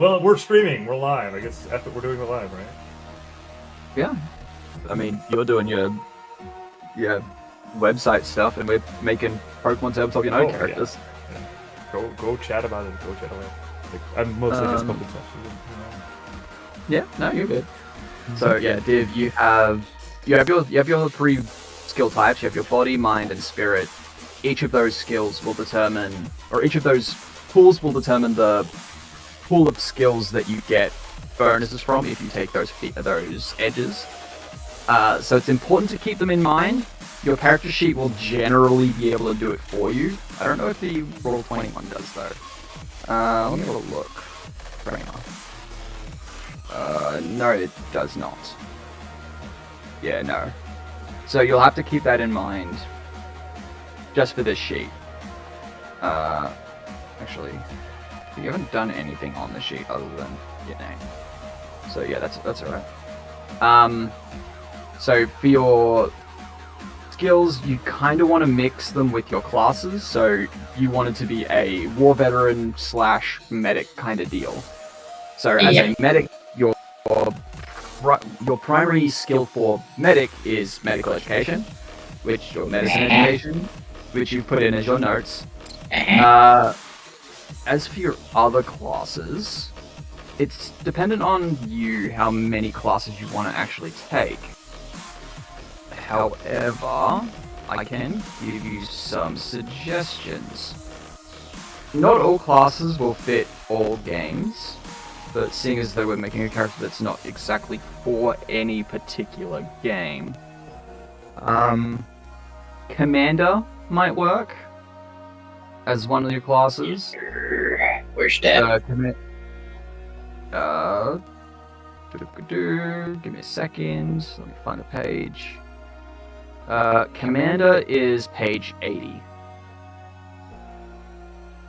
Well, we're streaming. We're live. I guess after we're doing it live, right? Yeah. I mean, you're doing your website stuff, and we're making Pokemon tabletops your own characters. Yeah. Go chat about it. Go chat away. Like, I'm mostly just public stuff. Yeah. No, you're good. So yeah, Div, you have your three skill types. You have your body, mind, and spirit. Each of those skills will determine, or each of those tools will determine the pool of skills that you get bonuses from if you take those edges. So it's important to keep them in mind. Your character sheet will generally be able to do it for you. I don't know if the Roll20 one does though. Let me have a look. Right now. No, it does not. Yeah, no. So you'll have to keep that in mind just for this sheet. Actually, you haven't done anything on the sheet other than your name. So yeah, that's alright. So for your skills, you kind of want to mix them with your classes. So you want it to be a war veteran / medic kind of deal. So as a medic, your primary skill for medic is medical education, which your medicine education, which you put in as your notes. As for your other classes, it's dependent on you how many classes you want to actually take. However, I can give you some suggestions. Not all classes will fit all games, but seeing as though we're making a character that's not exactly for any particular game, Commander might work as one of your classes. Where's that? Give me a second. Let me find a page. Commander is page 80.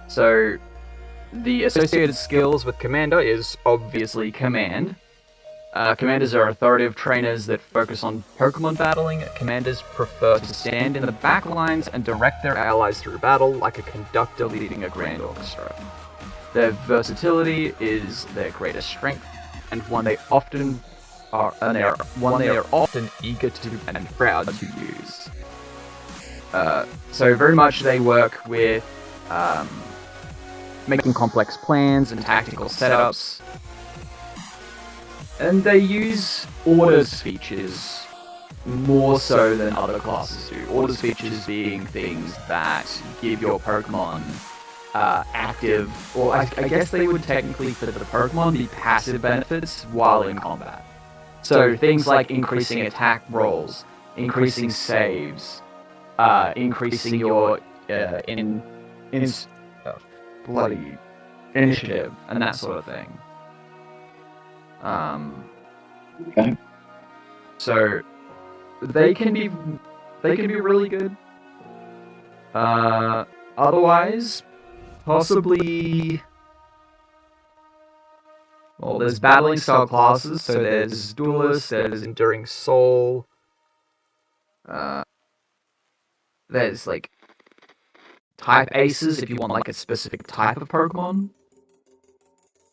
So, the associated skills with Commander is obviously Command. Commanders are authoritative trainers that focus on Pokemon battling. Commanders prefer to stand in the back lines and direct their allies through battle like a conductor leading a grand orchestra. Their versatility is their greatest strength, and one they are often eager to and proud to use. So very much they work with making complex plans and tactical setups. And they use orders features more so than other classes do. Orders features being things that give your Pokemon active, or I guess they would technically for the Pokemon be passive benefits while in combat. So things like increasing attack rolls, increasing saves, increasing your bloody initiative, and that sort of thing. Okay. So they can be really good. Otherwise, possibly. Well, there's battling style classes, so there's Duelist, there's Enduring Soul, there's like type aces if you want like a specific type of Pokemon.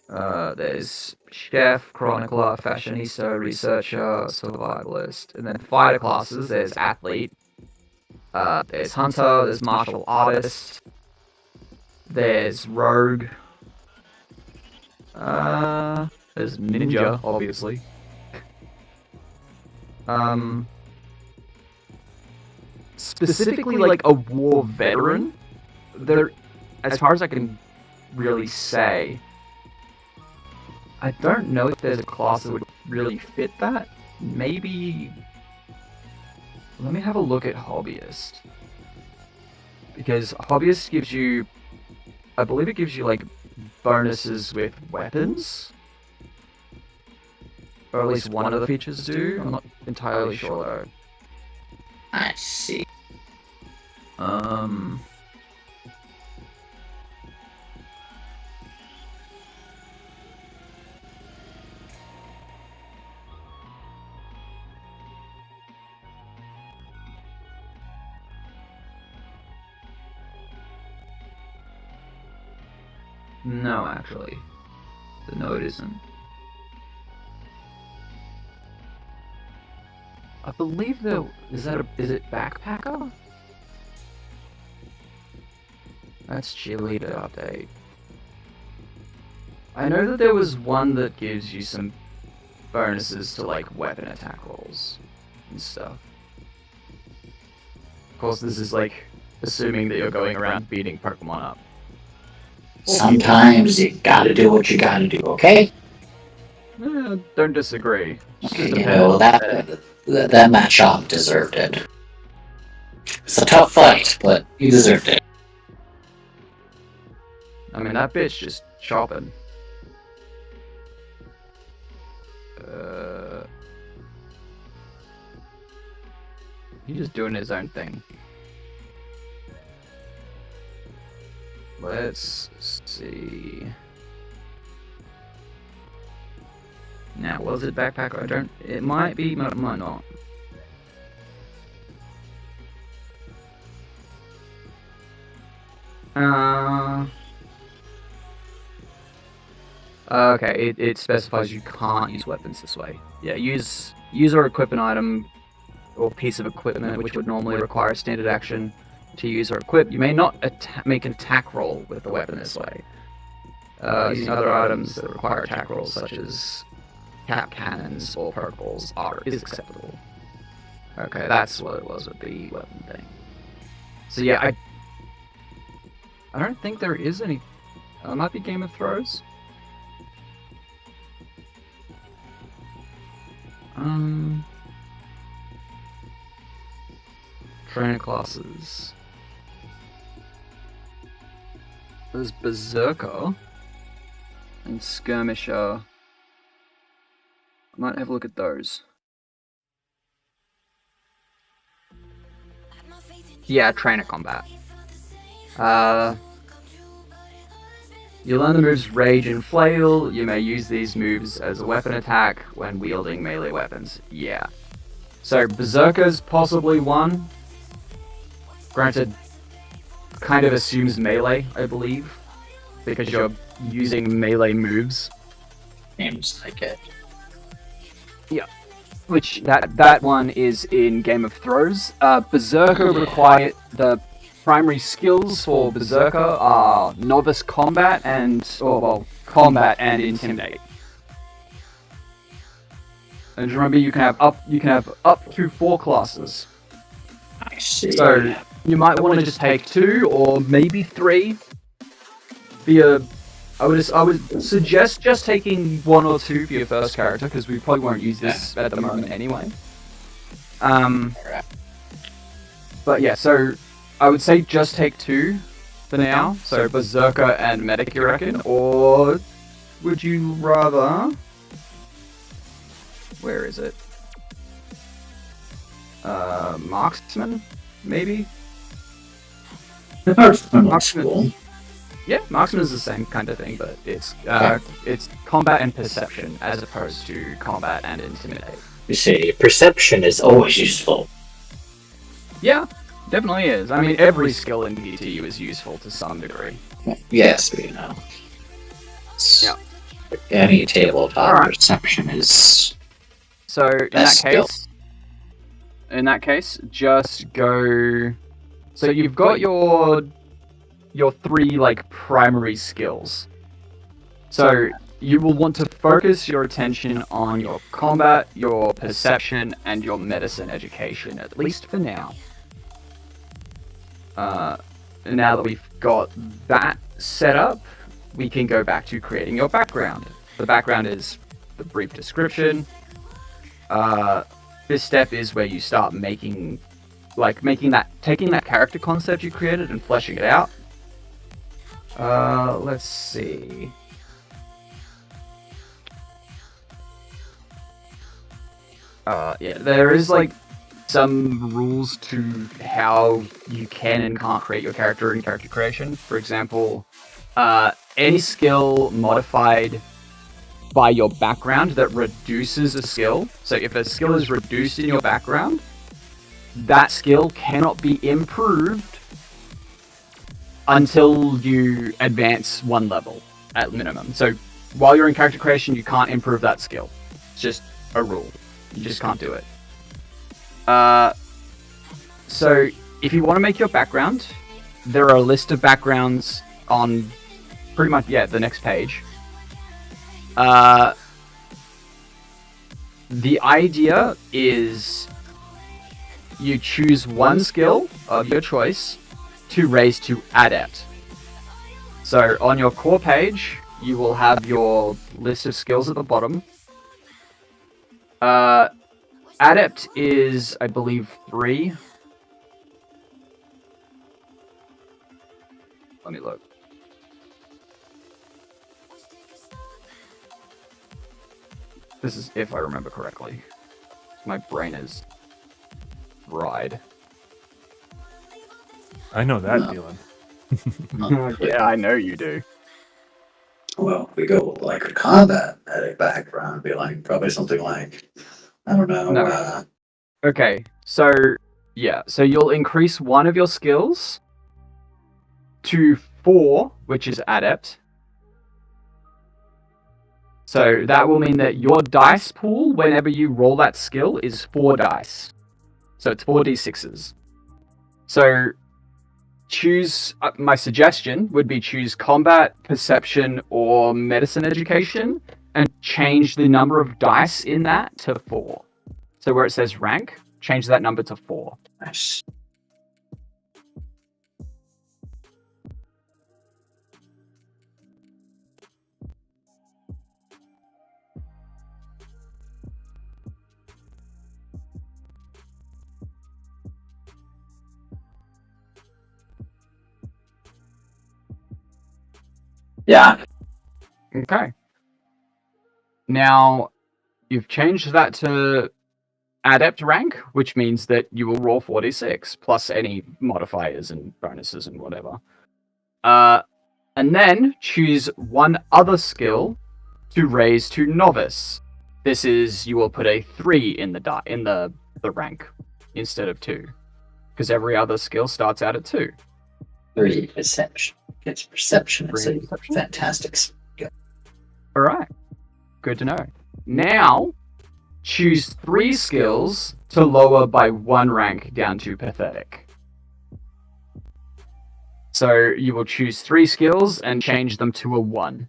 There's Chef, Chronicler, Fashionista, Researcher, Survivalist, and then fighter classes, there's Athlete, there's Hunter, there's Martial Artist, there's Rogue, there's Ninja, obviously. Specifically like a war veteran, there, as far as I can really say, I don't know if there's a class that would really fit that. Maybe. Let me have a look at Hobbyist. Because Hobbyist gives you. I believe it gives you like bonuses with weapons. Or at least one of the features do. I'm not entirely sure though. I see. No, actually. No, it isn't. I believe is it Backpacker? That's cheerleader update. I know that there was one that gives you some bonuses to like weapon attack rolls and stuff. Of course, this is like assuming that you're going around beating Pokemon up. Sometimes you gotta do what you gotta do, okay? Don't disagree. Okay, you know, that matchup deserved it. It's a tough fight, but you deserved it. I mean, that bitch just chopping. He's just doing his own thing. Let's see. Now, was it Backpacker? I don't. It might be, but it might not. Okay, it specifies you can't use weapons this way. Yeah, use or equip an item or piece of equipment which would normally require a standard action to use or equip. You may not make an attack roll with the weapon this way. Using other items that require attack rolls, such as cap cannons or pokeballs, is acceptable. Okay, that's what it was with the weapon thing. So yeah, I don't think there is any. It might be Game of Thrones. Trainer classes. There's Berserker and Skirmisher. I might have a look at those. Yeah, trainer combat. You learn the moves Rage and Flail. You may use these moves as a weapon attack when wielding melee weapons. Yeah. So Berserker's possibly one. Granted, kind of assumes melee, I believe, because you're using melee moves. Seems like it. Yeah. Which that one is in Game of Thrones. Berserker require the primary skills for Berserker are Novice Combat Combat and Intimidate. And remember, you can have up to 4 classes. I see. So you might want to just take 2 or maybe 3. I would suggest just taking 1 or 2 for your first character, because we probably won't use this at the moment anyway. But yeah, so I would say just take 2 for now. So Berserker and Medic, you reckon? Or would you rather... Where is it? Marksman, maybe? Marksman. Yeah, Marksman is the same kind of thing, but it's combat and perception as opposed to combat and intimidate. You see, perception is always useful. Yeah, definitely is. I mean, every skill in PTU is useful to some degree. Yes, you know. Yeah. Any tabletop perception is. So in that case, just go. So you've got your 3 like primary skills. So you will want to focus your attention on your combat, your perception, and your medicine education, at least for now. Now that we've got that set up, we can go back to creating your background. The background is the brief description. This step is where you start taking that character concept you created and fleshing it out. Let's see. Yeah, there is like some rules to how you can and can't create your character in character creation. For example, any skill modified by your background that reduces a skill. So if a skill is reduced in your background, that skill cannot be improved until you advance 1 level at minimum. So while you're in character creation, you can't improve that skill. It's just a rule. You just can't do it. So if you want to make your background, there are a list of backgrounds on pretty much, the next page. The idea is you choose one skill of your choice to raise to Adept. So on your core page, you will have your list of skills at the bottom. Adept is, I believe, 3. Let me look. This is if I remember correctly. My brain is fried. I know that, No. Dylan. Yeah, I know you do. Well, we go with like a combat medic background, be like probably something like I don't know. No. Okay, so so you'll increase one of your skills to 4, which is Adept. So that will mean that your dice pool, whenever you roll that skill, is 4 dice. So it's 4d6s. So choose, my suggestion would be choose combat, perception, or medicine education, and change the number of dice in that to 4. So where it says rank, change that number to 4. Nice. Yeah. Okay. Now, you've changed that to Adept rank, which means that you will roll 4d6, plus any modifiers and bonuses and whatever. And then choose one other skill to raise to Novice. This is, you will put a 3 in the rank instead of 2. Because every other skill starts out at 2. 3 perception. It's perception. It's 3 a perception? fantastic skill. Alright. Good to know. Now, choose 3 skills to lower by 1 rank down to Pathetic. So you will choose 3 skills and change them to a 1.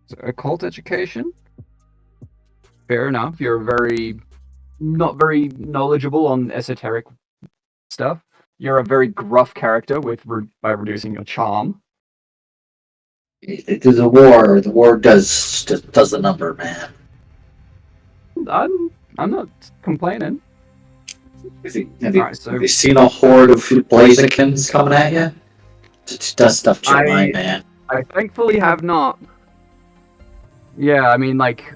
So occult education. Fair enough. You're not very knowledgeable on esoteric stuff. You're a very gruff character by reducing your charm. The war does the number, man. I'm not complaining. Have you Alright, so seen a horde of Blazikins coming at you? It does stuff to your mind, man. I thankfully have not. Yeah, I mean, like,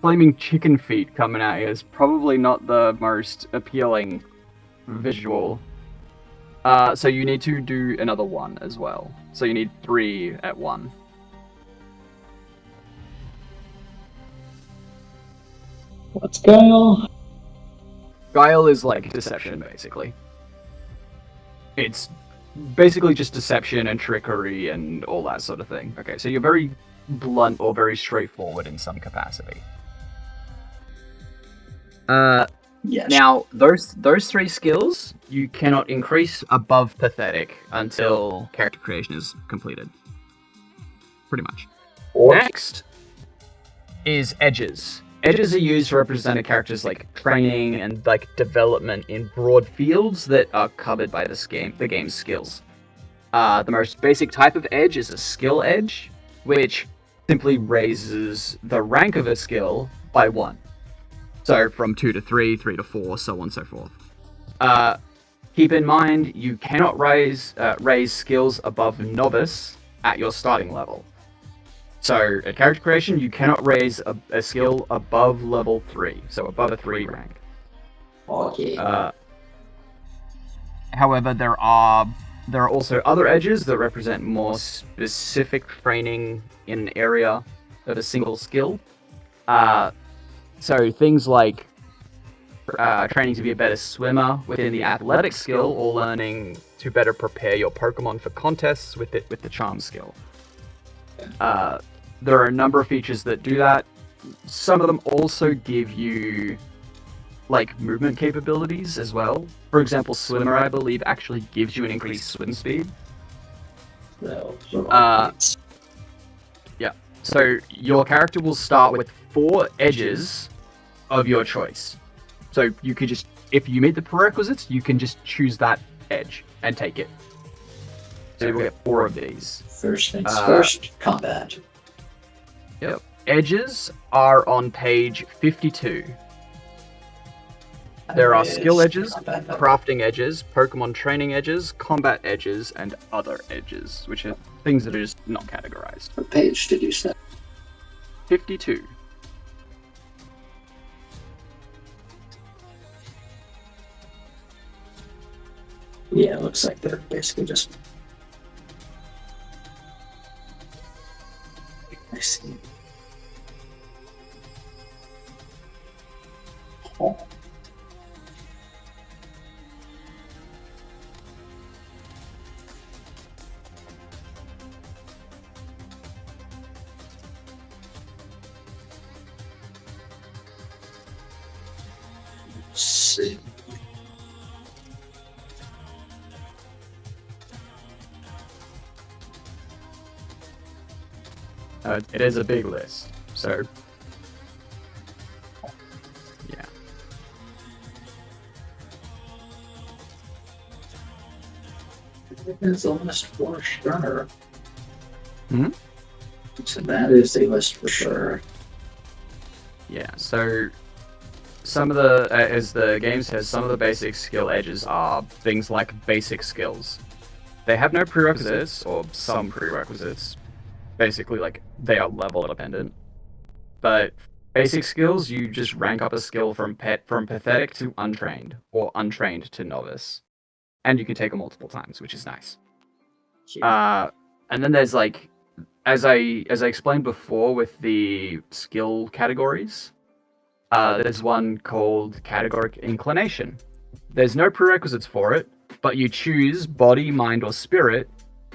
flaming chicken feet coming at you is probably not the most appealing visual. So you need to do another 1 as well. So you need 3 at 1. What's Guile? Guile is like deception, basically. It's basically just deception and trickery and all that sort of thing. Okay, so you're very blunt or very straightforward in some capacity. Yes. Now, those 3 skills, you cannot increase above Pathetic until character creation is completed. Pretty much. Next is Edges. Edges are used to represent a character's like training and like development in broad fields that are covered by the game's skills. The most basic type of edge is a skill edge, which simply raises the rank of a skill by 1. So from 2 to 3, 3 to 4, so on and so forth. Keep in mind, you cannot raise skills above Novice at your starting level. So at character creation, you cannot raise a skill above level 3, so above a 3 rank. Okay. However, there are There are also other edges that represent more specific training in an area of a single skill. So things like training to be a better swimmer within the athletic skill, or learning to better prepare your Pokemon for contests with the charm skill. There are a number of features that do that. Some of them also give you like movement capabilities as well. For example, Swimmer, I believe, actually gives you an increased swim speed. Yeah. So your character will start with 4 edges of your choice. So you could just, if you meet the prerequisites, you can just choose that edge and take it. So you'll get 4 of these. First things first, combat. Yep. Edges are on page 52. There are skill edges, crafting edges, Pokemon training edges, combat edges, and other edges, which are things that are just not categorized. What page did you say? 52. Yeah, it looks like they're basically just... I see. Oh. Let's see. It is a big list, so yeah. It's a list for sure. Hmm? So that is a list for sure. Yeah, so some of the, as the game says, some of the basic skill edges are things like basic skills. They have no prerequisites, or some prerequisites. Basically, like, they are level dependent. But basic skills, you just rank up a skill from pathetic to untrained, or untrained to novice. And you can take them multiple times, which is nice. And then there's like, as I explained before with the skill categories, there's one called categoric inclination. There's no prerequisites for it, but you choose body, mind, or spirit,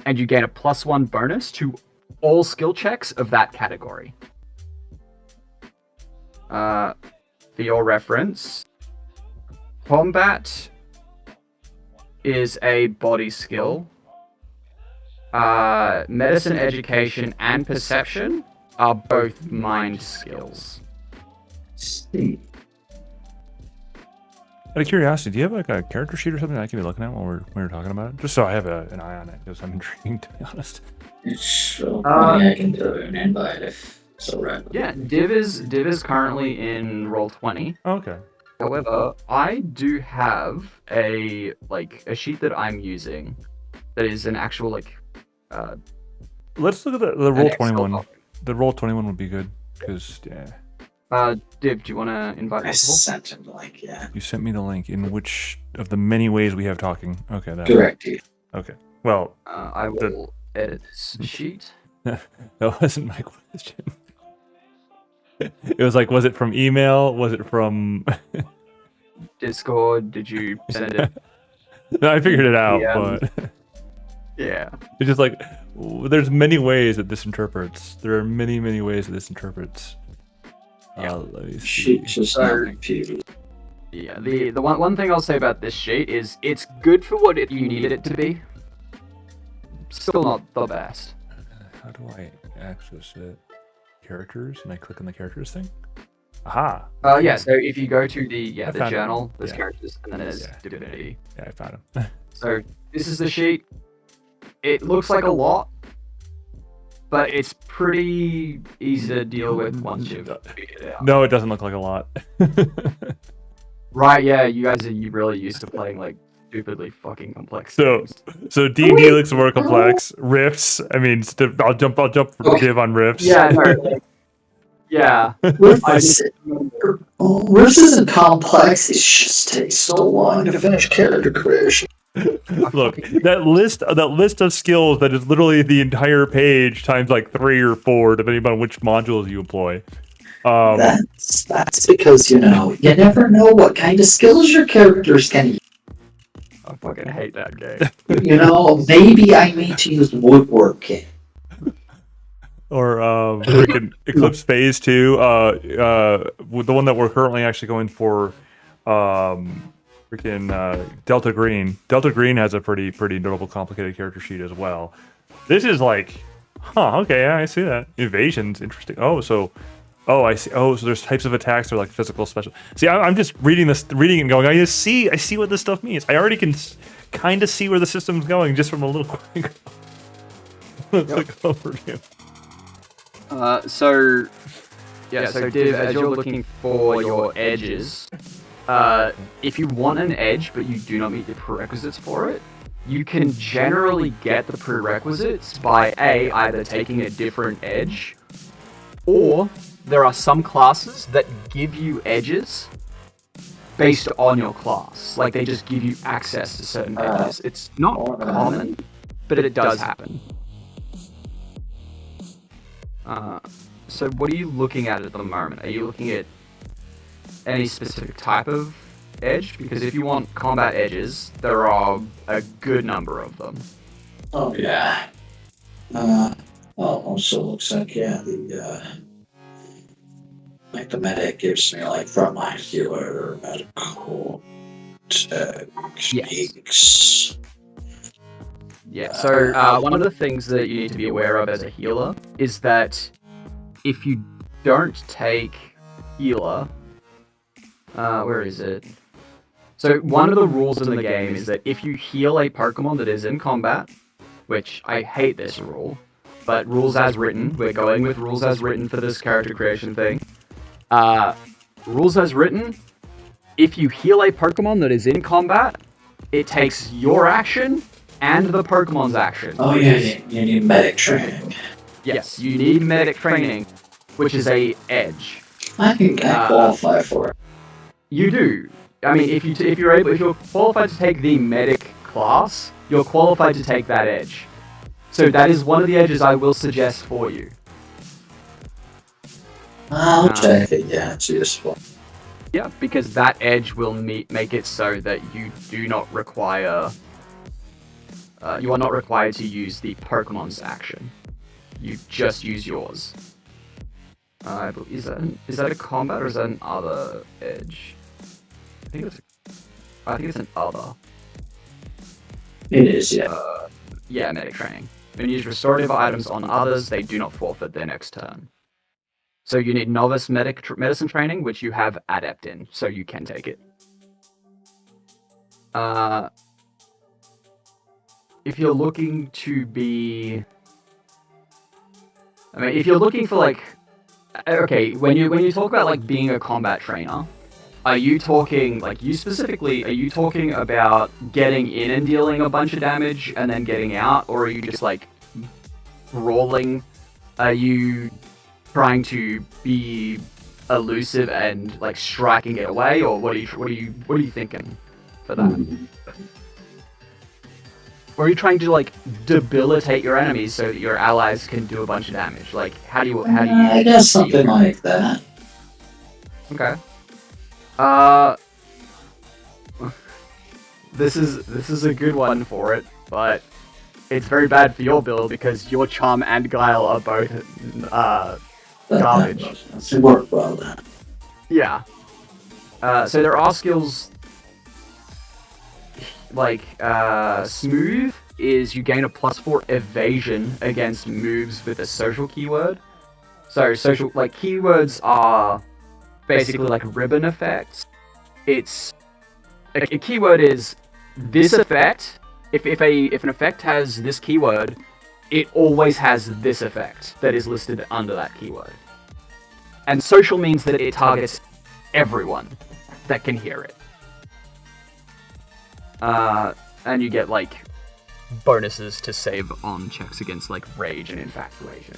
and you gain a +1 bonus to all skill checks of that category. For your reference, combat is a body skill. Medicine, education, and perception are both mind skills. Out of curiosity, do you have like a character sheet or something I can be looking at when we're talking about it? Just so I have an eye on it, because I'm intrigued, to be honest. So I can do an invite if so right. Yeah, Div is currently in Roll20. Oh, okay. However, I do have a sheet that I'm using that is an actual Let's look at the Roll21. The Roll21 would be good, because yeah. Div, do you want to invite I multiple? sent him the link, yeah. You sent me the link. In which of the many ways we have talking? Okay, that Correct. Okay. Well, I will edit this sheet. that wasn't my question. It was like, was it from email? Was it from Discord? Did you send it? No, I figured it out, DM. but Yeah. it's just like, there's many ways that this interprets. There are many, many ways that this interprets. Yeah. Let me see. Sheets just not confused. Yeah. The one thing I'll say about this sheet is it's good for what you needed it to be. Still not the best. How do I access it? Characters, and I click on the characters thing. Aha. Yeah. So if you go to the found journal, it. there's Yeah. characters, and then there's Yeah. divinity. Yeah, I found him. So this is the sheet. It looks like a lot, but it's pretty easy to deal with once you've figured it out. No, it doesn't look like a lot. Right? Yeah. You guys are really used to playing like stupidly fucking complex. So games. D&D looks more complex. Rifts. I mean, I'll jump div on rifts. Yeah. No, yeah. Rifts isn't complex, it just takes so long to finish character creation. Look, that list of skills that is literally the entire page times like 3 or 4, depending on which modules you employ. That's because, you never know what kind of skills your characters can use. I fucking hate that game. Maybe I need to use woodworking. Or freaking Eclipse Phase 2, with the one that we're currently actually going for, freaking Delta Green. Delta Green has a pretty notable complicated character sheet as well. This is like, okay, yeah, I see that. Evasion's interesting. I see. So there's types of attacks that are like physical, special. See, I'm just reading and going, I see what this stuff means. I already can kind of see where the system's going just from a little quick overview. So Div, as you're looking for your edges, if you want an edge but you do not meet the prerequisites for it, you can generally get the prerequisites by either taking a different edge, or there are some classes that give you edges based on your class. Like, they just give you access to certain edges. It's not common, but it does happen. So what are you looking at the moment? Are you looking at any specific type of edge? Because if you want combat edges, there are a good number of them. Oh, yeah. Also looks like, the medic gives me, frontline healer, medical techniques. Yeah, so one of the things that you need to be aware of as a healer is that if you don't take healer, where is it? So one of the rules in the game is that if you heal a Pokemon that is in combat, which I hate this rule, but rules as written, we're going with rules as written for this character creation thing. Rules as written, if you heal a Pokemon that is in combat, it takes your action and the Pokemon's action. Oh yeah, you need medic training. Yes, you need medic training, which is a edge. I can qualify for it. You do. I mean, if you're qualified to take the medic class, you're qualified to take that edge. So that is one of the edges I will suggest for you. I'll check it. Yeah, it's useful. Yeah, because that edge will make it so that you do not require. You are not required to use the Pokemon's action. You just use yours. Is that a combat or is that an other edge? I think it's an other. It is, yeah. Yeah, medic training. When you use restorative items on others, they do not forfeit their next turn. So you need novice medicine training, which you have adept in, so you can take it. If you're looking to be... if you're looking for, okay, when you talk about, being a combat trainer, are you talking, are you talking about getting in and dealing a bunch of damage and then getting out, or are you just, brawling? Are you trying to be elusive and, strike and get away, or what are you thinking for that? Or are you trying to, debilitate your enemies so that your allies can do a bunch of damage? How do you... I guess something like that. Okay. This is a good one for it, but it's very bad for your build because your Charm and Guile are both, garbage. It worked well then. Yeah. So there are skills... Smooth is you gain a +4 evasion against moves with a social keyword. So social, keywords are basically ribbon effects. It's a keyword is this effect. If an effect has this keyword, it always has this effect that is listed under that keyword. And social means that it targets everyone that can hear it. And you get, bonuses to save on checks against, rage and infatuation.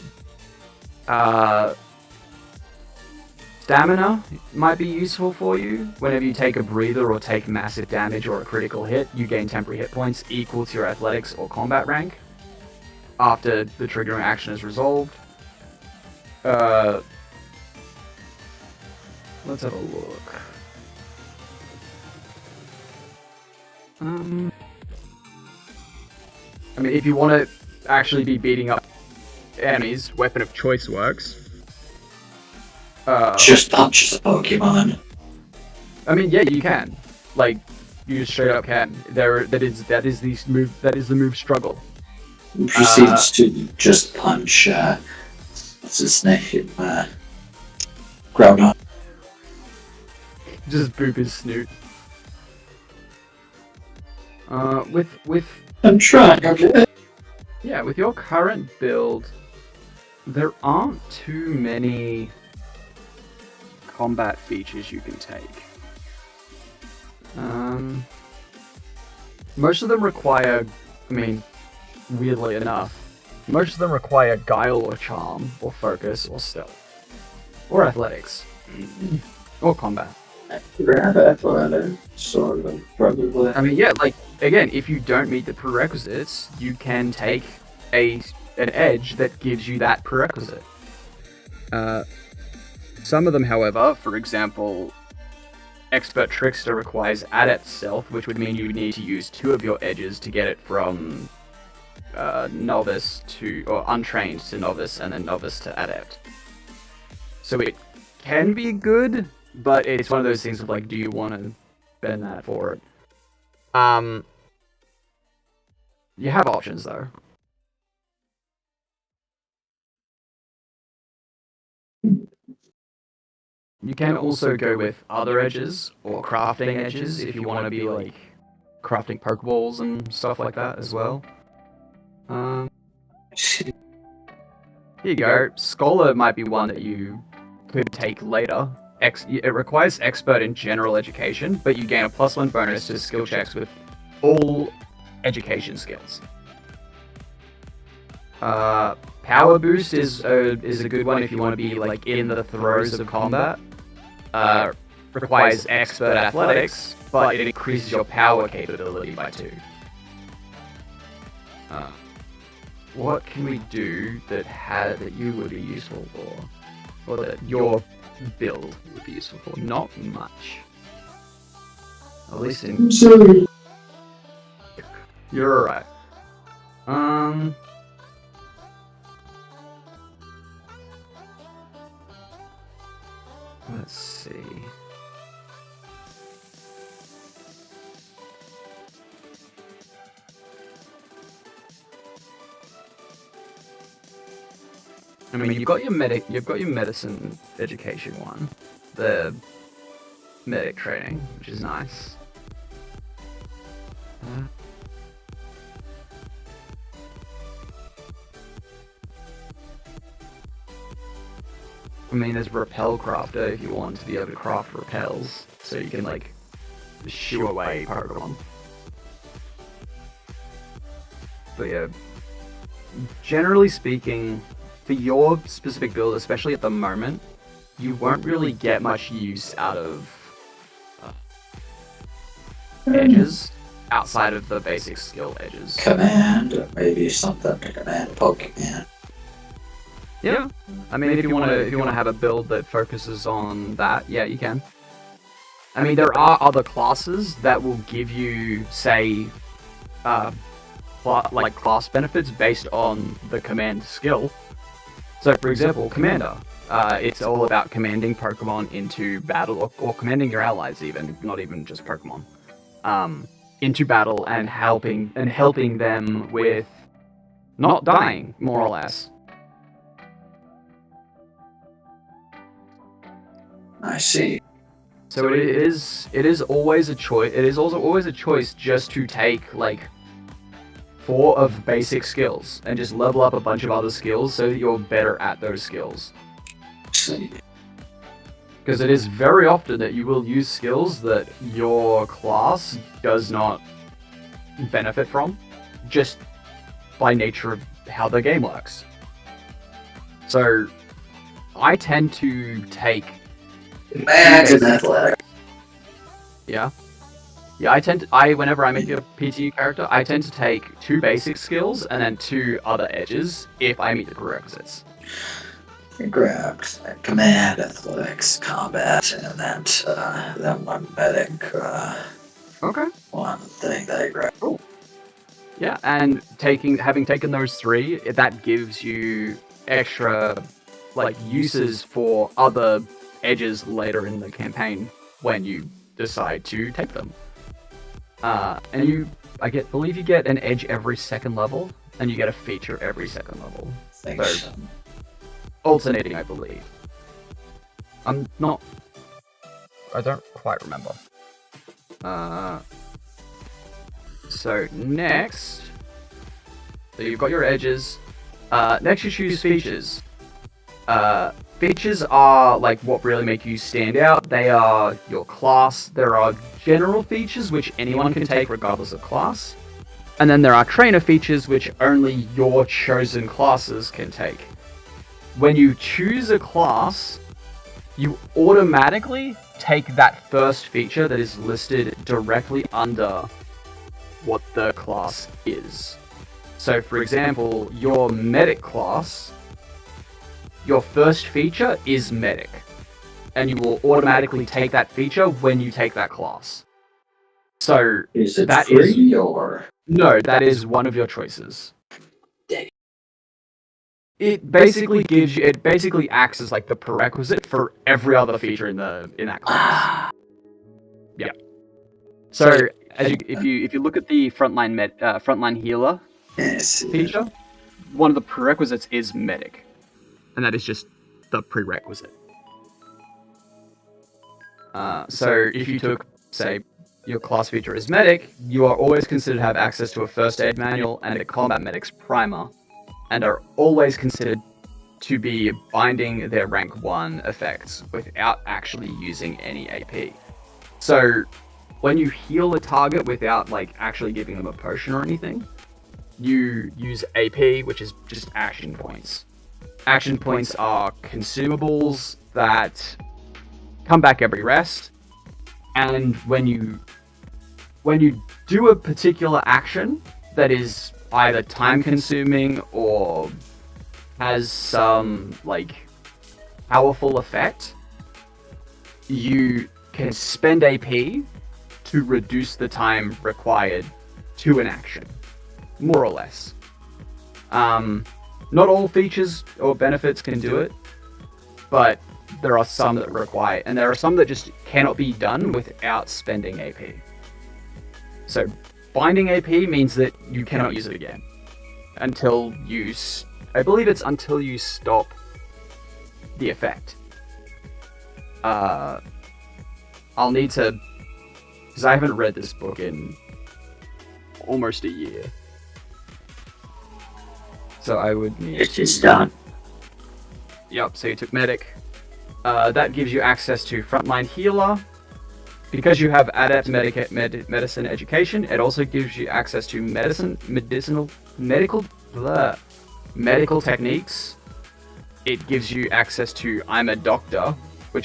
Stamina might be useful for you. Whenever you take a breather or take massive damage or a critical hit, you gain temporary hit points equal to your athletics or combat rank after the triggering action is resolved. Let's have a look. I mean, if you want to actually be beating up enemies, weapon of choice works. Just punches a Pokemon. I mean, yeah, you can. Like, you just straight up can. That is the move struggle. He proceeds to just punch, what's his name? Groudon. Just boop his snoot. With I'm trying, okay? yeah, with your current build, there aren't too many combat features you can take. Most of them require, I mean, weirdly enough, most of them require guile or charm, or focus, or stealth, or athletics, or combat. Grab athletics, sort of, probably. I mean, yeah, like, again, if you don't meet the prerequisites, you can take an edge that gives you that prerequisite. Some of them, however, for example, Expert Trickster requires Adept Stealth, which would mean you would need to use 2 of your edges to get it from Novice to, or Untrained to Novice, and then Novice to Adept. So it can be good, but it's one of those things of like, do you want to spend that for it? You have options though. You can also go with other edges or crafting edges if you want to be like crafting Pokeballs and stuff like that as well. Here you go. Scholar might be one that you could take later. It requires Expert in General Education, but you gain a +1 bonus to skill checks with all education skills. Power Boost is a good one if you want to be like in the throes of combat. Requires Expert Athletics, but it increases your power capability by 2. What can we do that you would be useful for? Or that your build would be useful for? Not much. At least in... Sorry. You're alright. Let's see. I mean, you've got your medicine education one, the medic training, which is nice. I mean, there's Repel Crafter if you want to be able to craft repels, so you can like shoo away Pokemon. But yeah, generally speaking, for your specific build, especially at the moment, you won't really get much use out of edges outside of the basic skill edges. Command, maybe something to command Pokemon. Yeah, I mean, if you want to have a build that focuses on that, yeah, you can. I mean, there are other classes that will give you, say, like class benefits based on the command skill. So, for example, Commander. It's all about commanding Pokemon into battle, or commanding your allies, even not even just Pokemon, into battle and helping them with not dying, more or less. I see. So it is always a choice. It is also always a choice just to take like 4 of basic skills and just level up a bunch of other skills so that you're better at those skills. See. Because it is very often that you will use skills that your class does not benefit from, just by nature of how the game works. So I tend to take Mad and athletic. Yeah. Yeah, whenever I make a PTU character, I tend to take 2 basic skills and then 2 other edges if I meet the prerequisites. Grabbed command, athletics, combat, and then one medic. Okay. One thing that I grabbed. Cool. Yeah, and having taken those 3, that gives you extra like uses for other edges later in the campaign when you decide to take them. And believe you get an edge every 2nd level, and you get a feature every 2nd level. Thanks. So, alternating, I believe. I don't quite remember. So next, you've got your edges. Next you choose features. Features are like what really make you stand out. They are your class. There are general features which anyone can take regardless of class. And then there are trainer features which only your chosen classes can take. When you choose a class, you automatically take that first feature that is listed directly under what the class is. So for example, your medic class, your first feature is medic, and you will automatically take that feature when you take that class. So is it free or? No, that is one of your choices. Dang. It basically acts as like the prerequisite for every other feature in that class. Yeah. So if you look at the frontline healer feature, one of the prerequisites is medic, and that is just the prerequisite. So if you took, say, your class feature is medic, you are always considered to have access to a first aid manual and a combat medic's primer, and are always considered to be binding their rank 1 effects without actually using any AP. So when you heal a target without like actually giving them a potion or anything, you use AP, which is just action points. Action points are consumables that come back every rest, and when you do a particular action that is either time consuming or has some like powerful effect, you can spend AP to reduce the time required to an action, more or less. Not all features or benefits can do it, but there are some that require, and there are some that just cannot be done without spending AP. So binding AP means that you cannot use it again until I believe it's until you stop the effect. I'll need to, because I haven't read this book in almost a year. So I would need It's just done. Yep, so you took medic. That gives you access to frontline healer. Because you have adept medicine education, it also gives you access to medical techniques. It gives you access to I'm a doctor, which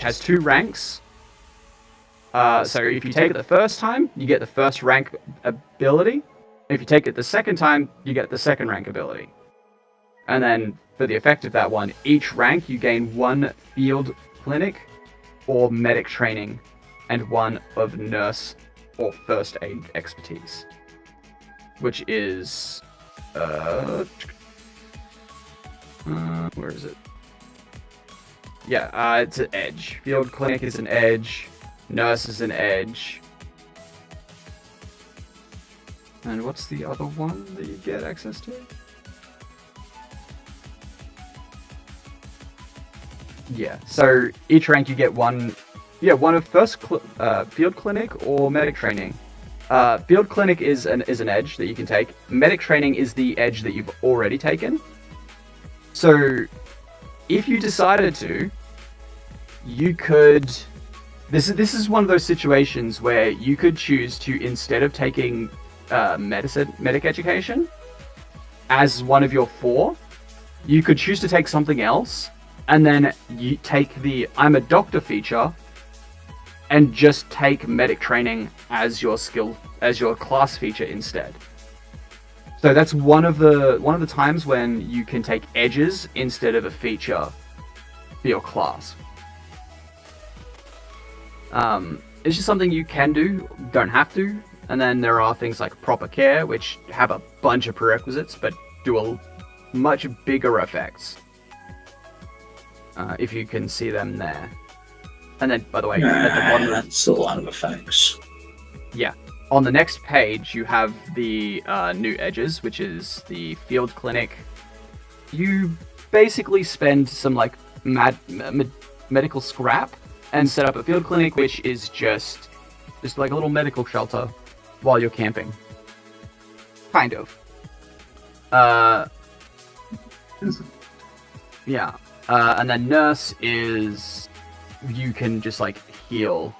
has 2 ranks. So if you take it the first time, you get the first rank ability. If you take it the second time, you get the second rank ability. And then for the effect of that one, each rank you gain 1 field clinic or medic training and 1 of nurse or first aid expertise, which is where is it? Yeah, it's an edge. Field clinic is an edge. Nurse is an edge. And what's the other one that you get access to? Yeah, so each rank you get one of first field clinic or medic training. Field clinic is an edge that you can take. Medic training is the edge that you've already taken. So if you decided to, you could. This is one of those situations where you could choose to, instead of taking medic education as one of your 4, you could choose to take something else and then you take the I'm a doctor feature and just take medic training as your class feature instead. So that's one of the times when you can take edges instead of a feature for your class. It's just something you can do, don't have to. And then there are things like proper care, which have a bunch of prerequisites, but do a much bigger effects. If you can see them there. And then, by the way, at the bottom, that's a lot of effects. Yeah. On the next page, you have the new edges, which is the field clinic. You basically spend some like medical scrap and set up a field clinic, which is just like a little medical shelter while you're camping. Kind of. Yeah. And then nurse is you can just like heal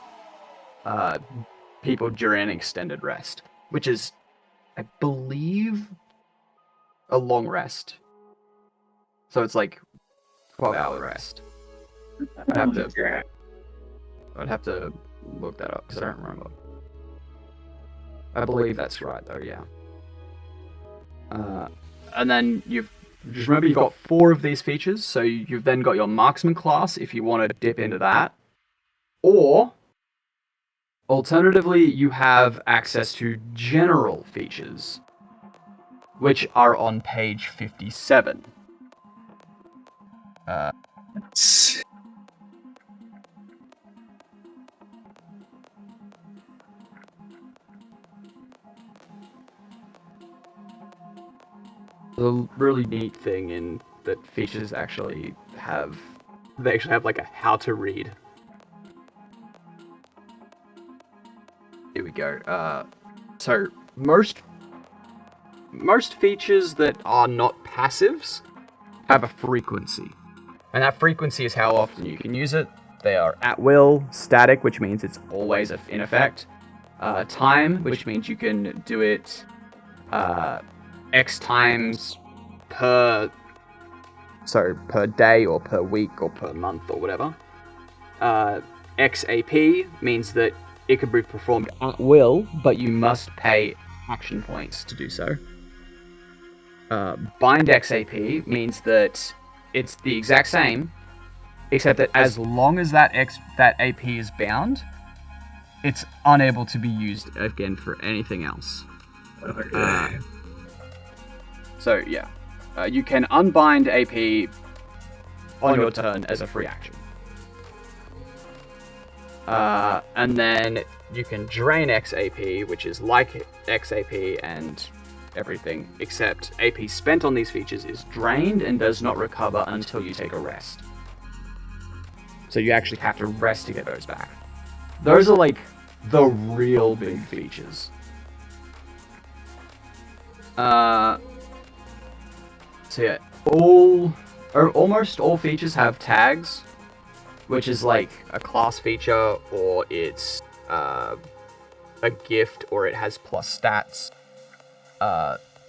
people during extended rest, which is, I believe, a long rest. So it's like 12-hour rest. I'd have to look that up because I don't remember. I believe that's right though, yeah. And then just remember you've got 4 of these features, so you've then got your marksman class if you want to dip into that. Or, alternatively, you have access to general features, which are on page 57. The really neat thing in that features actually have like a how to read. Here we go. So most features that are not passives have a frequency, and that frequency is how often you can use it. They are at will, static, which means it's always in effect, time, which means you can do it X times per day or per week or per month or whatever. XAP means that it can be performed at will, but you must pay action points to do so. Bind XAP means that it's the exact same, except that as long as that AP is bound, it's unable to be used again for anything else. Okay. So yeah, you can unbind AP on your turn as a free action. And then you can drain XAP, which is like XAP and everything, except AP spent on these features is drained and does not recover until you take a rest. So you actually have to rest to get those back. Those are like the real big features. So yeah, almost all features have tags, which is like a class feature, or it's a gift, or it has plus stats.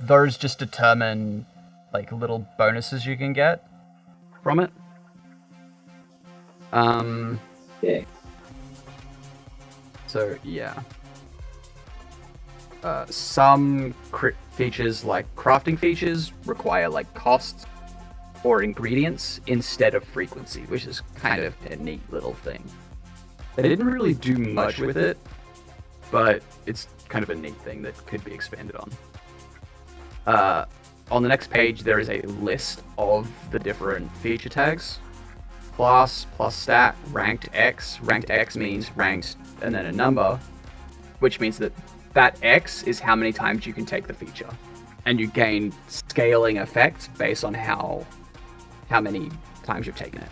Those just determine like little bonuses you can get from it. Yeah. So yeah. Some features, like crafting features, require like costs or ingredients instead of frequency, which is kind of a neat little thing. They didn't really do much with it, but it's kind of a neat thing that could be expanded on. On the next page, there is a list of the different feature tags. Class, plus stat, ranked X. Ranked X means ranked and then a number, which means that X is how many times you can take the feature. And you gain scaling effects based on how many times you've taken it.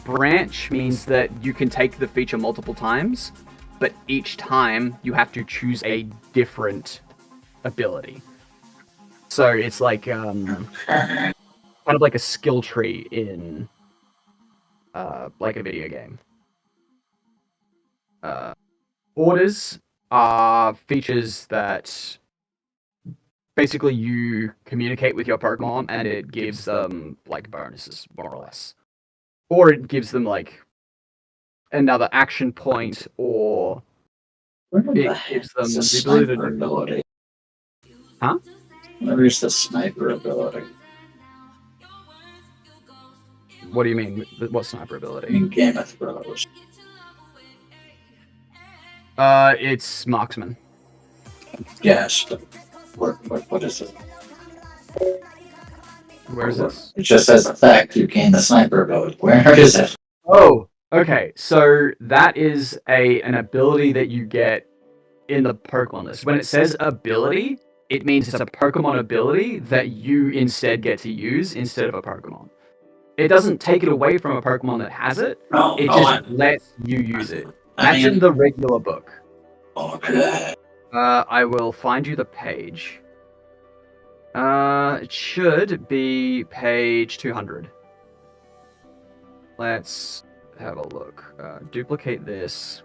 Branch means that you can take the feature multiple times, but each time you have to choose a different ability. So it's like kind of like a skill tree in like a video game. Orders are features that basically you communicate with your Pokemon and it gives them like bonuses, more or less. or it gives them like another action point, or Where the it heck gives them is the the ability sniper to. ability? Huh? Where is the sniper ability? What do you mean? What sniper I ability? mean, Game of Thrones. It's marksman. Yes, but what is it? Where is this? It just says effect, you gain the sniper ability. Where is it? Oh, okay. So that is an ability that you get in the Pokemon list. When it says ability, it means it's a Pokemon ability that you instead get to use instead of a Pokemon. It doesn't take it away from a Pokemon that has it. No, It no, just lets you use it. I That's in mean, the regular book. okay. I will find you the page. It should be page 200. Let's have a look. Duplicate this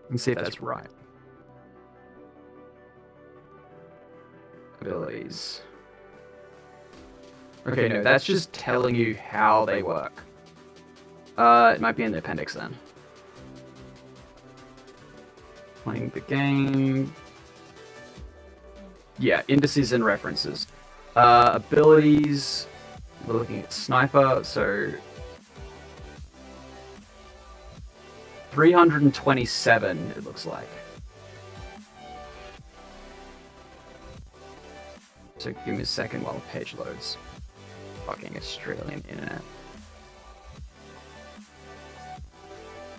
and see if that's right. Abilities. Okay, no, that's just telling you how they work. It might be in the appendix then. Playing the game. Yeah, indices and references. Abilities. We're looking at sniper, so 327 it looks like. So give me a second while the page loads. Fucking Australian internet.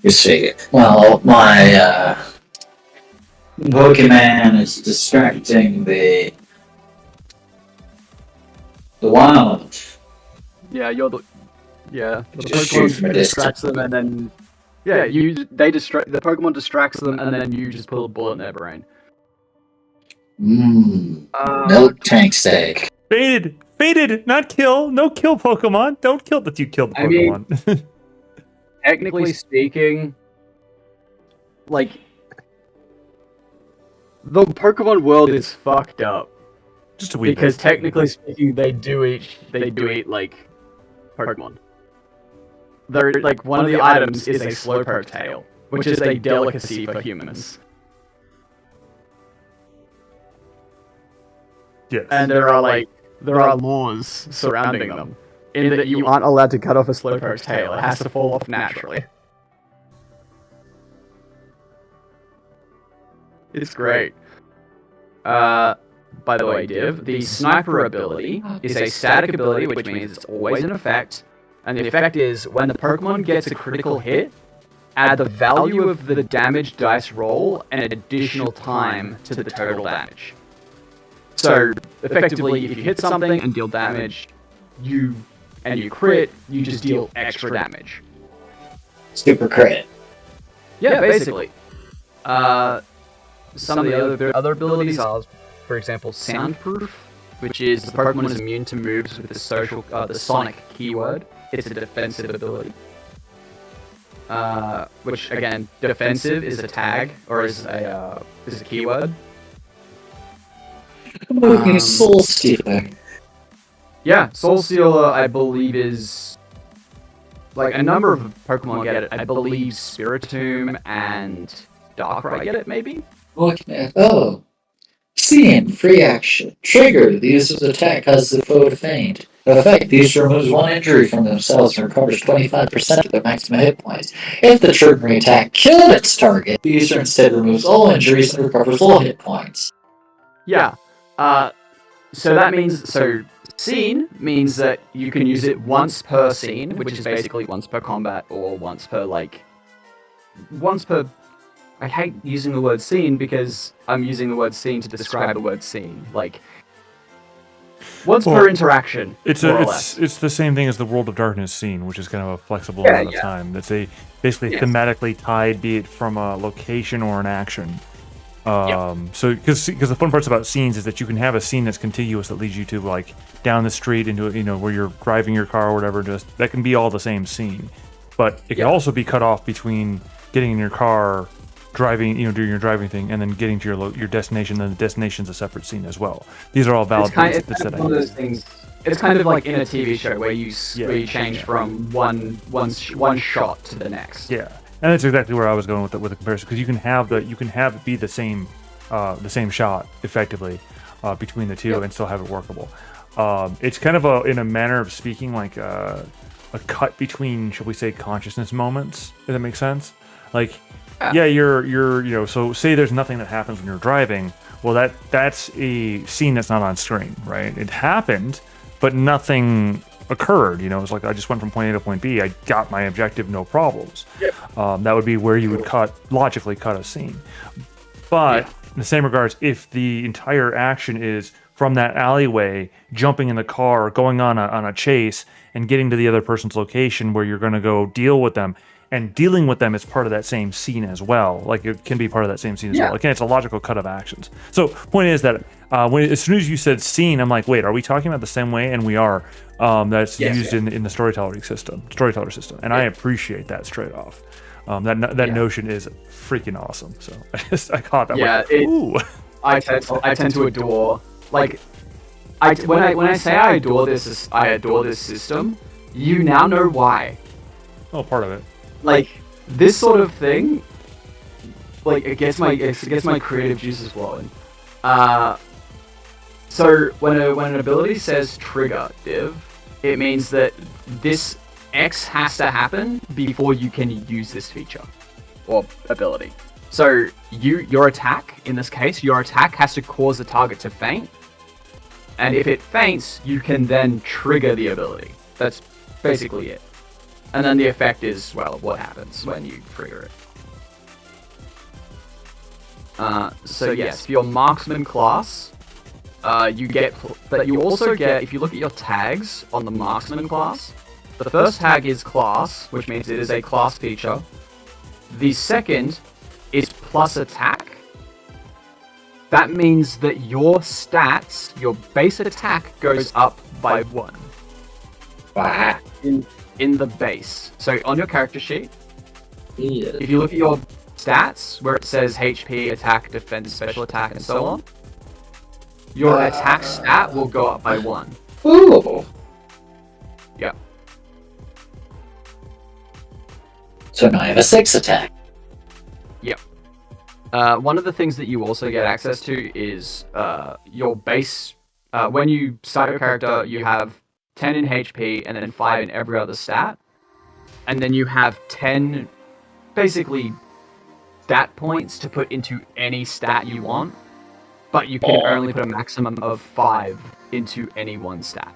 You see, well, my Pokemon is distracting the wild. Yeah, you're the the Just shoot from a Pokemon distracts them, and then the Pokemon distracts them, and then you just pull a bullet in their brain. Milk tank steak. Fated, not kill. No kill Pokemon. Don't kill that you killed the I mean- Pokemon. Technically speaking, like the Pokemon world is fucked up Just a wee because bit. technically speaking, they do eat like Pokemon. They're like one of the items is a Slowpoke tail, which is a delicacy for humans. Yes. And there are laws surrounding them, in that you aren't allowed to cut off a Slowpoke's tail. It has to fall off naturally. It's great. By the way, Div, the sniper ability is a static ability, which means it's always in effect. And the effect is when the Pokemon gets a critical hit, add the value of the damage dice roll and additional time to the total damage. So, effectively, if you hit something and deal damage, you crit, you just deal extra damage. Super crit. Yeah, basically. Some of the other abilities are, for example, Soundproof, which is the Pokemon is immune to moves with the Sonic keyword. It's a defensive ability. Which again, defensive is a tag or is a keyword. I'm looking at Soul Stealer. Yeah, Soul Stealer, I believe, is like a number of Pokemon get it. I believe Spiritomb and Darkrai get it, maybe. Looking at Scene, free action. Trigger, the user's attack causes the foe to faint. Effect, the user removes one injury from themselves and recovers 25% of their maximum hit points. If the triggering attack killed its target, the user instead removes all injuries and recovers all hit points. Yeah. So that means scene means that you can use it once per scene, which is basically once per combat or once per I hate using the word scene because I'm using the word scene to describe the word scene. Like once per interaction. It's the same thing as the World of Darkness scene, which is kind of a flexible amount of time. That's basically thematically tied, be it from a location or an action. So because the fun parts about scenes is that you can have a scene that's contiguous that leads you to like down the street into where you're driving your car or whatever. Just that can be all the same scene, but it can also be cut off between getting in your car, driving, doing your driving thing, and then getting to your destination. Then the destination's a separate scene as well. These are all valid things. It's one of those things. it's kind of like in a TV show where you change yeah. from one shot to the next. Yeah, and that's exactly where I was going with the comparison, because you can have it be the same shot effectively between the two, Yep. and still have it workable. It's kind of in a manner of speaking, like a cut between, shall we say, consciousness moments. If that makes sense. Like, yeah, you're so say there's nothing that happens when you're driving. Well, that's a scene that's not on screen, right? It happened, but nothing occurred. It's like I just went from point A to point B. I got my objective, no problems. Yep. That would be where you would logically cut a scene. But in the same regards, if the entire action is from that alleyway, jumping in the car, going on a chase, and getting to the other person's location where you're going to go deal with them, and dealing with them is part of that same scene as well. Like, it can be part of that same scene as well. Again, it's a logical cut of actions. So, point is that as soon as you said scene, I'm like, wait, are we talking about the same way? And we are. That's used in the storyteller system, and I appreciate that straight off. That notion is freaking awesome. So I caught that. Yeah, ooh. I tend to adore, like, when I say I adore this system, you now know why. Oh, part of it. Like, this sort of thing, like, it gets my creative juices flowing. So when an ability says trigger div, it means that this X has to happen before you can use this feature or ability. So your attack, in this case, has to cause the target to faint, and if it faints, you can then trigger the ability. That's basically it. And then the effect is, well, what happens when you trigger it. So yes, for your marksman class, you get, but you also get, if you look at your tags on the marksman class, the first tag is class, which means it is a class feature. The second is plus attack. That means that your stats, your base attack, goes up by 1. Wow. In the base. So on your character sheet, Yeah. if you look at your stats, where it says HP, attack, defense, special attack, and so on, your attack stat will go up by 1. Ooh. Yep. So now I have a 6 attack. Yep. One of the things that you also get access to is your base. When you start your character, you have 10 in HP and then 5 in every other stat. And then you have 10, basically, stat points to put into any stat you want. But you can only put a maximum of 5 into any one stat.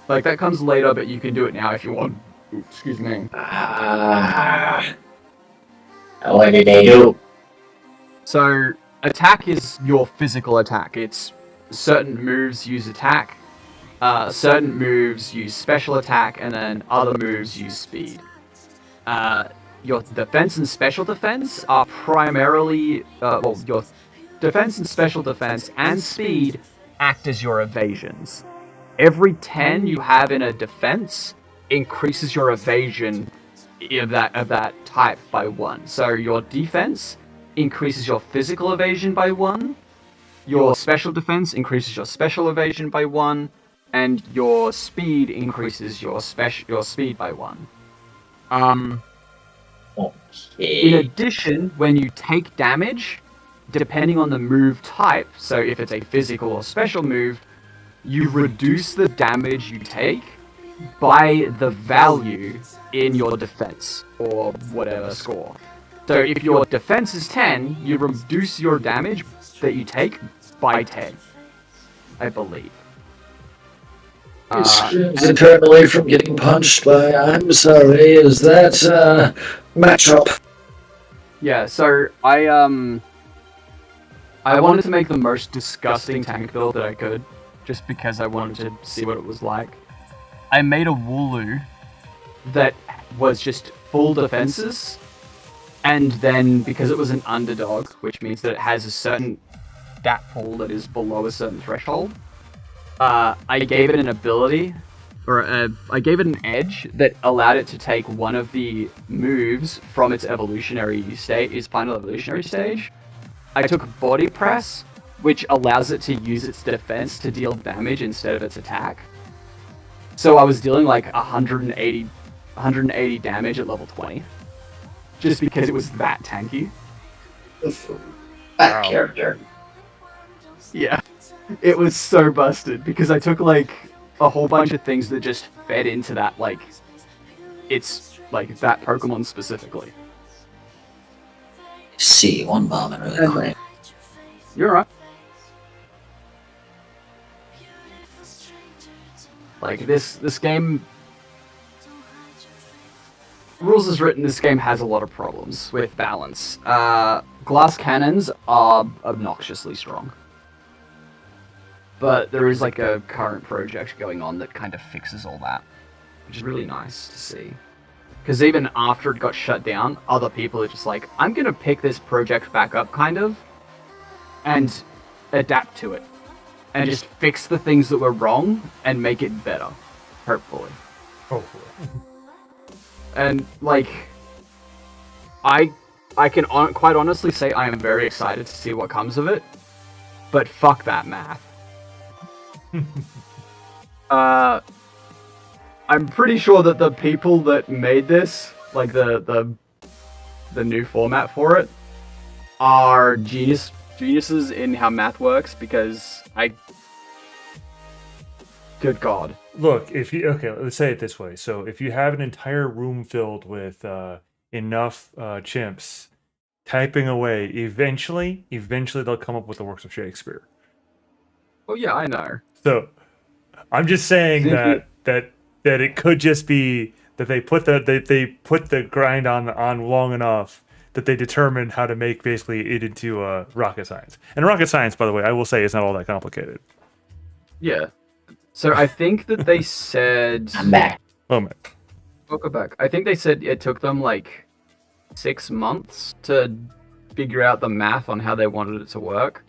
Like, that comes later, but you can do it now if you want. Ooh, excuse me. What did they do? So, attack is your physical attack. It's certain moves use attack, certain moves use special attack, and then other moves use speed. Your defense and special defense are primarily, your defense and special defense and speed act as your evasions. Every 10 you have in a defense increases your evasion of that type by 1. So your defense increases your physical evasion by 1, your special defense increases your special evasion by 1, and your speed increases your speed by 1. In addition, when you take damage, depending on the move type, so if it's a physical or special move, you reduce the damage you take by the value in your defense, or whatever score. So if your defense is 10, you reduce your damage that you take by 10, I believe. He screams internally from getting punched by, I'm sorry, is that, matchup? Yeah, so I wanted to make the most disgusting tank build that I could, just because I wanted to see what it was like. I made a Wooloo that was just full defenses, and then because it was an underdog, which means that it has a certain stat pool that is below a certain threshold, I gave it an ability, I gave it an edge that allowed it to take one of the moves from its final evolutionary stage. I took body press which allows it to use its defense to deal damage instead of its attack. So I was dealing like 180 damage at level 20, just because it was that tanky. That character. Yeah, it was so busted because I took like a whole bunch of things that just fed into that, like, it's like that Pokemon specifically. See, one moment really quick. You're right. Like this game, rules as written, this game has a lot of problems with balance. Glass cannons are obnoxiously strong. But there is like a current project going on that kind of fixes all that, which is really nice to see. Because even after it got shut down, other people are just like, I'm gonna pick this project back up, kind of, and adapt to it. And just fix the things that were wrong and make it better, hopefully. Hopefully. And like, I can quite honestly say I am very excited to see what comes of it. But fuck that math. I'm pretty sure that the people that made this, like the new format for it, are geniuses in how math works, because good God. Look, let's say it this way. So if you have an entire room filled with enough chimps typing away, eventually they'll come up with the works of Shakespeare. Oh yeah, I know. So I'm just saying that it could just be that they put the grind on long enough that they determined how to make basically it into rocket science. And rocket science, by the way, I will say, is not all that complicated. Yeah. So I think that they said... I'm back. Oh man. Welcome back. I think they said it took them like 6 months to figure out the math on how they wanted it to work.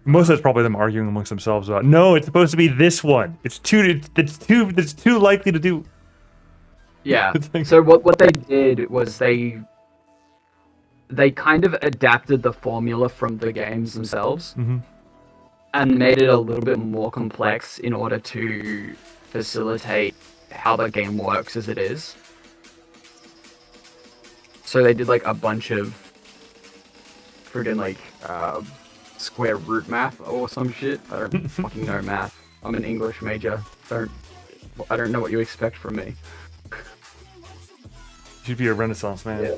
Most of that's probably them arguing amongst themselves about, no, it's supposed to be this one. It's too likely to do. Yeah. So what they did was they kind of adapted the formula from the games themselves. Mm-hmm. And made it a little bit more complex in order to facilitate how the game works as it is. So they did like a bunch of friggin' like square root math or some shit. I don't fucking know math. I'm an English major. I don't know what you expect from me. You should be a Renaissance man. Yeah.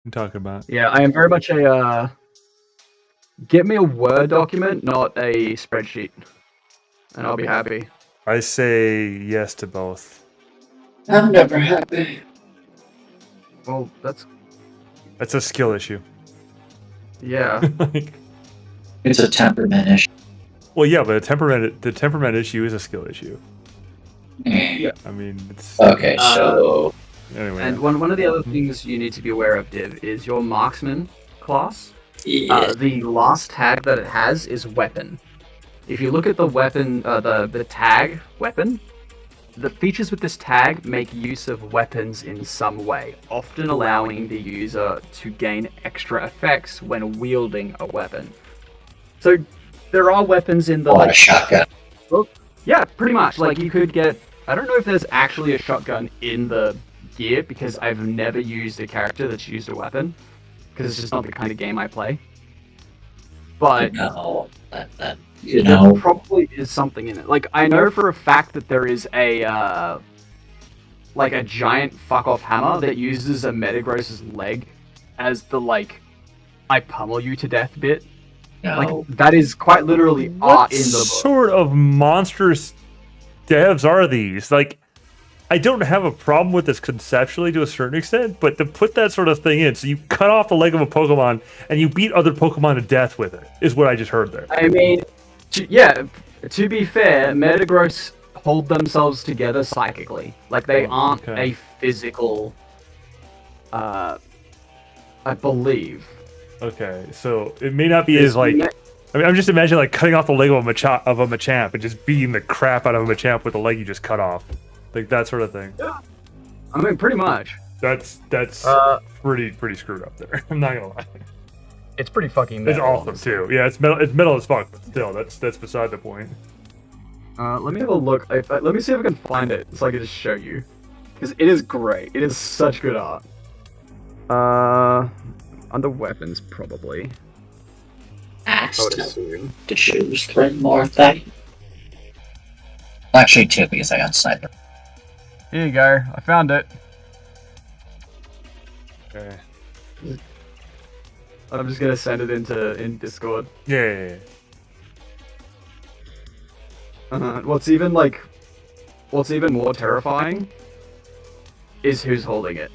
I'm talking about. Yeah, I am very much a get me a Word document, not a spreadsheet, and I'll be happy. I say yes to both. I'm never happy. Well, that's That's a skill issue. yeah. It's a temperament issue. Well, yeah, but the temperament issue is a skill issue. Yeah. I mean, it's Okay, so... anyway. And one of the other things you need to be aware of, Div, is your marksman class. Yeah. The last tag that it has is weapon. If you look at the weapon, the tag weapon, the features with this tag make use of weapons in some way, often allowing the user to gain extra effects when wielding a weapon. So there are weapons in the What a shotgun. book. Yeah, pretty much. Like you could get. I don't know if there's actually a shotgun in the gear because I've never used a character that's used a weapon. Because it's just not the kind of game I play. But No, that there probably is something in it. Like I know for a fact that there is a like a giant fuck off hammer that uses a Metagross's leg as the like I pummel you to death bit. No. Like that is quite literally What art in the book. sort of monstrous devs are these? Like, I don't have a problem with this conceptually to a certain extent, but to put that sort of thing in, so you cut off the leg of a Pokemon and you beat other Pokemon to death with it, is what I just heard there. I mean, to be fair, Metagross hold themselves together psychically. Like they aren't Okay. a physical. I believe. Okay, so it may not be as like. I mean, I'm just imagining like cutting off the leg of a Machamp and just beating the crap out of a Machamp with the leg you just cut off, like that sort of thing. I mean, pretty much. That's pretty screwed up there. I'm not gonna lie. It's pretty fucking It's metal. awesome honestly. too. Yeah, it's metal as fuck, but still, that's beside the point. Let me have a look. Let me see if I can find it so I can just show you. Because it is great. It is such good art. Under weapons, probably. I would assume. To choose 3 more things. Actually, 2 because I got sniper. Here you go. I found it. Okay. I'm just gonna send it in Discord. Yeah. What's even more terrifying is who's holding it.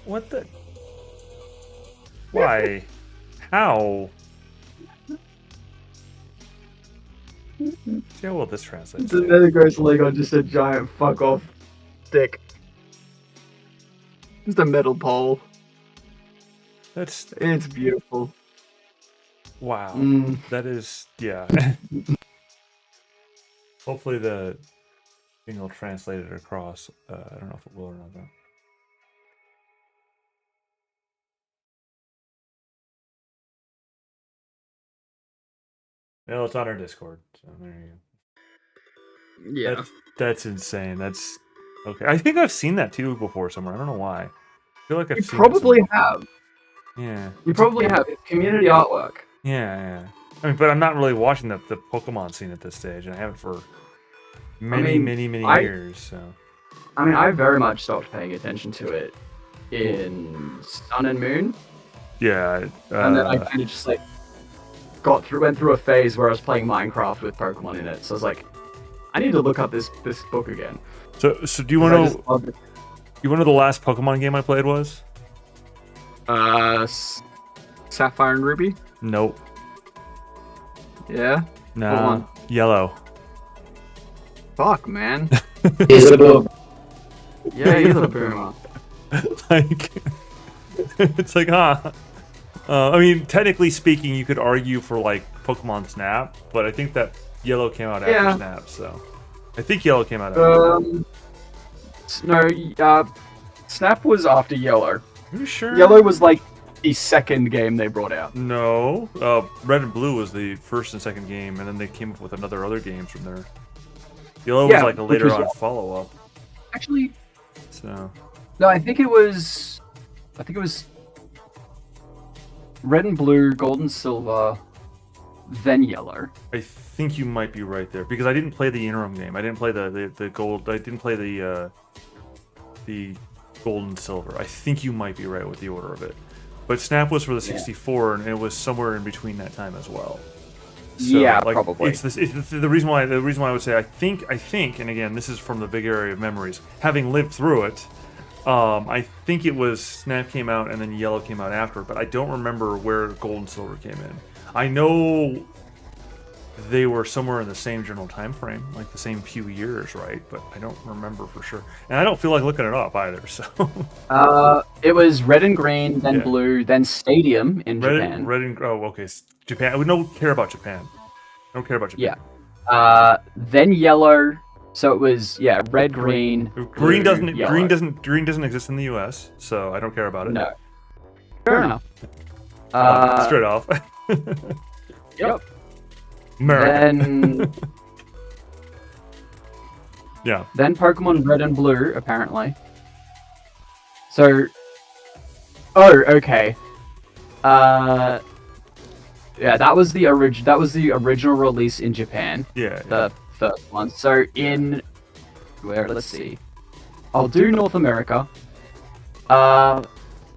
What the? Why? How? See how well this translates. The Nethergross leg on just a giant fuck off stick. Just a metal pole. That's It's beautiful. wow. Mm. That is yeah. Hopefully the thing will translate it across. I don't know if it will or not though. Well, it's on our Discord, so there you go. Yeah. That's insane. That's okay. I think I've seen that too before somewhere. I don't know why. I feel like I've You seen probably it somewhere. have. Yeah. You probably have. It's community artwork. Yeah. I mean, but I'm not really watching the Pokemon scene at this stage, and I haven't for many years. So. I mean, I very much stopped paying attention to it in Sun and Moon, Yeah. and then I kind of just like went through a phase where I was playing Minecraft with Pokemon in it. So I was like, I need to look up this book again. So do you want to know? You want to know the last Pokemon game I played was? Sapphire and Ruby. Nope. Yeah. No. What one? Yellow. Fuck, man. He's a boomer. Yeah, he's a boomer. Like, it's like, huh? I mean, technically speaking, you could argue for like Pokemon Snap, but I think that Yellow came out after Snap, so I think Yellow came out after. No, Snap was after Yellow. Are you sure? Yellow was like the second game they brought out. No, Red and Blue was the first and second game, and then they came up with other games from there. Yellow was like a later on follow-up. Actually, so no, I think it was Red and Blue, Gold and Silver, then Yellow. I think you might be right there because I didn't play the interim game. I didn't play the gold. I didn't play the Gold and Silver. I think you might be right with the order of it. But Snap was for the 64, and it was somewhere in between that time as well. So, yeah, like, probably. It's the reason why I would say I think, and again, this is from the big area of memories, having lived through it. I think it was Snap came out and then Yellow came out after, but I don't remember where Gold and Silver came in. I know they were somewhere in the same general time frame, like the same few years, right? But I don't remember for sure, and I don't feel like looking it up either. So it was Red and Green, then Blue, then Stadium in Japan. Red and okay, Japan. We don't care about Japan. I don't care about Japan. Yeah. Then Yellow. So it was Red, Green. Green doesn't. Yellow. Green doesn't exist in the U.S., so I don't care about it. No. Fair enough. Straight off. Yep. America. Then yeah. Then Pokemon Red and Blue, apparently. So. Oh, okay. Yeah, that was the original release in Japan. Yeah. The first one. So let's see. I'll do North America.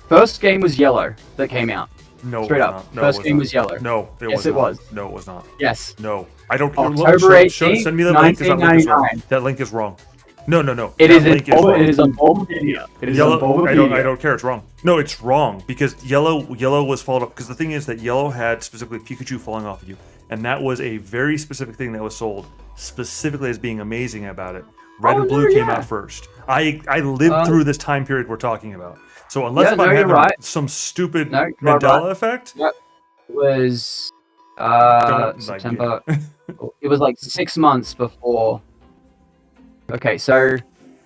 First game was Yellow that came out. No, straight up. No, first game was Yellow. No, yes, it was. No, it was not. Yes. No, I don't. October 18th, send me the link. 1999. That link is wrong. No. It is on Bulbapedia. It is Yellow, on Bulbapedia. I don't care. It's wrong. No, it's wrong because Yellow was followed up. Because the thing is that Yellow had specifically Pikachu falling off of you, and that was a very specific thing that was sold specifically as being amazing about it. Red and Blue came out first. I lived through this time period we're talking about. So unless I'm having some stupid Mandela effect, Yep. It was September. It was like 6 months before. Okay, so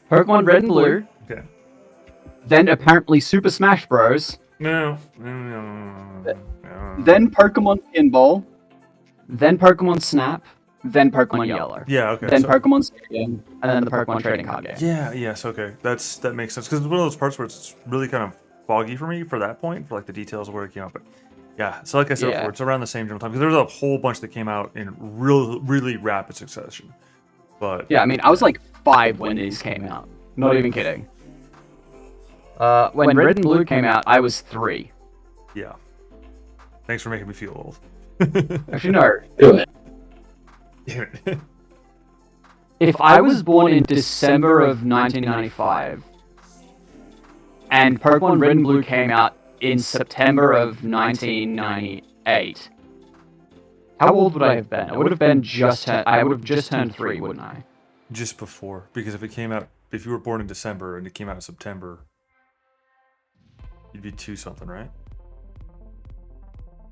Pokemon Red and Blue. Okay. then apparently Super Smash Bros. No. Then Pokemon Pinball, then Pokemon Snap, then Pokemon Yellow, Yeah, okay. then so- Pokemon Stadium, and then the Pokemon Trading Card Game. Yeah, yes, okay. That makes sense. Because it's one of those parts where it's really kind of foggy for me for that point, for like the details of where it came out. But yeah, so like I said Yeah. before, it's around the same general time. Because there was a whole bunch that came out in really rapid succession. But Yeah, I mean, I was like 5 when these came out. Not even kidding. When Red and Blue came out, I was 3. yeah. Thanks for making me feel old. Actually, no. Do it. Damn it. If I was born in December of 1995, and Pokemon Red and Blue came out in September of 1998, how old would I have been? I would have been I would have just turned 3, wouldn't I? Just before. Because if you were born in December and it came out in September, you'd be 2-something, right?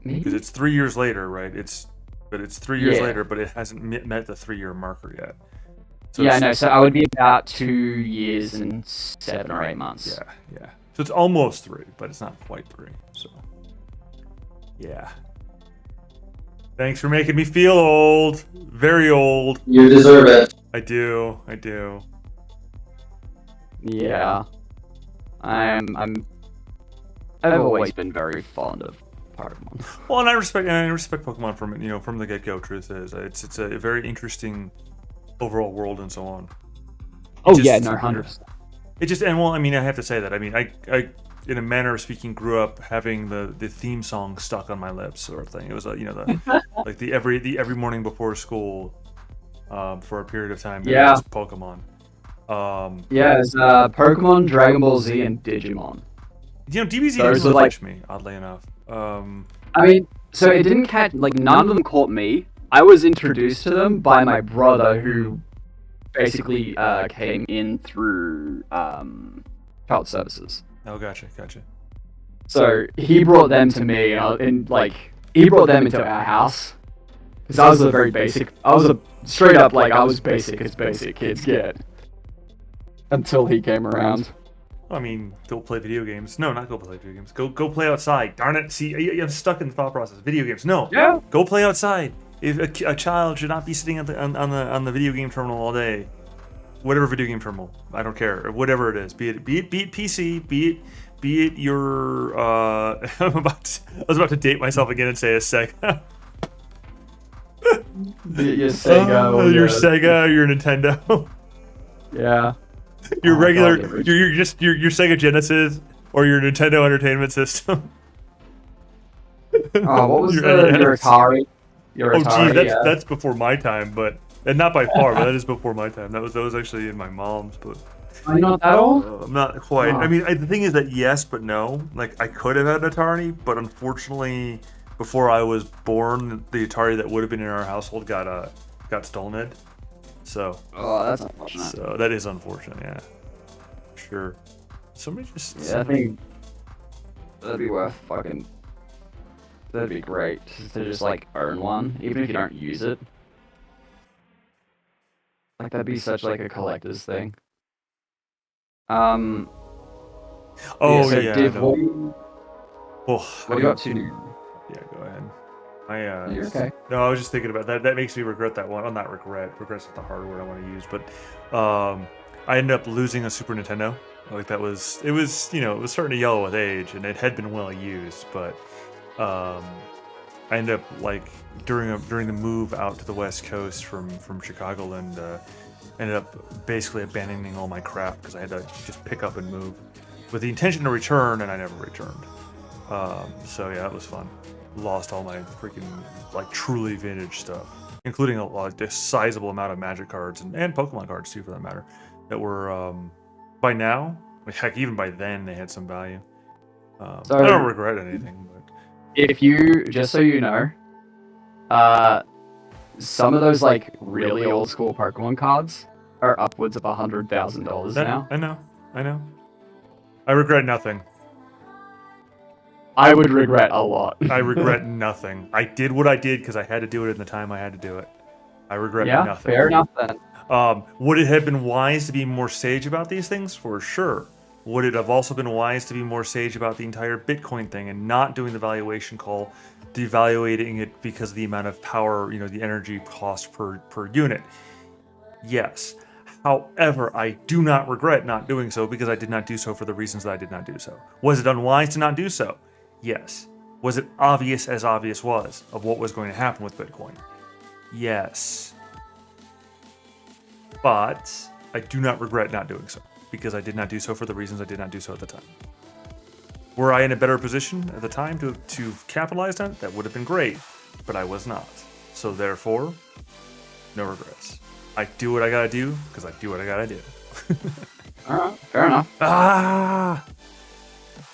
Because it's 3 years later, right? It's 3 years Yeah. later, but it hasn't met the 3-year marker yet. So Yeah, it's- no, so I would be about 2 years and 7 or 8 months. Yeah. So it's almost 3, but it's not quite 3. So, yeah. Thanks for making me feel old. Very old. You deserve it. I do. Yeah. I've always been very fond of Pokemon. Well, and I respect Pokemon from the get go. Truth is, it's a very interesting overall world and so on. Oh just- yeah, no, 100%. It just and well, I mean, I have to say that. I mean, I in a manner of speaking, grew up having the theme song stuck on my lips, sort of thing. It was like the every morning before school, for a period of time. Yeah. It was Pokemon. Yeah, it's Pokemon, Dragon Ball Z, and Digimon. DBZ Those didn't are, like- catch me, oddly enough. I mean, so it didn't catch, like, none of them caught me. I was introduced to them by my brother, who basically came in through child services. Oh, gotcha. So he brought them to me, he brought them into our house. Because I was straight up, I was basic as basic kids get. Until he came around. I mean, go play video games. No, not go play video games. Go play outside. Darn it! See, I'm stuck in the thought process. Video games. No. Yeah. Go play outside. If a child should not be sitting on the video game terminal all day, whatever video game terminal, I don't care, or whatever it is. Be it PC, be it your. I was about to date myself again and say a Sega. Your Sega. or Your Sega, your Nintendo. Yeah. Your Oh, regular, God, your Sega Genesis or your Nintendo Entertainment System. Oh, what was Your your Atari? Your Oh, Atari, geez, yeah. that's before my time, and not by far, but that is before my time. That was actually in my mom's, but Are you not that old? not quite. Oh. I mean, the thing is that yes, but no. Like I could have had an Atari, but unfortunately, before I was born, the Atari that would have been in our household got stolen. So Oh, that's unfortunate. So that is unfortunate, yeah. Sure. Somebody just. Yeah, I think that'd be worth fucking. That'd be great to just own one, even if you don't use it. That'd be such a collector's thing. Oh so yeah. Div, no. what Well, are you up to now? Yeah, go ahead. You're okay. No, I was just thinking about that. That makes me regret that one. Well, not regret. Regret's not the hard word I want to use, but I ended up losing a Super Nintendo. It was starting to yellow with age, and it had been well used, but I ended up during the move out to the West Coast from Chicagoland, ended up basically abandoning all my crap because I had to just pick up and move with the intention to return, and I never returned. So yeah, that was fun. Lost all my freaking truly vintage stuff, including a sizable amount of Magic cards and Pokemon cards too, for that matter, that were by now, heck, even by then they had some value. So- I don't regret anything, but If you, just so you know, some of those really old school Pokemon cards are upwards of $100,000 now. I know. I regret nothing. I would regret a lot. I regret nothing. I did what I did because I had to do it in the time I had to do it. I regret Yeah, nothing. fair enough then. Would it have been wise to be more sage about these things? For sure. Would it have also been wise to be more sage about the entire Bitcoin thing and not doing the valuation call, devaluating it because of the amount of power, the energy cost per unit? Yes. However, I do not regret not doing so because I did not do so for the reasons that I did not do so. Was it unwise to not do so? Yes. Was it obvious as obvious was of what was going to happen with Bitcoin? Yes. But I do not regret not doing so because I did not do so for the reasons I did not do so at the time. Were I in a better position at the time to capitalize on it? That would have been great, but I was not. So therefore, no regrets. I do what I gotta do because I do what I gotta do. All right, fair enough.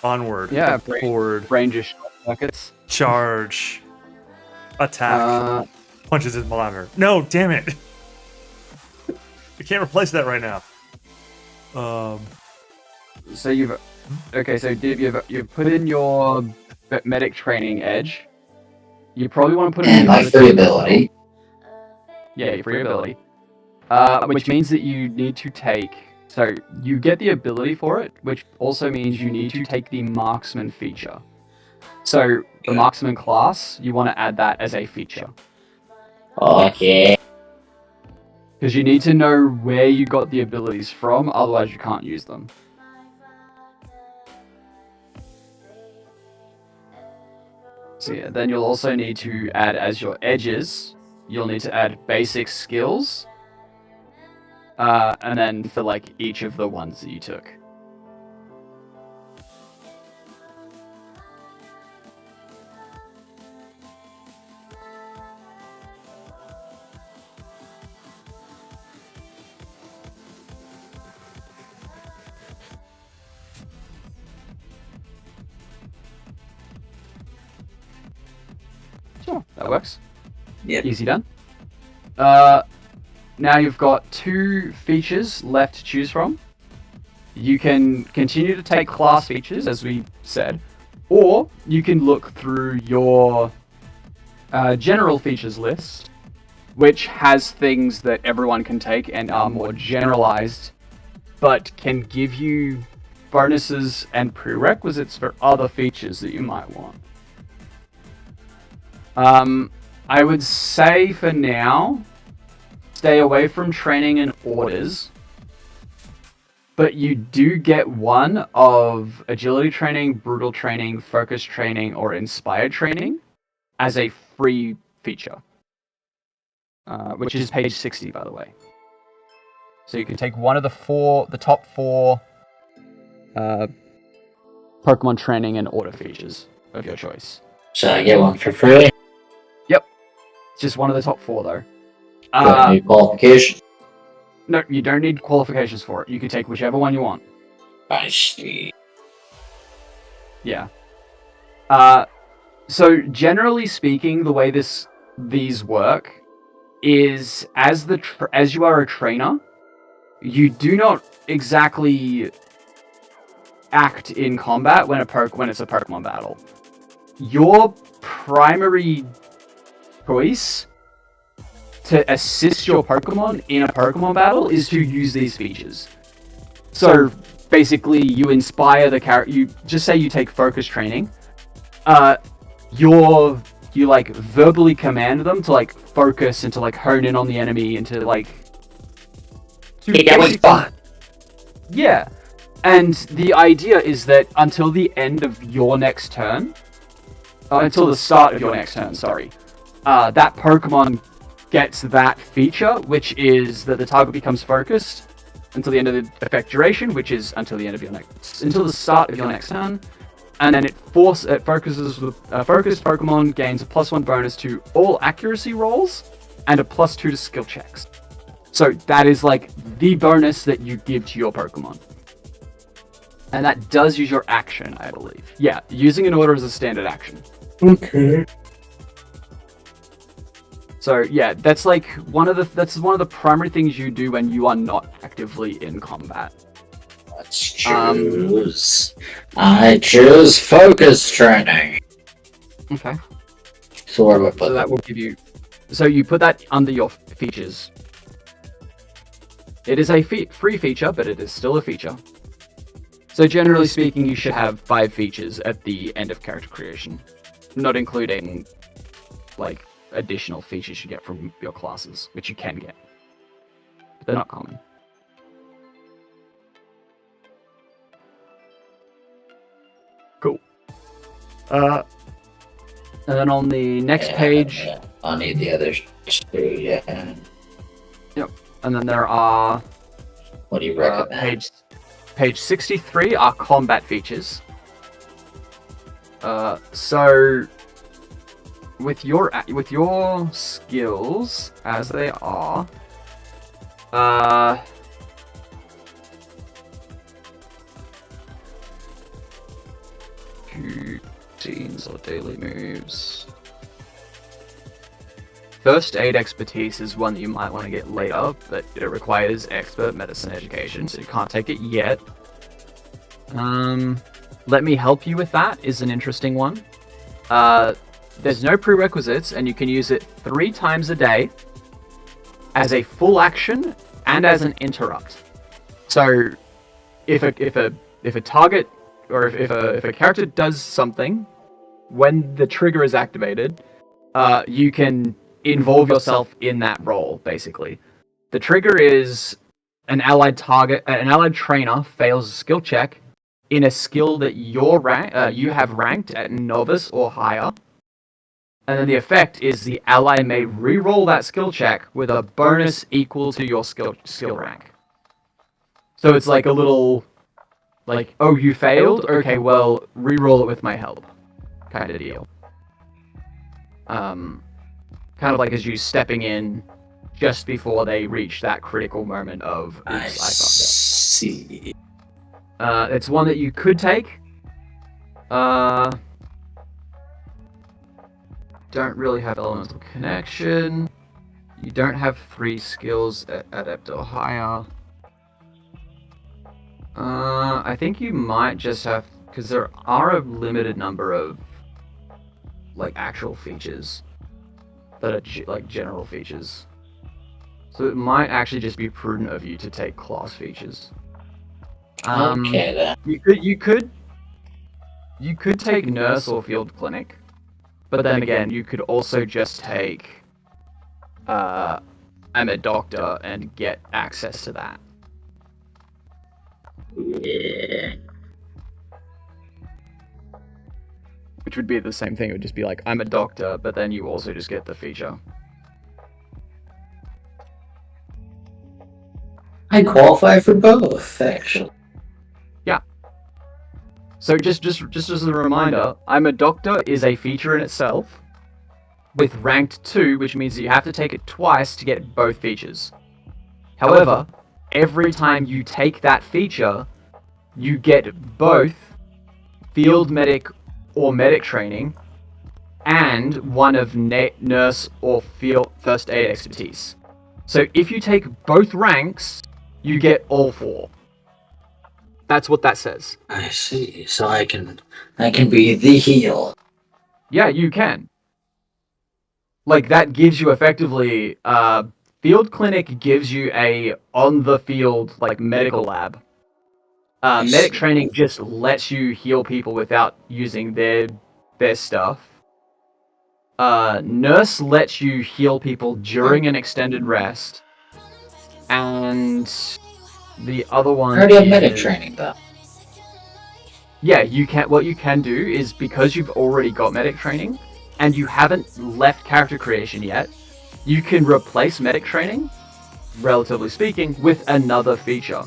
Onward. Yeah, forward. Ranger short circuits. Charge. Attack. Punches his monitor. No, damn it. I can't replace that right now. So Div, you've put in your medic training edge. You probably want to put in And my free ability. Yeah, your free ability. Which means that you need to take. So you get the ability for it, which also means you need to take the marksman feature. So the marksman class, you want to add that as a feature. Okay. Because you need to know where you got the abilities from, otherwise you can't use them. So yeah, then you'll also need to add as your edges, you'll need to add basic skills. And then for like each of the ones that you took. Sure, that works. Yep. Easy done. Now you've got 2 features left to choose from. You can continue to take class features, as we said, or you can look through your general features list, which has things that everyone can take and are more generalized, but can give you bonuses and prerequisites for other features that you might want. I would say for now, stay away from training and orders, but you do get one of agility training, brutal training, focus training, or inspired training as a free feature, which is page 60, by the way. So you can take one of the top 4 Pokemon training and order features of your choice. So I get one for free? Yep. It's just one of the top 4, though. Do I need qualifications? No, you don't need qualifications for it. You can take whichever one you want. I see. Yeah. So generally speaking, the way these work is as you are a trainer, you do not exactly act in combat when it's a Pokemon battle. Your primary choice to assist your Pokemon in a Pokemon battle is to use these features. So basically, you inspire the character. You just say you take focus training. You like verbally command them to like focus and to like hone in on the enemy and to like. Yeah, and the idea is that until the end of your next turn, until the start of your next turn, sorry, that Pokemon gets that feature, which is that the target becomes focused until the end of the effect duration, which is until the the start of your next turn, and then it focuses with a focused Pokemon gains a +1 bonus to all accuracy rolls and a +2 to skill checks. So that is like the bonus that you give to your Pokemon, and that does use your action, I believe. Yeah, using an order is a standard action. Okay. So yeah, that's one of the primary things you do when you are not actively in combat. Let's choose. I choose focus training. Okay. So where do I put So that will give you. So you put that under your features. It is a free feature, but it is still a feature. So generally speaking, you should have 5 features at the end of character creation, not including like additional features you get from your classes, which you can get. But they're not common. Cool. And then on the next page, Yeah, I need the others too. Yeah. yep. And then there are What do you recommend? page 63 are combat features. So with your skills as they are, routines or daily moves. First aid expertise is one that you might want to get later, but it requires expert medicine education, so you can't take it yet. Let me help you with that is an interesting one. There's no prerequisites, and you can use it 3 times a day as a full action and as an interrupt. So, if a target or if a character does something, when the trigger is activated, you can involve yourself in that role. Basically, the trigger is an allied trainer fails a skill check in a skill that you have ranked at novice or higher. And then the effect is the ally may re-roll that skill check with a bonus equal to your skill rank. So it's like a little, like, oh, you failed? Okay, well, re-roll it with my help, kind of deal. Kind of like as you stepping in just before they reach that critical moment of, oops, I fucked see. up. It's one that you could take. Don't really have elemental connection. You don't have 3 skills at adept or higher. I think you might just have, because there are a limited number of like actual features that are like general features. So it might actually just be prudent of you to take class features. Okay then. You could take nurse or field clinic. But then again, you could also just take I'm a doctor and get access to that. Yeah. Which would be the same thing. It would just be like, I'm a doctor, but then you also just get the feature. I qualify for both, actually. So just as a reminder, I'm a doctor is a feature in itself with ranked 2, which means that you have to take it twice to get both features. However, every time you take that feature, you get both field medic or medic training and one of nurse or field first aid expertise. So if you take both ranks, you get all 4. That's what that says. I see. So I can be the heal. Yeah, you can. Like, that gives you effectively, field clinic gives you a on-the-field, like, medical lab. Medic training just lets you heal people without using their stuff. Nurse lets you heal people during an extended rest. And the other one I already have medic training though. Yeah, you can. What you can do is, because you've already got medic training and you haven't left character creation yet, you can replace medic training, relatively speaking, with another feature.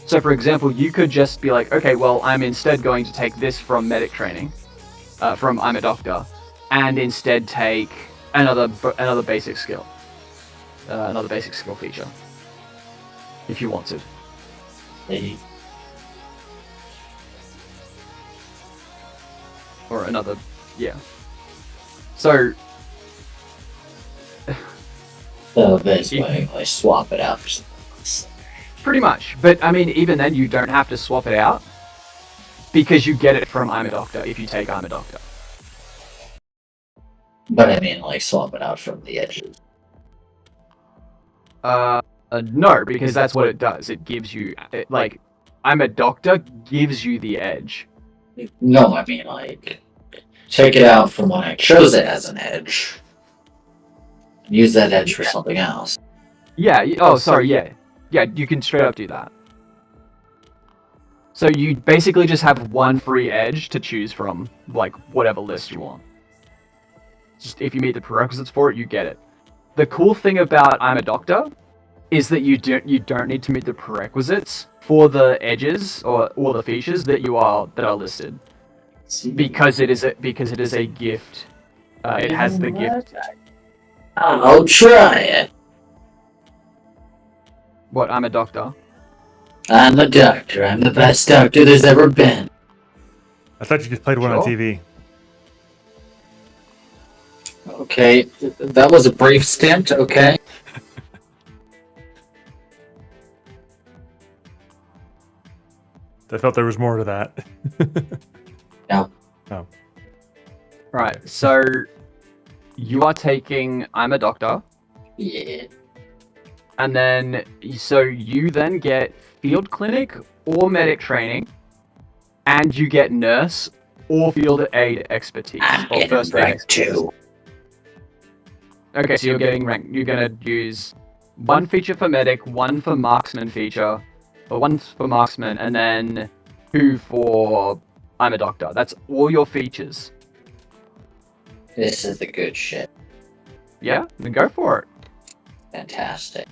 So for example, you could just be like, okay, well, I'm instead going to take this from medic training, from I'm a doctor, and instead take another basic skill, another basic skill feature, if you wanted. Or another, yeah. So basically, I swap it out for something else. Pretty much, but I mean, even then, you don't have to swap it out because you get it from I'm a Doctor if you take I'm a Doctor. But I mean, like, swap it out from the edges. No, because that's what it does. It gives you, like, I'm a doctor gives you the edge. No, I mean, like, take it out from when it shows it as an edge. And use that edge for something else. Yeah. Oh, sorry. Yeah. Yeah. You can straight up do that. So you basically just have one free edge to choose from, like whatever list you want. Just if you meet the prerequisites for it, you get it. The cool thing about I'm a doctor is that you don't need to meet the prerequisites for the edges or the features that are listed because it is a gift. It has the gift. I'll try it. What? I'm a doctor. I'm a doctor. I'm the best doctor there's ever been. I thought you just played one on Sure. TV. Okay, that was a brief stint, okay? I felt there was more to that. No. Oh. Right. So you are taking I'm a doctor, Yeah. and then you then get field clinic or medic training, and you get nurse or field aid expertise I'm or getting first aid rank expertise. 2. Okay, so you're getting ranked. You're gonna use one feature for medic, one for marksman feature, or one for marksman, and then 2 for I'm a doctor. That's all your features. This is the good shit. Yeah, then go for it. Fantastic.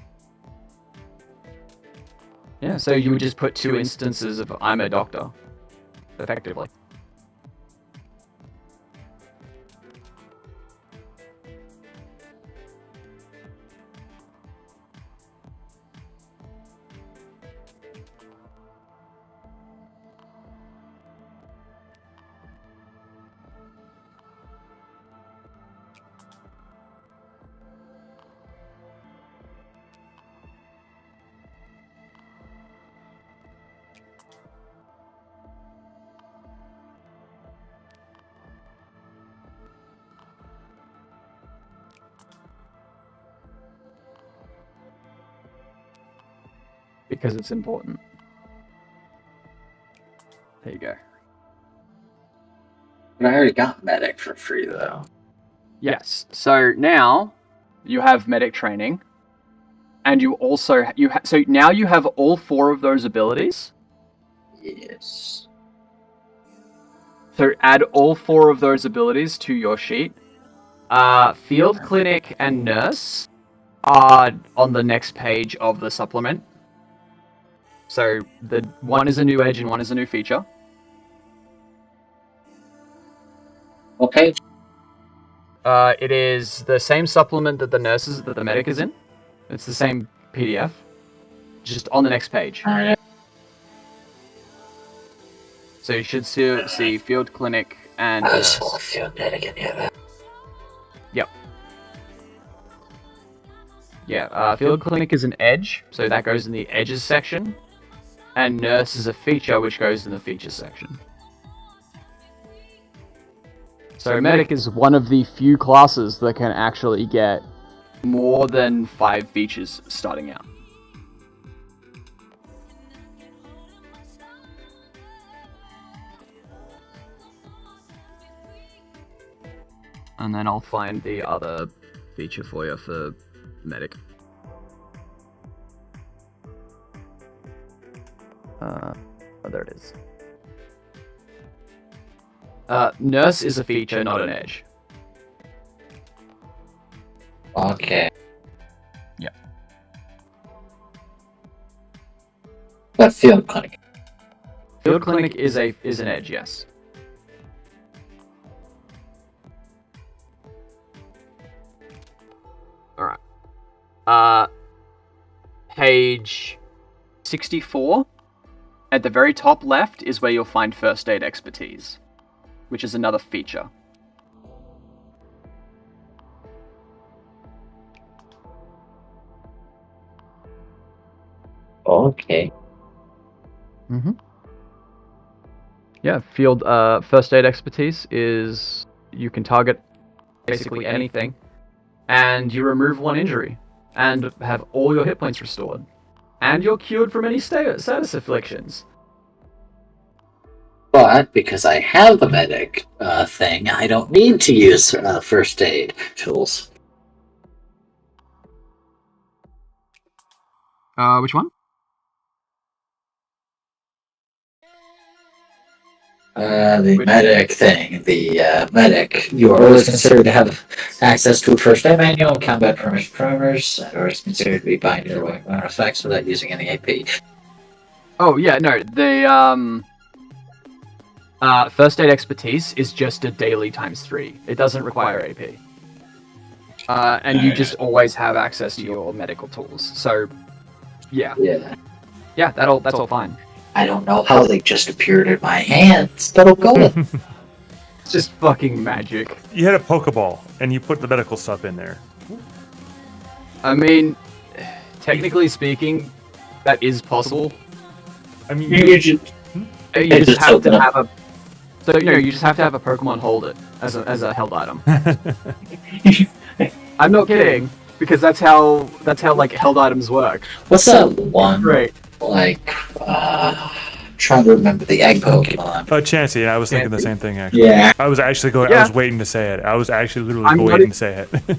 Yeah, so you would just put 2 instances of I'm a doctor, effectively. Because it's important. There you go. But I already got medic for free, though. Yes. So now you have medic training, and you also so now you have all 4 of those abilities. Yes. So add all 4 of those abilities to your sheet. Field clinic and nurse are on the next page of the supplement. So the one is a new edge and one is a new feature. Okay. It is the same supplement that the medic is in. It's the same PDF, just on the next page. Alright. So you should see field clinic and I was full of field medic in here. yeah. Field clinic is an edge, so that goes in the edges section, and nurse is a feature, which goes in the features section. So medic is one of the few classes that can actually get more than 5 features starting out. And then I'll find the other feature for you for medic. Oh, there it is. Nurse is a feature, not an edge. Okay. Yeah. But field clinic. Field clinic is an edge, yes. Alright. Page 64. At the very top left is where you'll find first aid expertise, which is another feature. Okay. Mm-hmm. Yeah, field first aid expertise is you can target basically anything, and you remove 1 injury, and have all your hit points restored, and you're cured from any status afflictions. But because I have the medic thing, I don't need to use first aid tools. Which one? The medic thing. The medic. You are always considered to have access to a first aid manual, combat primers, and always considered to be binding or weapon effects without using any AP. Oh yeah, no. The first aid expertise is just a daily ×3. It doesn't require AP. And you just always have access to your medical tools. So, yeah, that's all fine. I don't know how they just appeared in my hands, but I'll go with it. It's just fucking magic. You had a Pokeball, and you put the medical stuff in there. I mean, technically speaking, that is possible. I mean, You just have to have a. So you just have to have a Pokemon hold it as a held item. I'm not kidding, because that's how like held items work. What's that one? Great. Like, trying to remember the egg Pokemon. Oh, Chansey, I was thinking the Chansey? same thing, actually. Yeah. I was actually going, I was waiting to say it. I was actually literally waiting to say it.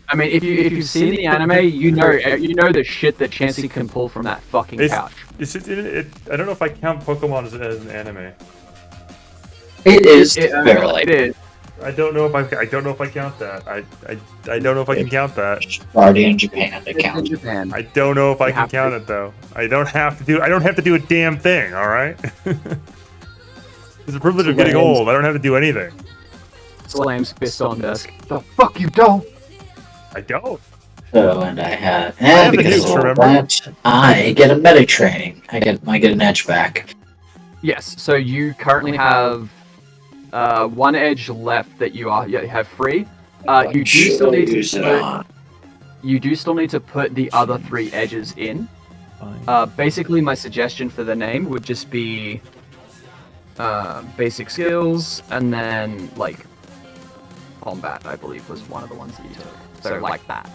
I mean, if you've seen the anime, you know the shit that Chansey can pull from that fucking couch. I don't know if I count Pokemon as an anime. It is barely. It is. I don't know if I count that. I don't know if I can count that. Already in Japan to It's in count. Japan. I don't know if I can have count to. it though. I don't have to do a damn thing, all right? It's the privilege of getting old. I don't have to do anything. Slams fist on desk. The fuck you don't. I don't. So, and I have, have the because nukes, of all remember? that, I get a medic training. I get an edge back. Yes. So you currently have one edge left that you have free. You do still need use it to on. you do still need to put the other 3 edges in. Basically, my suggestion for the name would just be basic skills, and then like combat. I believe was one of the ones that you took. So like that.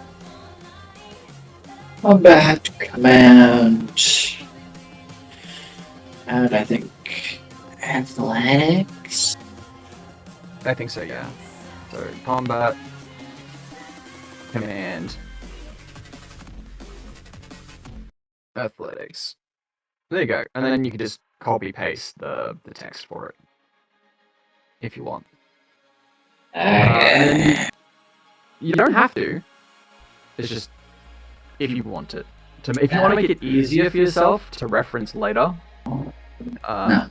Combat, command, and I think athletics. I think so. Yeah. So combat, command, athletics. There you go, and then you can just copy paste the text for it if you want. And then you don't have to. It's just if you want it. If you want to make it easier for yourself to reference later,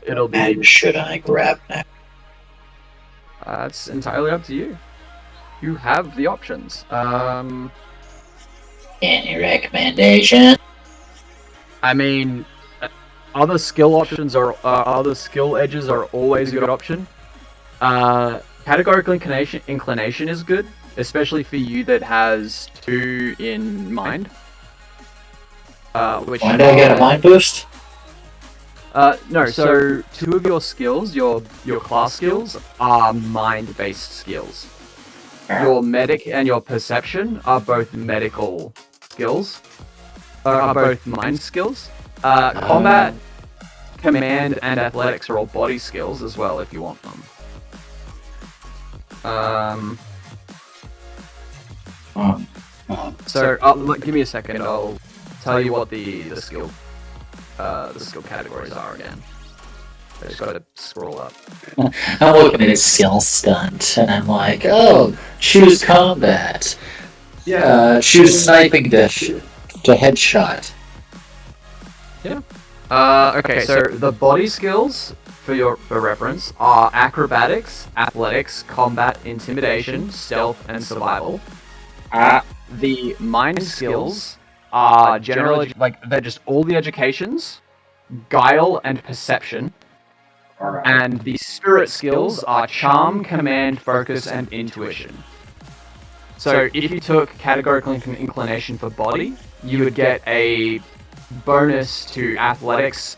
it'll be. And should I grab that? It's entirely up to you. You have the options. Any recommendation? I mean, other skill options other skill edges are always a good option. Categorical inclination is good, especially for you that has 2 in mind. Which Why did I get a mind boost? no, so 2 of your skills, your class skills, are mind-based skills. Your medic and your perception are both medical skills. Are both mind skills. Combat, command, and athletics are all body skills as well if you want them. So give me a second. I'll tell you what the skill categories are again. I just gotta scroll up. I'm looking at skill stunt, and I'm like, oh, choose combat. Choose sniping to headshot. Okay, so the body skills for reference are acrobatics, athletics, combat, intimidation, stealth, and survival. The mind skills are generally they're just all the educations, guile, and perception. And the spirit skills are charm, command, focus, and intuition. So if you took categorical inclination for body, you would get a bonus to athletics,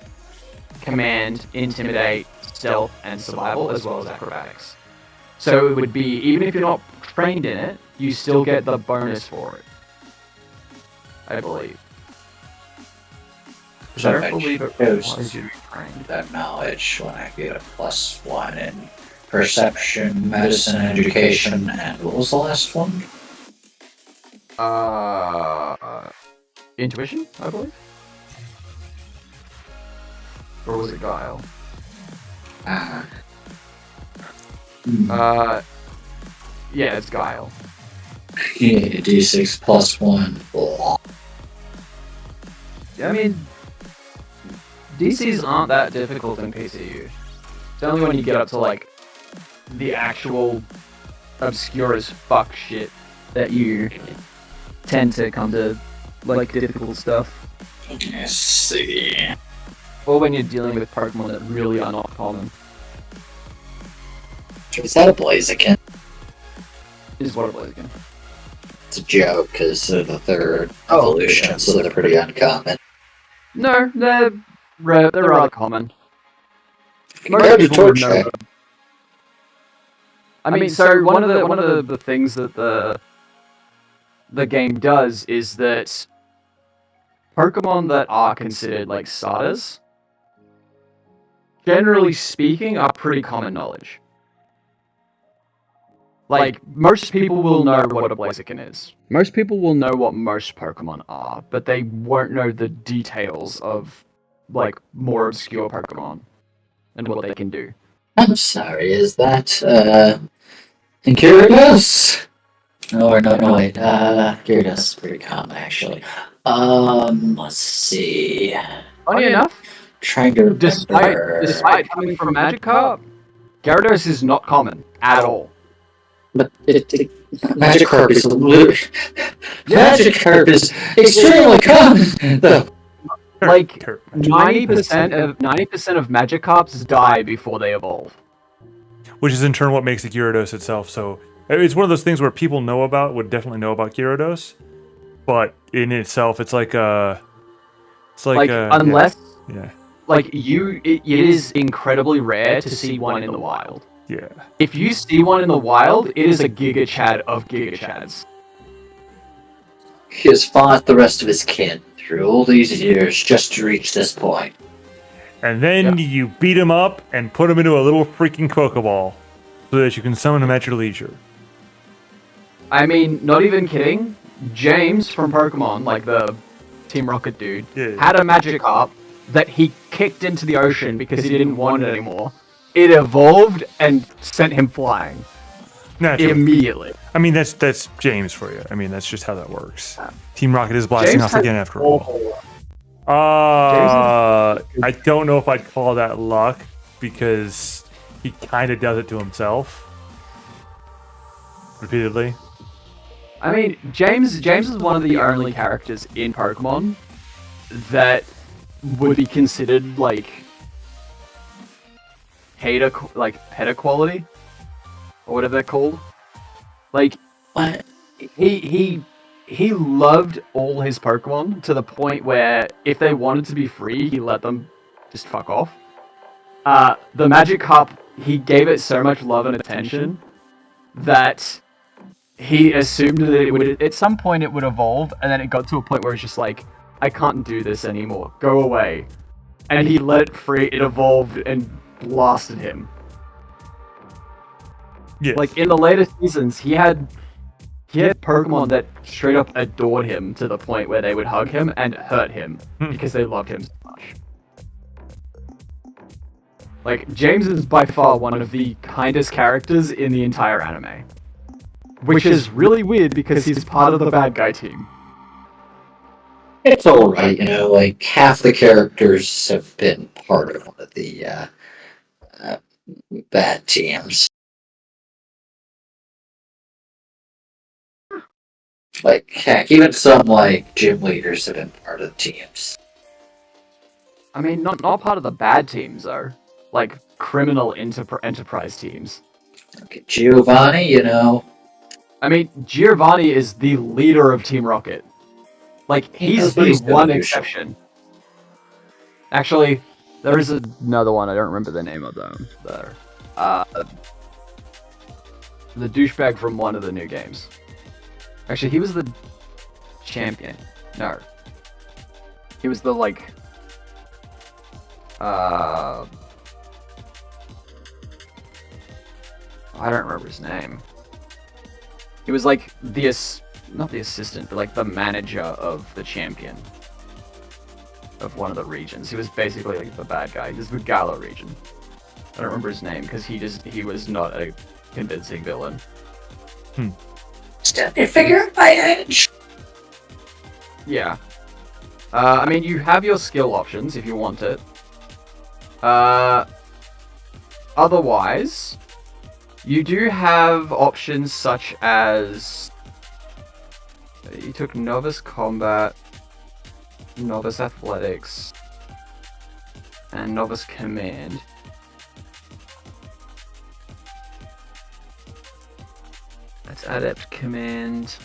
command, intimidate, stealth, and survival, as well as acrobatics. So it would be, even if you're not trained in it, you still get the bonus for it, I believe. Careful, leave it. Why Goes did you trained? that knowledge when I get a +1 in perception, medicine, education, and what was the last one? Intuition, I believe. Or was it guile? Ah. Yeah, it's guile. Yeah, D6 +1. Oh. Yeah, I mean, DCs aren't that difficult in PCU. It's only when you get up to like the actual obscure as fuck shit that you tend to come to like difficult stuff. Let's see. Or when you're dealing with Pokemon that really are not common. Is that a Blaziken? Is what it was again. It's a joke because they're the third Oh, evolution, yeah. so they're pretty uncommon. No, they're rare. They're rather common. Compared to people would know Torchic, them. I mean, so one of the things that the game does is that Pokemon that are considered like starters, generally speaking, are pretty common knowledge. Like, most people will know what a Blaziken is. Most people will know what most Pokemon are, but they won't know the details of, like, more obscure Pokemon and what they can do. I'm sorry, is that, Gyarados? No, wait, Gyarados is pretty common, actually. Let's see. Funny enough, Trying to remember. despite coming from Magikarp, Gyarados is not common at all. But Magikarp is Magikarp is extremely common, though. Like, Kurt. 90% of Magikarps die before they evolve. Which is in turn what makes the Gyarados itself. So it's one of those things where people know about, would definitely know about Gyarados, but in itself, it's like Unless yeah. like it is incredibly rare to see one in the wild. Yeah. If you see one in the wild, it is a Giga Chad of Giga Chads. He has fought the rest of his kin through all these years just to reach this point. And then you beat him up and put him into a little freaking Pokeball so that you can summon him at your leisure. I mean, not even kidding. James from Pokemon, like the Team Rocket dude, had a Magikarp that he kicked into the ocean because he didn't want it anymore. It evolved and sent him flying. Naturally. Immediately. I mean, that's James for you. I mean, that's just how that works. Team Rocket is blasting off again after all. I don't know if I'd call that luck because he kind of does it to himself repeatedly. I mean, James is one of the only characters in Pokemon that would be considered like peta quality or whatever they're called. Like, What? he loved all his Pokemon to the point where if they wanted to be free, he let them just fuck off. The Magikarp, he gave it so much love and attention that he assumed that it would, at some point it would evolve, and then it got to a point where it's just like, I can't do this anymore. Go away. And he let it free, it evolved and blasted him. Yeah. Like, in the later seasons, he had Pokemon that straight up adored him to the point where they would hug him and hurt him because they loved him so much. Like, James is by far one of the kindest characters in the entire anime. Which is really weird because he's part of the bad guy team. It's alright, you know, like, half the characters have been part of one of the, bad teams. Like, heck, even some, like, gym leaders have been part of the teams. I mean, not part of the bad teams, though. Like, criminal enterprise teams. Okay, Giovanni, you know. I mean, Giovanni is the leader of Team Rocket. Like, he's the one exception. Actually, there is another one, I don't remember the name of them. There. The douchebag from one of the new games. Actually, he was the champion. No. He was the, like, I don't remember his name. He was like not the assistant, but like the manager of the champion of one of the regions. He was basically like the bad guy. He was the Gala region. I don't remember his name because he was not a convincing villain. Step your finger at my edge. Yeah. I mean, you have your skill options if you want it. Otherwise, you do have options such as you took Novice Combat, Novice Athletics, and Novice Command. That's Adept Command.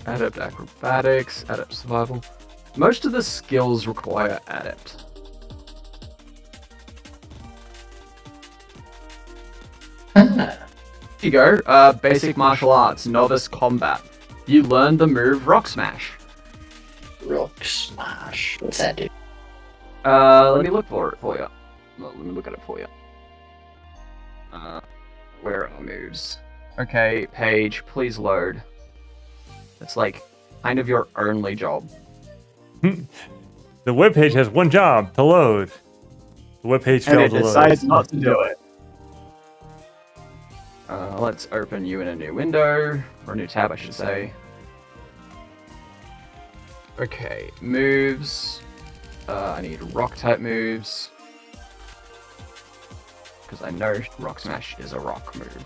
Adept Acrobatics, Adept Survival. Most of the skills require Adept. Here you go. Basic Martial Arts, Novice Combat. You learn the move Rock Smash. Rock smash. What's that do? Let me look for it for you. Well, let me look at it for you. Where are moves? Okay, page, please load. It's like kind of your only job. The webpage has one job, to load. The webpage failed to load. Decides not to do it. Let's open you in a new window, or a new tab, I should say. Okay, moves. I need rock type moves. Because I know Rock Smash is a rock move.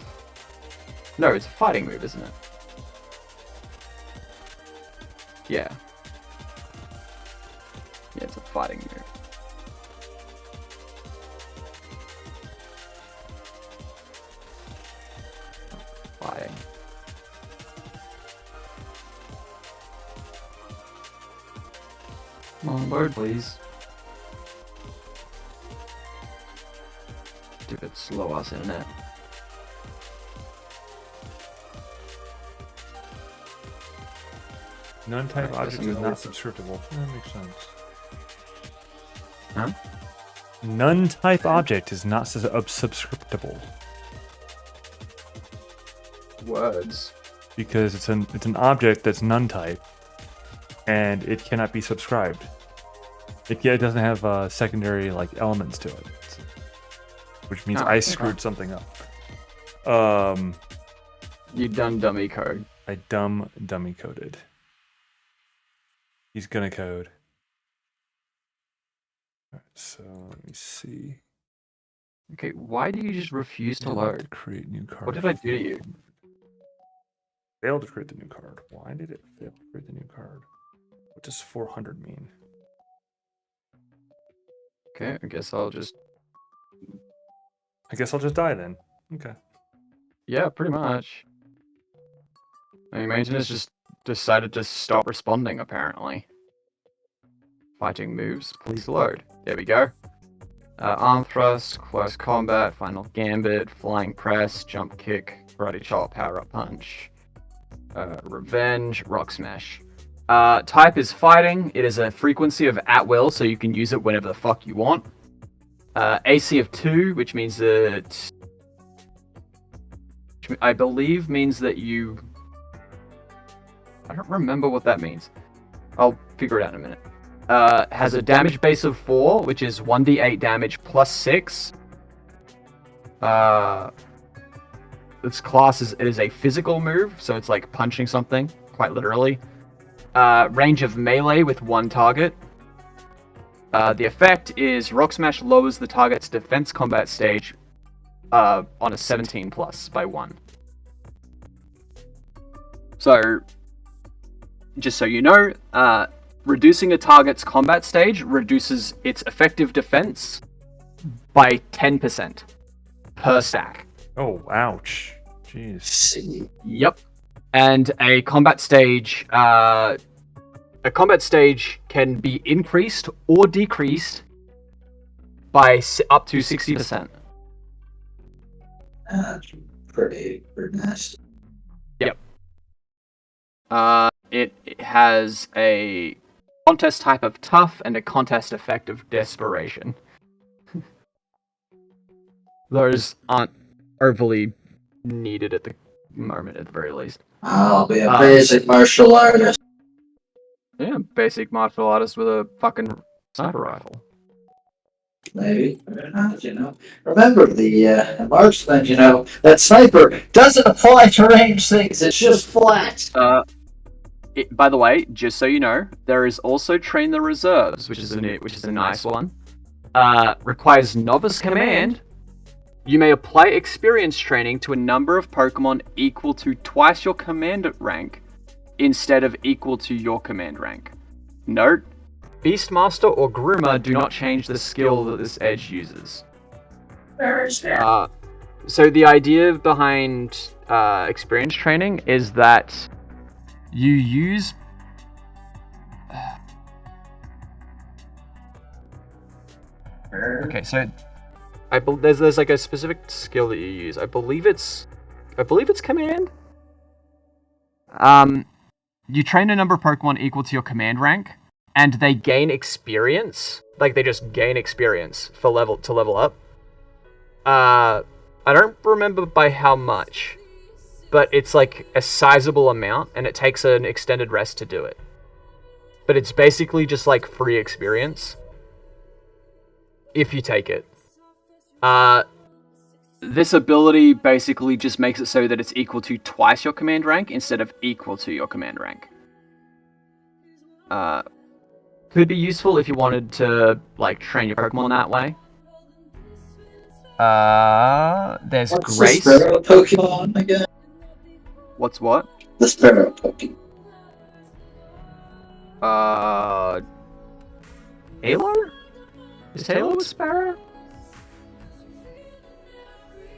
No, it's a fighting move, isn't it? Yeah. Yeah, it's a fighting move. Fighting. Come on, load, please. Stupid slow ass internet. Non-type Alright, object guess is I'm not gonna- subscriptable. That makes sense. Huh? None-type object is not subscriptable Words. because it's an object that's none-type, and it cannot be subscribed. It doesn't have secondary like elements to it, which means Oh, I okay. screwed something up. You done dummy code. I dummy coded. He's gonna code. Alright, so let me see. Okay, why do you just refuse to Failed load? create new card. What did I do to you? Failed to create the new card. Why did it fail to create the new card? What does 400 mean? Okay, I guess I'll just... I guess I'll just die then. Okay. Yeah, pretty much. I mean, maintenance just decided to stop responding, apparently. Fighting moves, please load. There we go. Arm thrust, close combat, final gambit, flying press, jump kick, karate chop, power up punch, revenge, rock smash. Type is fighting. It is a frequency of at will, so you can use it whenever the fuck you want. AC of 2, which means that... I believe means that you... I don't remember what that means. I'll figure it out in a minute. Has a damage base of 4, which is 1d8 damage plus 6. Its class is, it is a physical move, so it's like punching something, quite literally. Range of melee with 1 target. The effect is Rock Smash lowers the target's defense combat stage on a 17 plus by 1. So, just so you know, reducing a target's combat stage reduces its effective defense by 10% per stack. Oh, ouch. Jeez. See. Yep. And a combat stage can be increased or decreased by up to 60%. That's pretty nasty. It has a contest type of tough, and a contest effect of desperation. Those aren't overly needed at the moment, at the very least. I'll be a basic martial artist. Yeah, basic martial artist with a fucking sniper rifle. Maybe, maybe not, you know. Remember, the marksman, you know, that sniper doesn't apply to range things, it's just flat. By the way, just so you know, there is also Train the Reserves, which is a nice one. Requires Novice Command. You may apply experience training to a number of Pokemon equal to twice your command rank, instead of equal to your command rank. Note, Beastmaster or Groomer do not change the skill that this edge uses. So the idea behind experience training is that you use... Okay, so there's like a specific skill that you use. I believe it's command. You train a number of Pokemon equal to your command rank, and they gain experience. Like they just gain experience to level up. I don't remember by how much, but it's like a sizable amount, and it takes an extended rest to do it. But it's basically just like free experience if you take it. This ability basically just makes it so that it's equal to twice your command rank instead of equal to your command rank. Could be useful if you wanted to like train your Pokemon that way. There's What's Grace. the Sparrow Pokemon again? What's what? The Sparrow Pokemon. Halo? Is Halo a Sparrow?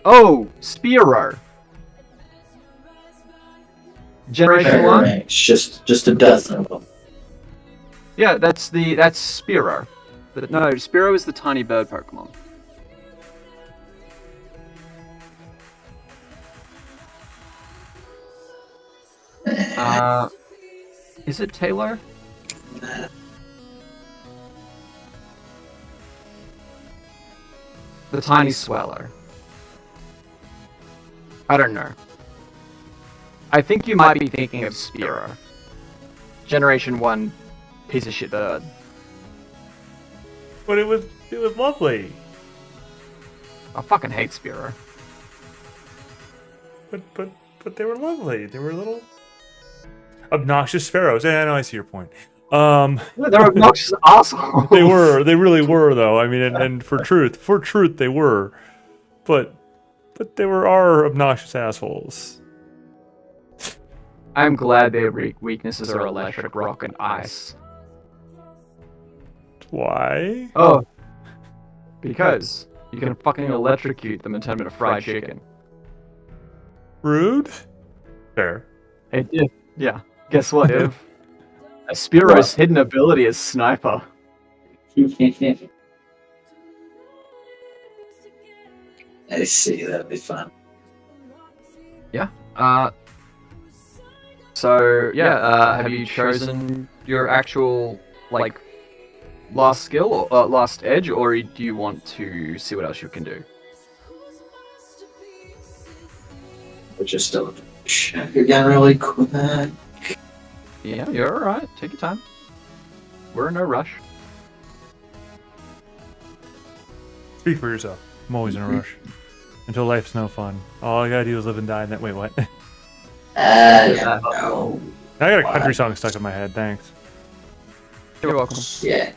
Oh, Spearow. Generation 1? It's just a dozen of them. Yeah, that's Spearow. No, Spearow is the tiny bird Pokemon. Is it Taylor? The tiny Swellow. I don't know. I think you might be thinking of Spearow. Generation 1 piece of shit bird. But it was lovely. I fucking hate Spearow. But they were lovely. They were little obnoxious sparrows. Yeah, I know. I see your point. They're obnoxious assholes. They were. They really were, though. I mean, and for truth, they were. But they were our obnoxious assholes. I'm glad their weaknesses are electric, rock, and ice. Why? Oh. Because you can fucking electrocute them and turn them into fried chicken. Rude? Fair. Hey, yeah. Guess what, Iv? A Spearow's hidden ability is Sniper. I see, that'd be fun. Yeah. Have you chosen your actual, like, last skill, or last edge, or do you want to see what else you can do? We're just still check again really quick. Yeah, you're alright. Take your time. We're in no rush. Speak for yourself. I'm always in a rush. Until life's no fun. All I gotta do is live and die. And wait, what? No. I got a country song stuck in my head. Thanks. You're welcome. Yeah.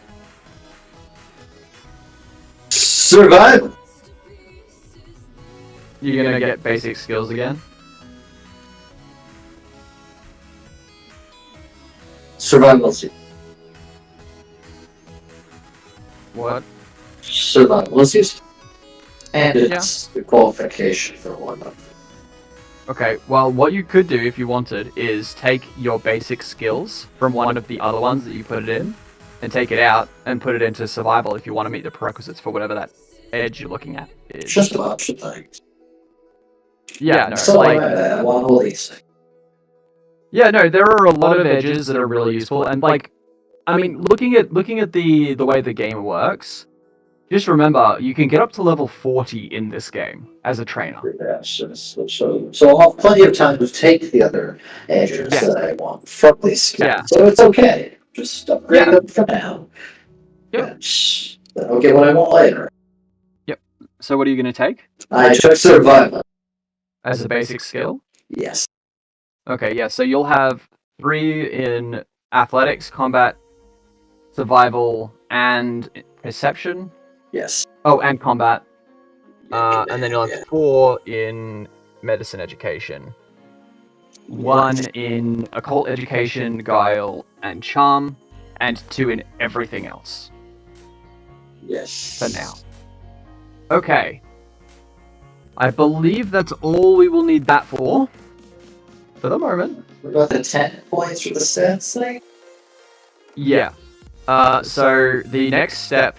Survival. You're gonna get basic skills again? Survival. What? Survival. And it's the qualification for one of them. Okay, well, what you could do if you wanted is take your basic skills from one of the other ones that you put it in, and take it out and put it into survival if you want to meet the prerequisites for whatever that edge you're looking at is. Just about option things. Yeah, no, So like... one of these. Yeah, no, there are a lot of edges that are really useful, and like, I mean, looking at the way the game works, just remember you can get up to level 40 in this game as a trainer. So I'll have plenty of time to take the other edges Yeah. that I want from these skills. Yeah. So it's okay. Just upgrade Yeah. them for now. Yep. Then I'll get what I want later. So what are you going to take I took survival. as a basic skill? Yes. Okay, yeah. So you'll have 3 in athletics, combat, survival, and perception. Yes. Oh, and combat. And then you'll have 4 in medicine education. 1 in occult education, guile, and charm, and 2 in everything else. Yes. For now. Okay. I believe that's all we will need that for the moment. What about the 10 points for the stats thing? Yeah. So the next step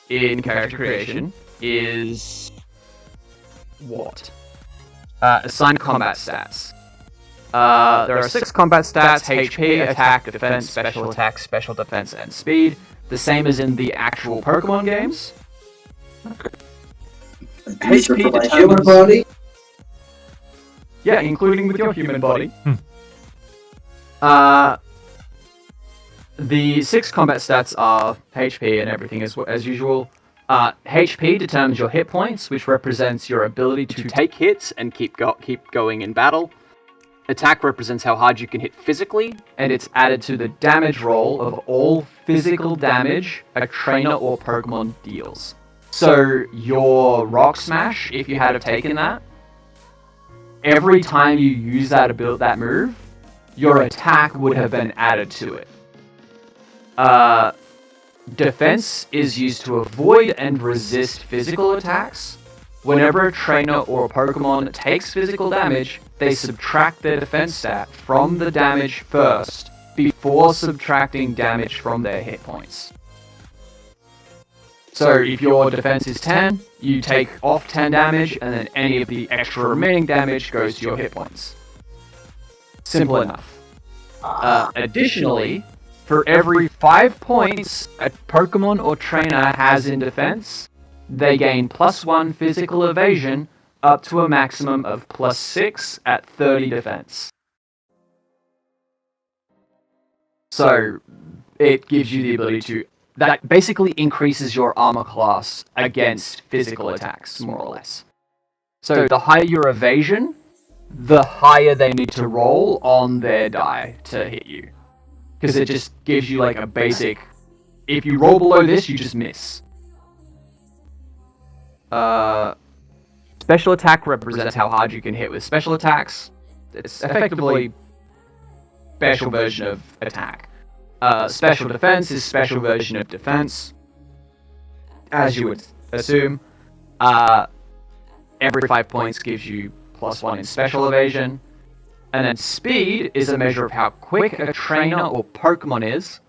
in character creation is what? Assign combat stats. There are 6 combat stats: HP, attack, defense, special attack, special defense, and speed. The same as in the actual Pokemon games. HP for my determines- human body? Yeah, including with your human body. The 6 combat stats are HP and everything as usual. HP determines your hit points, which represents your ability to take hits and keep going in battle. Attack represents how hard you can hit physically, and it's added to the damage roll of all physical damage a trainer or Pokemon deals. So your Rock Smash, if you had have taken that, every time you use that move, your attack would have been added to it. Defense is used to avoid and resist physical attacks. Whenever a trainer or a Pokemon takes physical damage, they subtract their defense stat from the damage first, before subtracting damage from their hit points. So if your defense is 10, you take off 10 damage, and then any of the extra remaining damage goes to your hit points. Simple enough. Additionally, for every 5 points a Pokemon or trainer has in defense, they gain +1 physical evasion up to a maximum of +6 at 30 defense. So it gives you the ability to... That basically increases your armor class against physical attacks, more or less. So the higher your evasion, the higher they need to roll on their die to hit you. Because it just gives you like a basic... If you roll below this, you just miss. Special attack represents how hard you can hit with special attacks. It's effectively special version of attack. Special defense is special version of defense, as you would assume. Every 5 points gives you +1 in special evasion. And then speed is a measure of how quick a trainer or Pokemon is,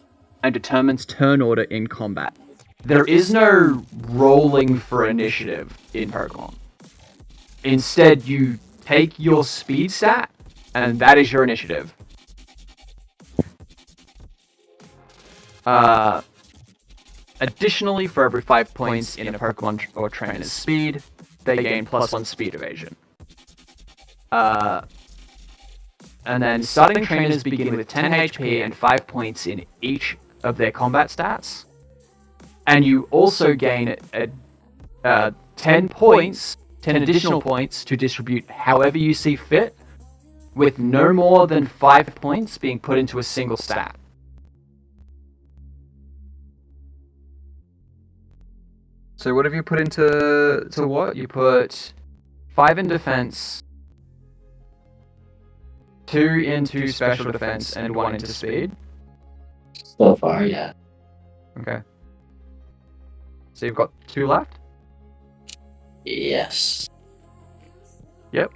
and determines turn order in combat. There is no rolling for initiative in Pokemon. Instead, you take your speed stat, and that is your initiative. Additionally, for every 5 points in a Pokemon or trainer's speed, they gain +1 speed evasion. And then starting trainers begin with 10 HP and 5 points in each of their combat stats. And you also gain 10 points, 10 additional points to distribute however you see fit, with no more than 5 points being put into a single stat. So what have you put into what? You put 5 in defense, 2 into special defense, and 1 into speed. So far, yeah. Okay. So you've got 2 left? Yes. Yep.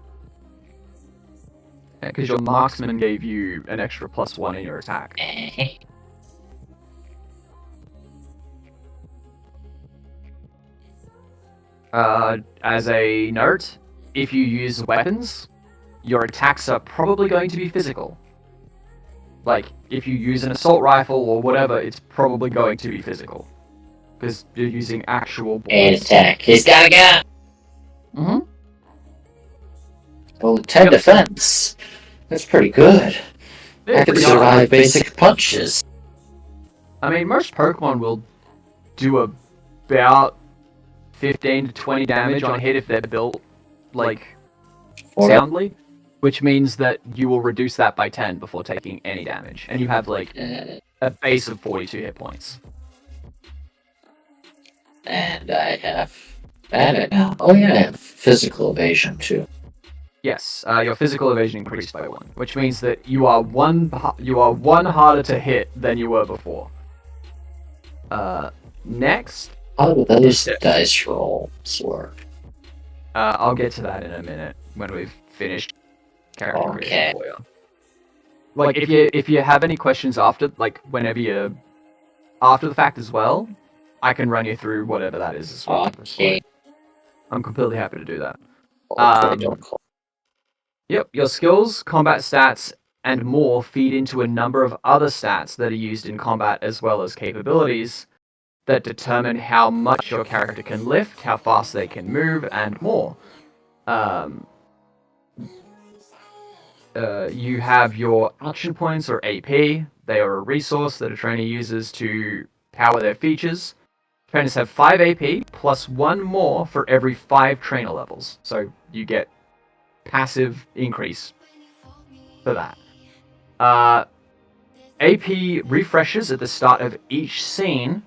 Yeah, because your marksman gave you an extra +1 in your attack. As a note, if you use weapons, your attacks are probably going to be physical. Like, if you use an assault rifle or whatever, it's probably going to be physical. Because you're using actual And bullets. attack. He's got a gun! Mm-hmm. Well, 10 defense. That's pretty good. I can survive basic punches. I mean, most Pokemon will do about 15 to 20 damage on hit if they're built, like, soundly. Which means that you will reduce that by 10 before taking any damage. And you have, like, a base of 42 hit points. And I have... Oh yeah, I have physical evasion too. Yes, your physical evasion increased by 1, which means that you are one harder to hit than you were before. Next... How do those dice rolls work? I'll get to that in a minute when we've finished character creation for you. Like, if you have any questions after, like, whenever you're after the fact as well, I can run you through whatever that is as well. Okay. I'm completely happy to do that. Don't call. Yep, your skills, combat stats, and more feed into a number of other stats that are used in combat as well as capabilities that determine how much your character can lift, how fast they can move, and more. You have your action points, or AP. They are a resource that a trainer uses to power their features. Trainers have 5 AP, plus 1 more for every 5 trainer levels. So you get passive increase for that. AP refreshes at the start of each scene,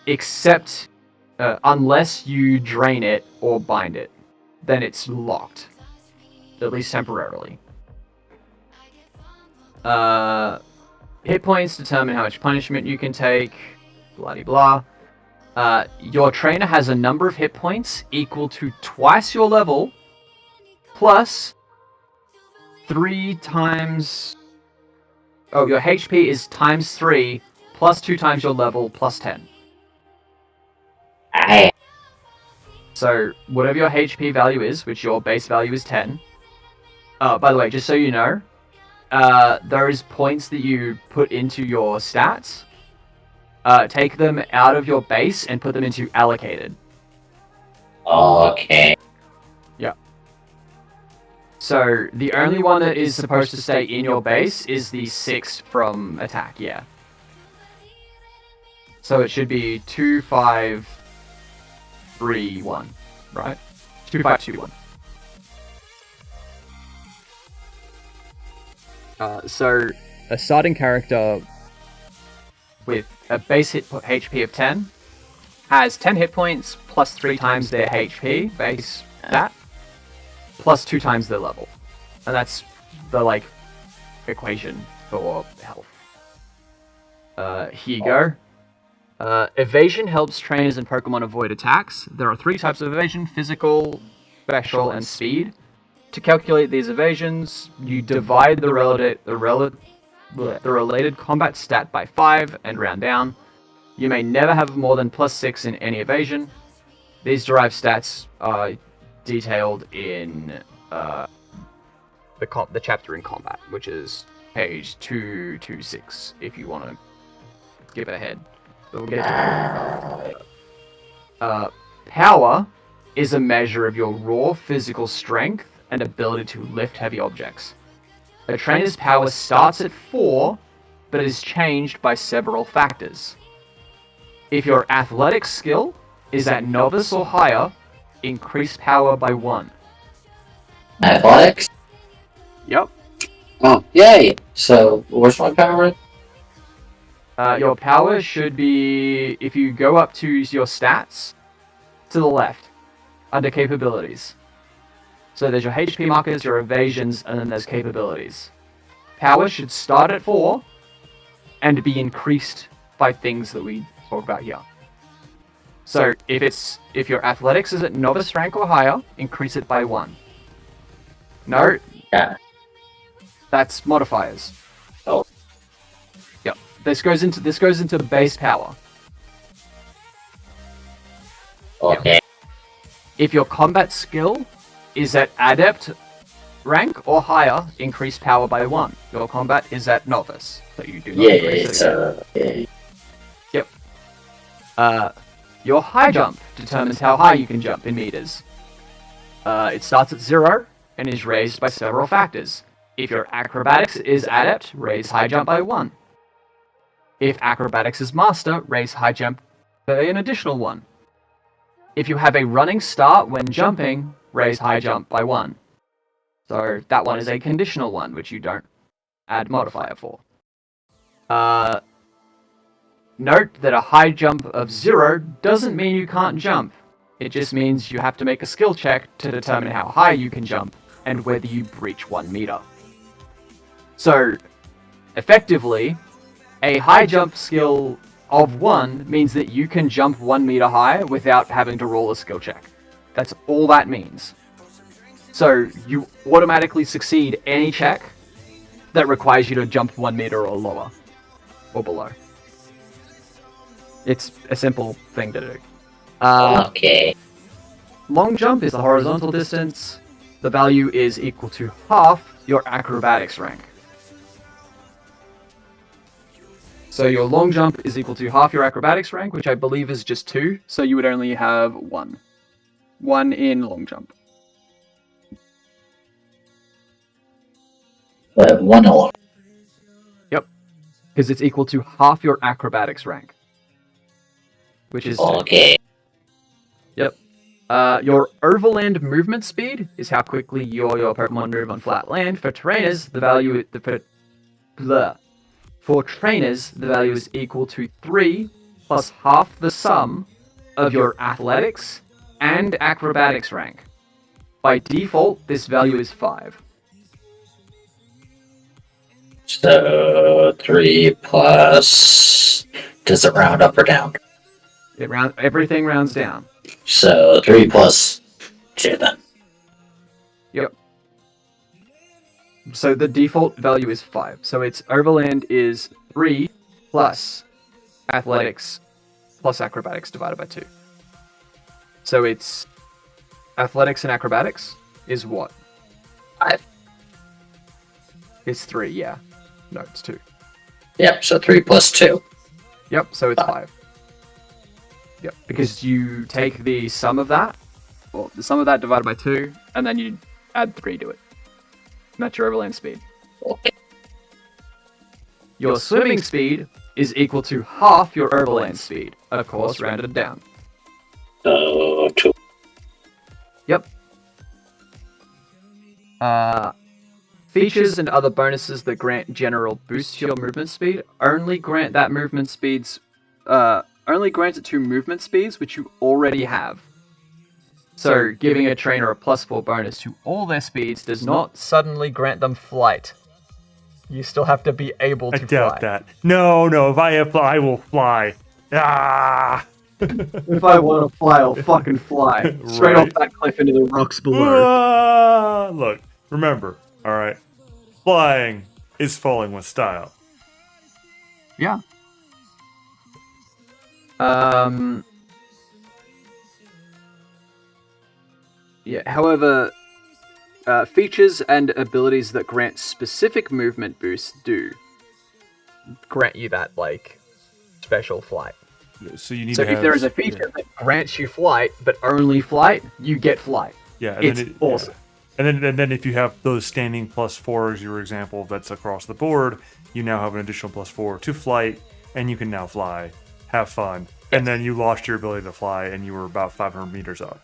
except unless you drain it or bind it. Then it's locked. At least temporarily. Hit points determine how much punishment you can take. Blah-de-blah. Your trainer has a number of hit points equal to twice your level, plus 3 times... Oh, your HP is times 3, plus 2 times your level, plus 10. So, whatever your HP value is, which your base value is 10... by the way, just so you know, those points that you put into your stats, take them out of your base and put them into allocated. Okay. Yeah. So, the only one that is supposed to stay in your base is the 6 from attack, yeah. So it should be 2, 5, 3, 1, right? 2, 5, 2, 1. So, a starting character with a base HP of 10 has 10 hit points plus 3 times their HP, base that, plus 2 times their level. And that's the, like, equation for health. Here you go. Evasion helps trainers and Pokemon avoid attacks. There are 3 types of evasion: physical, special, and speed. To calculate these evasions, you divide the related combat stat by 5 and round down. You may never have more than plus 6 in any evasion. These derived stats are detailed in the chapter in combat, which is page 226, if you want to skip ahead. But we'll get to that. Power is a measure of your raw physical strength and ability to lift heavy objects. A trainer's power starts at 4, but is changed by several factors. If your athletics skill is at novice or higher, increase power by 1. Athletics? Yep. Oh, yay! So, where's my power? Your power should be, if you go up to your stats, to the left, under capabilities. So there's your HP markers, your evasions, and then there's capabilities. Power should start at 4, and be increased by things that we talk about here. So if your athletics is at novice rank or higher, increase it by 1. No? Yeah. That's modifiers. Oh. Yep. This goes into base power. Okay. If your combat skill is at adept rank or higher, increase power by 1. Your combat is at novice, so you do not Yeah, increase it again. Your high jump determines how high you can jump in meters. It starts at 0 and is raised by several factors. If your acrobatics is adept, raise high jump by 1. If acrobatics is master, raise high jump by an additional 1. If you have a running start when jumping, raise high jump by 1. So that one is a conditional one, which you don't add modifier for. Note that a high jump of 0 doesn't mean you can't jump. It just means you have to make a skill check to determine how high you can jump and whether you breach 1 meter. So, effectively, a high jump skill of 1 means that you can jump 1 meter high without having to roll a skill check. That's all that means. So, you automatically succeed any check that requires you to jump 1 meter or lower, or below. It's a simple thing to do. Okay. Long jump is the horizontal distance. The value is equal to half your acrobatics rank. So your long jump is equal to half your acrobatics rank, which I believe is just 2, so you would only have 1. 1 in long jump. One alone. Yep. Because it's equal to half your acrobatics rank. Which is 2. Okay. Yep. Your overland movement speed is how quickly your Pokemon move on flat land. For trainers, the value For trainers, the value is equal to 3 plus half the sum of your athletics and acrobatics rank. By default, this value is 5. So 3 plus. Does it round up or down? Everything rounds down. So 3 plus 2 then. Yep. So the default value is 5. So its overland is 3 plus athletics plus acrobatics divided by 2. So it's athletics and acrobatics is what? 5. It's 3, yeah. No, it's 2. Yep, so 3 plus 2. Yep, so it's 5. Yep, because you take the sum of that, or the sum of that divided by 2, and then you add 3 to it. And that's your overland speed. Okay. Your swimming speed is equal to half your overland speed, of course, rounded down. So 2. Yep. Features and other bonuses that grant general boost to your movement speed only grant that movement speeds. Only grant it to movement speeds which you already have. So, giving a trainer a +4 bonus to all their speeds does not suddenly grant them flight. You still have to be able to I doubt that. No, if I have fly, I will fly. Ah! If I want to fly, I'll fucking fly. Straight Right. off that cliff into the rocks below. Ah! Look, remember, alright? Flying is falling with style. Yeah. Yeah, however, features and abilities that grant specific movement boosts do grant you that, like, special flight. So you need So to if there is a feature that grants you flight, but only flight, you get flight. Yeah, and It's then awesome. Yeah. And then if you have those standing +4s, your example, that's across the board, you now have an additional +4 to flight, and you can now fly, have fun, and then you lost your ability to fly, and you were about 500 meters up.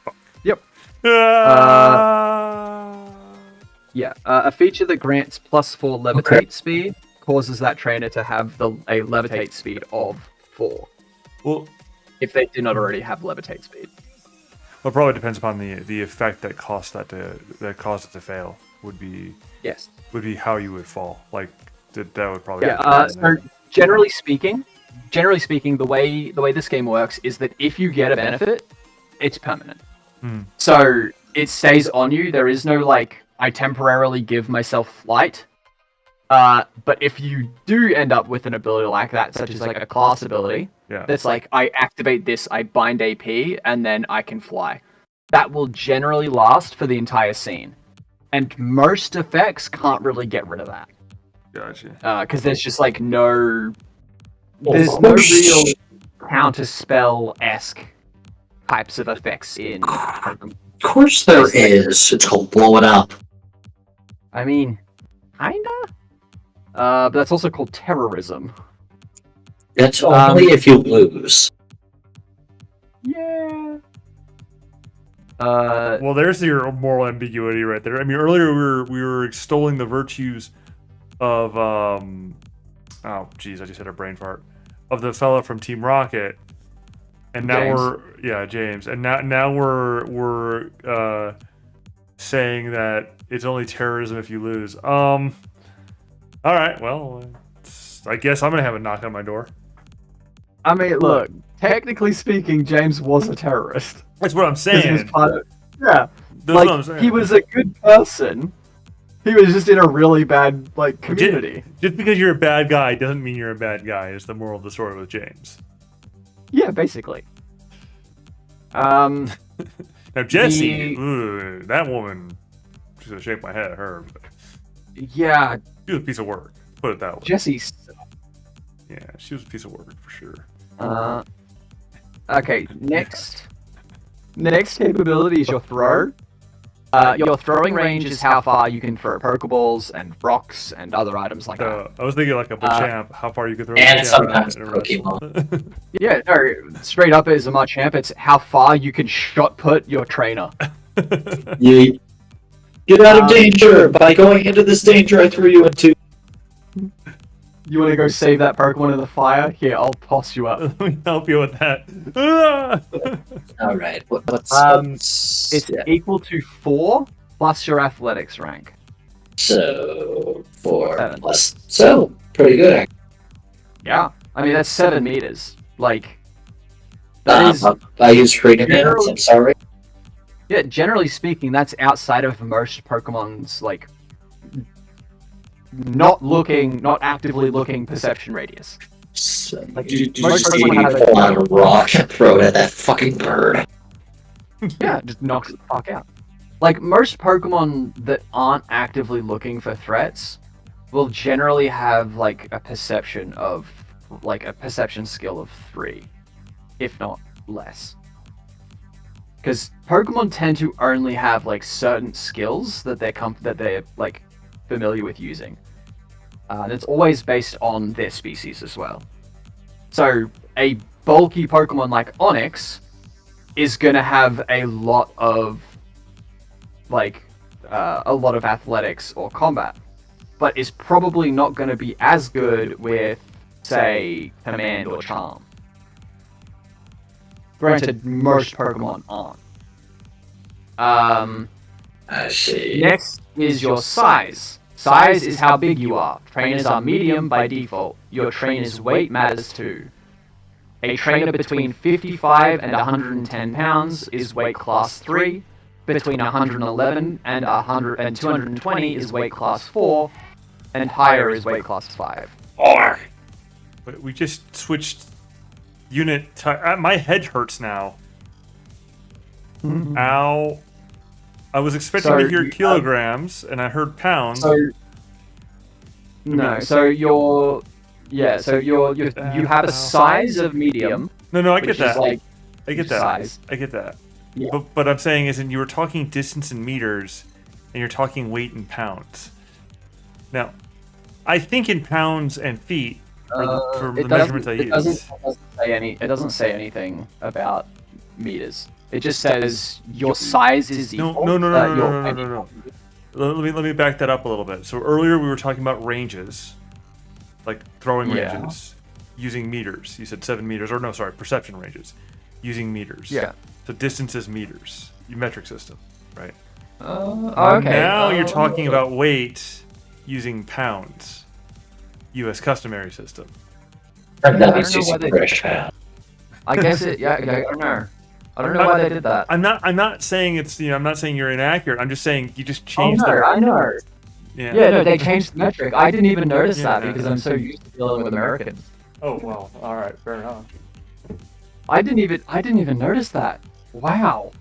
Fuck. Yep. Ah! Yeah, a feature that grants +4 levitate speed causes that trainer to have a levitate speed of 4. Well, If they do not already have levitate speed. it probably depends upon the effect that caused it to fail. Would be Yes. how you would fall. Like that would probably. Yeah. So generally speaking, the way this game works is that if you get a benefit, it's permanent. So it stays on you. There is no like I temporarily give myself flight. But if you do end up with an ability like that, such as like a class ability, that's like I activate this, I bind AP, and then I can fly. That will generally last for the entire scene. And most effects can't really get rid of that. Gotcha. Because there's just like there's no real counterspell-esque types of effects in Pokemon. Of course there is. It's called blow it up. I mean, kinda. But that's also called terrorism. That's only if you lose. Yeah. Well, there's your moral ambiguity right there. I mean, earlier we were extolling the virtues of oh geez, I just had a brain fart of the fella from Team Rocket, and now James, and now we're saying that it's only terrorism if you lose. All right, well, I guess I'm gonna have a knock on my door. I mean, look, technically speaking, James was a terrorist. That's what I'm saying. He was part of, yeah, That's like what I'm saying. he was a good person. He was just in a really bad community. Just because you're a bad guy doesn't mean you're a bad guy. Is the moral of the story with James? Yeah, basically. Now Jessie, that woman, she's gonna shake my head at her. But yeah, she was a piece of work. Put it that way. Jessie. Yeah, she was a piece of work for sure. Okay, next. The next capability is your throw. Your throwing range is how far you can throw Pokeballs and rocks and other items like that. I was thinking like a Machamp, how far you could throw. And Machamp sometimes in a Pokemon. Yeah, no, straight up is a Machamp. It's how far you can shot put your trainer. You get out of danger by going into this danger I threw you into. You want to go save that Pokemon in the fire? Here, I'll toss you up. Let me help you with that. All right. What's It's equal to 4 plus your athletics rank. So 4 7. plus. So pretty good. Yeah, I mean that's 7 meters. Like that is. I use freedom minutes. I'm sorry. Yeah, generally speaking, that's outside of most Pokemon's like not actively looking perception radius. So, Like, you most just Pokemon need have to pull out a rock and throw it at that fucking bird. Yeah, just knocks it the fuck out. Like most Pokemon that aren't actively looking for threats will generally have like a perception skill of 3, if not less. Because Pokemon tend to only have like certain skills that they're like familiar with using. And it's always based on their species as well. So a bulky Pokemon like Onix is going to have a lot of athletics or combat, but is probably not going to be as good with, say, Command or Charm. Granted, most Pokemon aren't. I see. Next is your size. Size is how big you are. Trainers are medium by default. Your trainer's weight matters too. A trainer between 55 and 110 pounds is weight class 3. Between 111 and 220 is weight class 4. And higher is weight class 5. Or But we just switched unit. My head hurts now. Ow. I was expecting to hear kilograms, and I heard pounds. You have a size of medium. No, I get which that. is like I get that. size. I get that. Yeah. But I'm saying is, you were talking distance in meters, and you're talking weight in pounds. Now, I think in pounds and feet for the measurements I use. It doesn't say anything about meters. It just says your size is equal. No. Let me back that up a little bit. So earlier we were talking about ranges, like throwing ranges, using meters. You said 7 meters, perception ranges, using meters. Yeah. So distance is meters, metric system, right? Okay. Now you're talking about weight using pounds, U.S. customary system. I don't know why they- I guess it. Yeah. I don't know. I don't know why they did that. I'm not saying it's. I'm not saying you're inaccurate. I'm just saying you just changed. I know. Yeah. Yeah. No, they changed the metric. I didn't even notice that because I'm so used to dealing with Americans. Oh well. All right. Fair enough. I didn't even notice that. Wow.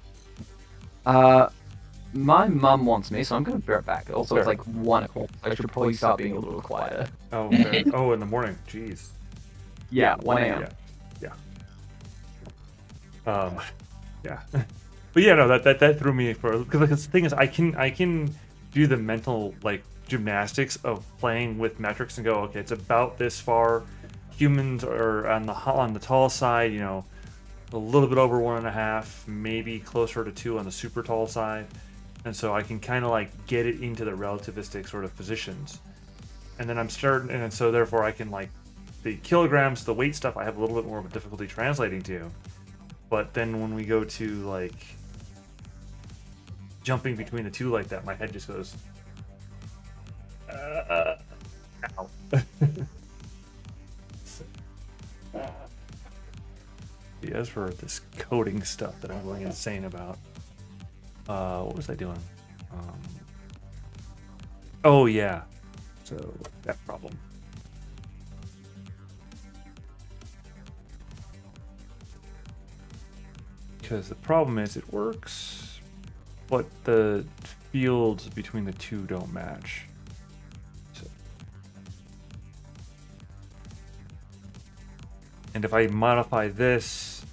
My mum wants me, so I'm gonna be right back. Also, it's Fair. like 1 o'clock. I should probably start being a little quieter. Oh, fair. Oh, in the morning. Jeez. Yeah, 1 a.m. Yeah. Yeah. But yeah, no, that threw me for, because like the thing is, I can do the mental like gymnastics of playing with metrics and go, okay, it's about this far. Humans are on the tall side, you know, a little bit over 1.5, maybe closer to 2 on the super tall side, and so I can kind of like get it into the relativistic sort of positions, and then I'm starting, and so therefore I can like the kilograms, the weight stuff, I have a little bit more of a difficulty translating to. But then when we go to like jumping between the two like that, my head just goes, ow. As for this coding stuff that I'm going insane about, what was I doing? Oh yeah, so that problem. Because the problem is it works, but the fields between the two don't match. So, and if I modify this,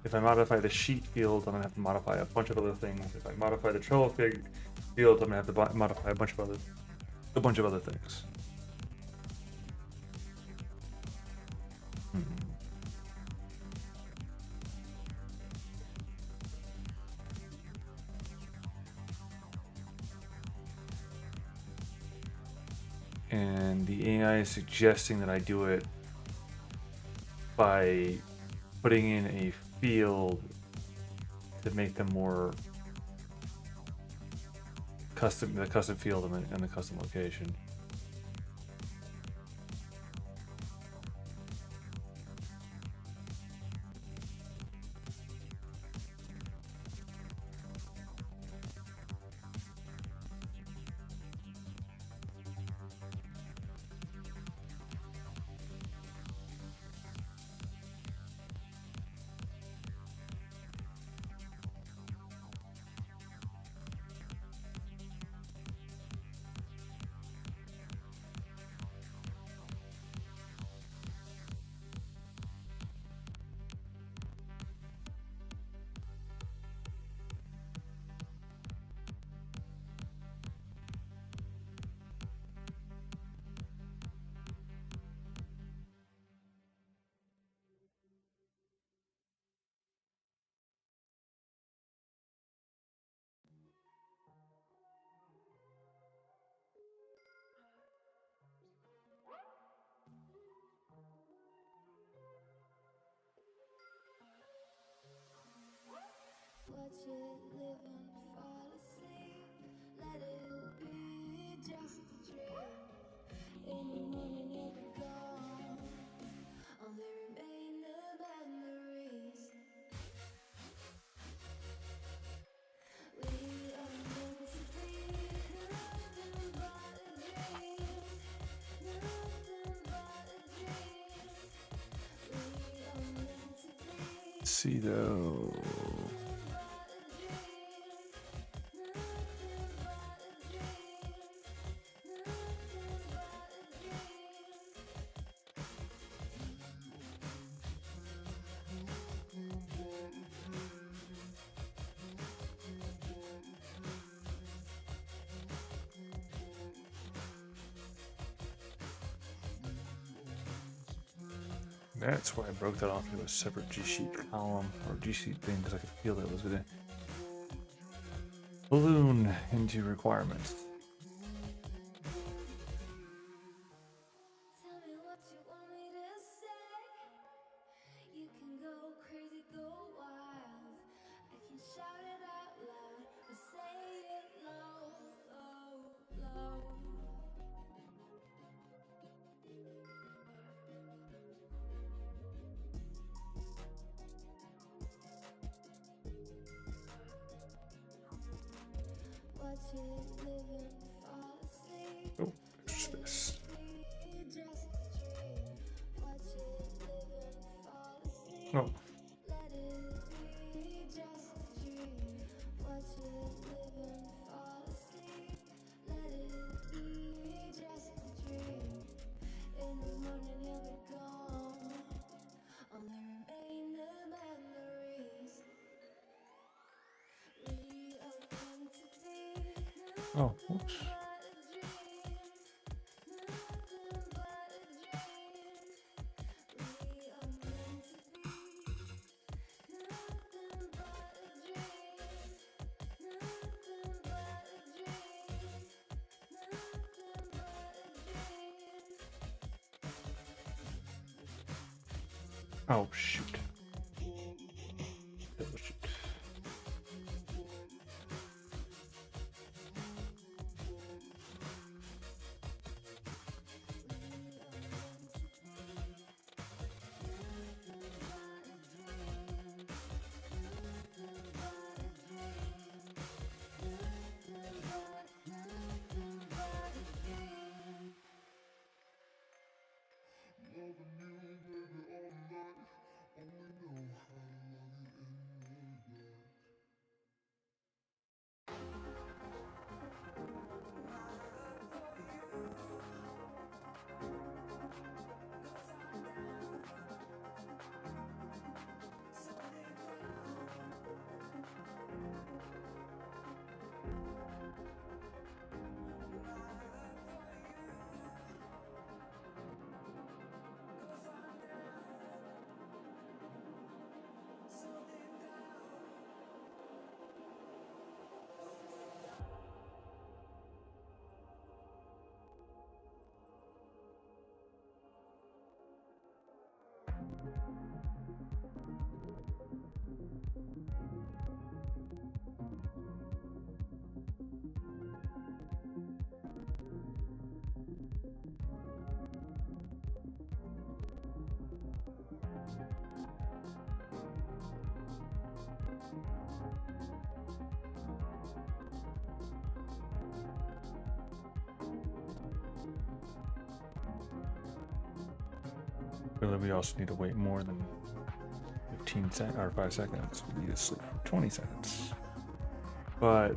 if I modify the sheet field, I'm gonna have to modify a bunch of other things. If I modify the Trello field, I'm gonna have to modify a bunch of other things. And the AI is suggesting that I do it by putting in a field to make them more custom, the custom field and the custom location. Watch it live and fall asleep. Let it be just a dream. In the morning it'll be gone. Only remain the memories. We are meant to be nothing but a dream. Nothing but a dream. We are meant to be. See though. That's why I broke that off into a separate G Sheet column or G Sheet thing, because I could feel that it was going to balloon into requirements. Tell me what you want me to say. You can go crazy, go wild. I can shout it out loud or say it low, low, low. Watch it live and fall asleep. Oh, there's this. Be just a dream. Watch it live and fall asleep. Oh, Let it be just a dream. Watch it live and Oh, whoops. Oh, shoot. Oh, shoot. Really, we also need to wait more than 15 seconds or 5 seconds. We need to sleep for 20 seconds. But,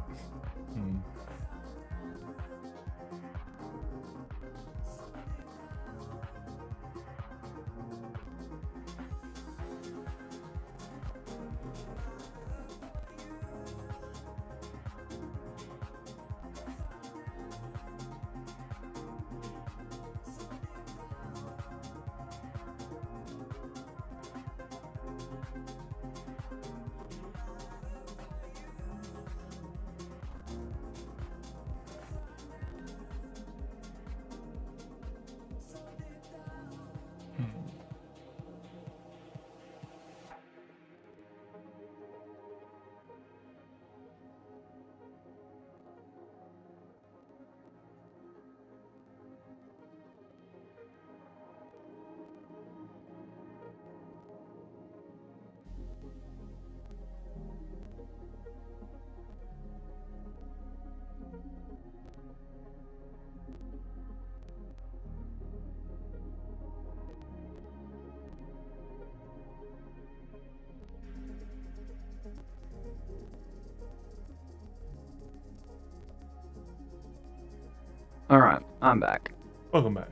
Alright, I'm back. welcome back.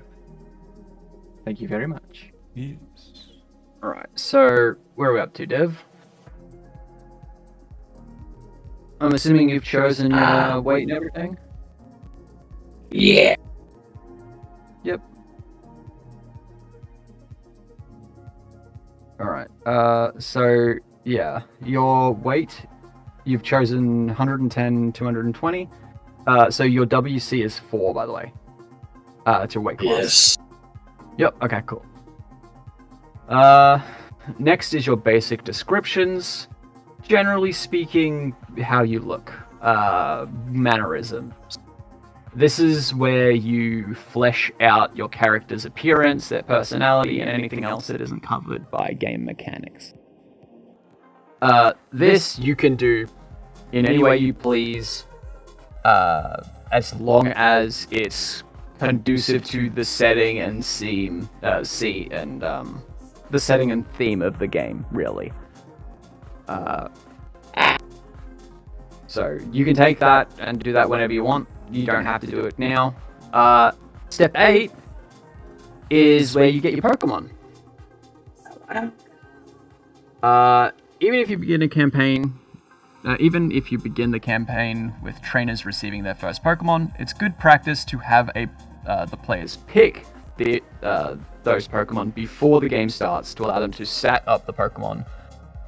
Thank you very much. Yes. Alright, so where are we up to, Dev? I'm assuming you've chosen your weight and everything? Yeah. Yep. Alright, so yeah, your weight, you've chosen 110, 220. So your WC is 4, by the way. It's your weight class. Yes. Yep, okay, cool. Next is your basic descriptions. Generally speaking, how you look. Mannerisms. This is where you flesh out your character's appearance, their personality, and anything else that isn't covered by game mechanics. This you can do in any way you please, as long as it's conducive to the setting and the setting and theme of the game, really. So you can take that and do that whenever you want. You don't have to do it now. Step 8 is where you get your Pokemon. Even if you begin a campaign even if you begin the campaign with trainers receiving their first Pokemon, it's good practice to have the players pick those Pokemon before the game starts to allow them to set up the Pokemon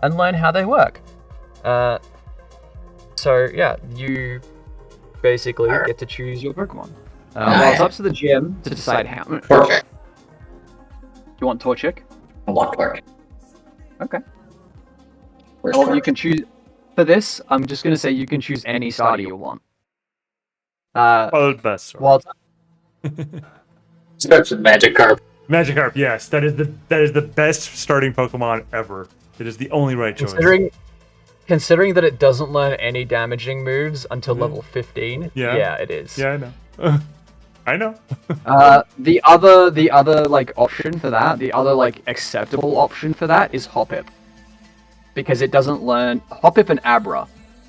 and learn how they work. So yeah, you basically get to choose your Pokemon. Well, it's up to the GM to decide how. Torchic. You want Torchic? I want Torchic. Okay. Where's Or you Torchic? can choose. For this, I'm just gonna say you can choose any starter you want. Oh, the best. Sorry. Well, Starts with Magikarp. Magikarp, yes, that is the best starting Pokemon ever. It is the only right choice. considering that it doesn't learn any damaging moves until level 15, Yeah. it is. Yeah, I know. I know. The other like option for that, the other like acceptable option for that is Hoppip. Because it doesn't learn Hoppip and Abra.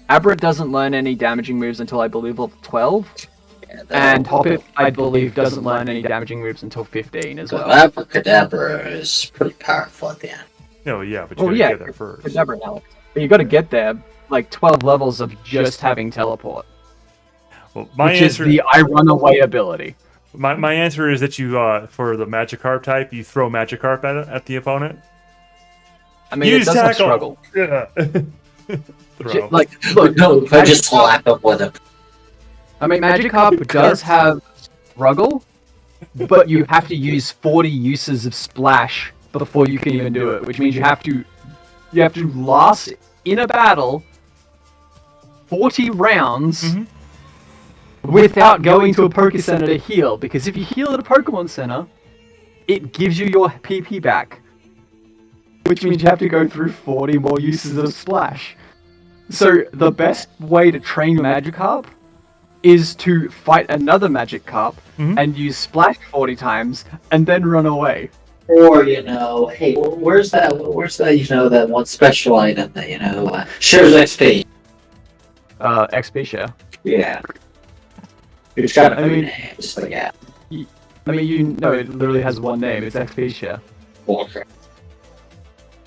Abra doesn't learn any damaging moves until I believe level 12. And Hoppip, I believe, doesn't learn any damaging moves until 15 as well. Abracadabra is pretty powerful at the end. No, yeah, but you gotta get there first. Kadabra now. But you gotta get there, like 12 levels of just having teleport. Well, my which answer, is the I run away ability. my answer is that you for the Magikarp type, you throw Magikarp at the opponent. I mean, Use it does have tackle. struggle. Yeah. Throw. Like, look, No, I just slap him with him. I mean, Magikarp does have struggle, but you have to use 40 uses of Splash before you can even do it, which means you have to last in a battle 40 rounds without going to a Poké Center to heal, because if you heal at a Pokemon Center, it gives you your PP back, which means you have to go through 40 more uses of Splash. So the best way to train Magikarp is to fight another Magikarp and use Splash 40 times and then run away. Or, hey, where's that, that one special item that, shares XP? XP share. Yeah. It's got a I mean- names, but yeah. I mean, it literally has one name. It's XP share. Okay.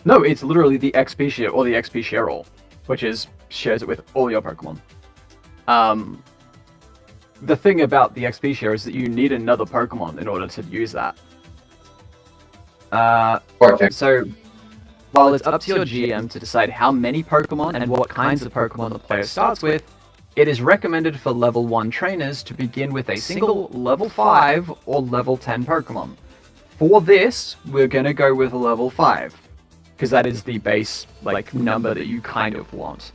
No, it's literally the XP share or the XP share all, which is shares it with all your Pokemon. The thing about the XP share is that you need another Pokemon in order to use that. Perfect. So, while it's up to your GM to decide how many Pokemon and what kinds of Pokemon the player starts with, it is recommended for level 1 trainers to begin with a single level 5 or level 10 Pokemon. For this, we're gonna go with a level 5, because that is the base number that you kind of want.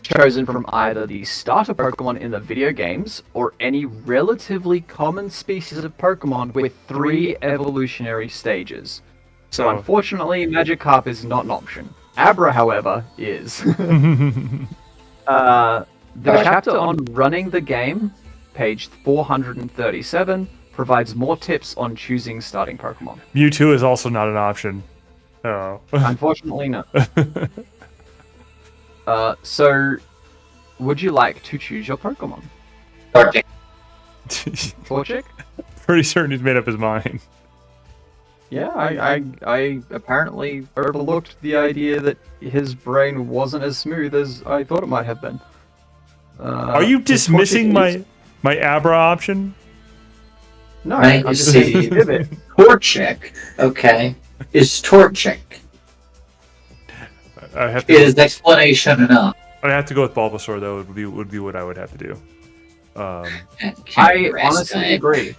Chosen from either the starter Pokemon in the video games or any relatively common species of Pokemon with 3 evolutionary stages. So unfortunately, Magikarp is not an option. Abra, however, is. The chapter on running the game, page 437, provides more tips on choosing starting Pokemon. Mewtwo is also not an option. Oh. Unfortunately, no. So, would you like to choose your Pokemon? Torchic. Torchic? Pretty certain he's made up his mind. Yeah, I apparently overlooked the idea that his brain wasn't as smooth as I thought it might have been. Are you dismissing my Abra option? No, Right, I'm you just see. saying Vivid. Torchic, okay, is Torchic. I have to. Is explanation enough? I have to go with Bulbasaur though. Would be what I would have to do. I honestly agree.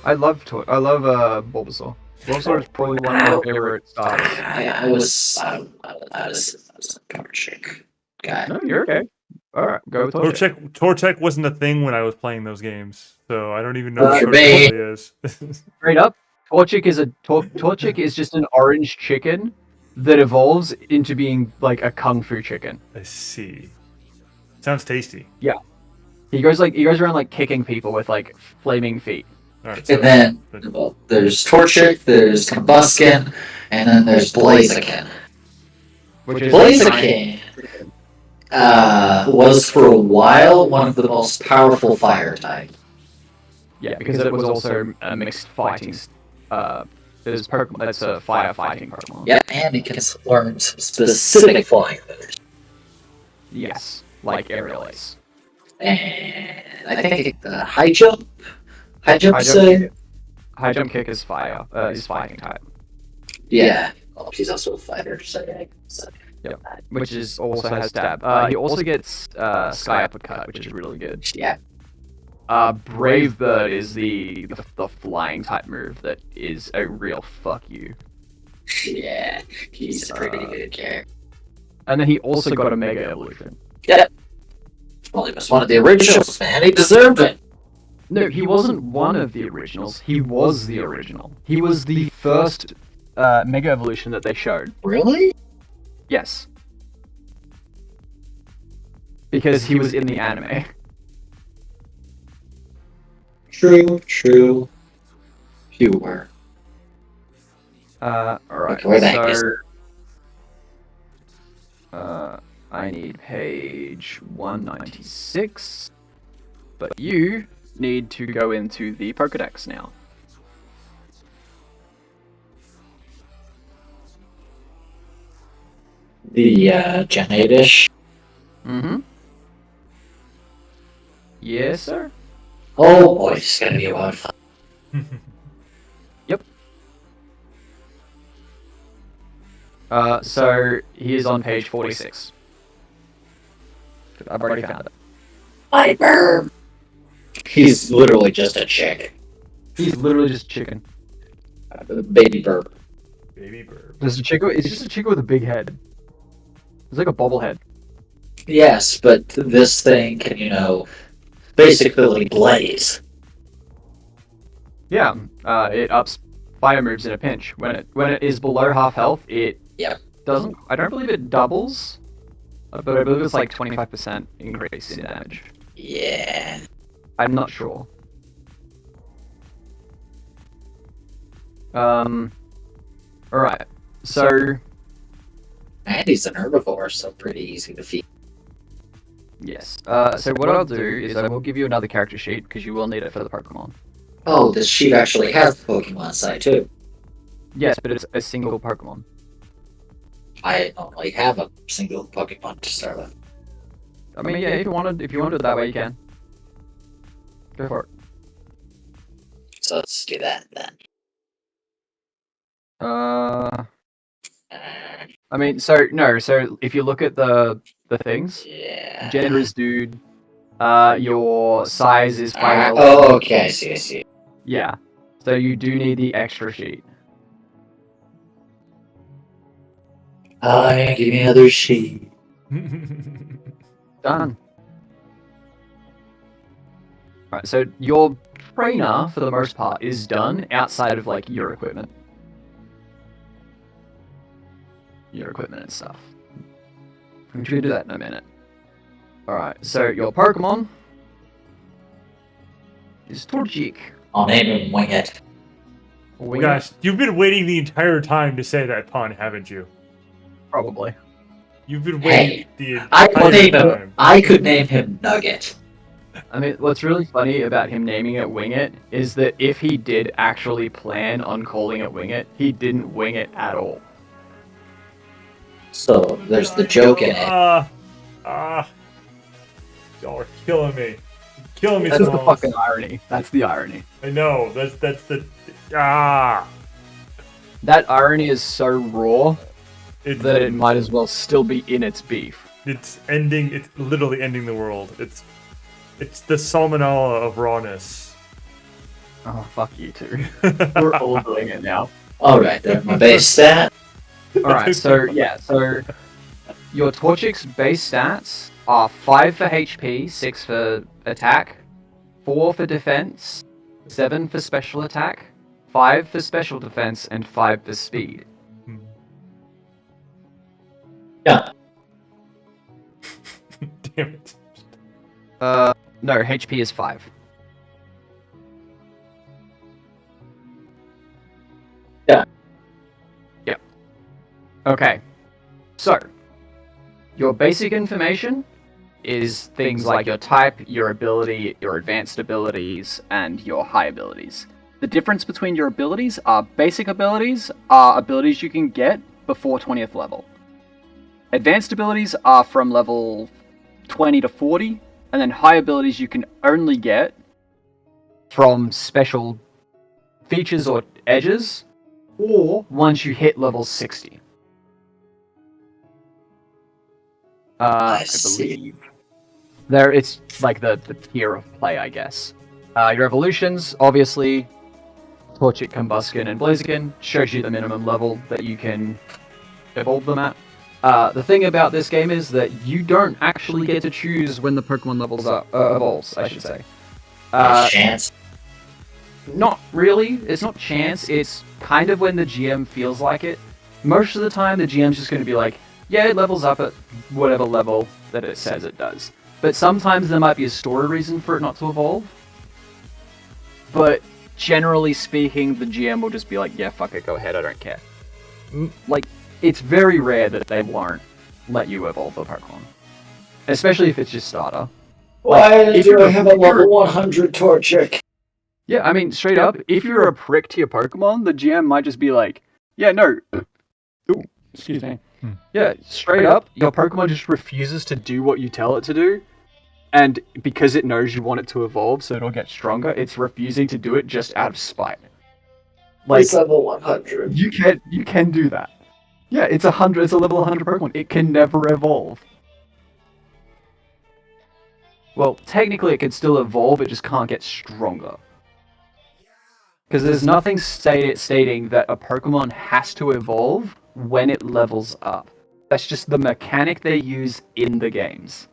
I love Bulbasaur. Bulbasaur is probably one of my favorite starters. I was a Torchic guy. No, you're okay. Alright, go with Torchic. Torchic wasn't a thing when I was playing those games, so I don't even know what For Torchic me. really is. Straight up, Torchic is just an orange chicken that evolves into being like a kung fu chicken. I see. Sounds tasty. He goes around like kicking people with like flaming feet. All right, And then, well, there's Torchic, there's Combuskin, and then there's Blaziken. Which is Blaziken was for a while one of the most powerful fire types. Yeah, because it was also a mixed fighting There's Pokemon that's a firefighting Pokemon. Yep, and he can learn specific flying moves. Yes, like Aerial Ace. And I think high jump. High jump. High jump kick is fire. Is fighting type. Yeah. Well, she's also a fighter, so yeah. Yep. Which is also has stab. He also gets Sky Uppercut, which is really good. Yeah. Brave Bird is the flying type move that is a real fuck you. Yeah. He's a pretty good character. And then he also got a Mega Evolution. Yep. Well, he was one of the originals, man. He deserved it. No, he wasn't one of the originals. He was the original. He was the first Mega Evolution that they showed. Really? Yes. Because he was in the anime. True. You were. Alright, Okay, where the heck is I need page 196. But you need to go into the Pokedex now. the Gen 8-ish? Mm-hmm. Yes, sir. Oh boy, it's gonna be a lot of fun. Yep. So he is on page 46. I've already found it. My burp! He's literally just a chick. He's literally just a chicken. Baby burp. Baby bird. There's a chicken. It's just a chicken with a big head. It's like a bobblehead. Yes, but this thing can, basically blaze. Yeah. It ups fire moves in a pinch. When it is below half health, it doesn't. I don't believe it doubles, but I believe it's like 25% increase in damage. Yeah. I'm not sure. Alright. So And he's an herbivore, so pretty easy to feed. yes. So what I'll do is I will give you another character sheet because you will need it for the Pokemon. Oh, this sheet actually has the Pokemon side too. Yes, but it's a single Pokemon. I only have a single Pokemon to start with. I mean, yeah, if you wanted it that way, you can. Go for it. So let's do that then. I mean, so if you look at the things, Yeah. gender is dude. Your size is 5. Oh, okay, I see. Yeah. So you do need the extra sheet. Give me another sheet. Done. Alright, so your trainer, for the most part, is done outside of, like, your equipment. Your equipment and stuff. I'm going to do that in a minute. Alright, so your Pokemon is Torchic. I'll name him Wing It. Wing Gosh, you've been waiting the entire time to say that pun, haven't you? Probably. You've been waiting the I entire could name him. time. I could name him Nugget. I mean, what's really funny about him naming it Wing It is that if he did actually plan on calling it Wing It, he didn't wing it at all. So there's the joke in it. Y'all are killing me. You're killing me, That's the Smalls. fucking irony. That's the irony. I know. That's the. That irony is so raw It's that it might as well still be in its beef. It's ending. It's literally ending the world. It's the salmonella of rawness. Oh, fuck you two. We're all doing it now. Alright, then my base stat. Alright, so your Torchic's base stats are 5 for HP, 6 for attack, 4 for defense, 7 for special attack, 5 for special defense, and 5 for speed. Yeah. Damn it. No, HP is 5. Yeah. Yep. Okay. So, your basic information is things like your type, your ability, your advanced abilities, and your high abilities. The difference between your abilities are basic abilities are abilities you can get before 20th level. Advanced abilities are from level 20 to 40, and then high abilities you can only get from special features or edges, or once you hit level 60. I see. believe. There, it's like the tier of play, I guess. Your evolutions, obviously, Torchic, Combuskin, and Blaziken shows you the minimum level that you can evolve them at. The thing about this game is that you don't actually get to choose when the Pokemon levels are evolves, I should say. Chance. Not really. It's not chance. It's kind of when the GM feels like it. Most of the time, the GM's just going to be like, yeah, it levels up at whatever level that it says it does. But sometimes there might be a story reason for it not to evolve. But generally speaking, the GM will just be like, yeah, fuck it, go ahead, I don't care. Like, it's very rare that they won't let you evolve a Pokemon. Especially if it's just starter. Why if do you're I have a level 100 Torchic? Yeah, I mean, straight up, if you're a prick to your Pokemon, the GM might just be like, yeah, no. Ooh, excuse me. Yeah, straight up, your Pokemon just refuses to do what you tell it to do. And because it knows you want it to evolve so it'll get stronger, it's refusing to do it just out of spite. Like, It's level 100. you can do that. Yeah, it's a level 100 Pokemon. It can never evolve. Well, technically it can still evolve, it just can't get stronger. Because there's nothing stating that a Pokemon has to evolve when it levels up. That's just the mechanic they use in the games.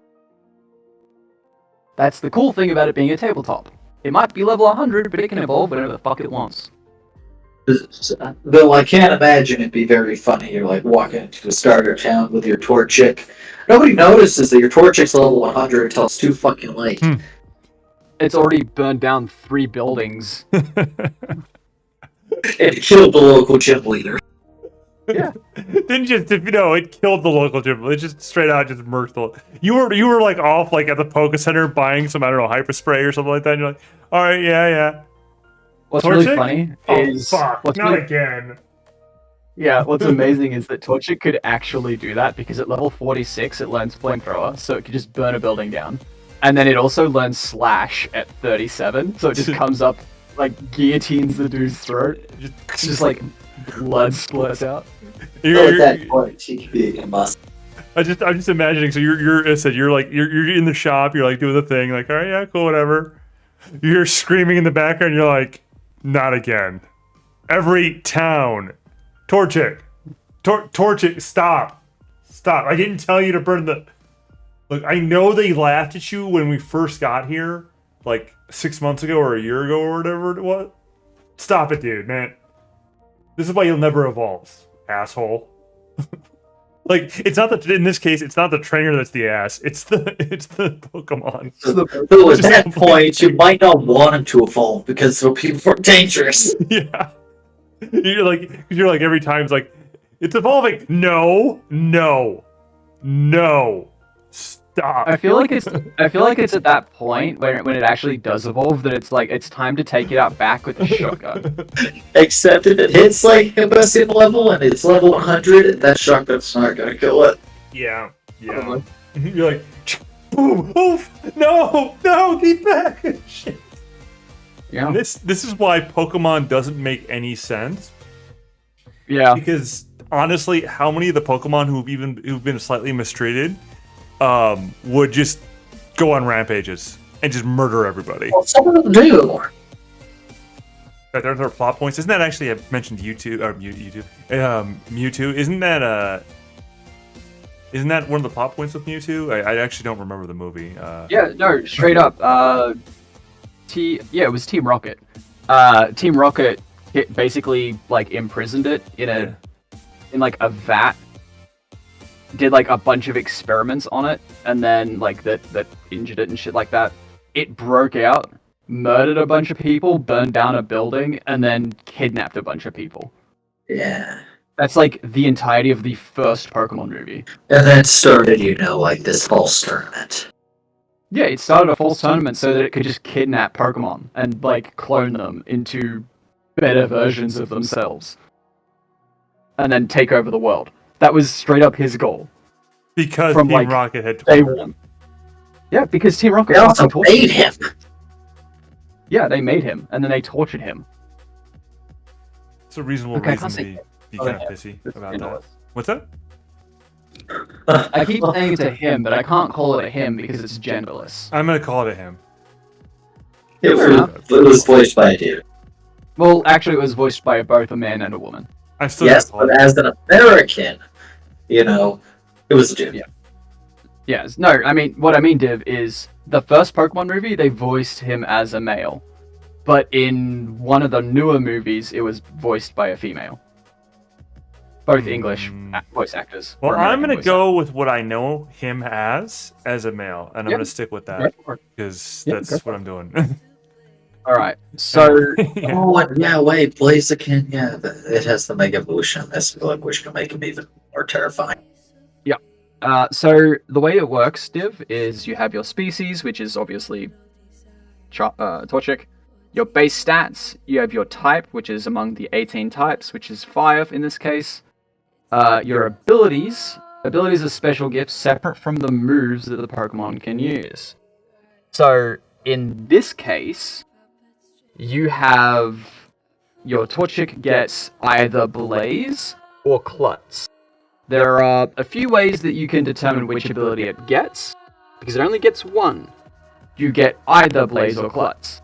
That's the cool thing about it being a tabletop. It might be level 100, but it can evolve whenever the fuck it wants. Though I can't imagine it'd be very funny. You're like walking into a starter town with your Torchic. Nobody notices that your Torchic's level 100 until it's too fucking late. It's already burned down 3 buildings. It killed the local gym leader. Yeah. Didn't just, it killed the local gym. It just straight out just murked the. You were like off like at the Poke Center buying some, I don't know, hyper spray or something like that. And you're like, all right, yeah. What's Torchic? really funny is fuck, not again. Yeah, what's amazing is that Torchic could actually do that because at level 46 it learns Flamethrower, so it could just burn a building down. And then it also learns Slash at 37, so it just comes up, like, guillotines the dude's throat. Just like, blood splurts out. At that point, she could be a must. I'm just imagining. So you're in the shop. You're like doing the thing. Like, all right, yeah, cool, whatever. You're screaming in the background. You're like, not again. Every town, Torchic, stop. I didn't tell you to burn the. Look, I know they laughed at you when we first got here, like 6 months ago or a year ago or whatever it was. Stop it, dude, man. This is why you'll never evolve, asshole. Like, it's not that in this case, it's not the trainer that's the ass. It's the Pokemon. So at that point, you might not want him to evolve because they'll be more dangerous. Yeah. You're like every time it's like, it's evolving. No. Stop. I feel like it's at that point when it actually does evolve that it's like it's time to take it out back with the shotgun. Except if it hits like a best level and it's level 100, that shotgun's not gonna kill it. Yeah. You're like, boom, oof, no, keep back. Shit. Yeah. This is why Pokemon doesn't make any sense. Yeah. Because honestly, how many of the Pokemon who've been slightly mistreated would just go on rampages and just murder everybody? Well, some of them do. There are plot points. Isn't that actually, I mentioned YouTube? Mewtwo. Isn't that one of the plot points with Mewtwo? I actually don't remember the movie. Yeah, no, straight up. It was Team Rocket. Team Rocket basically like imprisoned it in like a vat. Did like a bunch of experiments on it, and then like that injured it and shit like that. It broke out, murdered a bunch of people, burned down a building, and then kidnapped a bunch of people. Yeah. That's like the entirety of the first Pokemon movie. And then started, like this false tournament. Yeah, it started a false tournament so that it could just kidnap Pokemon and like clone them into better versions of themselves, and then take over the world. That was straight up his goal Because from, Team like, Rocket had day tortured him. one. Yeah, because Team Rocket They also fucking tortured made him. Yeah, they made him, and then they tortured him. It's a reasonable Okay, I reason can't to say be Oh, kind yeah. of pissy It's about that. scandalous. What's that? I keep saying it's a him, but I can't call it a him because it's genderless. I'm gonna call it a him. It Yeah. was voiced by a dude. Well, actually, it was voiced by both a man and a woman. I'm still Yes, gonna call but it. as an American, you know, it was a dude. Yeah. Yes. No, I mean, what I mean, Div, is the first Pokemon movie, they voiced him as a male. But in one of the newer movies, it was voiced by a female. Both English voice actors. Well, or I'm American gonna voice go with what I know him as a male, and I'm Yeah. gonna stick with that actors. Go for it. because Yeah, that's go for what I'm doing. All right. So, Yeah. Oh, and yeah, wait, Blaziken, yeah, it has the Mega Evolution. That's which can make him even more terrifying. so the way it works, Div, is you have your species, which is obviously Torchic. Your base stats, you have your type, which is among the 18 types, which is fire in this case. Your abilities. Abilities are special gifts separate from the moves that the Pokemon can use. So, in this case, you have your Torchic gets either Blaze or Klutz. There are a few ways that you can determine which ability it gets, because it only gets one. You get either Blaze or Klutz.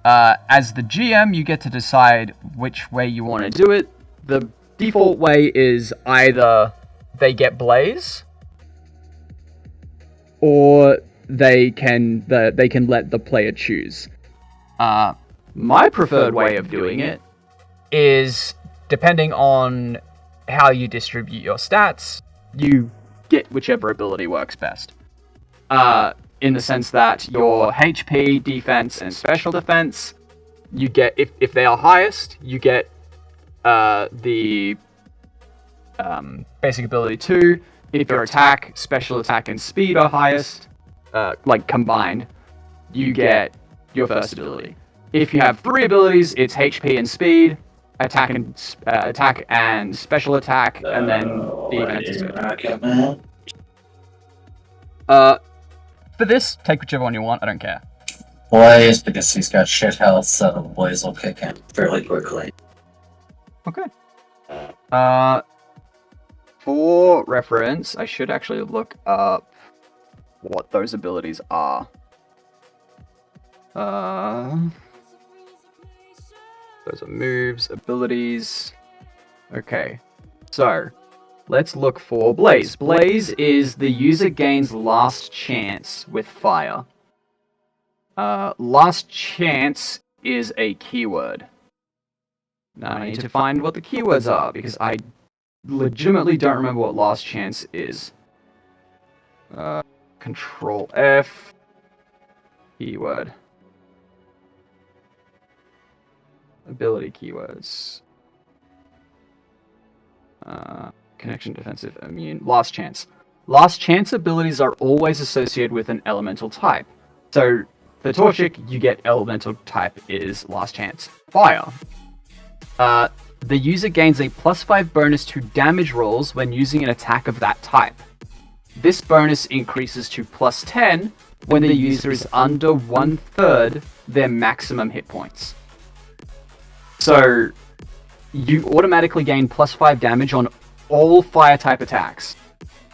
As the GM, you get to decide which way you want to do it. The default way is either they get Blaze, or they can let the player choose. My preferred way of doing it is, depending on how you distribute your stats, you get whichever ability works best. In the sense that your HP, defense, and special defense, you get, if they are highest, you get the basic ability 2. If your attack, special attack, and speed are highest, like combined, you get your first ability. If you have 3 abilities, it's HP and speed, attack and special attack, and then defense and speed. For this, take whichever one you want. I don't care. Blaze, because he's got shit health, so Blaze will kick him fairly quickly. Okay. For reference, I should actually look up what those abilities are. Those are moves, abilities. Okay. So, let's look for Blaze. Blaze is the user gains last chance with fire. Last chance is a keyword. Now I need to find what the keywords are, because I legitimately don't remember what last chance is. Control F. Keyword. Ability keywords. Connection, defensive, immune. Last chance. Last chance abilities are always associated with an elemental type. So, for Torchic, you get elemental type is last chance. Fire. The user gains a +5 bonus to damage rolls when using an attack of that type. This bonus increases to +10 when the user is under 1/3 their maximum hit points. So, you automatically gain +5 damage on all fire type attacks.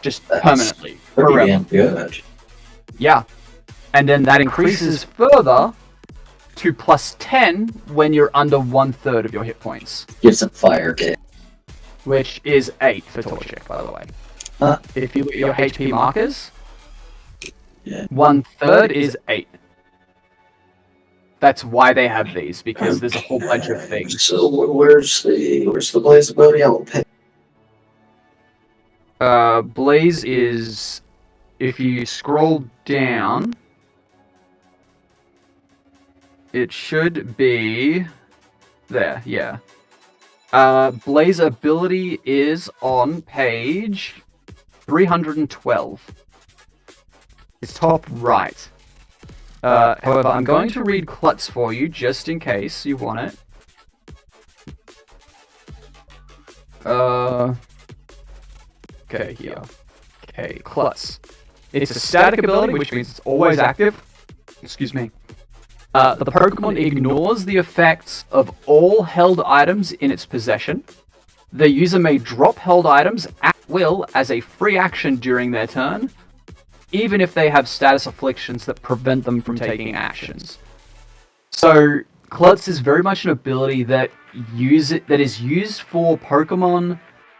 Just permanently. Pretty Forever. damn good. Yeah. And then that increases further to +10 when you're under 1/3 of your hit points. Gives him fire kick. Which is 8 for Torchic, by the way. Huh? If you look at your HP markers, Yeah. 1/3 is 8. That's why they have these, because there's a whole bunch of things. So where's the Blaze ability? I will pay. Blaze is, if you scroll down, it should be there, yeah. Blaze ability is on page 312. It's top right. However, I'm going to read Klutz for you, just in case you want it. Okay, here. Okay, Klutz. It's a static ability, which means it's always active. Excuse me. The Pokemon ignores the effects of all held items in its possession. The user may drop held items at will as a free action during their turn, even if they have status afflictions that prevent them from taking actions. So, Klutz is very much an ability that is used for Pokemon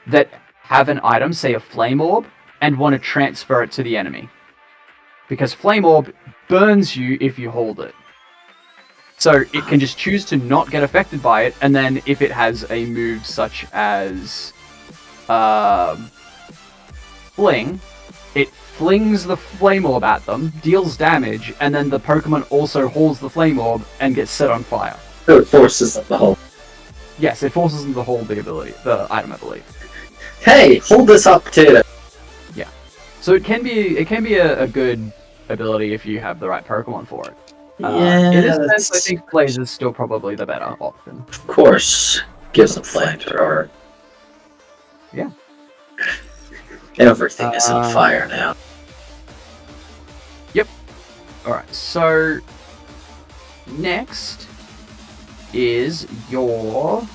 that have an item, say a Flame Orb, and want to transfer it to the enemy. Because Flame Orb burns you if you hold it. So it can just choose to not get affected by it, and then if it has a move such as Fling, it flings the Flame Orb at them, deals damage, and then the Pokemon also holds the Flame Orb and gets set on fire. So it forces them to hold. Yes, it forces them to hold the item, I believe. Hey, hold this up too. Yeah. So it can be a good ability if you have the right Pokemon for it. In this sense, I think Blaze is still probably the better option. Of course, gives them flamethrower. Yeah. Everything is on fire now. Yep. Alright, so next is your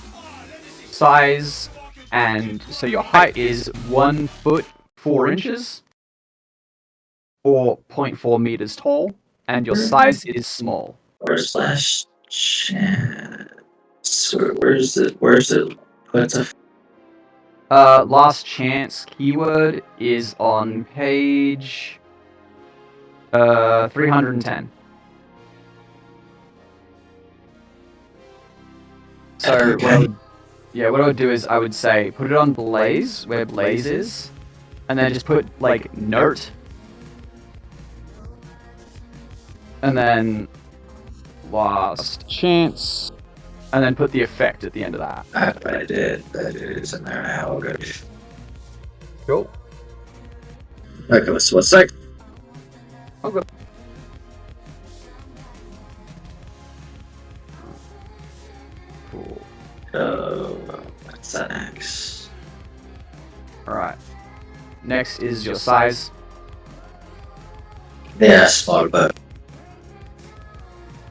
size, and so your height is 1 foot 4 inches or 0.4 meters tall, and your size is small. Where's last chance? Where's it? What's a Last chance keyword is on page 310. So Okay. what I would do is I would say put it on Blaze, where Blaze is, and then just put like note, and then last chance, and then put the effect at the end of that. I did. It's in there now. Good. Cool. Okay, what's next? Okay. Cool. What's that next? Alright. Next is your size. Yeah, small boat.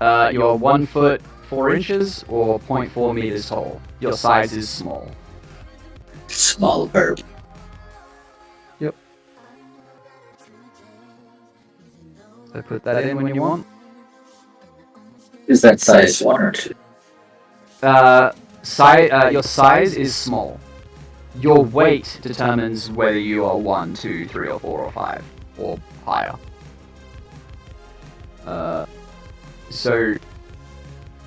You're 1 foot 4 inches or 0.4 meters tall. Your size is small. Small burp. Yep. So put that in when you want. Is that size 1 or 2? Your size is small. Your weight determines whether you are 1, 2, 3, or 4, or 5, or higher.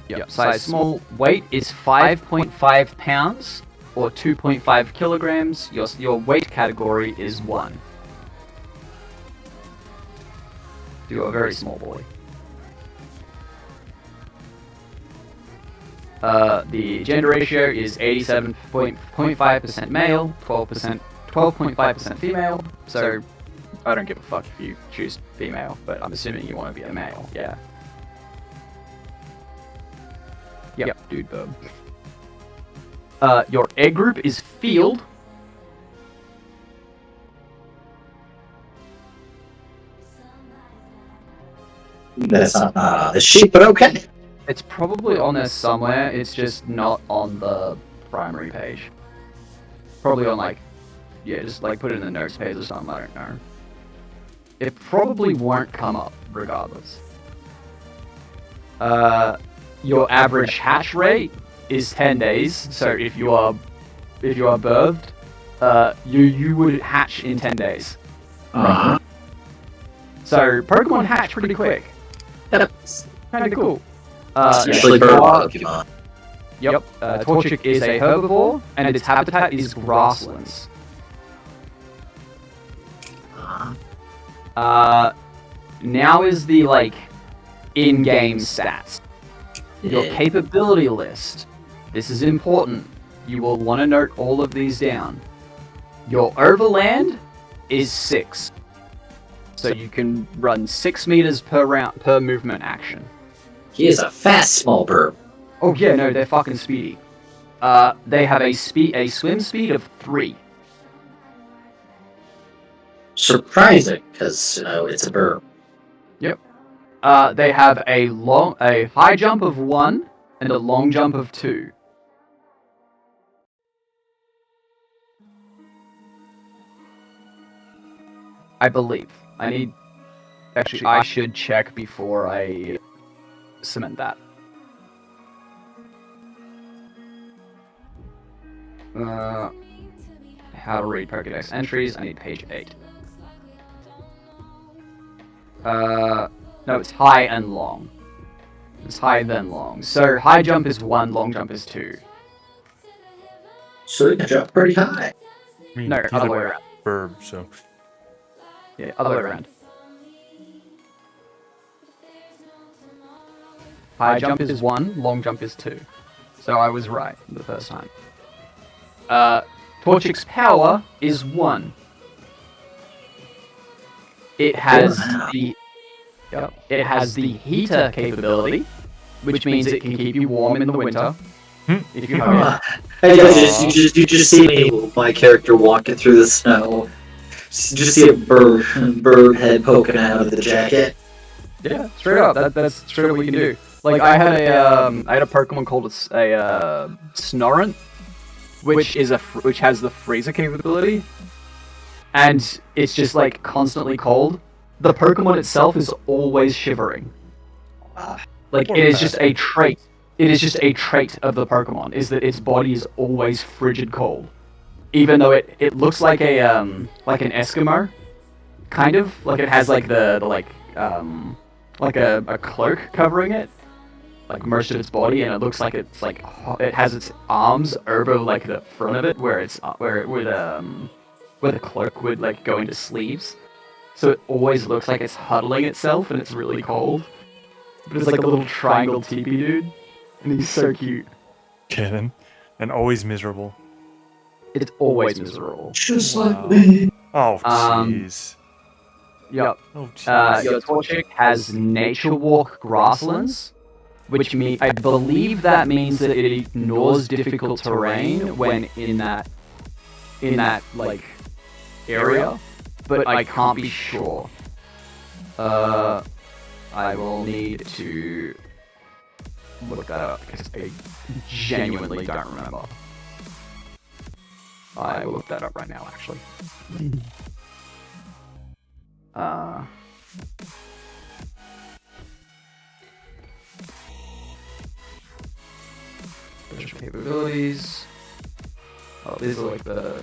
Yep, size small. Weight is 5.5 pounds or 2.5 kilograms. Your weight category is 1. You're a very small boy. The gender ratio is 87.5% male, 12.5% female. So I don't give a fuck if you choose female, but I'm assuming you want to be a male. Yeah. Yep, dude bub. Your egg group is field. That's not on the sheet, but okay. It's probably on there somewhere, it's just not on the primary page. Probably on like, yeah, just like put it in the notes page or something, I don't know. It probably won't come up regardless. Your average hatch rate is 10 days, so if you are birthed, you would hatch in 10 days. Uh-huh. So Pokemon hatch pretty quick. Yep. Kinda cool. Especially bird Pokemon. Yep, Torchic is a herbivore, and its habitat is grasslands. Now is the, like, in-game stats. Your Yeah. capability list. This is important. You will want to note all of these down. Your overland is 6. So you can run 6 meters per round per movement action. He is a fast small burp. Oh yeah, no, they're fucking speedy. They have a swim speed of 3. Surprising, because it's a bird. Yep. They have a high jump of 1 and a long jump of 2. I believe. Actually, I should check before I cement that. How to read Pokédex entries. I need page 8. No, it's high and long. It's high then long. So high jump is 1, long jump is 2. So they can jump pretty high. I mean, No, he's other a way around. Burb, so Yeah, other way around. High jump is 1, long jump is 2. So I was right the first time. Torchic's power is 1. It has it has the heater capability, which means it can keep you warm in the winter. If you hug it. You just see me, my character walking through the snow. Just see a bird head poking out of the jacket. Yeah, straight up. That's straight up what you can do. Like I had a Pokemon called a Snorunt, which has the freezer capability, and it's just like constantly cold. The Pokemon itself is always shivering. Like it is just a trait. It is just a trait of the Pokemon, is that its body is always frigid cold. Even though it looks like an Eskimo, kind of like it has like a cloak covering it, like most of its body, and it looks like it has its arms over like the front of it, where the cloak would like go into sleeves. So it always looks like it's huddling itself, and it's really cold. But it's like a little triangle teepee dude, and he's so cute. Kevin, and always miserable. It's always miserable. Just like me. Oh jeez. Yep. Oh jeez. Your Torchic has Nature Walk Grasslands, which I believe that means that it ignores difficult terrain when in that like area, but I can't be sure. I will need to look that up because I genuinely don't remember. I will look that up right now, actually. Special capabilities. Oh, these are like the...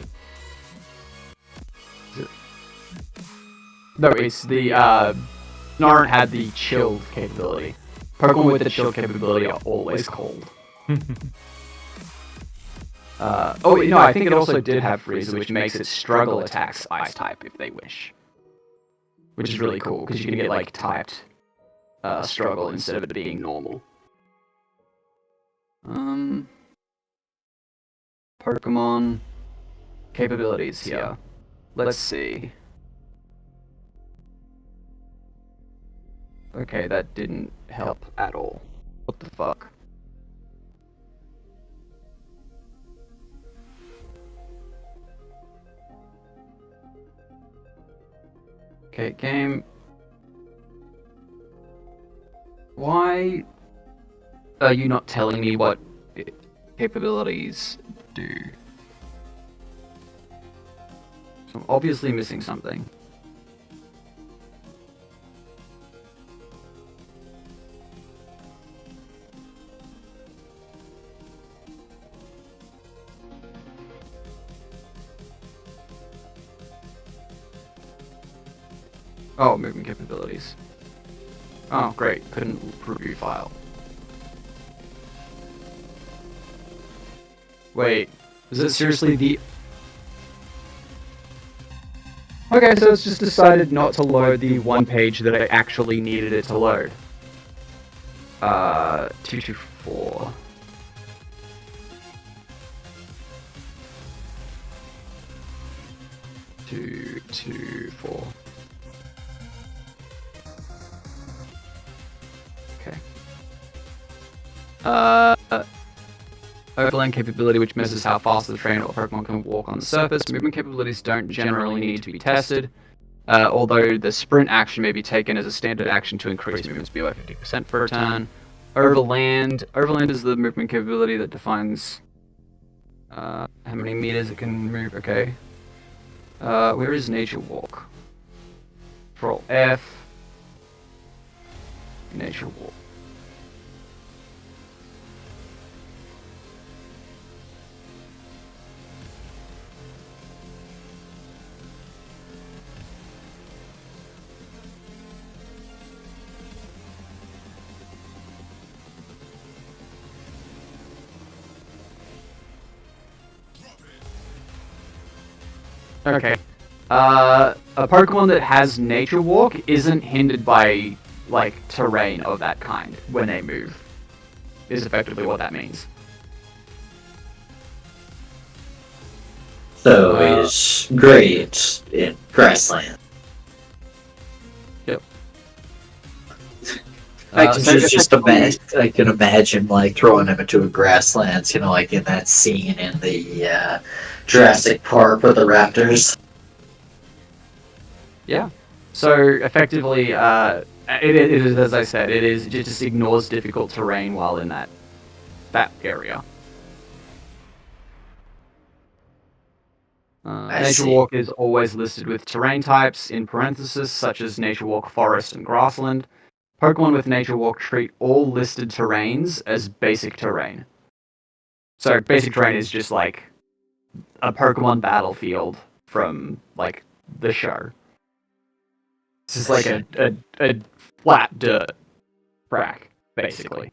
No, it's the, Snorunt had the chilled capability. Pokemon with the chilled capability are always cold. I think it also did have Freezer, which makes it struggle attacks Ice type if they wish. Which is really cool, because you can get, like, typed struggle instead of it being normal. Pokemon capabilities here. Let's see. Okay, that didn't help at all. What the fuck? Okay, game. Why are you not telling me what capabilities do? So I'm obviously missing something. Oh, movement capabilities. Oh, great. Couldn't preview file. Wait, is it seriously the... Okay, so it's just decided not to load the one page that I actually needed it to load. 224. Two, two, four. Okay. overland capability, which measures how fast the trainer or Pokemon can walk on the surface. Movement capabilities don't generally need to be tested, although the sprint action may be taken as a standard action to increase movement speed by 50% per turn. Overland is the movement capability that defines how many meters it can move. Okay. Where is Nature Walk? Control F. Nature Walk. Okay. A Pokemon that has Nature Walk isn't hindered by, like, terrain of that kind when they move. Is effectively what that means. So it's great in grassland. Yep. I can so just imagine. I can imagine like throwing him into a grasslands, like in that scene in the Jurassic Park with the raptors. Yeah. So effectively, it is, as I said, it just ignores difficult terrain while in that area. Nature Walk is always listed with terrain types in parentheses, such as Nature Walk Forest and Grassland. Pokemon with Nature Walk treat all listed terrains as basic terrain. So basic terrain is just like a Pokemon battlefield from like the show. This is like a flat dirt track, basically.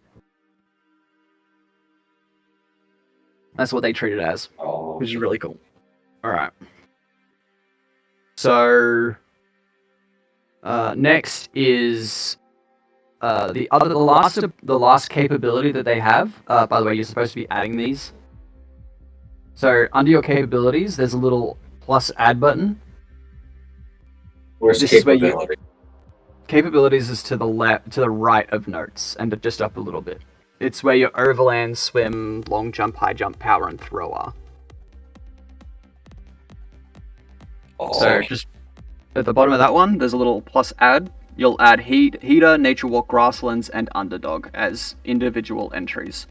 That's what they treat it as, which is really cool. Alright. So next is the last capability that they have. By the way, you're supposed to be adding these. So under your capabilities, there's a little plus add button. Where's This is where capability? Capabilities is to the right of notes, and just up a little bit. It's where your overland, swim, long jump, high jump, power, and throw are. So just at the bottom of that one, there's a little plus add. You'll add Heater, Nature Walk, Grasslands, and Underdog as individual entries.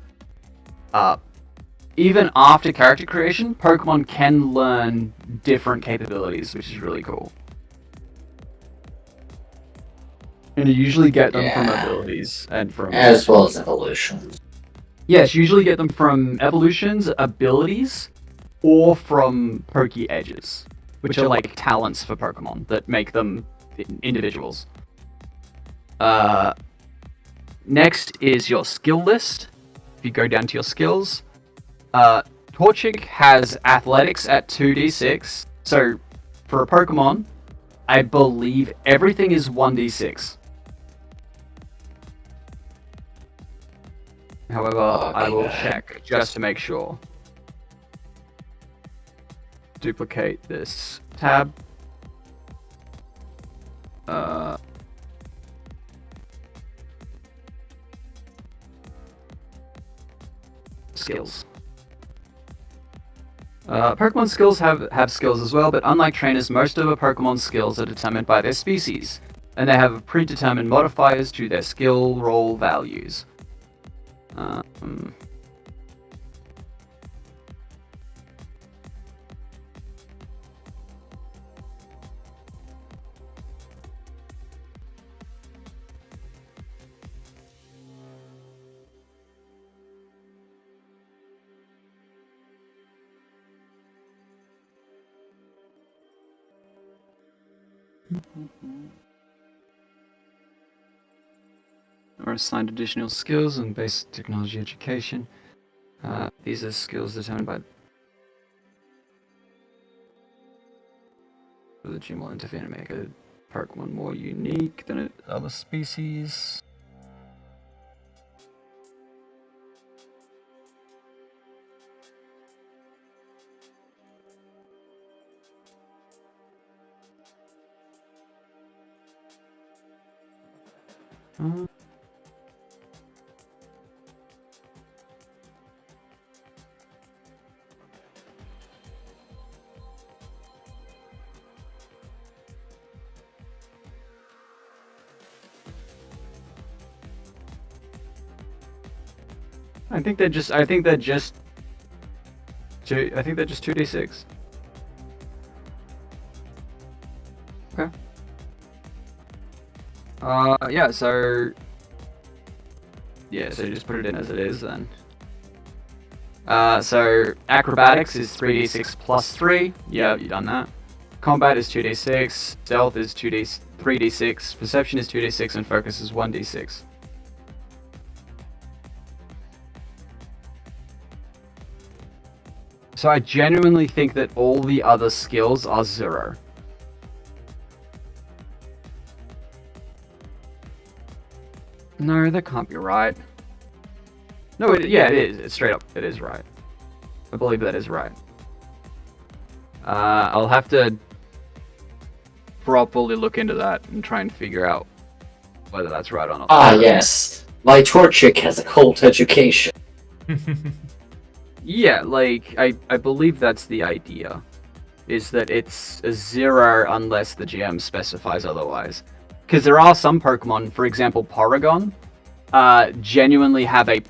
Even after character creation, Pokemon can learn different capabilities, which is really cool. And you usually get them from abilities and from... As well as evolutions. Yes, you usually get them from evolutions, abilities, or from Poke Edges, which are like talents for Pokemon that make them individuals. Next is your skill list. If you go down to your skills, Torchic has athletics at 2d6. So for a Pokemon, I believe everything is 1d6. However, I will check just to make sure. Duplicate this tab. Skills. Pokemon skills have skills as well, but unlike trainers, most of a Pokemon's skills are determined by their species, and they have predetermined modifiers to their skill roll values. Or assigned additional skills and basic technology education. These are skills determined by the gym will interfere to make a Pokemon more unique than other species. I think they're just. I think they're just 2d6. Okay. Yeah. So. Yeah. So just put it in as it is then. So acrobatics is 3d6 plus 3. Yeah, you've done that. Combat is 2d6. Stealth is 3d6. Perception is 2d6, and focus is 1d6. So I genuinely think that all the other skills are 0. No, that can't be right. No, it is. It's straight up. It is right. I believe that is right. I'll have to properly look into that and try and figure out whether that's right or not. Ah, yes. My Torchic has a cult education. Yeah, like, I believe that's the idea. Is that it's a 0 unless the GM specifies otherwise. Because there are some Pokemon, for example, Porygon, genuinely have a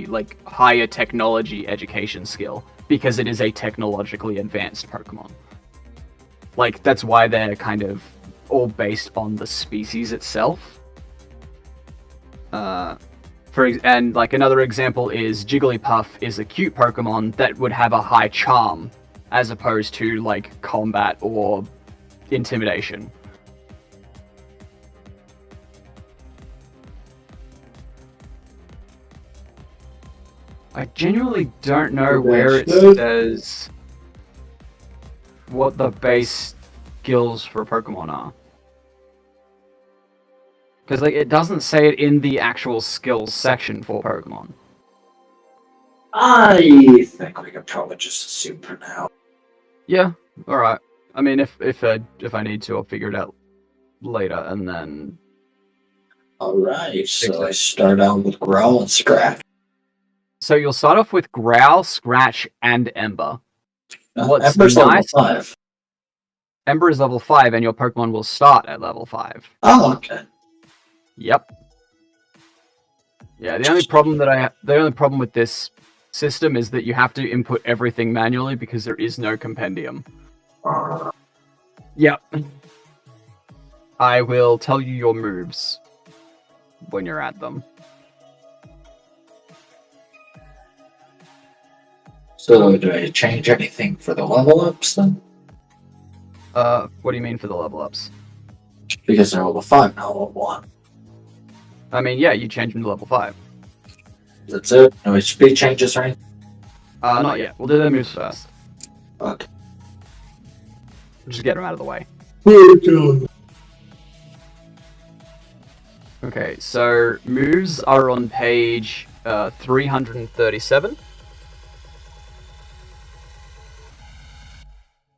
like higher technology education skill because it is a technologically advanced Pokemon. Like that's why they're kind of all based on the species itself. And like another example is Jigglypuff is a cute Pokemon that would have a high charm as opposed to like combat or intimidation. I genuinely don't know where it says what the base skills for Pokemon are. Because like it doesn't say it in the actual skills section for Pokemon. I think we could probably just assume for now. Yeah, alright. I mean if I need to, I'll figure it out later and then Alright, so I start out with Growl and Scratch. so you'll start off with Growl, Scratch, and Ember. What's Ember's nice- level 5. Ember is level 5 and your Pokemon will start at level 5. Oh, okay. Yep. Yeah, the only problem with this system is that you have to input everything manually because there is no compendium. Yep. I will tell you your moves when you're at them. So do I change anything for the level ups then? What do you mean for the level ups? Because they're level 5, not level 1. I mean, yeah, you change them to level 5. That's it? No speed changes or anything? Not yet. We'll do their moves first. Okay. Just get them out of the way. Okay, so moves are on page 337.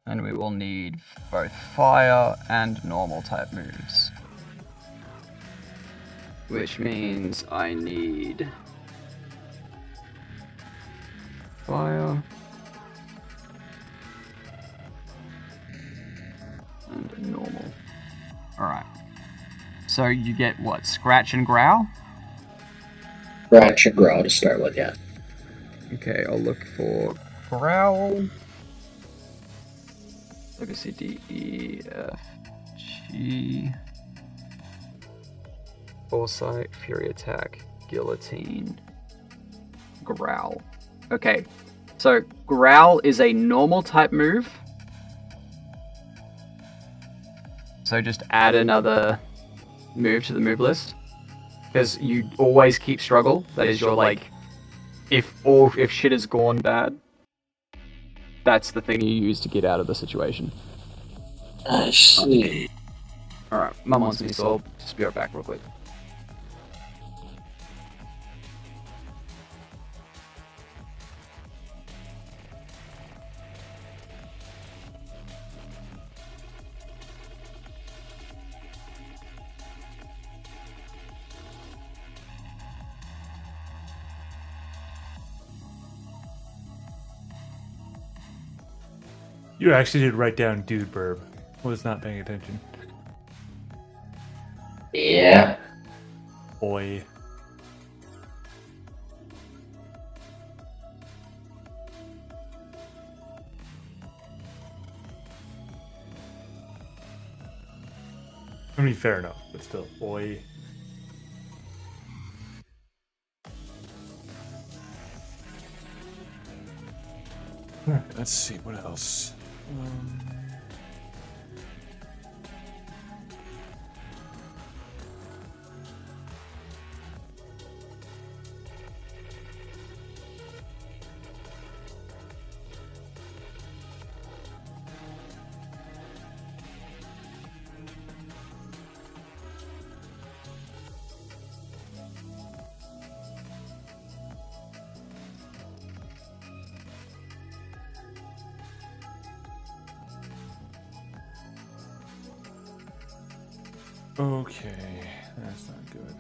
And we will need both fire and normal type moves. Which means I need fire and normal. Alright. So you get what? Scratch and Growl? Scratch and Growl to start with, yeah. Okay, I'll look for Growl. Let me see, D, E, F, G. Foresight, Fury Attack, Guillotine, Growl. Okay, so Growl is a normal type move. So just add another move to the move list. Because you always keep struggle. That is your like, if shit has gone bad, that's the thing you use to get out of the situation. I see. Alright, Mum wants me, so I'll just be right back real quick. You actually did write down dude burb. Was not paying attention. Yeah. Boy. I mean, fair enough, but still, boy. Alright, let's see, what else? Okay, that's not good.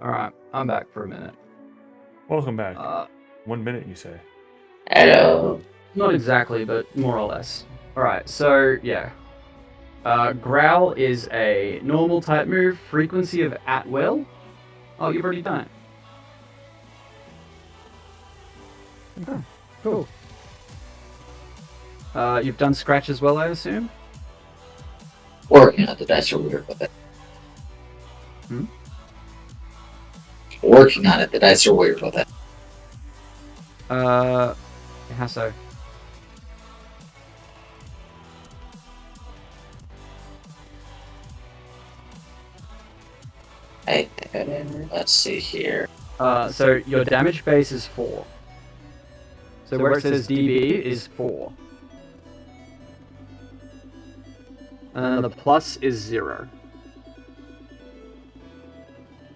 Alright, I'm back for a minute. Welcome back. Uh, 1 minute, you say? Hello. Not exactly, but more or less. Alright, so yeah. Growl is a normal type move, frequency of at will. Oh, you've already done it. Okay, cool. You've done scratch as well, I assume? Working on the dice are weird with it. Hmm? Working on it, the dice are weird with it. How so? Let's see here. So your damage base is 4. So where it says DB is 4. And then the plus is 0.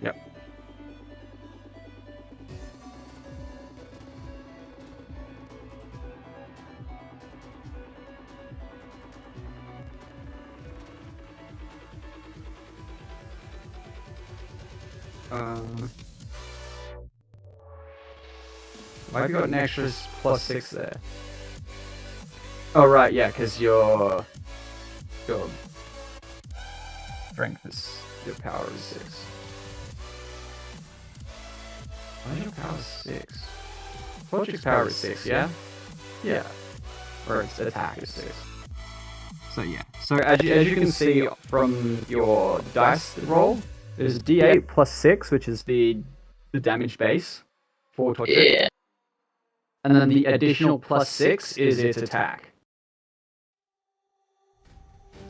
Yep. Why have you got an extra plus 6 there? Oh right, yeah, because your strength is, your power is 6. Why is your power 6? Torchic's power is 6, yeah? Yeah. Or its attack is 6. So yeah. So as you can see from your dice roll, there's D8 plus 6, which is the damage base for Torchic. Yeah. And then the additional plus 6 is its attack.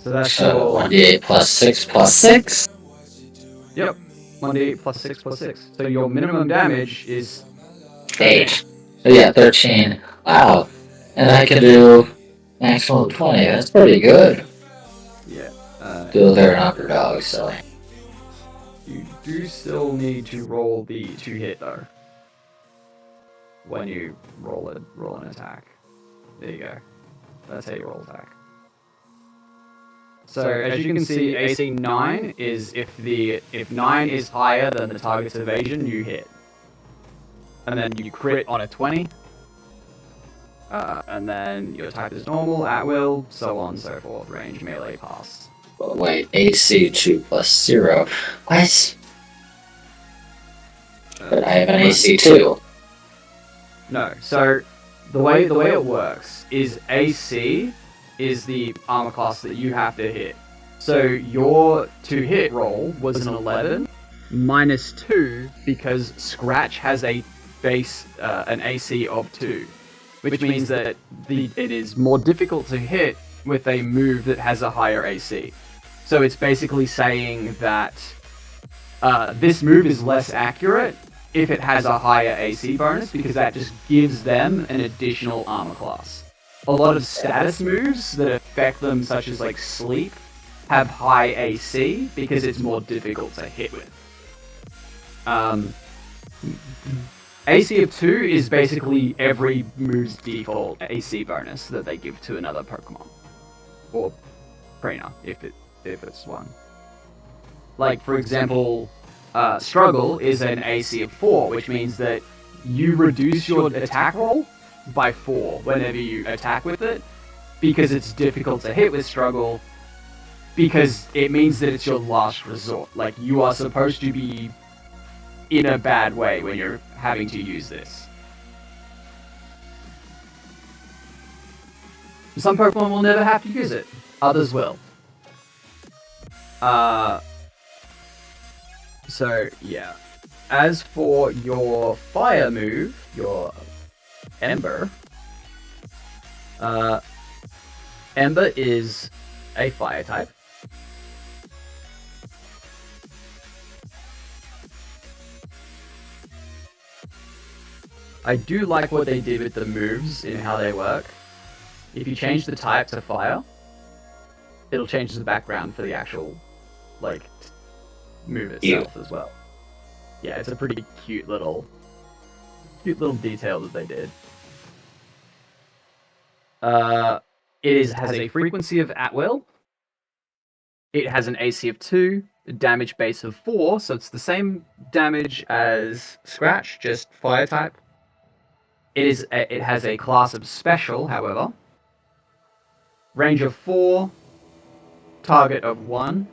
So that's So your 1d8 plus 6 plus 6. yep, 1d8 plus 6 plus 6. So your minimum damage is 8. So yeah, 13. Wow. And I can do maximum of 20. That's pretty good. yeah. Though they're an underdog, so. You do still need to roll the 2-hit though. When you roll an attack. There you go. That's how you roll attack. So as you can see, AC 9 is if 9 is higher than the target's evasion, you hit. And then you crit on a 20. And then your type is normal, at will, so on and so forth. Range, melee, pass. But wait, AC 2 plus 0. What? But I have an AC 2. No. So the way it works is AC is the armor class that you have to hit. So your 2-hit roll was an 11 minus 2 because Scratch has a base an AC of 2, which means that it is more difficult to hit with a move that has a higher AC. So it's basically saying that this move is less accurate if it has a higher AC bonus, because that just gives them an additional armor class. A lot of status moves that affect them, such as like sleep, have high AC because it's more difficult to hit with. AC of 2 is basically every move's default AC bonus that they give to another Pokemon. Or trainer, if it's one. Like, for example, Struggle is an AC of 4, which means that you reduce your attack roll by 4 whenever you attack with it, because it's difficult to hit with Struggle, because it means that it's your last resort. Like, you are supposed to be in a bad way when you're having to use this. Some Pokemon will never have to use it, others will. So, yeah. As for your fire move, your Ember, Ember is a fire type. I do like what they did with the moves in how they work. If you change the type to fire, it'll change the background for the actual, like, move itself as well. Yeah, it's a pretty cute little detail that they did. It has a frequency of at will. It has an AC of 2, a damage base of 4, so it's the same damage as Scratch, just fire type. It has a class of special, however. Range of 4, target of 1.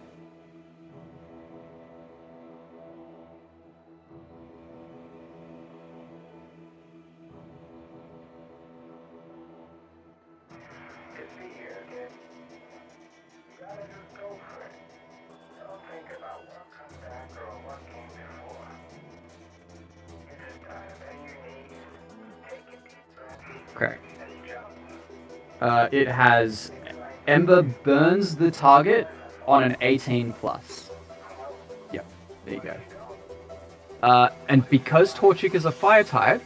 Correct. It has Ember burns the target on an 18 plus. Yep, there you go. And because Torchic is a fire type,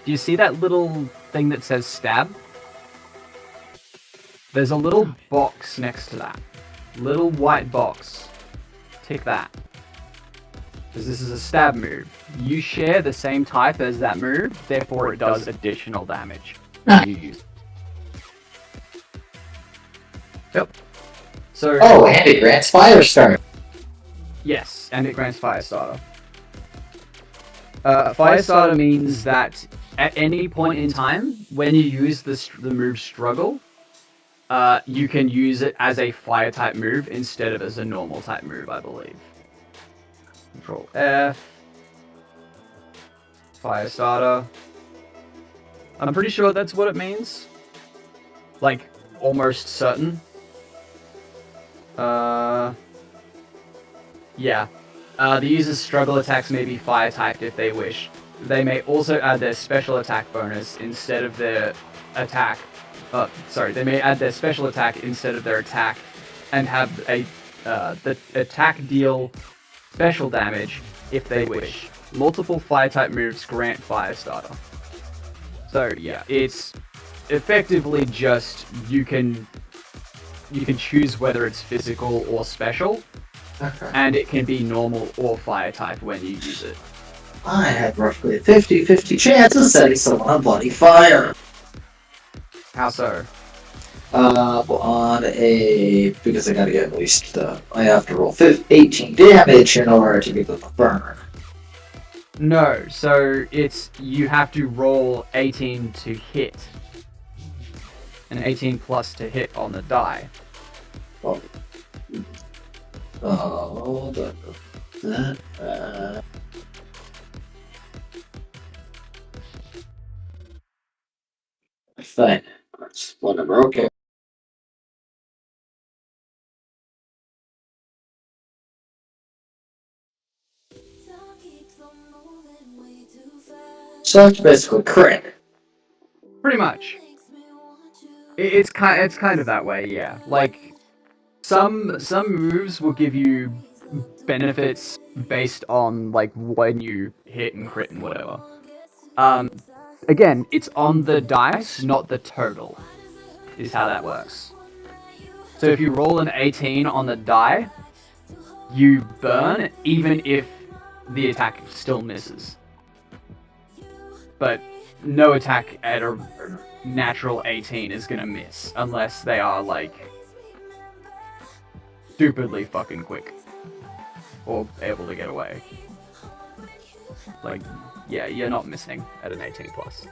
do you see that little thing that says stab? There's a little box next to that. Little white box. Tick that. Because this is a stab move. You share the same type as that move, therefore it does additional damage when you use it. Yep. So. Oh, and it grants Fire Starter. Yes, and it grants Fire Starter. Fire Starter means that at any point in time, when you use the move Struggle, you can use it as a fire type move instead of as a normal type move, I believe. Control F. Fire Starter. I'm pretty sure that's what it means. Like, almost certain. Yeah. The user's struggle attacks may be fire typed if they wish. They may also add their special attack bonus instead of their attack. They may add their special attack instead of their attack and have the attack deal special damage if they wish. Multiple fire type moves grant fire starter. So yeah, it's effectively just you can choose whether it's physical or special, Okay. and it can be normal or fire type when you use it. I had roughly a 50-50 chance of setting someone on bloody fire. How so? On a... because I gotta get at least, I have to roll 18 damage in order to get the burn. No, so it's you have to roll 18 to hit. An 18 plus to hit on the die. Oh, fine. That's whatever, okay. Time keeps on moving way too fast. So that's basically crit. Pretty much. Makes me want you. It's kind of that way, yeah. Like some moves will give you benefits based on like when you hit and crit and whatever. Again, it's on the dice, not the total. Is how that works. So if you roll an 18 on the die, you burn even if the attack still misses. But no attack at a natural 18 is gonna miss unless they are like stupidly fucking quick or able to get away. Like, yeah, you're not missing at an 18 plus.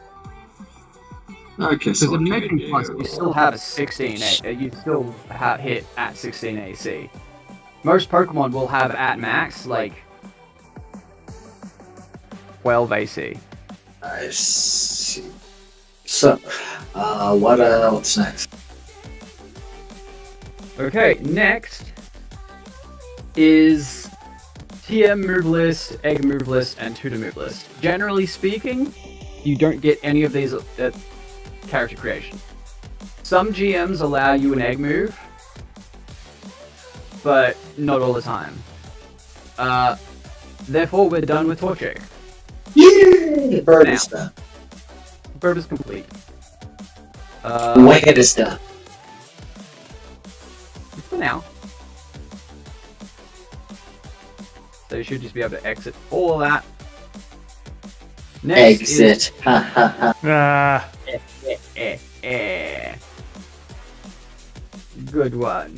Okay, Because at an 18 plus, you still have a 16 you still hit at 16 AC. Most Pokemon will have at max like 12 AC. I see. So, what's next? Okay, next is tier move list, egg move list, and tutor move list. Generally speaking, you don't get any of these at character creation. Some GMs allow you an egg move, but not all the time. Therefore, we're done with Torchic. Yay! Bird is done. Bird is complete. Winged is done. For now. So you should just be able to exit all of that. Next Exit. Ha ha ha. Ah, Good one.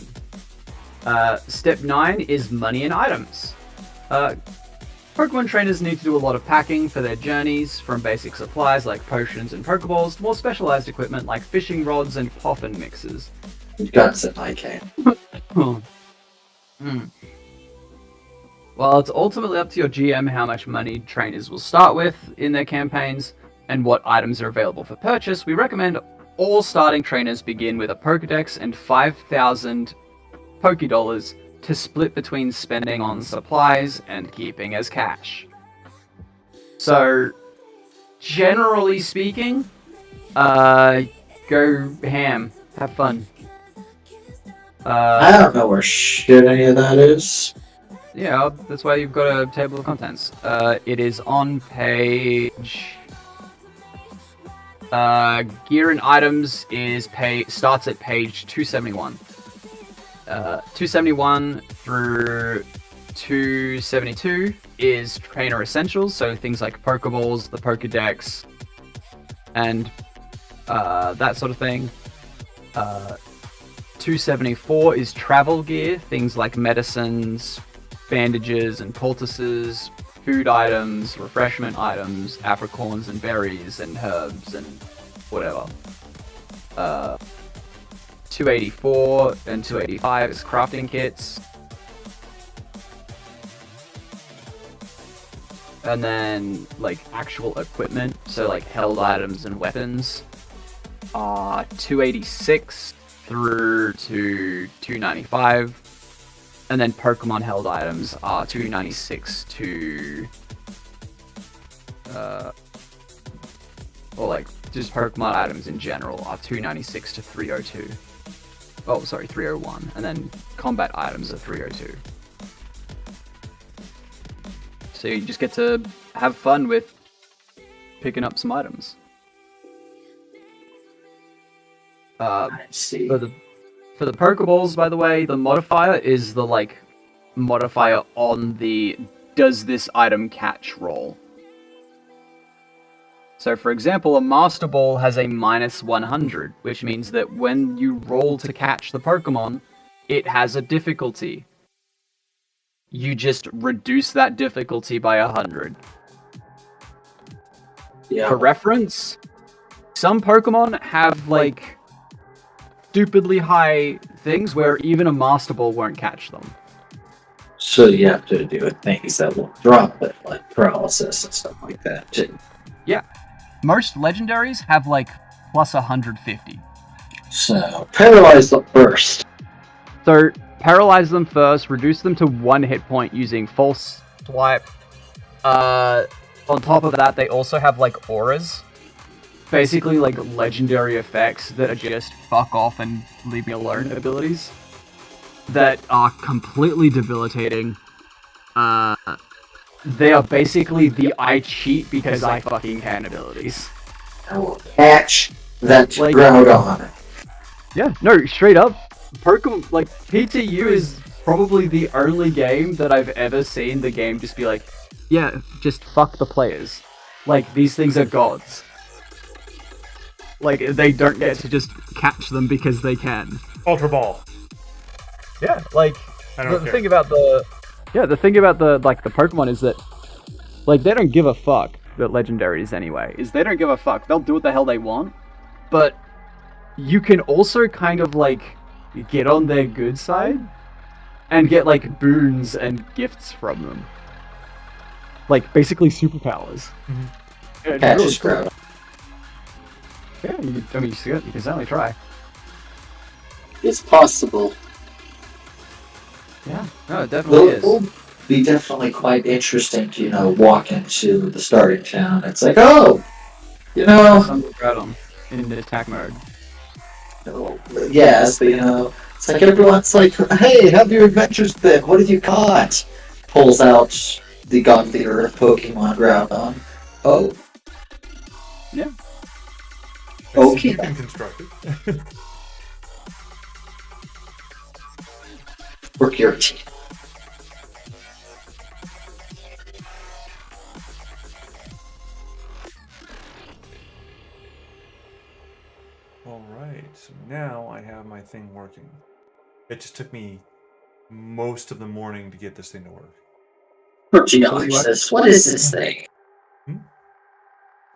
Step 9 is money and items. Pokemon trainers need to do a lot of packing for their journeys, from basic supplies like potions and Pokeballs to more specialized equipment like fishing rods and poffin mixes. Guns in my cane. Well, it's ultimately up to your GM how much money trainers will start with in their campaigns and what items are available for purchase. We recommend all starting trainers begin with a Pokedex and 5,000 Pokédollars to split between spending on supplies and keeping as cash. So, generally speaking, go ham, have fun. I don't know where shit any of that is. Yeah, that's why you've got a table of contents. It is on page... gear and items starts at page 271. 271 through 272 is trainer essentials, so things like Pokeballs, the Pokedex, and that sort of thing. 274 is travel gear, things like medicines, bandages and poultices, food items, refreshment items, apricorns and berries and herbs and whatever. 284 and 285 is crafting kits. And then, like, actual equipment, so like held items and weapons, 286 through to 295. And then Pokemon held items are 296 to... or like, just Pokemon items in general are 296 to 302. Oh, sorry, 301, and then combat items are 302. So you just get to have fun with picking up some items. I see. For the Pokeballs, by the way, the modifier is the like modifier on the does this item catch roll. So, for example, a Master Ball has a minus 100, which means that when you roll to catch the Pokemon, it has a difficulty. You just reduce that difficulty by 100. Yeah. For reference, some Pokemon have, like, stupidly high things where even a Master Ball won't catch them. So you have to do things that will drop it, like paralysis and stuff like that too. Yeah. Most legendaries have, like, plus 150. So paralyze them first. So, paralyze them first, reduce them to 1 hit point using False Swipe. On top of that, they also have, like, auras. Basically, like, legendary effects that are just fuck off and leave me alone abilities. That are completely debilitating. They are basically the I cheat because I fucking can abilities. I will catch that Like- Groudon. Yeah, no, straight up. Pokemon, like, PTU is probably the only game that I've ever seen the game just be like, yeah, just fuck the players. Like, these things are gods. Like, they don't get to just catch them because they can. Ultra Ball. Yeah, like, I don't the care. thing about the Pokemon is that, like, they don't give a fuck, the legendaries anyway, is they don't give a fuck. They'll do what the hell they want, but you can also kind of, like, get on their good side and get, like, boons and gifts from them. Like, basically superpowers. Mhm. Yeah, it's Catch really his cool. Groudon. Yeah, you can certainly try. It's possible. Yeah, no, it definitely is. It'll be definitely quite interesting to, walk into the starting town. It's like, oh, Some Groudon in the attack mode. yes, it's like everyone's like, hey, have your adventures been? What have you caught? Pulls out the God Leader of Pokemon Groudon. Oh, Yeah. Okay. You can construct it. work your team. Alright, so now I have my thing working. It just took me most of the morning to get this thing to work. Geologist, what is this thing?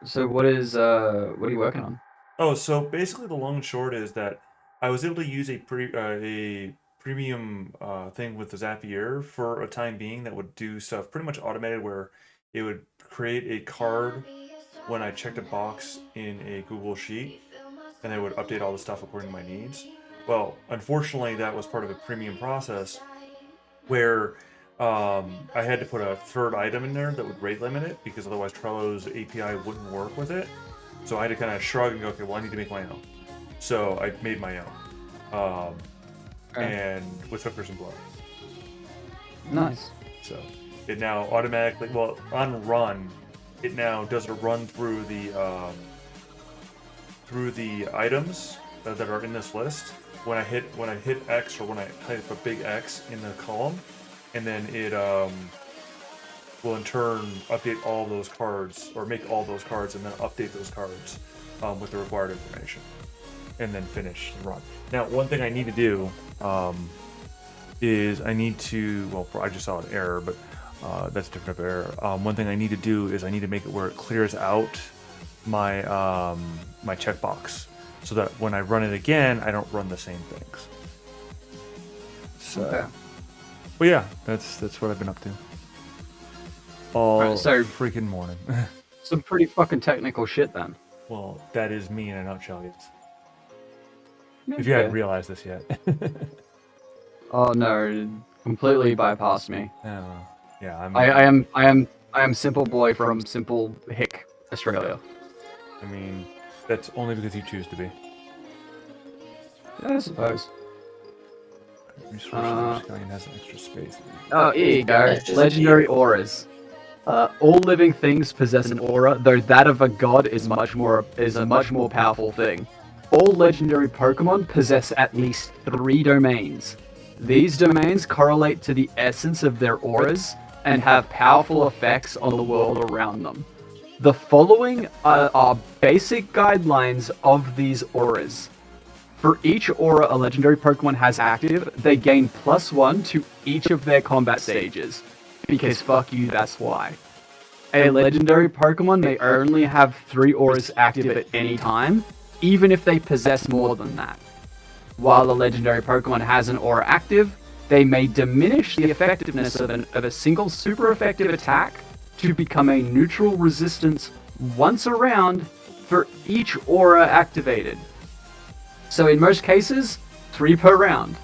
So what are you working on? Oh, so basically the long and short is that I was able to use a premium thing with the Zapier for a time being that would do stuff pretty much automated, where it would create a card when I checked a box in a Google Sheet, and it would update all the stuff according to my needs. Well, unfortunately, that was part of a premium process where I had to put a third item in there that would rate limit it, because otherwise Trello's API wouldn't work with it. So I had to kind of shrug and go, okay, well, I need to make my own. So I made my own. And with hookers and blow. Nice. So it now automatically, well, on run, it now does a run through the items that are in this list. When I hit X, or when I type a big X in the column, and then it will in turn update all those cards, or make all those cards, and then update those cards with the required information, and then finish the run. Now, one thing I need to do is I need to, well, I just saw an error, but that's a different error. One thing I need to do is I need to make it where it clears out my my checkbox, so that when I run it again, I don't run the same things. So, Okay. but yeah, that's what I've been up to all Alright, so- freaking morning. Some pretty fucking technical shit then. Well, that is me in a nutshell, yes. Yeah, If you hadn't okay. realized this yet. Oh no, it completely bypassed me. Yeah, I'm. I am Simple Boy from Simple Hick, Australia. I mean, that's only because you choose to be. Yeah, I suppose. Resources Skyline has an extra space. Oh, here you go. That's just Legendary auras. All living things possess an aura, though that of a god is a much more powerful thing. All legendary Pokemon possess at least 3 domains. These domains correlate to the essence of their auras and have powerful effects on the world around them. The following are basic guidelines of these auras. For each aura a legendary Pokemon has active, they gain +1 to each of their combat stages. Because fuck you, that's why. A legendary Pokemon may only have 3 auras active at any time, even if they possess more than that. While a legendary Pokemon has an aura active, they may diminish the effectiveness of a single super effective attack to become a neutral resistance once a round for each aura activated. So in most cases, 3 per round.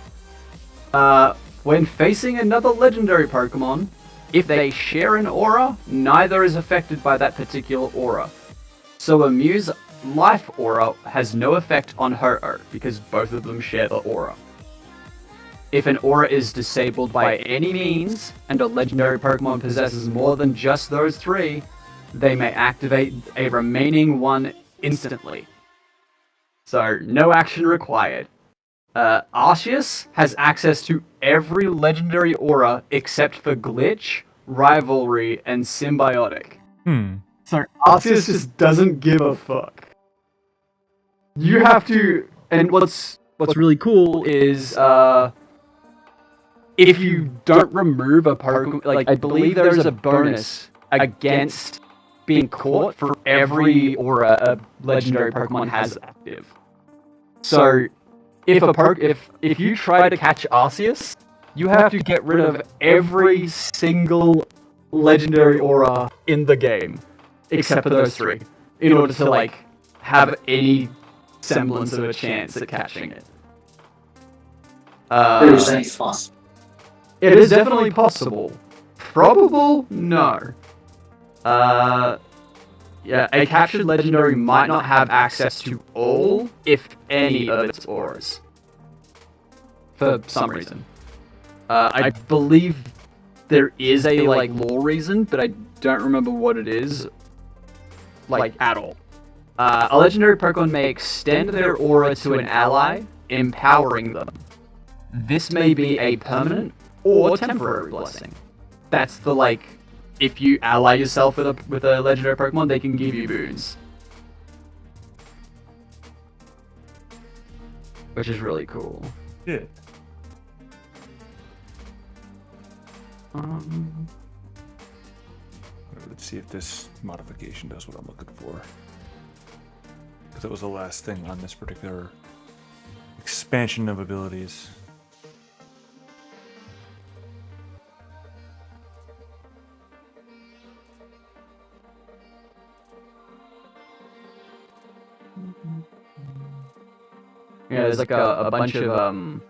When facing another legendary Pokemon, if they share an aura, neither is affected by that particular aura. So a Mew's life aura has no effect on Ho-Oh, because both of them share the aura. If an aura is disabled by any means, and a legendary Pokemon possesses more than just those 3, they may activate a remaining one instantly. So, no action required. Arceus has access to every legendary aura except for Glitch, Rivalry, and Symbiotic. So Arceus just doesn't give a fuck. You have to, and what's really cool is if you don't remove a Pokemon, like I believe there's a bonus against being caught for every aura a legendary Pokemon has active. So if you try to catch Arceus, you have to get rid of every single legendary aura in the game, except for those 3, in order to like have any semblance of a chance at catching it. You're saying it's possible. It is definitely possible. Probable? No. Yeah, a captured legendary might not have access to all, if any, of its auras. For some reason. I believe there is a, like, lore reason, but I don't remember what it is, like, at all. A legendary Pokemon may extend their aura to an ally, empowering them. This may be a permanent or temporary blessing. That's the, like, if you ally yourself with a legendary Pokemon, they can give you boons. Which is really cool. Yeah. Let's see if this modification does what I'm looking for. Because it was the last thing on this particular expansion of abilities. Yeah, there's like a bunch of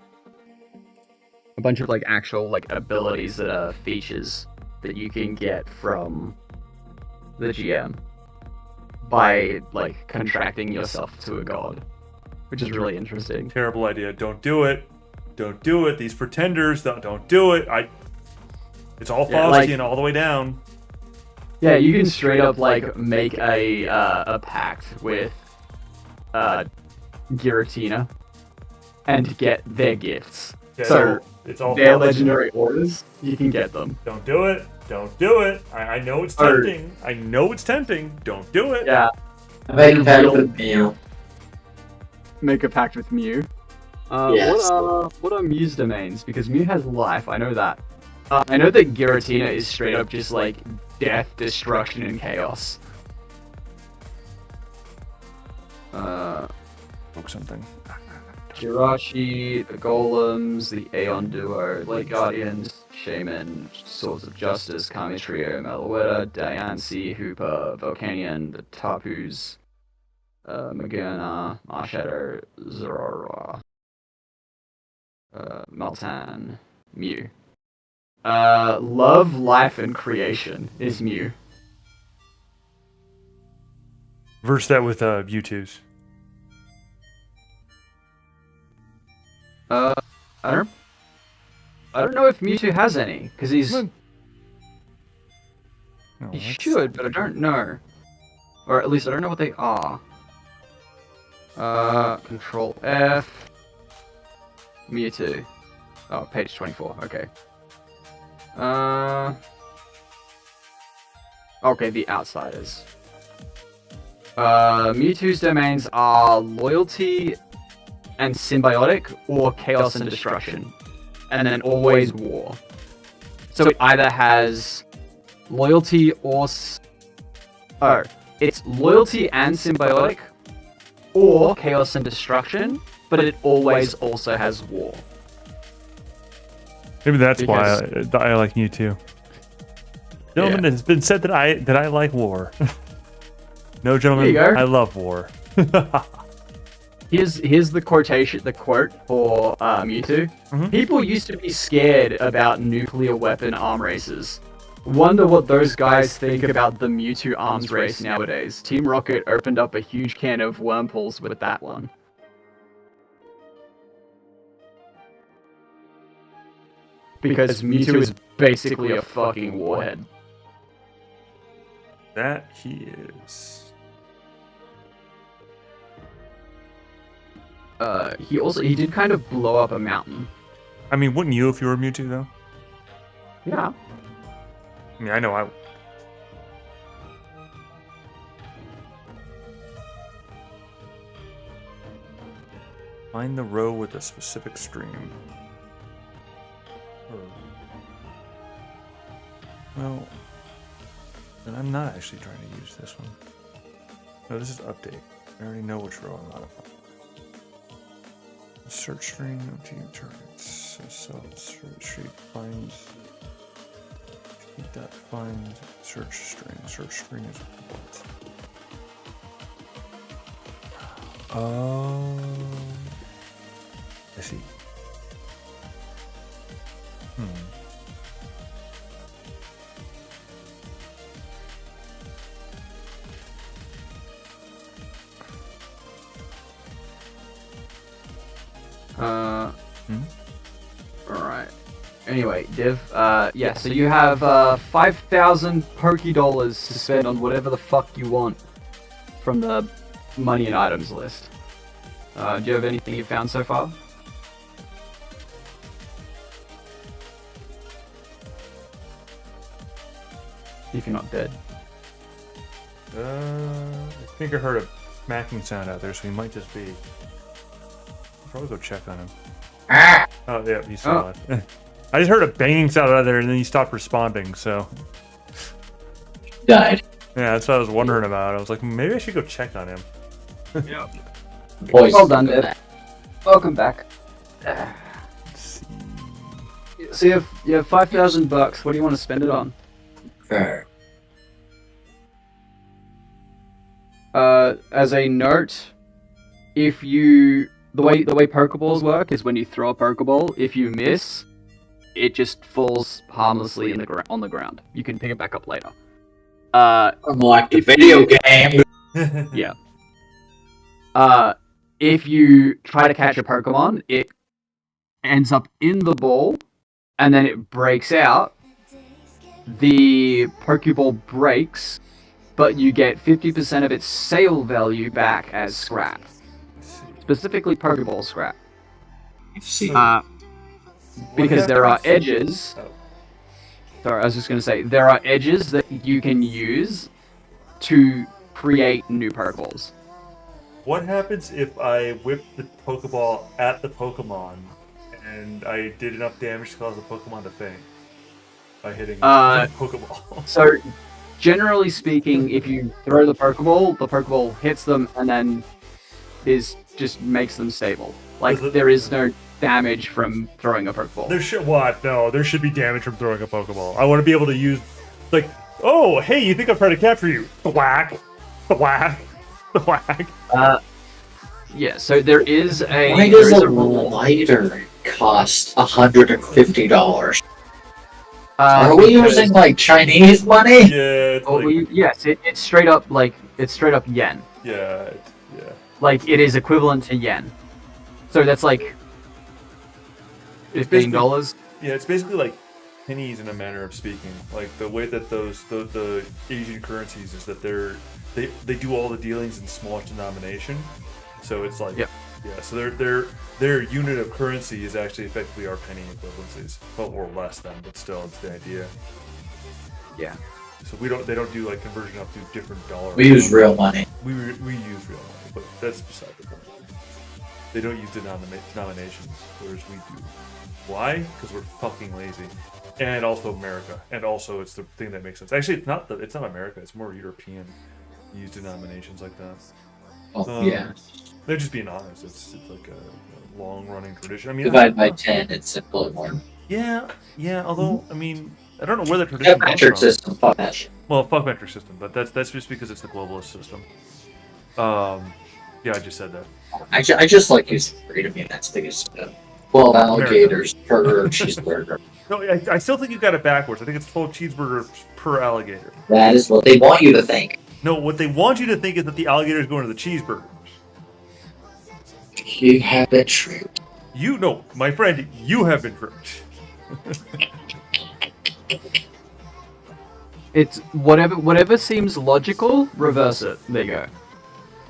like actual like abilities that are features that you can get from the GM by like contracting yourself to a god, which is really interesting. Terrible idea. Don't do it. Don't do it. These pretenders, don't do it. It's all Faustian all the way down. Yeah, you can straight up like make a pact with Giratina and get their gifts. Yeah, so it's all their Faustian. legendary orders, you can get them. Don't do it. Don't do it. I know it's tempting. I know it's tempting. Don't do it. Yeah. Make a pact with Mew. Make a pact with Mew. Yes. What are Mew's domains? Because Mew has life, I know that. I know that Giratina is straight up just like death, destruction, and chaos. Book something. Jirachi, the Golems, the Aeon Duo, Lake Guardians, Shaman, Swords of Justice, Kami Trio, Meloetta, Diancie, Hooper, Volcanion, the Tapus, Magearna, Marshadow, Zorora, Meltan, Mew. Love, Life, and Creation is Mew. Verse that with U2s. I don't I don't know if Mewtwo has any, because he's... No, He let's- should, but I don't know. Or at least I don't know what they are. Control F. Mewtwo. Oh, page 24, okay. Okay, the Outsiders. Mewtwo's domains are Loyalty and Symbiotic, or Chaos and Destruction. And then always War. So it either has Loyalty or... it's Loyalty and Symbiotic, or Chaos and Destruction, but it always also has War. Maybe that's Because- why I like Mewtwo. Gentlemen, it's been said that I like war. No, gentlemen, There you go. I love war. Here's the quotation, the quote for Mewtwo. Mhm. People used to be scared about nuclear weapon arm races. Wonder what those guys think about the Mewtwo arms race nowadays. Team Rocket opened up a huge can of wormholes with that one. Because Mewtwo is basically a fucking warhead. That he is. He did kind of blow up a mountain. I mean, wouldn't you if you were Mewtwo, though? Yeah. I mean, I know I... Find the row with a specific stream. Well, then I'm not actually trying to use this one. No, this is update. I already know which row I'm modifying. Search string, team targets, search sheet, find, that find, search string is what? I see. Alright. Anyway, Div, yeah, so you have 5,000 Poké-Dollars to spend on whatever the fuck you want from the money and items list. Do you have anything you found so far? If you're not dead. I think I heard a smacking sound out there, so he might just be. I'll probably go check on him. Oh, yeah, he saw it. I just heard a banging sound out there, and then he stopped responding, so. Died. Yeah, that's what I was wondering about. I was like, maybe I should go check on him. Yeah. Poison. Well done, Div. Welcome back. Let's see. So you have 5,000 bucks. What do you want to spend it on? Fair. As a note, if you the way Pokeballs work is when you throw a Pokeball, if you miss, it just falls harmlessly on the ground. You can pick it back up later. Unlike the if video you- game. Yeah. If you try to catch a Pokemon, it ends up in the ball, and then it breaks out. The Pokeball breaks, but you get 50% of its sale value back as scrap. Specifically Pokeball scrap. See. Because there are edges. Sorry, I was just going to say, there are edges that you can use to create new Pokeballs. What happens if I whip the Pokeball at the Pokemon and I did enough damage to cause the Pokemon to faint by hitting the Pokeball? So, generally speaking, if you throw the Pokeball hits them and then just makes them stable. Like, there is no damage from throwing a Pokeball. There should No, there should be damage from throwing a Pokeball. I want to be able to use, like, oh, hey, you think I'm trying to capture you? Whack, whack, whack. Yeah, so there is a... Why there does is a rule. lighter cost $150? Uh, Are we because- using like Chinese money? Yeah, it's Oh, like, yes, it's straight up yen. yeah. Like, it is equivalent to yen. So that's like $15. Yeah, it's basically like pennies in a manner of speaking. Like the way that the Asian currencies is that they do all the dealings in small denomination. So it's like Yep. yeah, so their unit of currency is actually effectively our penny equivalencies, well, or less than, but still it's the idea. Yeah. So they don't do like conversion up to different dollars. We use real money. We use real money, but that's beside the point. They don't use denominations, whereas we do. Why? Because we're fucking lazy, and also America, and also it's the thing that makes sense. Actually, it's not America. It's more European. Use denominations like that. Oh, yeah. They're just being honest. It's like a long-running tradition. I mean, Divide by 10, it's simpler more. yeah. Although, I mean, I don't know where the Yeah, tradition comes metric from. system, fuck that shit. Well, fuck metric system, but that's just because it's the globalist system. Yeah, I just said that. I just like using freedom, and that's the biggest 12 alligators per cheeseburger. No, I still think you got it backwards. I think it's 12 cheeseburgers per alligator. That is what they want you to think. No, what they want you to think is that the alligator is going to the cheeseburgers. You have been tricked. My friend, you have been tricked. It's whatever seems logical, reverse it. There you go.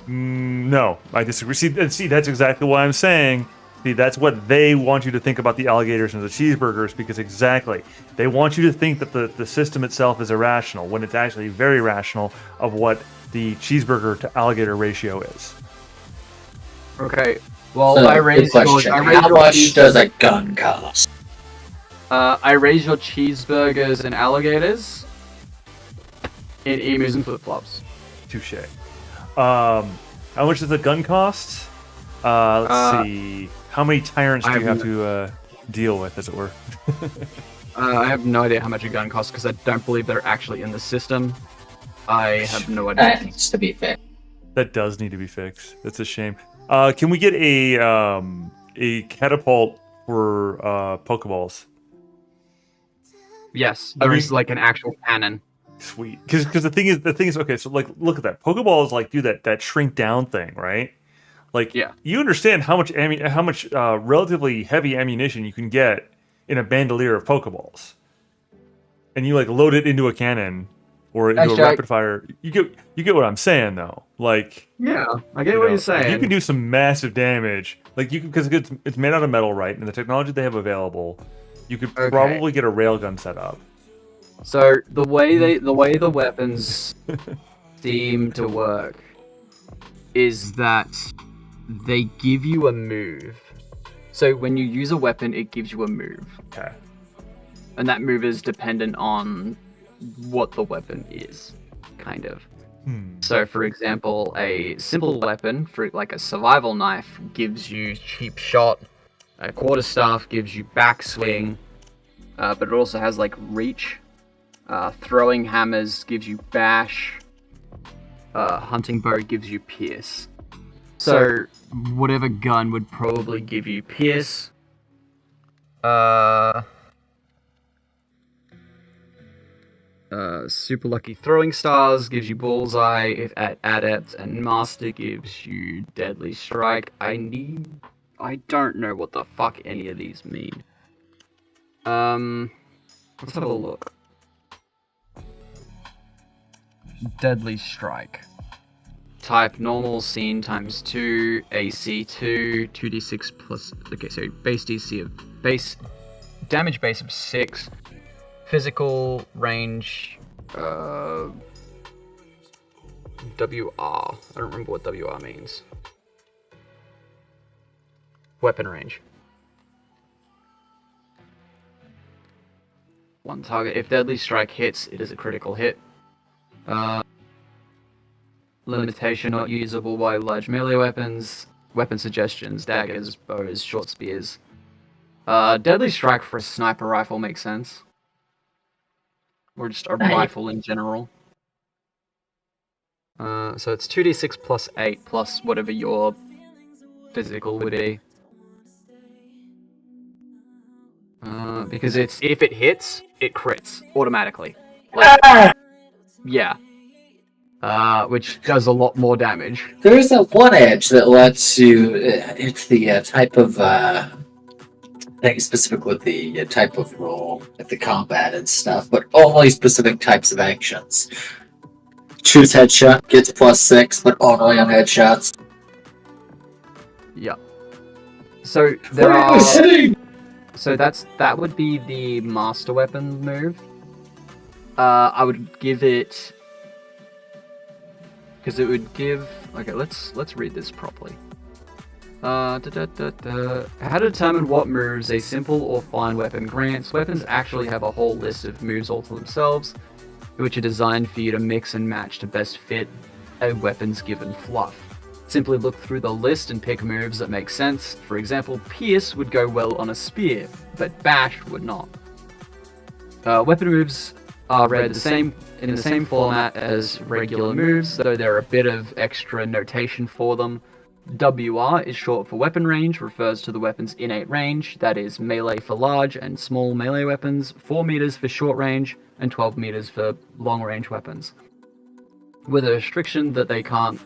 No, I disagree. See, that's exactly what I'm saying. See, that's what they want you to think about the alligators and the cheeseburgers, because exactly, they want you to think that the system itself is irrational, when it's actually very rational of what the cheeseburger to alligator ratio is. Okay. Well, So, I raised good question. your, I raised How your much cheese- does a gun cost? I raise your cheeseburgers and alligators in emus and flip-flops. Touche. How much does a gun cost? Let's see. How many tyrants do you have to deal with, as it were? I have no idea how much a gun costs because I don't believe they're actually in the system. I have no idea. That needs to be fixed. That does need to be fixed. That's a shame. Can we get a catapult for Pokeballs? Yes, there is like an actual cannon. Sweet. Because the thing is okay. So like, look at that. Pokeballs like do that shrink down thing, right? Like, Yeah. You understand how much relatively heavy ammunition you can get in a bandolier of Pokeballs, and you like load it into a cannon or into a rapid fire. You get what I'm saying though. Like, Yeah, I get what you're saying. you can do some massive damage. Like you can, because it's made out of metal, right? And the technology they have available, you could probably get a railgun set up. So the way the weapons seem to work is that they give you a move. So when you use a weapon, it gives you a move, Okay. and that move is dependent on what the weapon is, kind of. So, for example, a simple weapon, for like a survival knife, gives you cheap shot. A quarterstaff gives you backswing, but it also has like reach. Throwing hammers gives you bash. Hunting bow gives you pierce. So, whatever gun would probably give you pierce. Super lucky throwing stars gives you bullseye. If at adept, and master gives you deadly strike. I don't know what the fuck any of these mean. Let's have a look. Deadly strike. Type normal scene times 2, AC 2, 2d6 plus. Okay, so base DC of base damage base of 6. Physical range, WR. I don't remember what WR means. Weapon range. One target. If deadly strike hits, it is a critical hit. Limitation not usable by large melee weapons. Weapon suggestions: daggers, bows, short spears. Deadly strike for a sniper rifle makes sense. Or just a rifle in general. So it's 2d6 plus 8 plus whatever your physical would be. Because if it hits, it crits automatically. Like, yeah. Which does a lot more damage. There's that one edge that lets you. It's the type of thing specific with the type of role, like the combat and stuff, but only specific types of actions. Choose headshot, gets +6, but only on headshots. Yeah. So there What are are. you saying? So that would be the master weapon move. I would give it because it would give. Okay, let's read this properly. How to determine what moves a simple or fine weapon grants. Weapons actually have a whole list of moves all to themselves, which are designed for you to mix and match to best fit a weapon's given fluff. Simply look through the list and pick moves that make sense. For example, Pierce would go well on a spear, but Bash would not. Weapon moves are read in the same format as regular moves, though there are a bit of extra notation for them. WR is short for weapon range, refers to the weapon's innate range, that is melee for large and small melee weapons, 4 meters for short range, and 12 meters for long range weapons, with a restriction that they can't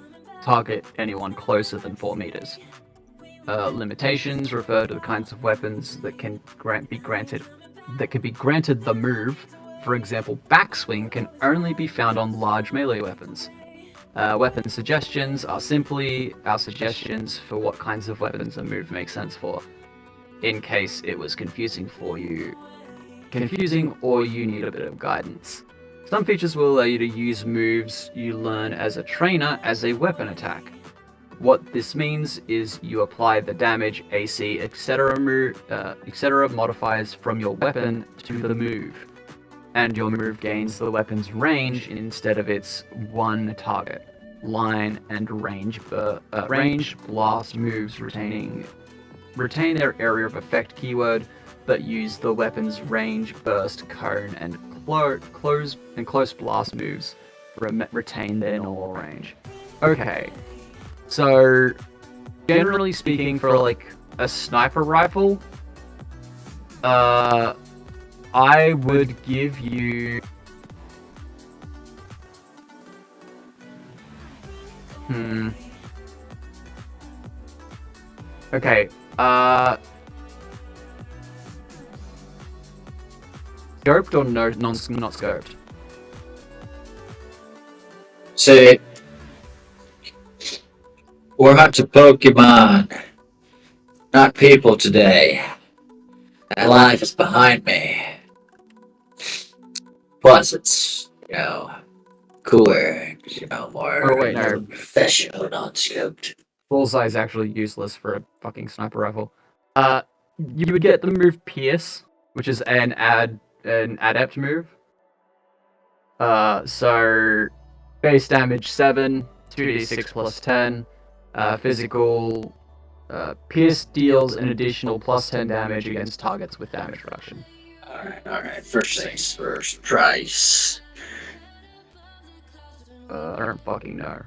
target anyone closer than 4 meters. Limitations refer to the kinds of weapons that can be granted the move. For example, backswing can only be found on large melee weapons. Weapon suggestions are simply our suggestions for what kinds of weapons a move makes sense for, in case it was confusing or you need a bit of guidance. Some features will allow you to use moves you learn as a trainer as a weapon attack. What this means is you apply the damage, AC, etc. Modifiers from your weapon to the move, and your move gains the weapon's range instead of its one target. Line and range blast moves retain their area of effect keyword, but use the weapon's range, burst, cone, and close blast moves retain their normal range. Okay, so generally speaking, for like a sniper rifle, I would give you. Okay. Scoped or no, not scoped? See, we're hunting Pokemon, not people today. That life is behind me. Plus, it's, cooler, more Oh, wait, no. professional, non-scoped. Bullseye is actually useless for a fucking sniper rifle. You would get the move Pierce, which is an adept move. So base damage 7, 2d6 plus 10. Physical. Pierce deals an additional plus 10 damage against targets with damage reduction. Alright. First things first. Price. I don't fucking know.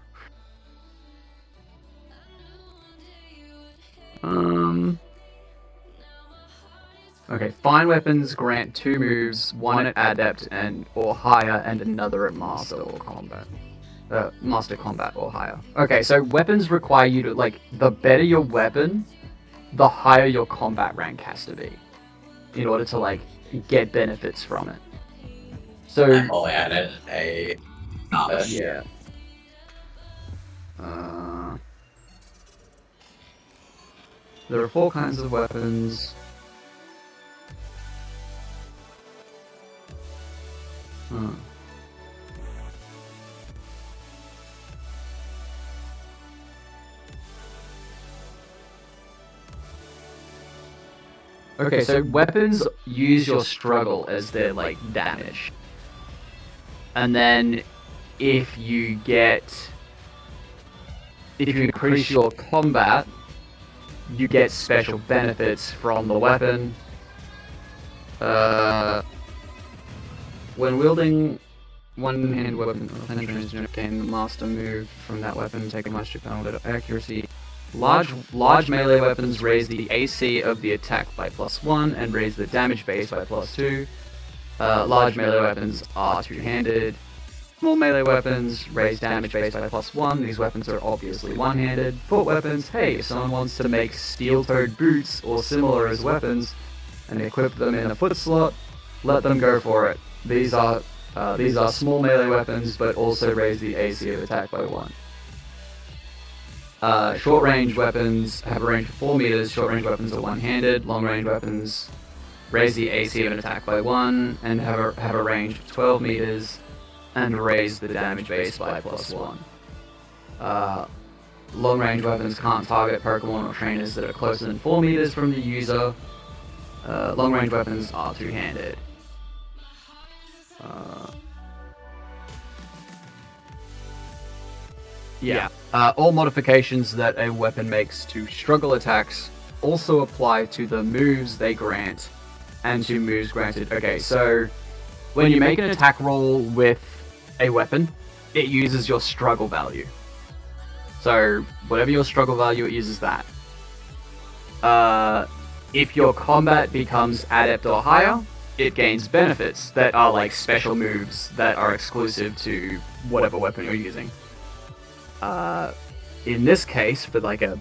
Okay, fine weapons grant 2 moves, one at adept or higher, and another at master or combat. Master combat or higher. Okay, so weapons require you to, the better your weapon, the higher your combat rank has to be, in order to, get benefits from it. So I'm only at a novice. yeah. There are 4 kinds of weapons. Okay, so weapons use your struggle as their, damage. And then if you increase your combat, you get special benefits from the weapon. When wielding one-hand weapon, gain the master move from that weapon, take a master penalty of accuracy. Large melee weapons raise the AC of the attack by +1 and raise the damage base by +2. Large melee weapons are two-handed. Small melee weapons raise damage base by +1. These weapons are obviously one-handed. Foot weapons, hey, if someone wants to make steel-toed boots or similar as weapons, and equip them in a foot slot, let them go for it. These are small melee weapons, but also raise the AC of attack by 1. Short range weapons have a range of 4 meters. Short range weapons are one-handed. Long range weapons raise the AC of an attack by 1 and have a range of 12 meters and raise the damage base by +1. Long range weapons can't target Pokemon or trainers that are closer than 4 meters from the user. Long range weapons are two-handed. All modifications that a weapon makes to struggle attacks also apply to the moves they grant and to moves granted. Okay, so when you make an attack roll with a weapon, it uses your struggle value. So whatever your struggle value, it uses that. If your combat becomes adept or higher, it gains benefits that are like special moves that are exclusive to whatever weapon you're using. In this case, for like a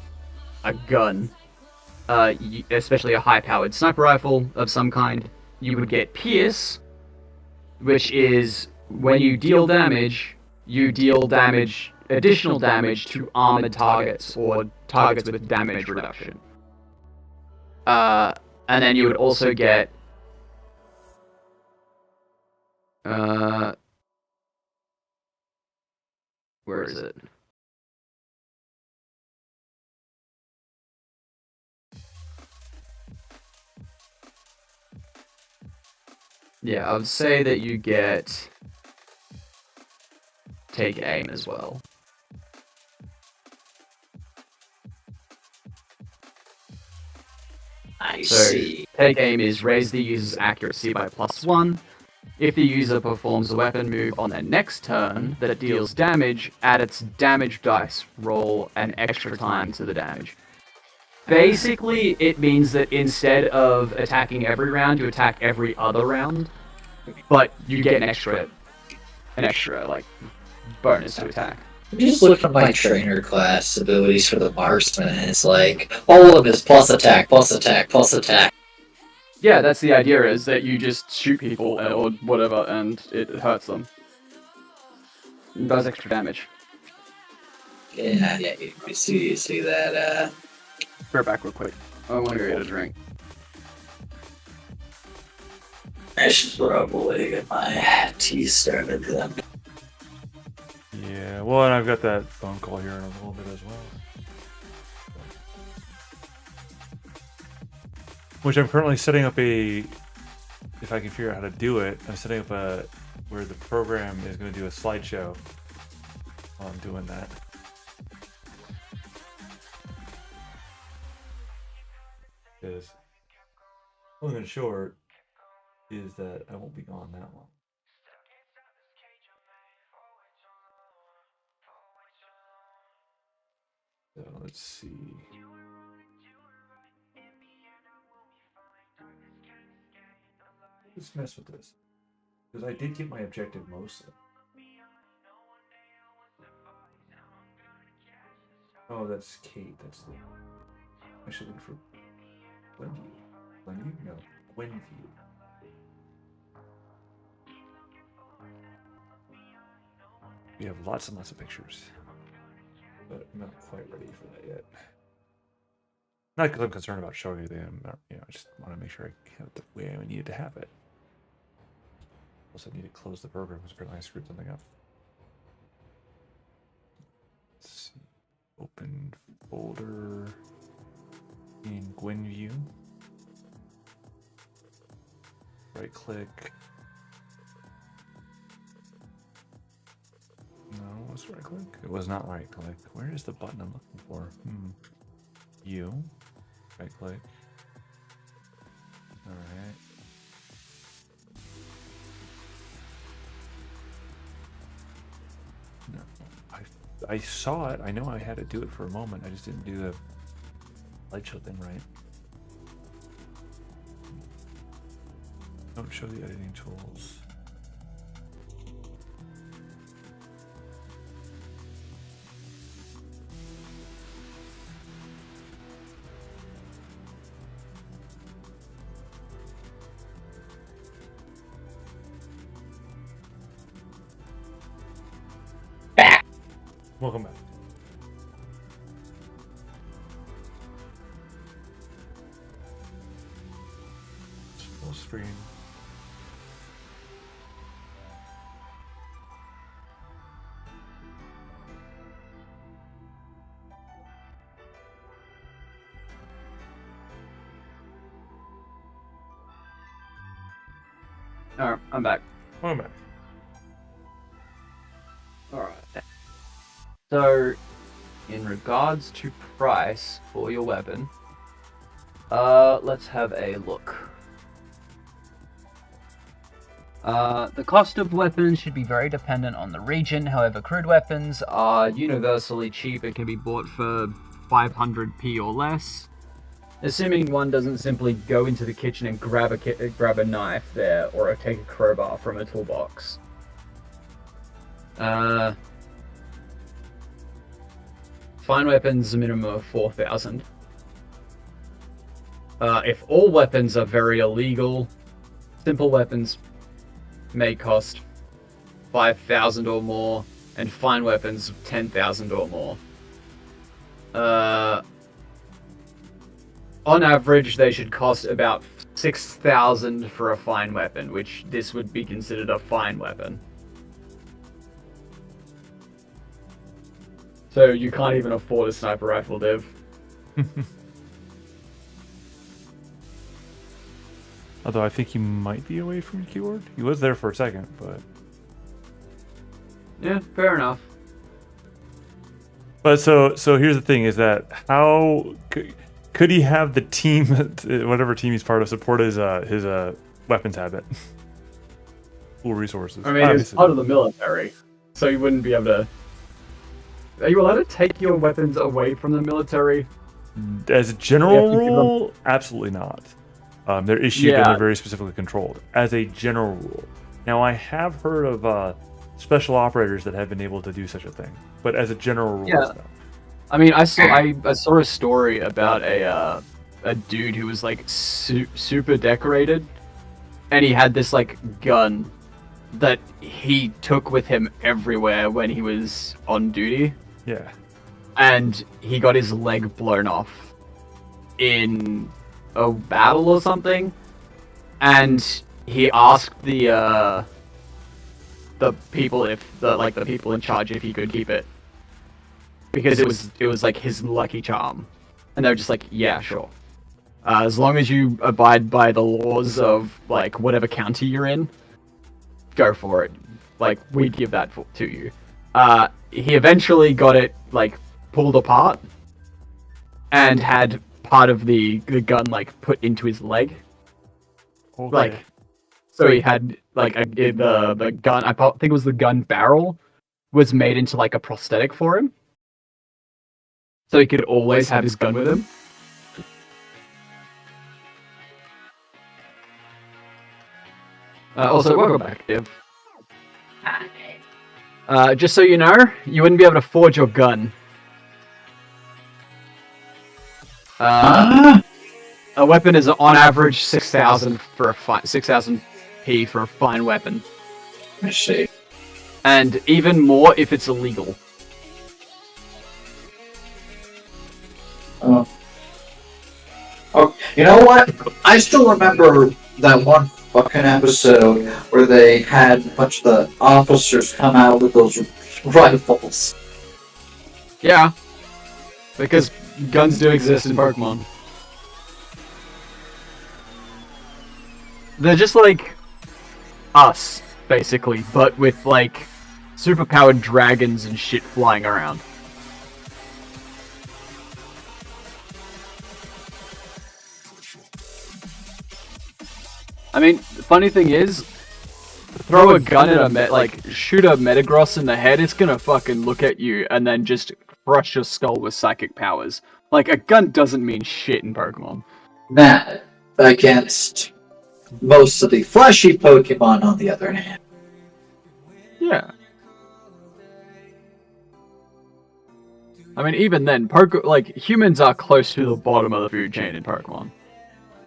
gun, especially a high-powered sniper rifle of some kind, you would get Pierce, which is when you deal damage, additional damage to armored targets or targets with damage reduction. And then you would also get where is it? Yeah, I would say that you get take aim as well. I So see. take aim is raise the user's accuracy by +1. If the user performs a weapon move on their next turn that deals damage, add its damage dice roll an extra time to the damage. Basically, it means that instead of attacking every round, you attack every other round, but you get an extra like bonus to attack. I'm just looking at my trainer class abilities for the marksman, and it's like all of them is plus attack, plus attack, plus attack. Yeah, that's the idea, is that you just shoot people or whatever and it hurts them. It does extra damage. Yeah, you see that. Be right back real quick. I want to go get a drink. I should probably get my tea started then. Yeah, well, and I've got that phone call here in a little bit as well. Which I'm currently setting up if I can figure out how to do it, I'm setting up where the program is going to do a slideshow while I'm doing that. Because long and short is that I won't be gone that long. So let's see. Let's mess with this. Because I did get my objective mostly. Oh, that's Kate. That's the. I should look for Glenview. Glenview? No. Gwenview. We have lots and lots of pictures. But I'm not quite ready for that yet. Not because I'm concerned about showing you them. I just want to make sure I have it the way I need to have it. Also, I need to close the program because apparently I screwed something up. Let's see. Open folder in Gwenview. Right click. No, what's right click? It was not right click. Where is the button I'm looking for? U. Right click. Alright. No. I saw it. I know I had to do it for a moment. I just didn't do the slideshow thing right. Don't show the editing tools. Welcome back. Full screen. Alright, I'm back. Welcome back. Alright. So, in regards to price for your weapon, let's have a look. The cost of weapons should be very dependent on the region. However, crude weapons are universally cheap and can be bought for 500p or less. Assuming one doesn't simply go into the kitchen and grab a knife there, or take a crowbar from a toolbox. Fine weapons, a minimum of 4,000. If all weapons are very illegal, simple weapons may cost 5,000 or more, and fine weapons 10,000 or more. On average, they should cost about 6,000 for a fine weapon, which this would be considered a fine weapon. So you can't even afford a sniper rifle, Div. Although I think he might be away from your keyboard. He was there for a second, but... Yeah, fair enough. But so here's the thing: is that how could he have the team, whatever team he's part of, support his weapons habit? Full resources. I mean, it's part of the military, so you wouldn't be able to. Are you allowed to take your weapons away from the military? As a general rule, absolutely not. They're issued and they're very specifically controlled. As a general rule. Now, I have heard of special operators that have been able to do such a thing, but as a general rule, no. I mean, I saw a story about a dude who was like super decorated, and he had this like gun that he took with him everywhere when he was on duty. Yeah. And he got his leg blown off in a battle or something, and he asked the people the people in charge if he could keep it, because it was like his lucky charm, and they were just like, yeah, sure, as long as you abide by the laws of like whatever county you're in, go for it. Like, we give that to you. He eventually got it like pulled apart and had part of the gun like put into his leg. Okay. Like, so he had like the gun. I think it was the gun barrel was made into like a prosthetic for him, so he could always have his gun with him. Also, welcome back, Div. Just so you know, you wouldn't be able to forge your gun. A weapon is on average 6,000 for a 6,000p for a fine weapon. I see. And even more if it's illegal. Oh, you know what? I still remember that one fucking episode where they had a bunch of the officers come out with those rifles. Yeah. Because guns do exist in Pokemon. They're just like us, basically, but with like superpowered dragons and shit flying around. I mean, the funny thing is, throw a gun at shoot a Metagross in the head, it's gonna fucking look at you and then just crush your skull with psychic powers. Like, a gun doesn't mean shit in Pokemon. Nah, against most of the fleshy Pokemon, on the other hand. Yeah. I mean, even then, humans are close to the bottom of the food chain in Pokemon.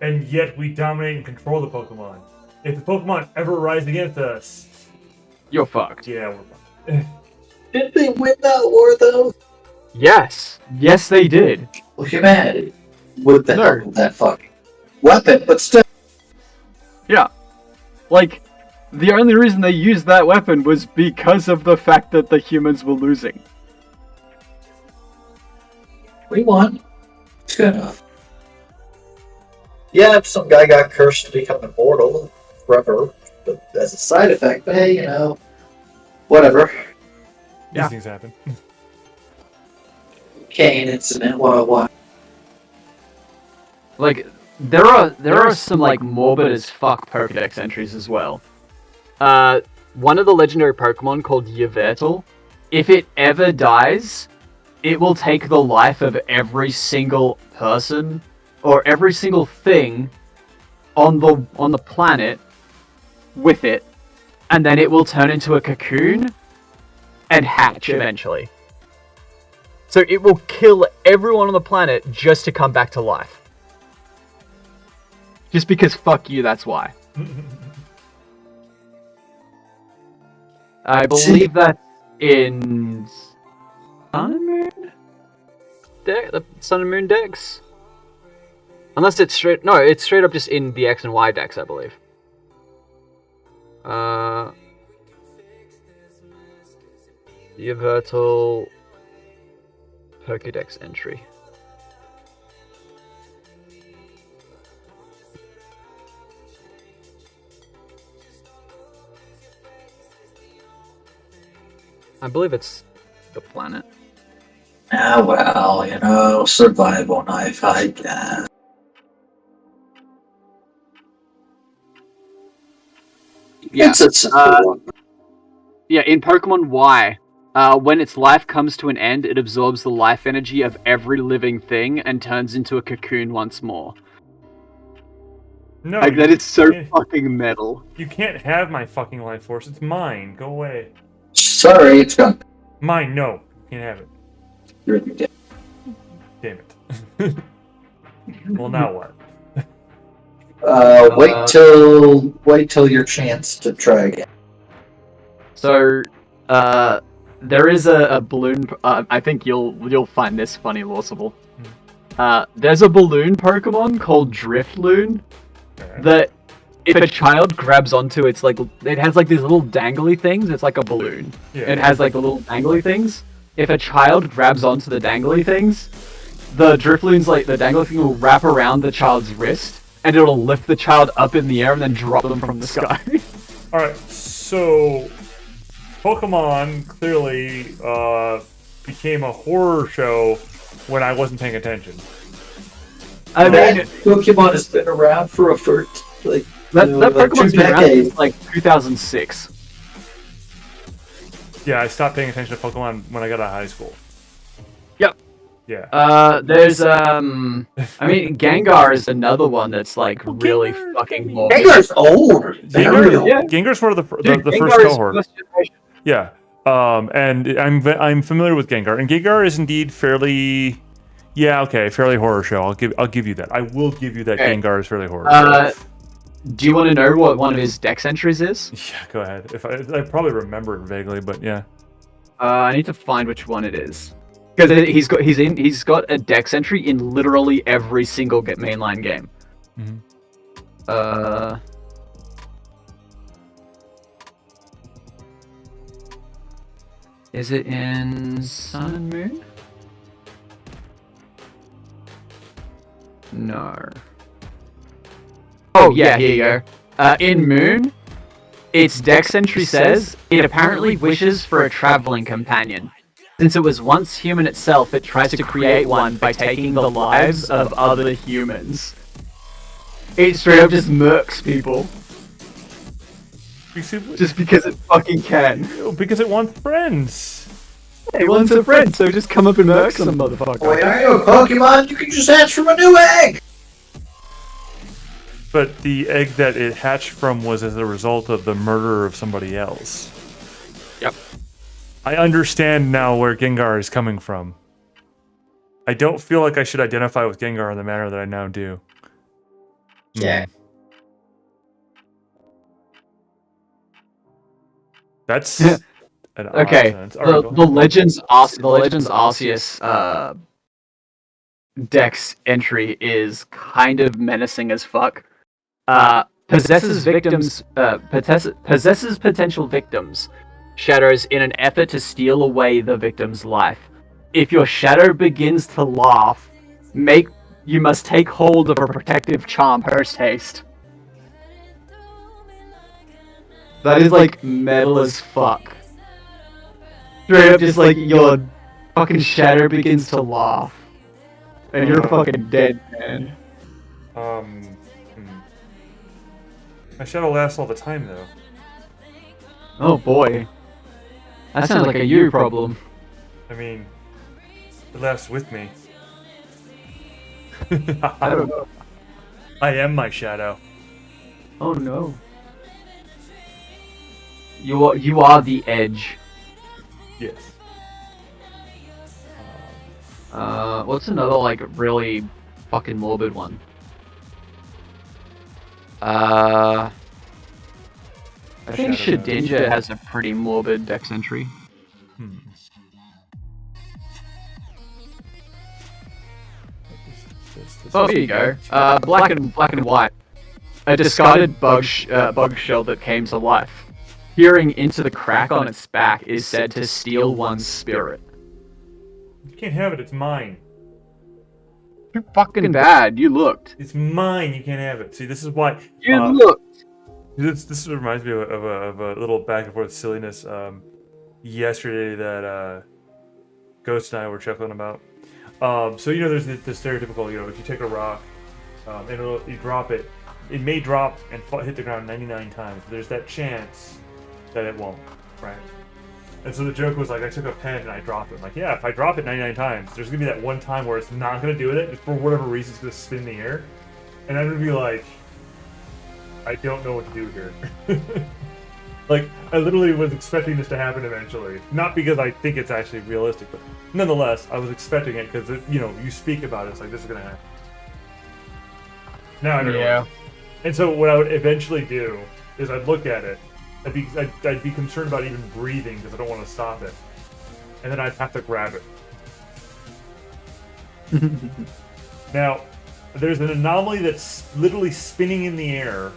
And yet we dominate and control the Pokemon. If the Pokemon ever rise against us, You're fucked. yeah, we're fucked. Did they win that war though? Yes, they did. Well, humanity. With the No. help of that fucking weapon, but still. Yeah, like the only reason they used that weapon was because of the fact that the humans were losing. We won. It's good enough. Yeah, some guy got cursed to become immortal forever, but as a side effect. But hey, whatever. Yeah. These things happen. Kane incident 101. Like there are some like morbid as fuck Pokedex entries as well. One of the legendary Pokemon called Yveltal, if it ever dies, it will take the life of every single person or every single thing on the planet with it, and then it will turn into a cocoon and hatch eventually. So it will kill everyone on the planet just to come back to life. Just because fuck you, that's why. I believe that's in Sun and Moon? The Sun and Moon decks? Unless it's it's straight up just in the X and Y decks, I believe. Yveltal Pokédex entry. I believe it's the planet. Ah, well, survival knife, I guess. Yeah. It's a simple one. Yeah, in Pokemon Y, when its life comes to an end, it absorbs the life energy of every living thing and turns into a cocoon once more. No, Like, that is so fucking metal. You can't have my fucking life force. It's mine. Go away. Sorry, it's gone. Mine. No, you can't have it. You're dead. Damn it. Well, now what? Wait till your chance to try again. So, there is a balloon. I think you'll find this funny, Lawsable. There's a balloon Pokemon called Driftloon that, if a child grabs onto, it has like these little dangly things. It's like a balloon. Yeah. It has like the little dangly things. If a child grabs onto the dangly things, the Drifloon's like the dangly thing will wrap around the child's wrist, and it'll lift the child up in the air and then drop them from the sky. Alright, so Pokemon clearly became a horror show when I wasn't paying attention. I mean, Pokemon has been around for that Pokemon's been around since like 2006. Yeah, I stopped paying attention to Pokemon when I got out of high school. Yep. Yeah. There's I mean, Gengar is another one that's like really Gengar- fucking morbid. Gengar's old. Gengar's for the Dude, first Gengar is cohort. first generation. Yeah. And I'm familiar with Gengar, and Gengar is indeed fairly horror show. I'll give you that. I will give you that. Okay. Gengar is fairly horror show. Do you want to know what one of his dex entries is? Yeah, go ahead. If I probably remember it vaguely, but yeah. I need to find which one it is, because he's got a dex entry in literally every single mainline game. Mm-hmm. Is it in Sun and Moon? No. Oh yeah, here you go. In Moon, its dex entry says it apparently wishes for a traveling companion. Since it was once human itself, it tries to create one by taking the lives of other humans. It straight up just murks people. Just because it fucking can. Because it wants friends. It wants a friend, so just come up and murk some motherfucker. Wait, are you a Pokemon? You can just hatch from a new egg! But the egg that it hatched from was as a result of the murder of somebody else. Yep. I understand now where Gengar is coming from. I don't feel like I should identify with Gengar in the manner that I now do. Yeah. That's an odd Okay, sense. All right, go the ahead. Legends Arceus Dex entry is kind of menacing as fuck. Possesses potential victims shadows in an effort to steal away the victim's life. If your shadow begins to laugh, you must take hold of a protective charm post haste. That is like metal as fuck. Straight up, just like your fucking shadow begins to laugh, and you're fucking dead, man. Hmm. My shadow lasts all the time, though. Oh boy, that sounds like a you problem. I mean, it lasts with me. I don't know. I am my shadow. Oh no. You are the edge. Yes. What's another like really fucking morbid one? I think Shadow Shedinja has a pretty morbid dex entry. Hmm. Oh, here you go. Black and white. A discarded bug shell that came to life. Peering into the crack on its back is said to steal one's spirit. You can't have it. It's mine. Too fucking bad. You looked. It's mine. You can't have it. See, this is why. You looked. This reminds me of a little back and forth silliness yesterday that Ghost and I were chuckling about. So there's the stereotypical, if you take a rock and you drop it, it may drop and hit the ground 99 times. But there's that chance that it won't, right? And so the joke was like, I took a pen and I dropped it. I'm like, yeah, if I drop it 99 times, there's gonna be that one time where it's not gonna do it. For whatever reason, it's gonna spin in the air, and I'm gonna be like, I don't know what to do here. Like, I literally was expecting this to happen eventually. Not because I think it's actually realistic, but nonetheless, I was expecting it because, you speak about it, it's like, this is going to happen. Now I don't know. And so what I would eventually do is I'd look at it, I'd be concerned about even breathing because I don't want to stop it. And then I'd have to grab it. Now, there's an anomaly that's literally spinning in the air,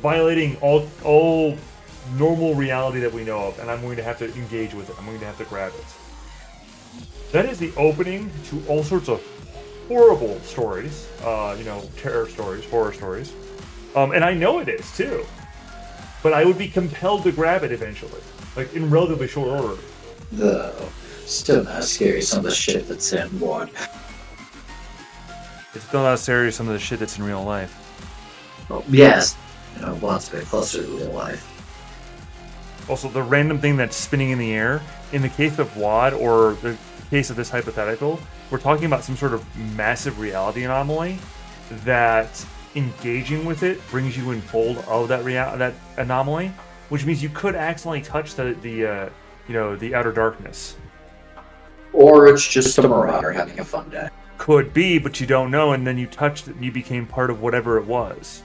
violating all normal reality that we know of, and I'm going to have to engage with it. I'm going to have to grab it. That is the opening to all sorts of horrible stories, terror stories, horror stories. And I know it is, too. But I would be compelled to grab it eventually, like in relatively short order. Though, still not scary, some of the shit that's in one. It's still not scary, some of the shit that's in real life. Well, yes, one's a bit closer to real life. Also, the random thing that's spinning in the air, in the case of WAD, or the case of this hypothetical, we're talking about some sort of massive reality anomaly that engaging with it brings you in fold of that anomaly, which means you could accidentally touch the outer darkness. Or it's just a marauder having a fun day. Could be, but you don't know, and then you touched it and you became part of whatever it was.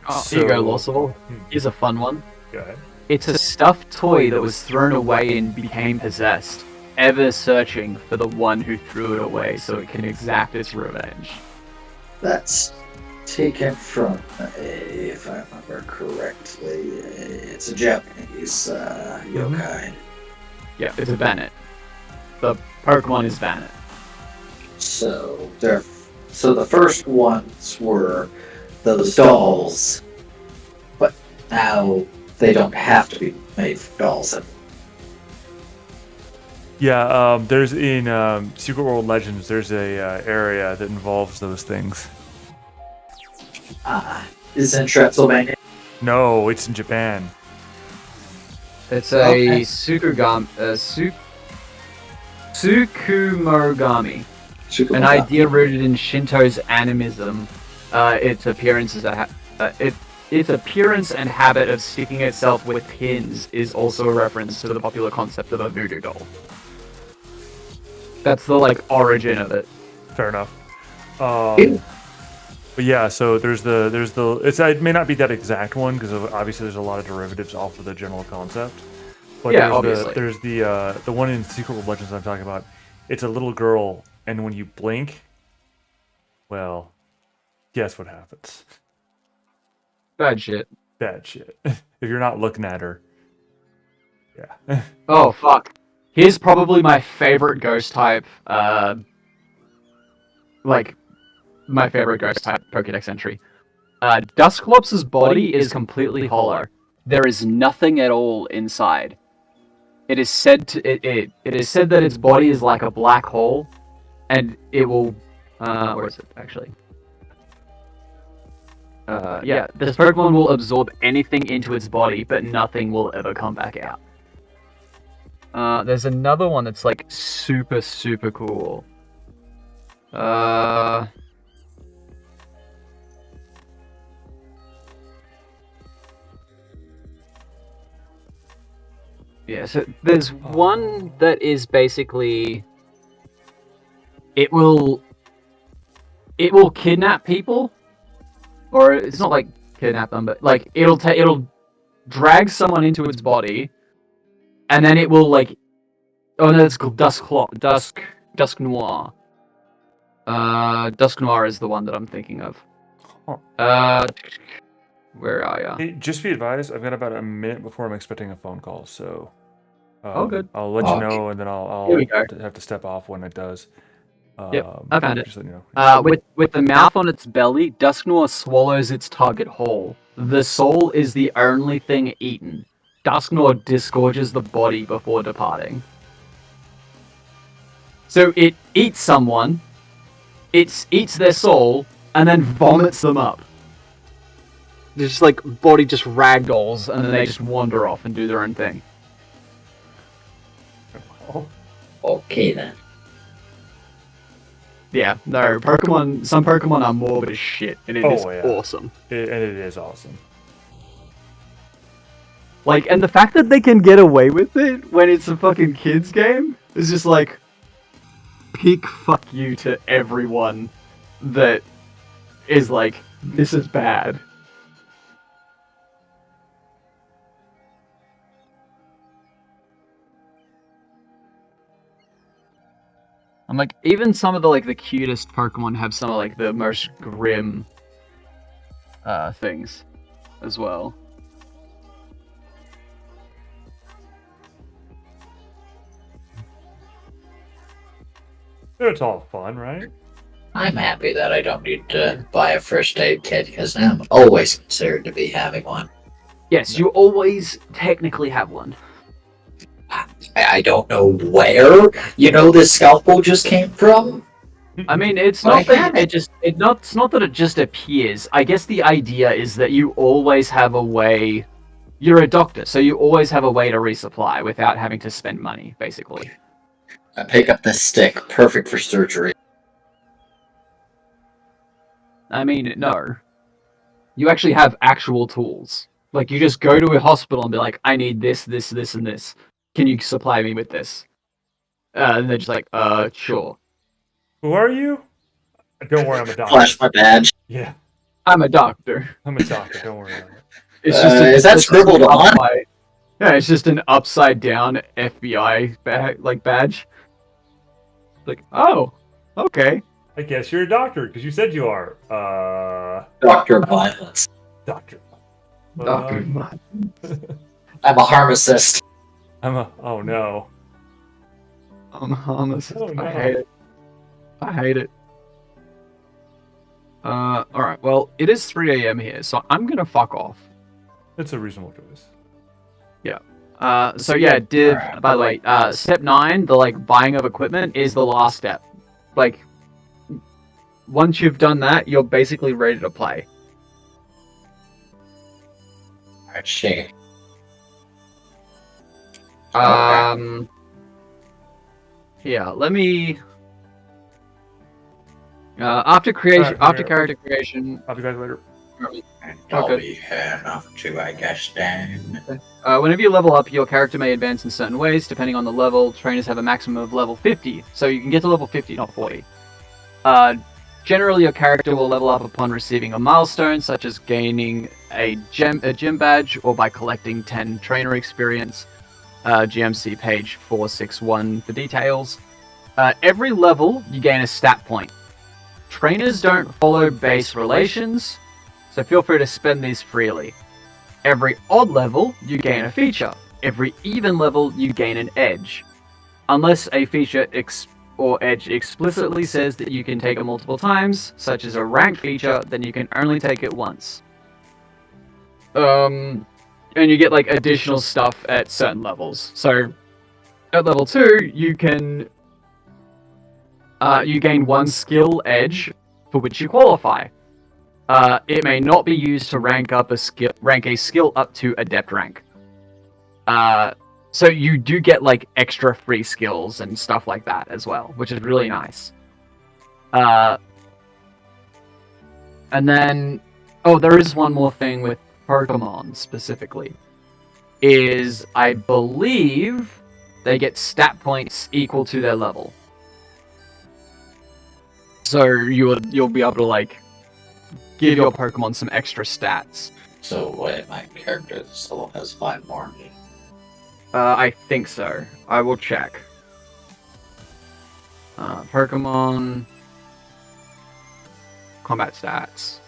Oh, here you go, Lawsol. Here's a fun one. Go ahead. It's a stuffed toy that was thrown away and became possessed, ever searching for the one who threw it away so it can exact its revenge. That's taken from, if I remember correctly, it's a Japanese yokai. Yeah, it's a Bennett. The Pokemon is Bennett. So the first ones were those dolls, but now they don't have to be made from dolls. Yeah, there's in Secret World Legends, there's a area that involves those things. Is it in Transylvania? No, it's in Japan. It's a Tsukumogami. An idea rooted in Shinto's animism. Its appearance and habit of sticking itself with pins is also a reference to the popular concept of a voodoo doll. That's the origin of it. Fair enough. But yeah, so there's the it may not be that exact one because obviously there's a lot of derivatives off of the general concept. But Yeah, there's obviously. there's the one in Secret World Legends I'm talking about. It's a little girl, and when you blink, well, guess what happens? Bad shit. Bad shit. If you're not looking at her, yeah. Oh fuck. Here's probably my favorite ghost type. Like my favorite ghost type Pokédex entry. Dusclops's body is completely hollow. There is nothing at all inside. It is said it is said that its body is like a black hole, and it will. Where is it actually? Yeah, this Pokemon will absorb anything into its body, but nothing will ever come back out. There's another one that's like super cool. Yeah, so there's one that is basically it will kidnap people, or it's not like kidnap them, but like it'll drag someone into its body, and then it will like it's called Dusk Noir. Dusk Noir is the one that I'm thinking of. Where are ya? Hey, just be advised, I've got about a minute before I'm expecting a phone call, so Good. I'll let you know, and then I'll Here we go. have to step off when it does. Yep, I found it. Just let you know. With the mouth on its belly, Dusknoir swallows its target whole. The soul is the only thing eaten. Dusknoir disgorges the body before departing. So it eats someone, it eats their soul, and then vomits them up. There's just like body just ragdolls, and then they just wander off and do their own thing. Okay then. Yeah, no, Pokemon. Some Pokemon are morbid as shit, and it is yeah. awesome. And it is awesome. Like, and the fact that they can get away with it when it's a fucking kids game is just like peak fuck you to everyone that is like, this is bad. I'm like, even some of the like the cutest Pokemon have some of like the most grim things as well. It's all fun, right? I'm happy that I don't need to buy a first aid kit because I'm always considered to be having one. Yes, you always technically have one. I don't know where, this scalpel just came from. I mean, it's But not I that have it's not that it just appears. I guess the idea is that you always have a way. You're a doctor, so you always have a way to resupply without having to spend money, basically. I pick up this stick, perfect for surgery. I mean, no. You actually have actual tools. Like, you just go to a hospital and be like, I need this, this, this, and this. Can you supply me with this? And they're just like, sure. Who are you? Don't worry, I'm a doctor. Flash my badge. Yeah, I'm a doctor. I'm a doctor. Don't worry about it. It's just Is that scribbled on? Yeah, it's just an upside down FBI badge. Like, oh, okay. I guess you're a doctor because you said you are. Dr. Violence. Doctor. Doctor. I'm a pharmacist. Oh no. I'm a pharmacist. Oh, no. I hate it. I hate it. Alright, well, it is 3 a.m. here, so I'm gonna fuck off. It's a reasonable choice. So yeah, by the way, step 9, the like buying of equipment is the last step. Like, once you've done that, you're basically ready to play. Alright, shit. Yeah, let me. After creation, after character creation. I'll be back later. I'll be here enough to, I guess, then. Whenever you level up, your character may advance in certain ways, depending on the level. Trainers have a maximum of level 50, so you can get to level 50, not 40. Generally, your character will level up upon receiving a milestone, such as gaining a gym badge, or by collecting 10 trainer experience. GMC page 461 for details. Every level, you gain a stat point. Trainers don't follow base relations, so feel free to spend these freely. Every odd level, you gain a feature. Every even level, you gain an edge. Unless a feature or edge explicitly says that you can take it multiple times, such as a ranked feature, then you can only take it once. And you get like additional stuff at certain levels. So at level 2, you can you gain 1 skill edge for which you qualify. It may not be used to rank a skill up to adept rank. So you do get like extra free skills and stuff like that as well, which is really nice. And then, there is one more thing with Pokemon specifically. Is I believe they get stat points equal to their level. So you'll be able to like give your Pokemon some extra stats. So wait, my character still has 5 more. I think so. I will check. Pokemon combat stats.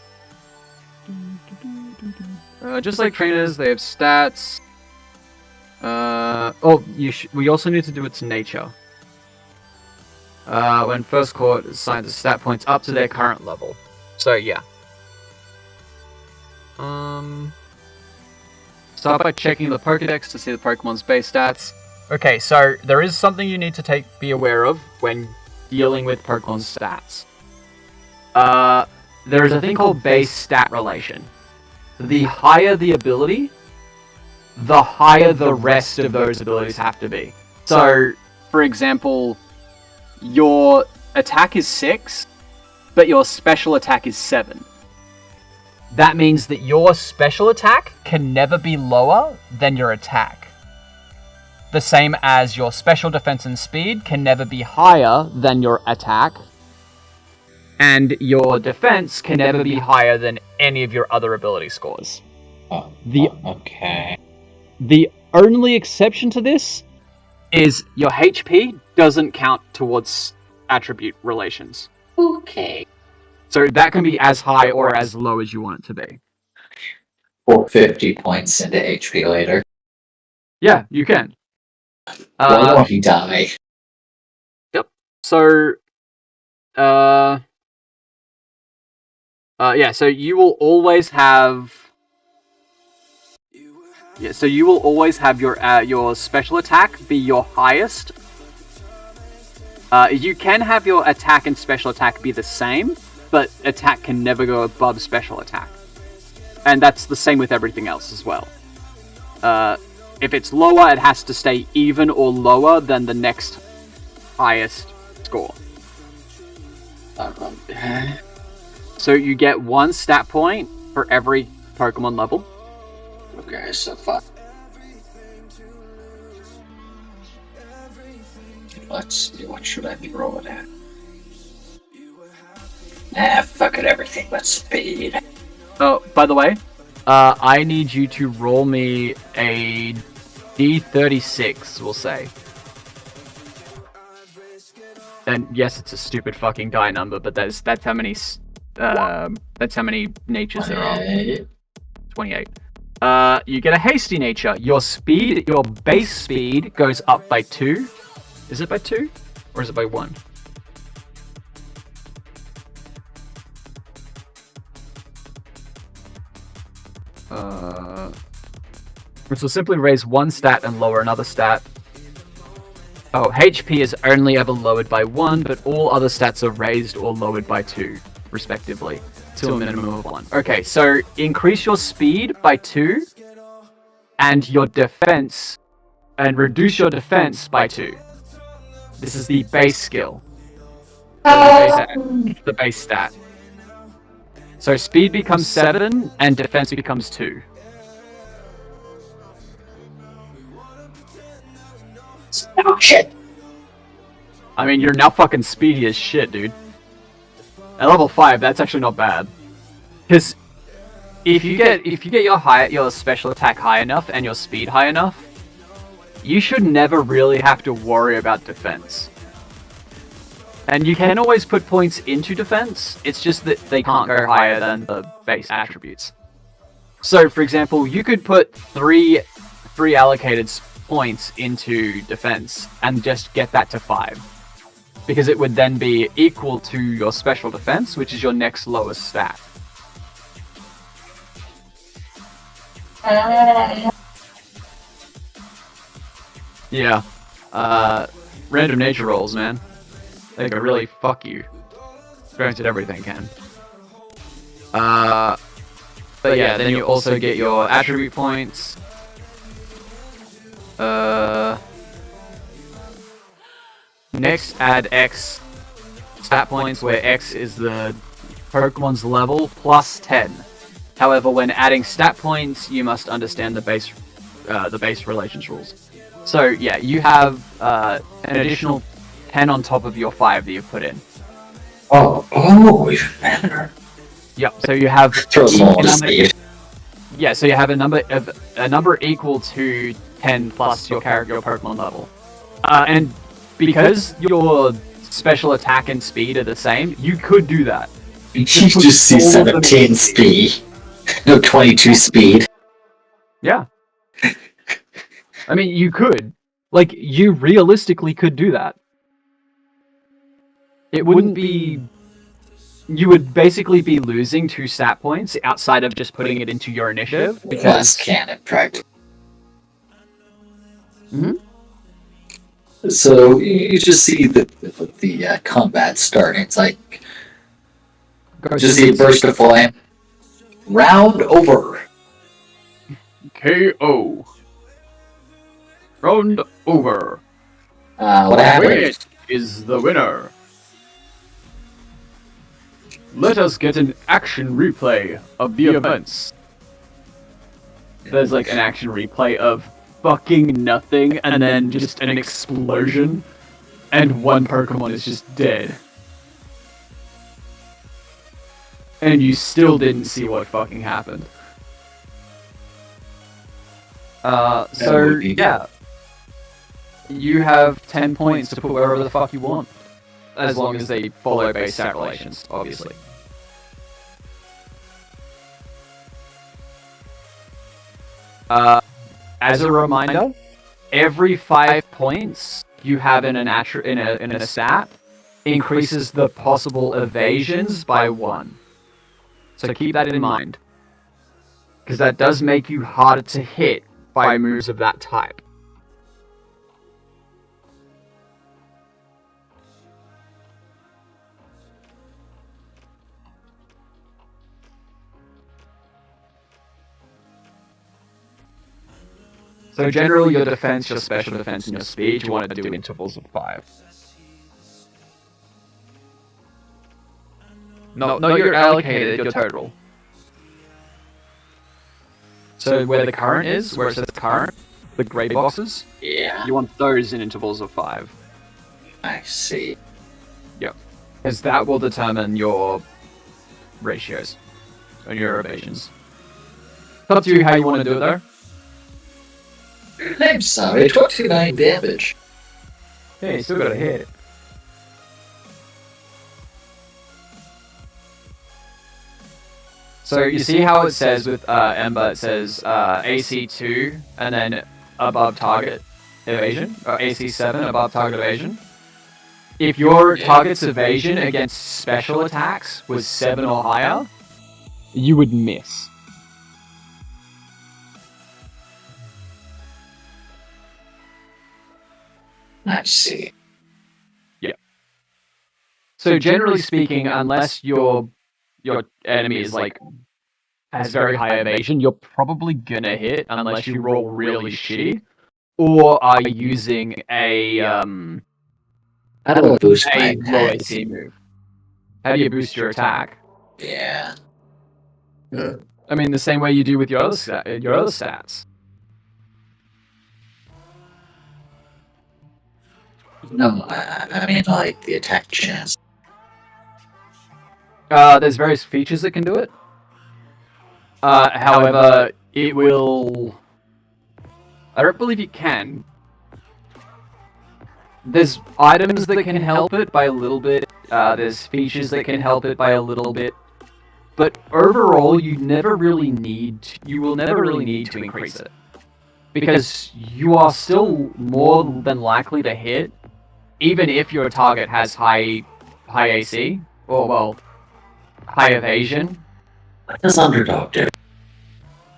Just like trainers, they have stats. We also need to do its nature. When first caught, assigns the stat points up to their current level. So yeah. Start by checking the Pokédex to see the Pokemon's base stats. Okay, so there is something you need to be aware of when dealing with Pokemon's stats. There is a thing called base stat relation. The higher the ability, the higher the rest of those abilities have to be. So, for example, your attack is 6, but your special attack is 7. That means that your special attack can never be lower than your attack. The same as your special defense and speed can never be higher than your attack. And your defense can never be higher than any of your other ability scores. Okay. The only exception to this is your HP doesn't count towards attribute relations. Okay. So that can be as high or as low as you want it to be. Or 50 points into HP later. Yeah, you can. Why won't he die? Yep. So, so you will always have. Yeah, so you will always have your special attack be your highest. You can have your attack and special attack be the same, but attack can never go above special attack. And that's the same with everything else as well. If it's lower, it has to stay even or lower than the next highest score. So you get 1 stat point for every Pokemon level. Okay, so fun. Let's see, what should I be rolling at? Fuck it, everything but speed. Oh, by the way, I need you to roll me a D36, we'll say. And yes, it's a stupid fucking die number, but that's how many natures there are. 28. You get a hasty nature. Your base speed goes up by 2. Is it by 2? Or is it by 1? So simply raise 1 stat and lower another stat. Oh, HP is only ever lowered by 1, but all other stats are raised or lowered by 2, respectively, to a minimum of 1. Okay, so increase your speed by 2, and your defense, and reduce your defense by 2. This is the base skill. The base stat. So speed becomes 7, and defense becomes 2. Oh shit! I mean, you're now fucking speedy as shit, dude. At level 5, that's actually not bad. Because if you get your special attack high enough and your speed high enough, you should never really have to worry about defense. And you can always put points into defense, it's just that they can't go higher than the base attributes. So, for example, you could put three allocated points into defense and just get that to 5. Because it would then be equal to your special defense, which is your next lowest stat. Yeah. Random nature rolls, man. They can really fuck you. Granted, everything can. But yeah, then you also get your attribute points. Next, add X stat points, where X is the Pokemon's level plus 10. However, when adding stat points, you must understand the base relations rules. So yeah, you have an additional 10 on top of your 5 that you've put in. Oh, even better. Yep. So you have Throw them all to speed. Yeah. So you have a number equal to 10 plus your Pokemon level, and because your special attack and speed are the same, you could do that. You just see 17 speed. No, 22 speed. Yeah. I mean, you could. Like, you realistically could do that. It wouldn't be... You would basically be losing 2 stat points outside of just putting it into your initiative. Less cannon, practically. Mm-hmm. So you just see the combat starting. It's like just see a burst of flame. Round over. KO. Round over. What happened? Which is the winner? Let us get an action replay of the events. There's like an action replay of fucking nothing, and then just an explosion, and one Pokemon is just dead. And you still didn't see what fucking happened. So, yeah. You have 10 points to put wherever the fuck you want. As long as they follow base stat relations, obviously. As a reminder, every 5 points you have in a stat increases the possible evasions by 1. So keep that in mind. Because that does make you harder to hit by moves of that type. So generally your defense, your special defense, and your speed, you want to do in intervals of 5. No, not your allocated, your total. So where the current is, where it says current, the grey boxes, Yeah, you want those in intervals of 5. I see. Yep. Because that will determine your ratios and your evasions. It's up to you how you want to do it though. I'm sorry, 29 damage. Hey, you still got a hit. So you see how it says with Ember, it says AC 2 and then above target evasion, or AC 7 above target evasion. If your target's evasion against special attacks was 7 or higher, you would miss. I see. Yeah. So generally speaking, unless your enemy is like has very high evasion, you're probably gonna hit unless you roll really shitty, or are you using a How do I boost my low attack? AC move? How do you boost your attack? Yeah. I mean, the same way you do with your other stats. No, I mean like the attack chance. There's various features that can do it. However, it will... I don't believe you can. there's items that can help it by a little bit. There's features that can help it by a little bit. But overall, you will never really need to increase it. Because you are still more than likely to hit, even if your target has high AC, or well, high evasion. What does underdog do?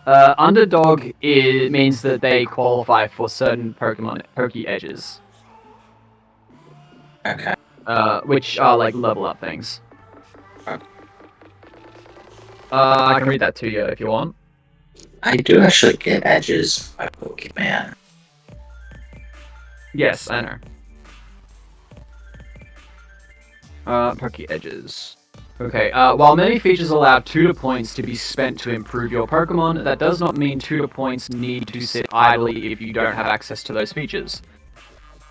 Underdog means that they qualify for certain Pokemon Poke Edges. Okay. Which are like level up things. Okay. I can read that to you if you want. I do actually get edges by Pokemon. Yes, I know. Poke Edges. Okay, while many features allow tutor points to be spent to improve your Pokemon, that does not mean tutor points need to sit idly if you don't have access to those features.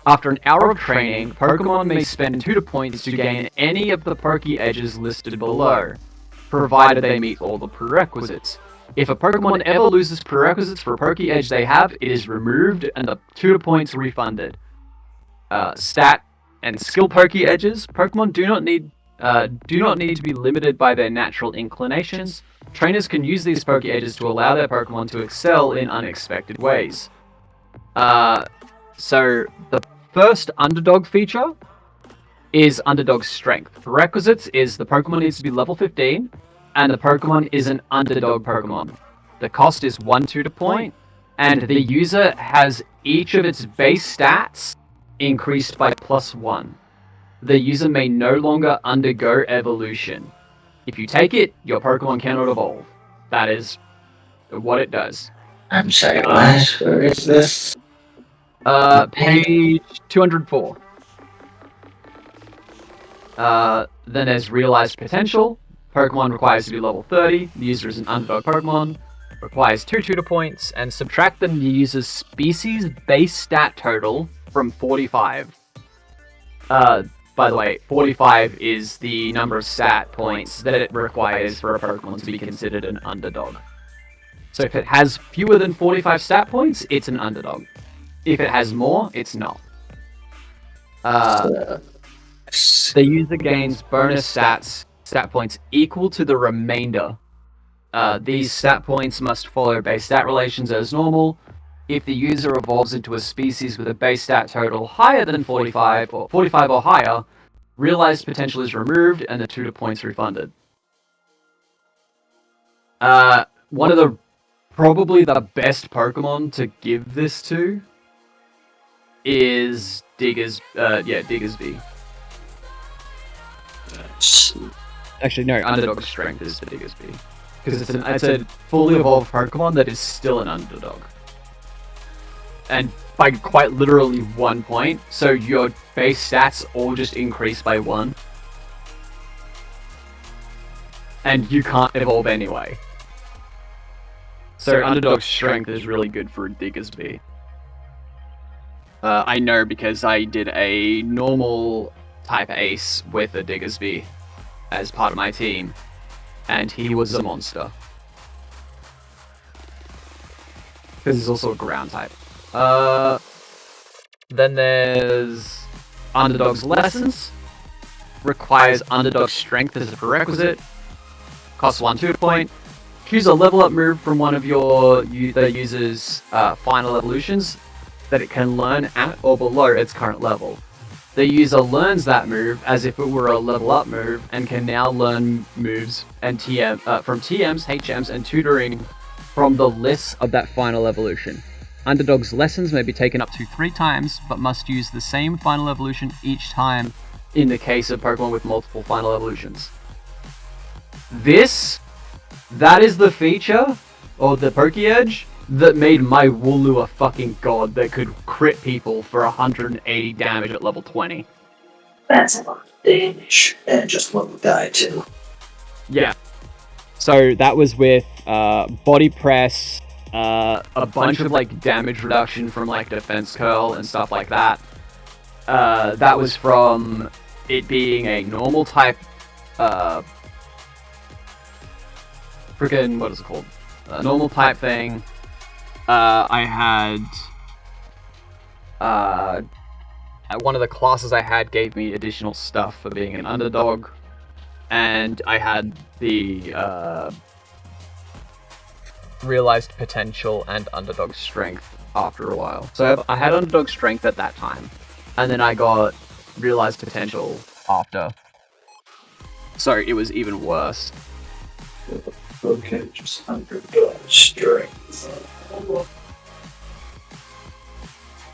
After an hour of training, Pokemon may spend tutor points to gain any of the Poke Edges listed below, provided they meet all the prerequisites. If a Pokemon ever loses prerequisites for a Poke Edge they have, it is removed and the tutor points refunded. Stat and skill Poke Edges. Pokemon do not need to be limited by their natural inclinations. Trainers can use these Poke Edges to allow their Pokemon to excel in unexpected ways. So the first underdog feature is underdog strength. Prerequisites is the Pokemon needs to be level 15, and the Pokemon is an underdog Pokemon. The cost is 1 tutor point, and the user has each of its base stats increased by +1. The user may no longer undergo evolution. If you take it, your Pokemon cannot evolve. That is what it does. I'm sorry, what? Where is this? Page 204. Then there's realized potential. Pokemon requires to be level 30. The user is an underdog Pokemon. Requires 2 tutor points, and subtract the user's species base stat total from 45. By the way, 45 is the number of stat points that it requires for a Pokemon to be considered an underdog. So if it has fewer than 45 stat points, it's an underdog. If it has more, it's not. The user gains bonus stat points equal to the remainder. These stat points must follow base stat relations as normal. If the user evolves into a species with a base stat total higher than 45 or higher, realized potential is removed and the tutor points refunded. One of the probably the best Pokemon to give this to is Diggersby. Actually, no, Underdog Strength is the Diggersby. Because it's a fully evolved Pokemon that is still an underdog. And by quite literally 1 point, so your base stats all just increase by 1. And you can't evolve anyway. So Underdog Strength is really good for Diggersby. I know because I did a normal type ace with a Diggersby as part of my team, and he was a monster. Because he's also a ground type. Then there's Underdog's Lessons. Requires Underdog Strength as a prerequisite. Costs 1 tutor point. Choose a level up move from one of the user's final evolutions that it can learn at or below its current level. The user learns that move as if it were a level up move and can now learn moves and from TMs, HMs, and tutoring from the lists of that final evolution. Underdog's Lessons may be taken up to 3 times, but must use the same final evolution each time in the case of Pokemon with multiple final evolutions. That is the feature, or the Poke-Edge, that made my Wooloo a fucking god that could crit people for 180 damage at level 20. That's a lot of damage. And just one die too. Yeah. So that was with body press, a bunch of like damage reduction from like defense curl and stuff like that. That was from it being a normal type, what is it called? A normal type thing. I had one of the classes I had gave me additional stuff for being an underdog, and I had the realized potential and underdog strength after a while. So I had underdog strength at that time, and then I got realized potential after. So it was even worse. Okay, just underdog strength.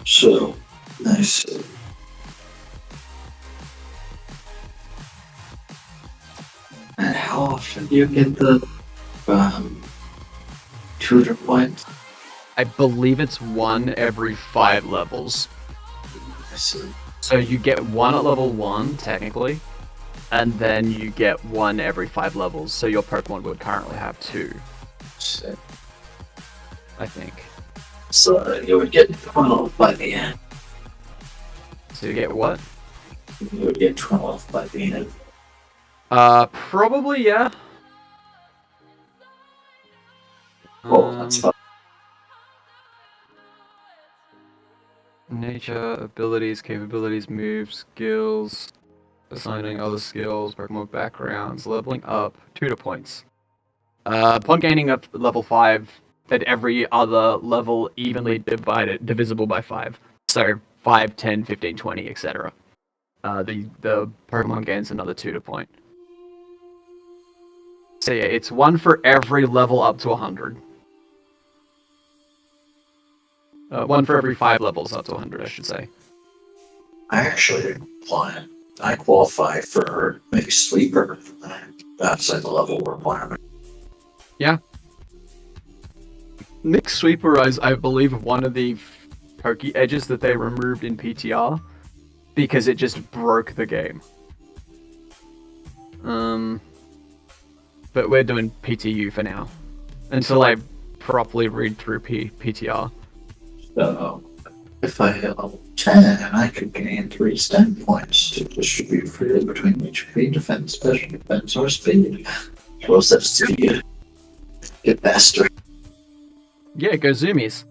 So, nice. And how often do you get the tutor points? I believe it's one every 5 levels. I see. So you get one at level 1, technically, and then you get one every 5 levels, so your Pokemon would currently have 2, So, I think. so you would get 12 by the end. So you get what? You would get 12 by the end. Probably, yeah. Oh, that's fine. Nature, abilities, capabilities, moves, skills, assigning other skills, Pokemon backgrounds, leveling up, tutor points. Upon gaining up level 5, at every other level evenly divisible by 5. So 5, 10, 15, 20, etc. The Pokemon gains another tutor point. So yeah, it's one for every level up to 100. One for every 5 levels up to 100, I should say. I actually didn't apply it. I qualify for maybe sleeper. That's like the level requirement. Mixed Sweeper is, I believe, one of the Poke Edges that they removed in PTR because it just broke the game. But we're doing PTU for now until I properly read through PTR. So, if I hit level 10, I could gain 3 stem points to distribute freely between HP, defense, special defense, or speed. Well, that's to get faster. Yeah, go zoomies.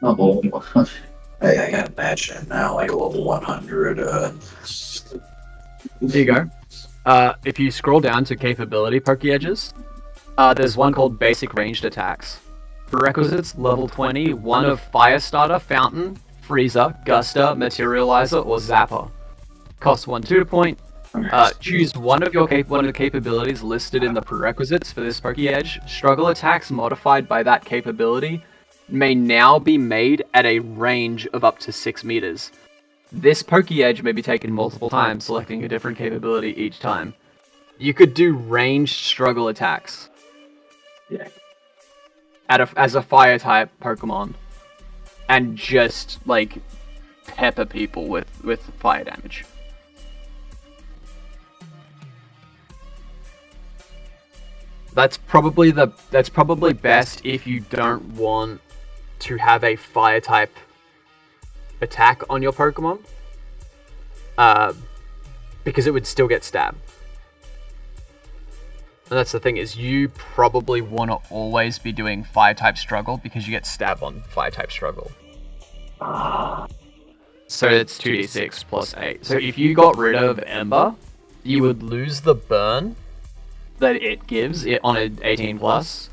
Level 100. Hey, I gotta imagine it now, like level 100. There you go. If you scroll down to capability Pokéedges, there's one called basic ranged attacks. Prerequisites, level 20, one of Fire Starter, Fountain, Freezer, Guster, Materializer, or Zapper. Costs 1 tutor point. Choose one of the capabilities listed in the prerequisites for this Pokéedge. Struggle attacks modified by that capability may now be made at a range of up to 6 meters. This Pokéedge may be taken multiple times, selecting a different capability each time. You could do ranged struggle attacks. Yeah. As a fire type Pokemon. And just, like, pepper people with fire damage. That's probably best if you don't want to have a fire type attack on your Pokemon. Because it would still get stabbed. And that's the thing, is you probably want to always be doing fire type struggle because you get stabbed on fire type struggle. So it's 2d6 plus 8. So if you got rid of Ember, you would lose the burn that it gives it on an 18 plus,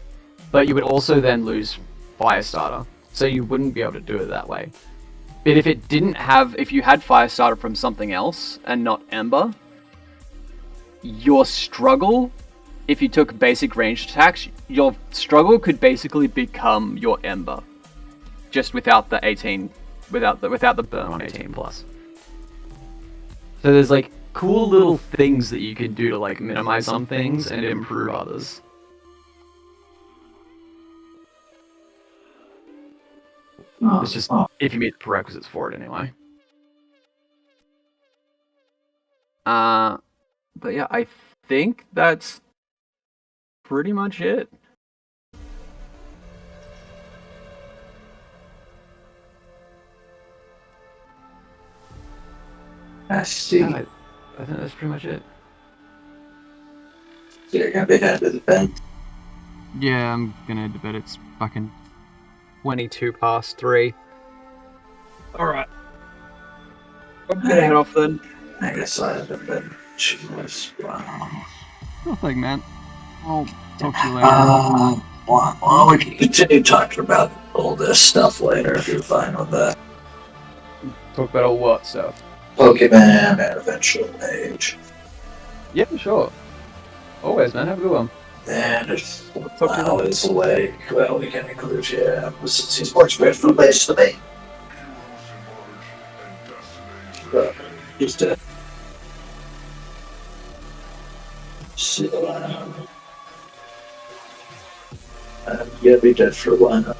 but you would also then lose Firestarter, so you wouldn't be able to do it that way. But if you had Firestarter from something else and not Ember, your struggle, if you took basic ranged attacks, your struggle could basically become your Ember, just without the 18, without the burn on 18 plus. So there's like cool little things that you can do to like minimize some things and improve others. It's just if you meet the prerequisites for it anyway. But yeah, I think that's pretty much it. I see. Yeah, I think that's pretty much it. So you're gonna be headed to the vent. Yeah, I'm gonna head to bed. It's fucking 22 past 3. Alright. I'm gonna head off then. I guess I haven't been too much. Nothing, man. I'll talk to you later. Well, we can continue talking about all this stuff later if you're fine with that. Talk about all what stuff? Pokemon and eventual age. Yeah, sure. Always, man. Have a good one. And if Talk to you Lyle later. is awake, well, we can include you since he's more experienced from the base to me. He's dead. So, I'm gonna be dead for a while.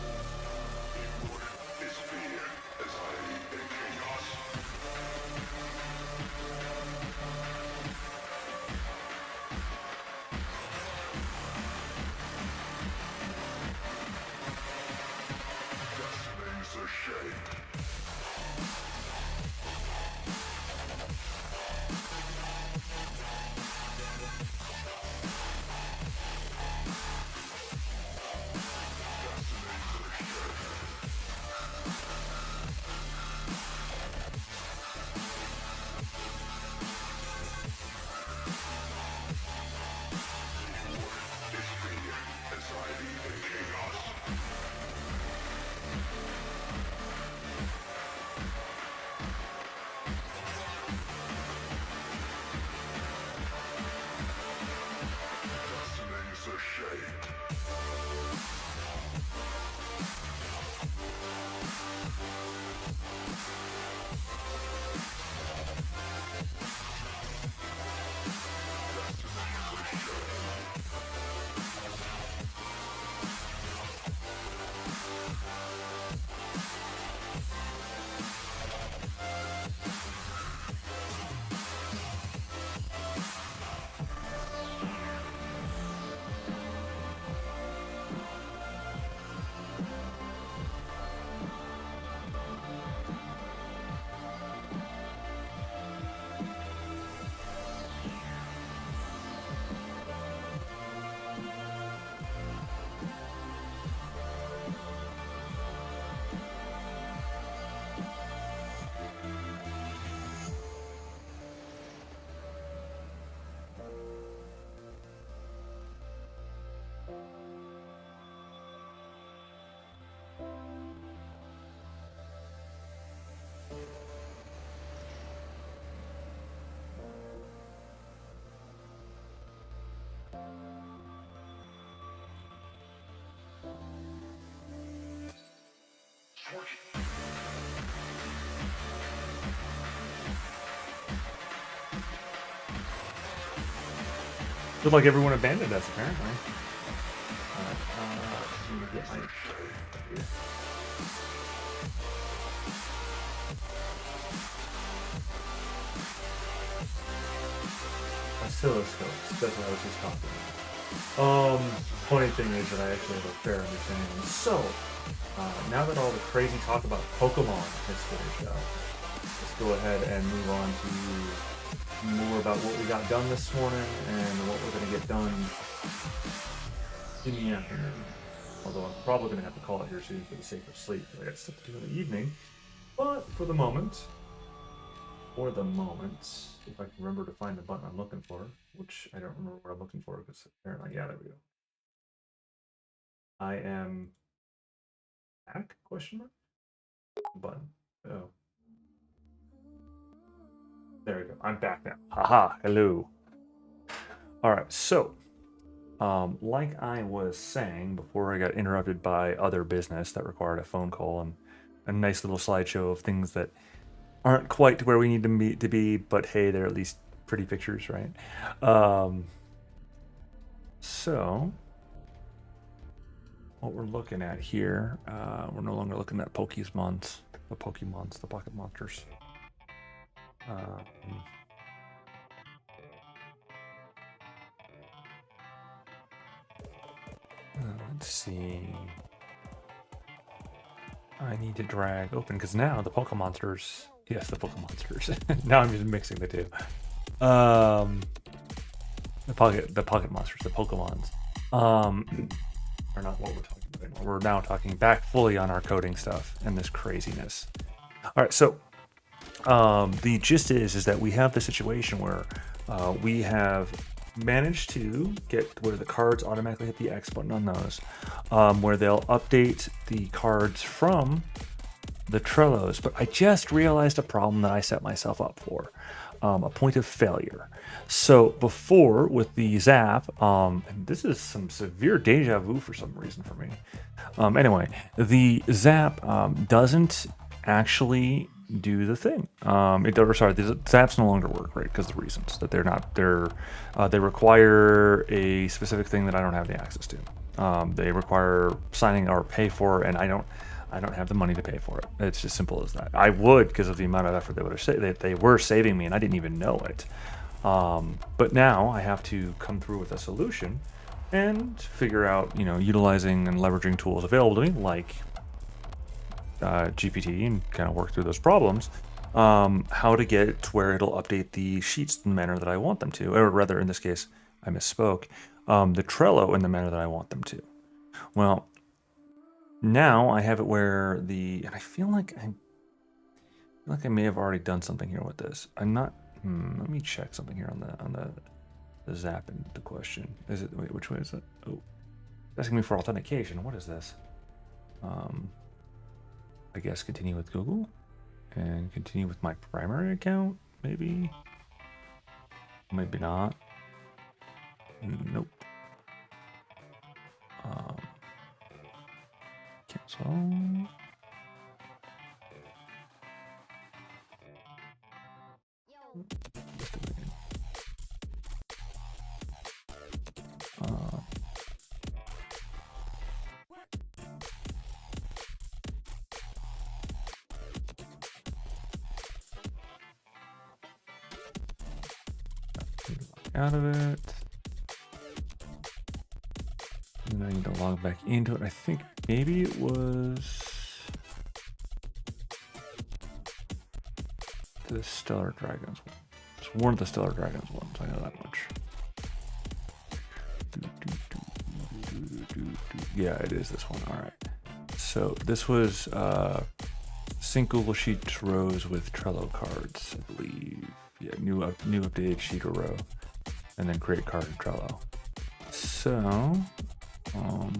Looks like everyone abandoned us, apparently. Let me get my here. Oscilloscopes, that's what I was just talking about. Funny thing is that I actually have a fair understanding. So, now that all the crazy talk about Pokemon has finished up, let's go ahead and move on to more about what we got done this morning and what we're going to get done in the afternoon. Although I'm probably going to have to call it here soon for the sake of sleep. I got stuff to do in the evening. But for the moment, if I can remember to find the button I'm looking for, which I don't remember what I'm looking for because apparently, yeah, there we go. I am back? Question mark? Button. Oh. There we go. I'm back now. Haha. Hello. All right. So, like I was saying before I got interrupted by other business that required a phone call and a nice little slideshow of things that aren't quite to where we need to be, but hey, they're at least pretty pictures, right? So, what we're looking at here, we're no longer looking at the Pokemons, the Pocket Monsters. Let's see. I need to drag open because now the Pokemonsters. Yes, the Pokemonsters. Now I'm just mixing the two. The Pocket Monsters, the Pokemons. or not what we're talking about anymore. We're now talking back fully on our coding stuff and this craziness. All right, so the gist is that we have the situation where we have managed to get where the cards automatically hit the X button on those, where they'll update the cards from the Trellos. But I just realized a problem that I set myself up for, a point of failure. So before with the Zap, and this is some severe deja vu for some reason for me. Anyway, the Zap doesn't actually do the thing. The Zaps no longer work, right? Because the reasons that they require a specific thing that I don't have the access to. They require signing or pay for, and I don't have the money to pay for it. It's as simple as that. I would, because of the amount of effort they were saving me, and I didn't even know it. But now I have to come through with a solution and figure out, utilizing and leveraging tools available to me, like GPT, and kind of work through those problems. How to get to where it'll update the sheets in the manner that I want them to, or rather, in this case, I misspoke. The Trello in the manner that I want them to. Well, now I have it where and I feel like I may have already done something here with this. I'm not. Let me check something here on the Zap into question. Is it? Wait, which way is it? Oh, it's asking me for authentication. What is this? I guess continue with Google and continue with my primary account. Maybe not. Nope. Cancel. Out of it. And then I need to log back into it. I think maybe it was the Stellar Dragons one. It's one of the Stellar Dragons ones. I know that much. Yeah, it is this one. All right. So this was sync Google Sheets rows with Trello cards, I believe. Yeah, new updated sheet or row, and then create card in Trello. So, I'm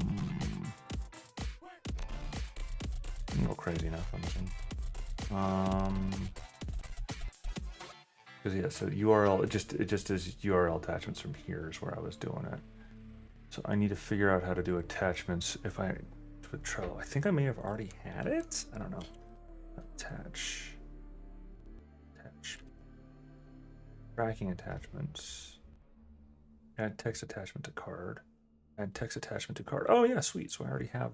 a little crazy enough on this one. Because yeah, so URL it just is URL attachments from here is where I was doing it. So I need to figure out how to do attachments with Trello. I think I may have already had it. I don't know. Attach. Tracking attachments. Add text attachment to card. Add text attachment to card. Oh yeah, sweet. So I already have.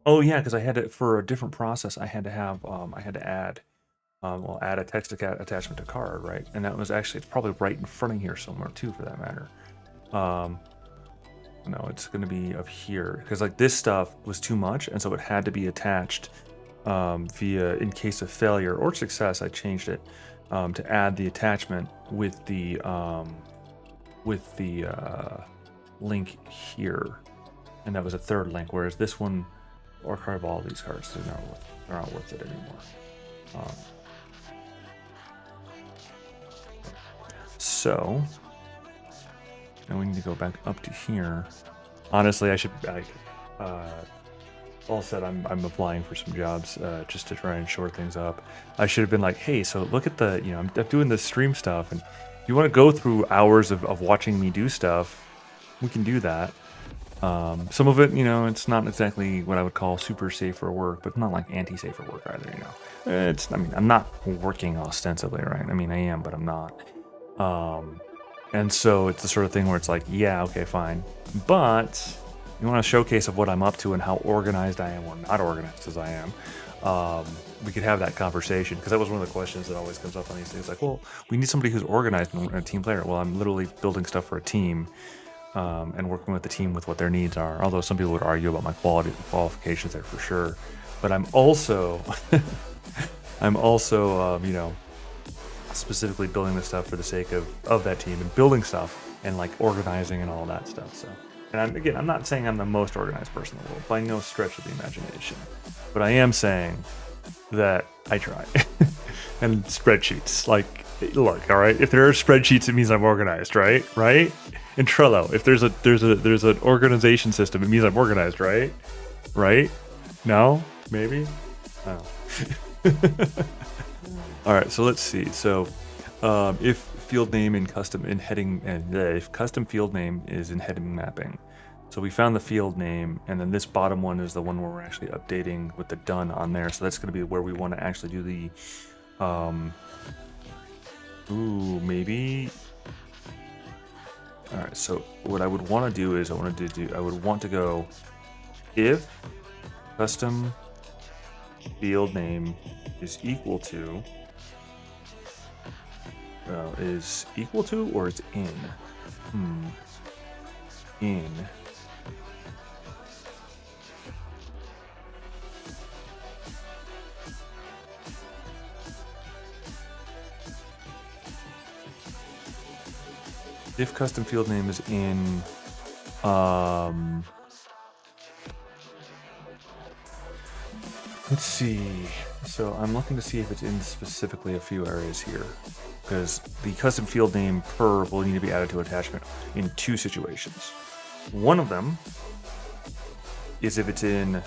Oh yeah, because I had it for a different process. I had to have. I had to add. Add a text attachment to card, right? And that was actually, it's probably right in front of here somewhere too, for that matter. No, it's going to be up here because like this stuff was too much, and so it had to be attached via in case of failure or success. I changed it. To add the attachment with the link here, and that was a third link. Whereas this one, archive all these cards, they're not worth it anymore. So now we need to go back up to here. Honestly, all said, I'm applying for some jobs just to try and shore things up. I should have been like, hey, so look at the, I'm doing this stream stuff, and if you want to go through hours of watching me do stuff, we can do that. Some of it, it's not exactly what I would call super safe for work, but not like anti-safe for work either, I'm not working ostensibly, right? I am, but I'm not. And so it's the sort of thing where it's like, yeah, okay, fine. But you want a showcase of what I'm up to and how organized I am or not organized as I am, we could have that conversation, because that was one of the questions that always comes up on these things. Like, well, we need somebody who's organized and a team player. Well, I'm literally building stuff for a team and working with the team with what their needs are. Although some people would argue about my qualifications there for sure. But I'm also, specifically building this stuff for the sake of that team and building stuff and like organizing and all that stuff. So And I'm not saying I'm the most organized person in the world by no stretch of the imagination, but I am saying that I try. And spreadsheets, like, look, all right. If there are spreadsheets, it means I'm organized, right? Right? In Trello, if there's an organization system, it means I'm organized, right? Right? No? Maybe? Oh. All right. So let's see. So, if field name in custom in heading, and if custom field name is in heading mapping, so we found the field name, and then this bottom one is the one where we're actually updating with the done on there. So that's going to be where we want to actually do the, maybe. All right. So what I would want to do is I would want to go if custom field name is equal to, or it's in. In. If custom field name is in, let's see. So I'm looking to see if it's in specifically a few areas here, because the custom field name per will need to be added to attachment in 2 situations. One of them is if it's in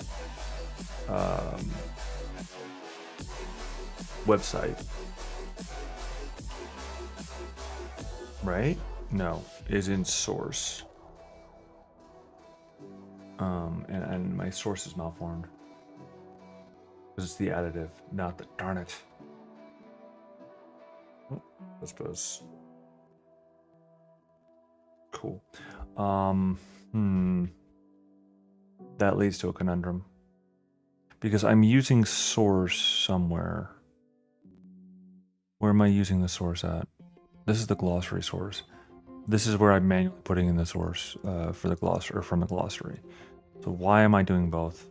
website, right? No, is in source. And my source is malformed. Because it's the additive, not the, darn it. I suppose. Cool. That leads to a conundrum. Because I'm using source somewhere. Where am I using the source at? This is the glossary source. This is where I'm manually putting in the source for the glossary, or from the glossary. So why am I doing both?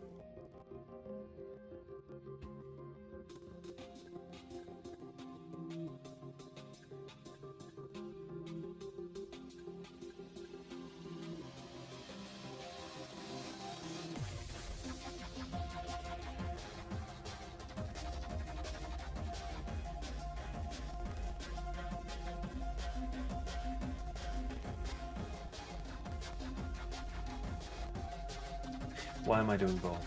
Why am I doing both?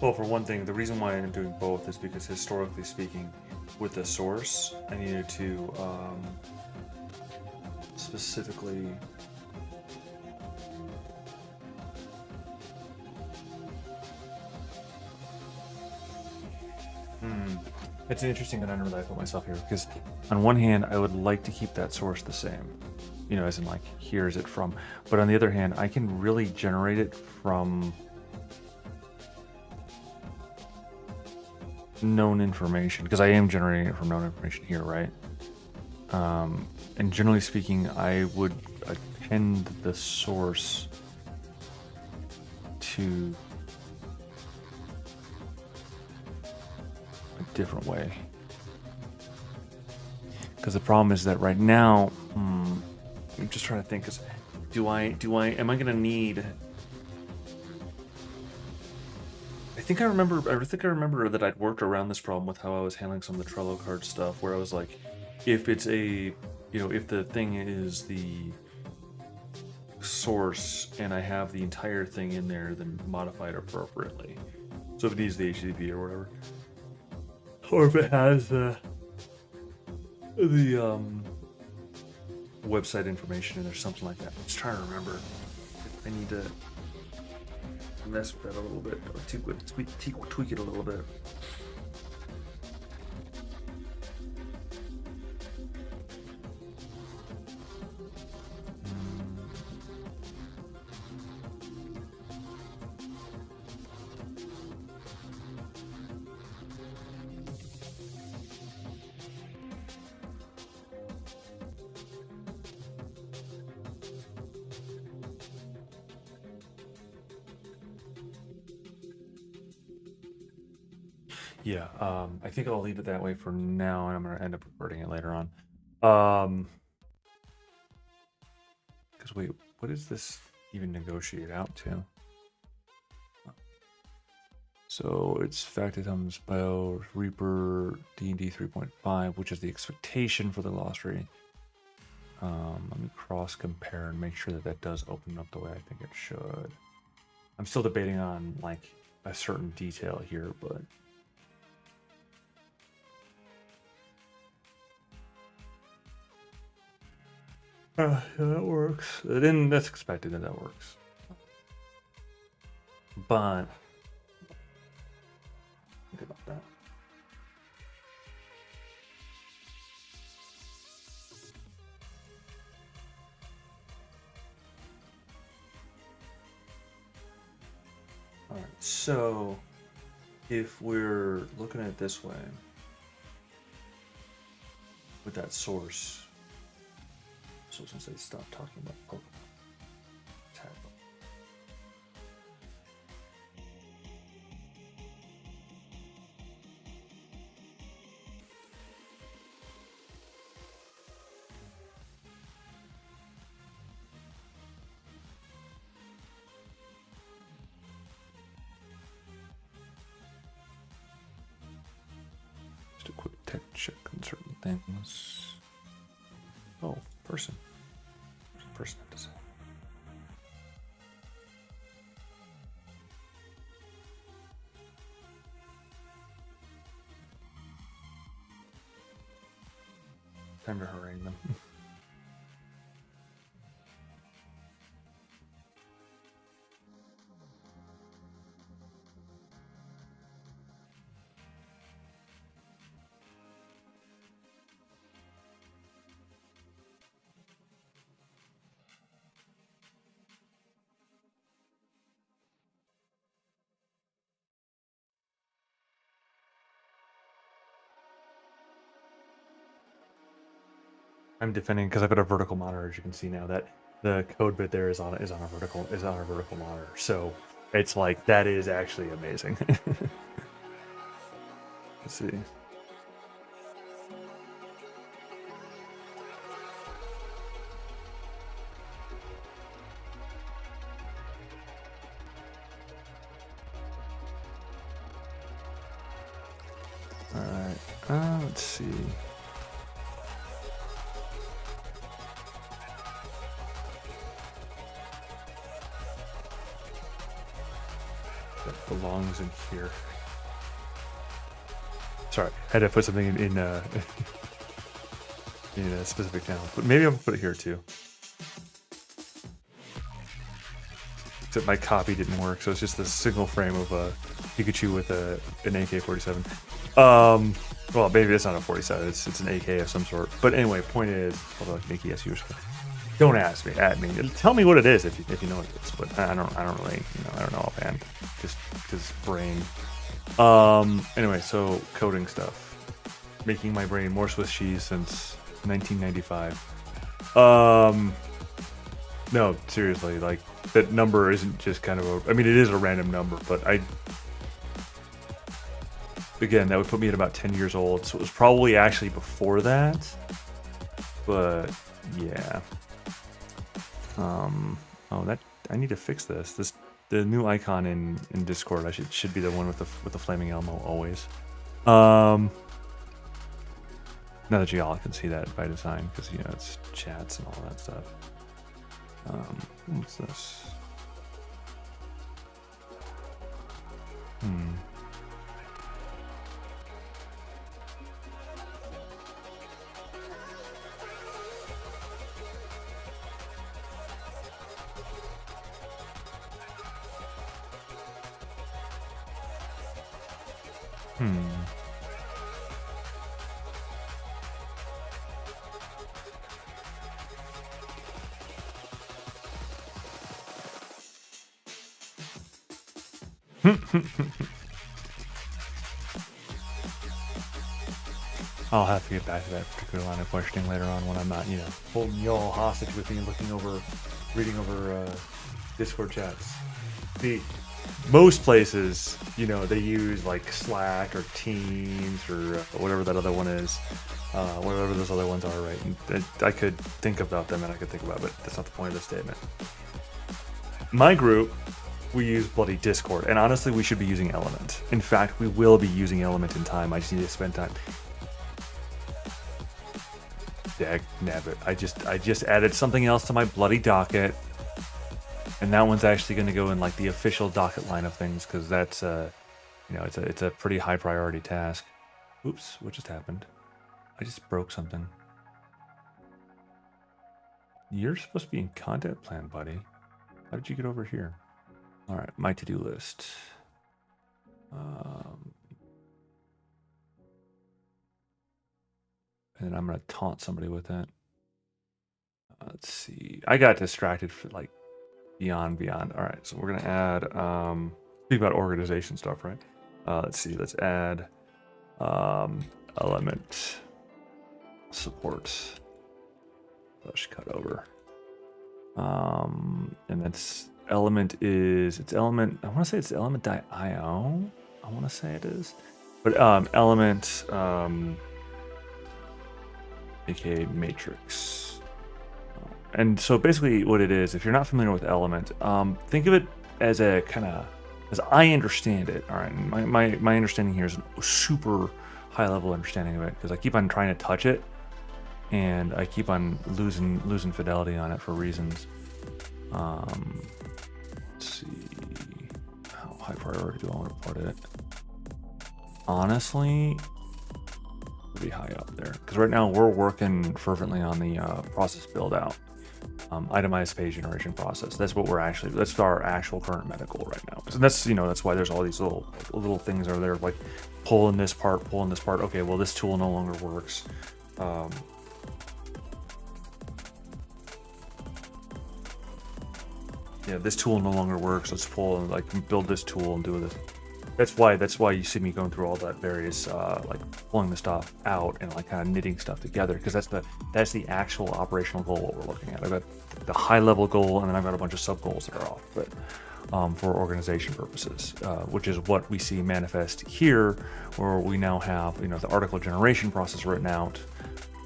Well, for one thing, the reason why I'm doing both is because historically speaking, with the source, I needed to specifically It's an interesting conundrum that I put myself here, because on one hand, I would like to keep that source the same, you know, as in like, here's it from. But on the other hand, I can really generate it from known information, because I am generating it from known information here, right? And generally speaking, I would append the source to a different way. Because the problem is that right now, I'm just trying to think, is am I gonna need, I think I remember that I'd worked around this problem with how I was handling some of the Trello card stuff, where I was like, if it's a, you know, if the thing is the source and I have the entire thing in there, then modify it appropriately. So if it needs the HTTP or whatever, or if it has the website information in there, something like that. I'm just trying to remember. I need to mess with that a little bit, or tweak it a little bit. Yeah, I think I'll leave it that way for now, and I'm gonna end up reverting it later on. Because wait, what does this even negotiate out to? So it's fact items bio Reaper D&D 3.5, which is the expectation for the glossary. Let me cross compare and make sure that that does open up the way I think it should. I'm still debating on like a certain detail here, but yeah, that works. Then that's expected that that works. But think about that. All right, so if we're looking at it this way, with that source, so since they stopped talking about Pokemon, tag. Just a quick tech check on certain things. Oh, person. What's the person have to say? Time to harangue them. I'm defending because I've got a vertical monitor, as you can see now. That the code bit there is on a vertical monitor. So it's like that is actually amazing. Let's see. All right. Let's see. That belongs in here. Sorry, I had to put something in a specific channel, but maybe I'm gonna put it here too. Except my copy didn't work, so it's just this single frame of a Pikachu with an AK-47. Well, maybe it's not a 47; it's an AK of some sort. But anyway, point is, although like Nikki SU, don't ask me, at me. Tell me what it is if you know what it is. But I don't really, I don't know offhand. Just because brain. Anyway, so coding stuff. Making my brain more Swiss cheese since 1995. No, seriously, like that number isn't just kind of I mean, it is a random number, but again, that would put me at about 10 years old, so it was probably actually before that. But yeah. Oh, that I need to fix this. The new icon in Discord. I should be the one with the flaming Elmo always. Now that y'all can see that by design, because it's chats and all that stuff. What's this? I'll have to get back to that particular line of questioning later on when I'm not, holding y'all hostage with me, reading over Discord chats. most places, they use like Slack or Teams or whatever that other one is, whatever those other ones are, right? And I could think about them and I could think about it, but that's not the point of the statement. My group, we use bloody Discord, and honestly, we should be using Element. In fact, we will be using Element in time. I just need to spend time. Dag nabbit. I just added something else to my bloody docket. And that one's actually going to go in like the official docket line of things because that's it's a pretty high priority task. Oops, what just happened? I just broke something. You're supposed to be in content plan, buddy. How did you get over here? All right, my to-do list. And then I'm going to taunt somebody with that. Let's see. I got distracted for like beyond. All right, so we're gonna add speak about organization stuff, right? Let's see, let's add element support / cut over. And that's element is it's element, I want to say it's element.io. I want to say it is. But element aka matrix. And so basically what it is, if you're not familiar with Element, think of it as a kind of, as I understand it, all right, my understanding here is a super high level understanding of it, because I keep on trying to touch it, and I keep on losing fidelity on it for reasons. Let's see, how high priority do I want to put it? Honestly, pretty high up there, because right now we're working fervently on the process build out. Itemized page generation process. That's our actual current medical right now. So that's why there's all these little things are there, like pulling this part. Okay, well this tool no longer works. This tool no longer works. Let's pull and like build this tool and do this. That's why you see me going through all that various like pulling the stuff out and like kind of knitting stuff together, because that's the actual operational goal what we're looking at. I've got the high level goal, and then I've got a bunch of sub goals that are off, but for organization purposes, which is what we see manifest here, where we now have the article generation process written out,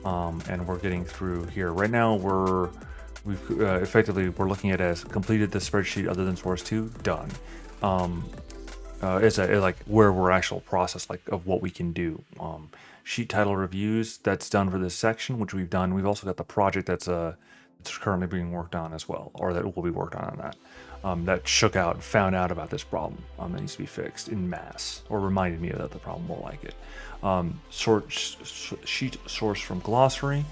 and we're getting through here right now. We've effectively we're looking at as completed the spreadsheet other than source 2 done. Is like where we're actual process like of what we can do. Sheet title reviews, that's done for this section, which we've done. We've also got the project that's currently being worked on as well, or that will be worked on that. That shook out and found out about this problem that needs to be fixed in mass, or reminded me that the problem will like it. Sheet source from glossary.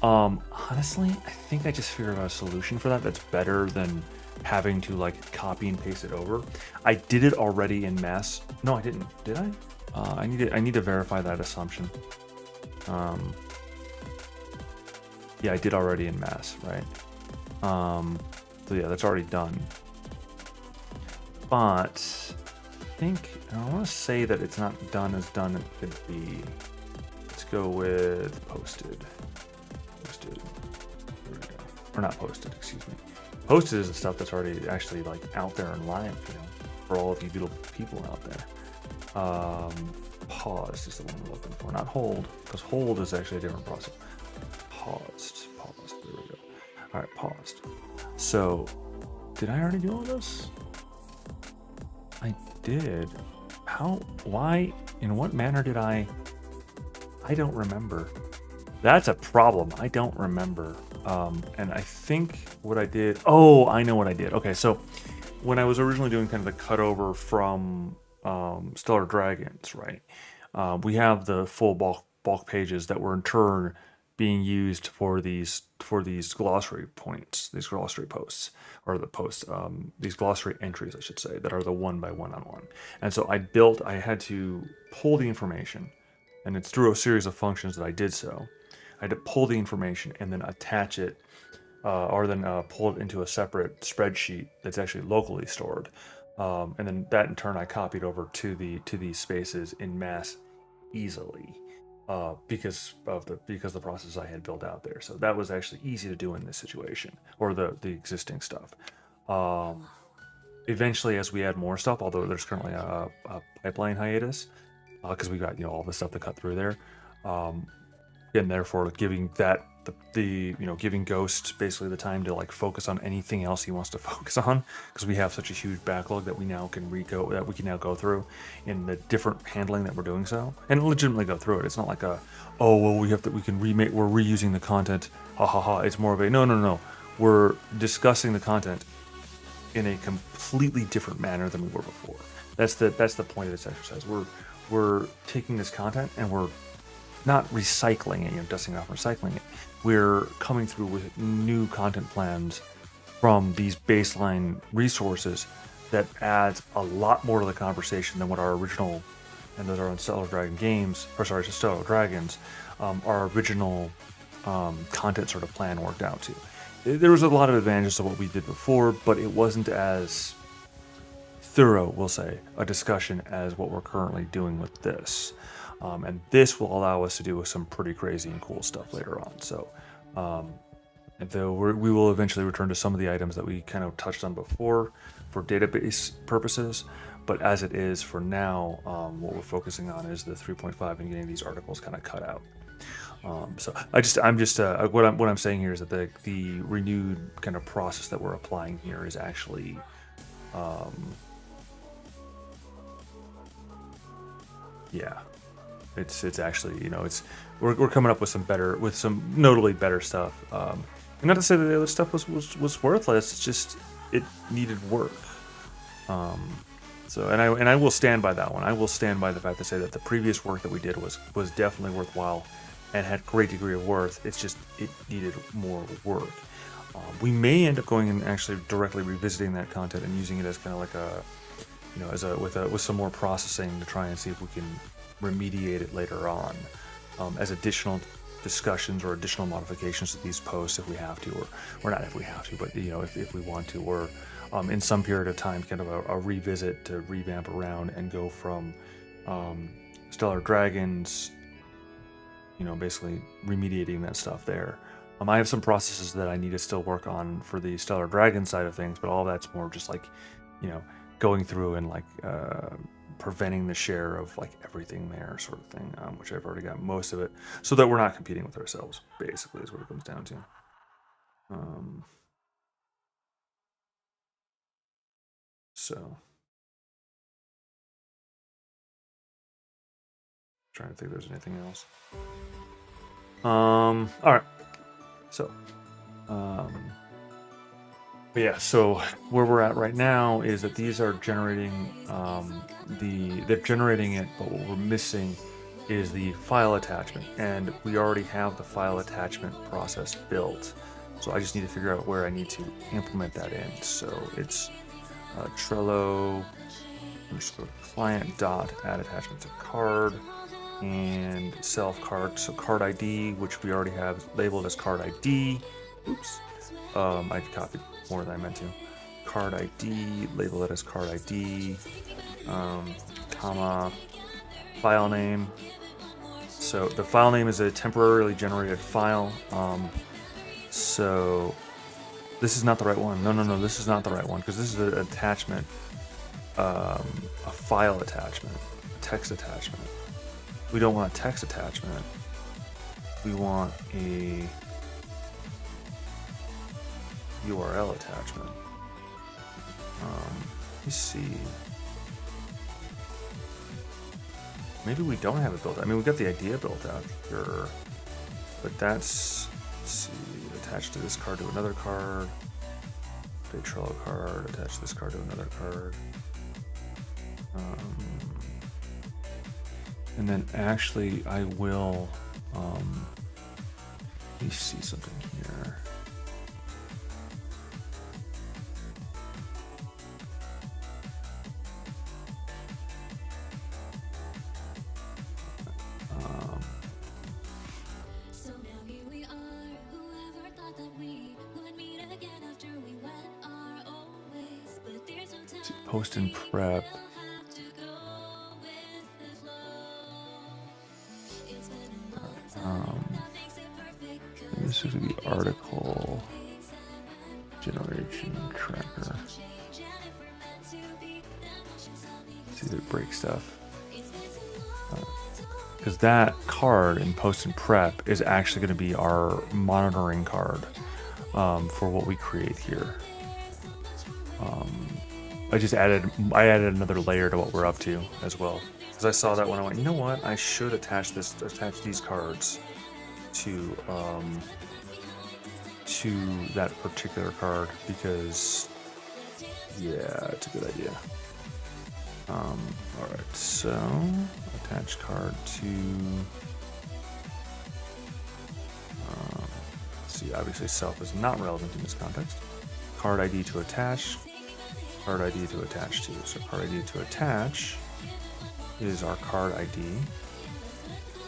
Honestly, I think I just figured out a solution for that that's better than having to like copy and paste it over. I did it already in mass. No, I didn't. Did I? I need to verify that assumption. Yeah, I did already in mass, right? So yeah, that's already done. But I want to say that it's not done as done it could be. Let's go with posted. There we go. Or not posted, excuse me. Posted is the stuff that's already actually like out there and live, for all of you beautiful people out there. Paused is the one we're looking for, not hold, because hold is actually a different process. Paused, there we go. All right, paused. So, did I already do all this? I did. How, why, in what manner did I don't remember. That's a problem. I don't remember. And I think what I did, I know what I did. Okay, so when I was originally doing kind of the cutover from Stellar Dragons, right? We have the full bulk pages that were in turn being used for these glossary points, these glossary posts, or the posts, these glossary entries, I should say, that are the one by one on one. And so I had to pull the information, and it's through a series of functions that I did so. I had to pull the information and then attach it, or then pull it into a separate spreadsheet that's actually locally stored, and then that in turn I copied over to these spaces in mass easily, because the process I had built out there. So that was actually easy to do in this situation, or the existing stuff. eventually, as we add more stuff, although there's currently a pipeline hiatus, because we got all the stuff to cut through there, um, and therefore giving that giving Ghost basically the time to like focus on anything else he wants to focus on, because we have such a huge backlog that we now can now go through in the different handling that we're doing so, and legitimately go through it. It's not like we can remake, we're reusing the content, ha ha ha. It's more of a no, we're discussing the content in a completely different manner than we were before. That's the point of this exercise. We're taking this content and we're not recycling it, dusting it off, recycling it. We're coming through with new content plans from these baseline resources that adds a lot more to the conversation than what our original, and those are on Stellar Dragon games, or sorry, Stellar Dragons, our original content sort of plan worked out to. There was a lot of advantages to what we did before, but it wasn't as thorough, we'll say, a discussion as what we're currently doing with this. And this will allow us to do some pretty crazy and cool stuff later on. So, though we will eventually return to some of the items that we kind of touched on before for database purposes. But as it is for now, what we're focusing on is the 3.5 and getting these articles kind of cut out. So what I'm saying here is that the renewed kind of process that we're applying here is actually, it's actually, we're coming up with some notably better stuff. And not to say that the other stuff was worthless. It's just it needed work. So and I will stand by that one. I will stand by the fact to say that the previous work that we did was definitely worthwhile and had great degree of worth. It's just it needed more work. We may end up going and actually directly revisiting that content and using it as kind of like with some more processing to try and see if we can remediate it later on, as additional discussions or additional modifications to these posts if we have to, or not if we have to, but if we want to, or in some period of time, kind of a revisit to revamp around and go from Stellar Dragons, basically remediating that stuff there. I have some processes that I need to still work on for the Stellar Dragon side of things, but all that's more just like, going through and like preventing the share of like everything there sort of thing, which I've already got most of it, so that we're not competing with ourselves, basically, is what it comes down to. So trying to think if there's anything else. All right. So, but yeah, so where we're at right now is that these are generating they're generating it, but what we're missing is the file attachment, and we already have the file attachment process built. So I just need to figure out where I need to implement that in. So it's Trello client dot add attachment to card and self card. So card ID, which we already have labeled as card ID. Oops. I copied more than I meant to. Card ID, label it as card ID, comma, file name. So the file name is a temporarily generated file. So this is not the right one. No, this is not the right one, because this is an attachment, a file attachment, a text attachment. We don't want a text attachment. We want a URL attachment. Let me see. Maybe we don't have it built. I mean, we got the idea built out here, but that's, let's see, attached to this card to another card. A Trello card, attach this card to another card. And then actually I will, let me see something here. Post and prep. This is the article generation tracker. either break stuff. Because that card in post and prep is actually going to be our monitoring card for what we create here. I added another layer to what we're up to as well. Because I saw that when I went, you know what, I should attach these cards to that particular card, because yeah, it's a good idea. All right, so attach card to. Let's see, obviously self is not relevant in this context. Card ID to attach. Card ID to attach to. So card ID to attach is our card ID.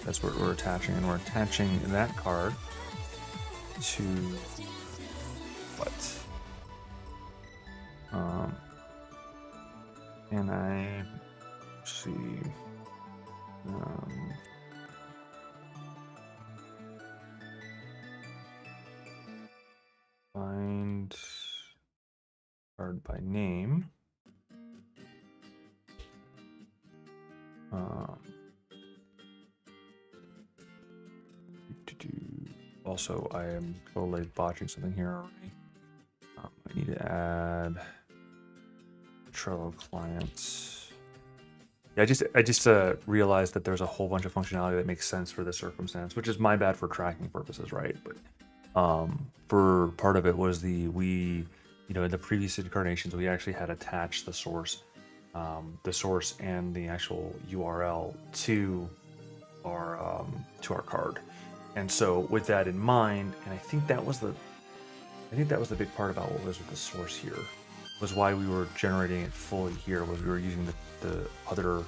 That's what we're attaching, and we're attaching that card to what? And I see. Find card by name. Also, I am totally botching something here already. I need to add Trello clients. Yeah, I just realized that there's a whole bunch of functionality that makes sense for this circumstance, which is my bad for tracking purposes, right? But for part of it was in the previous incarnations, we actually had attached the source and the actual URL to our card. And so with that in mind, and I think that was the big part about what was with the source here, was why we were generating it fully here, was we were using the other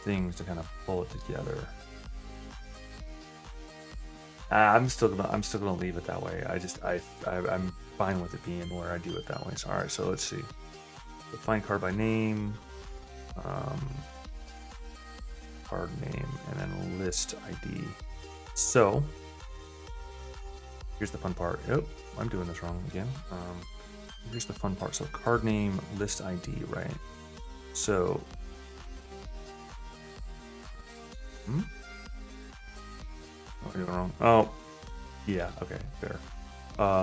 things to kind of pull it together. I'm still gonna leave it that way. I'm fine with it being where I do it that way. So all right, so let's see. So find card by name, card name, and then list ID. So here's the fun part. Oh, I'm doing this wrong again. Here's the fun part. So card name, list ID, right? So what am I doing wrong? Oh, yeah. Okay, fair.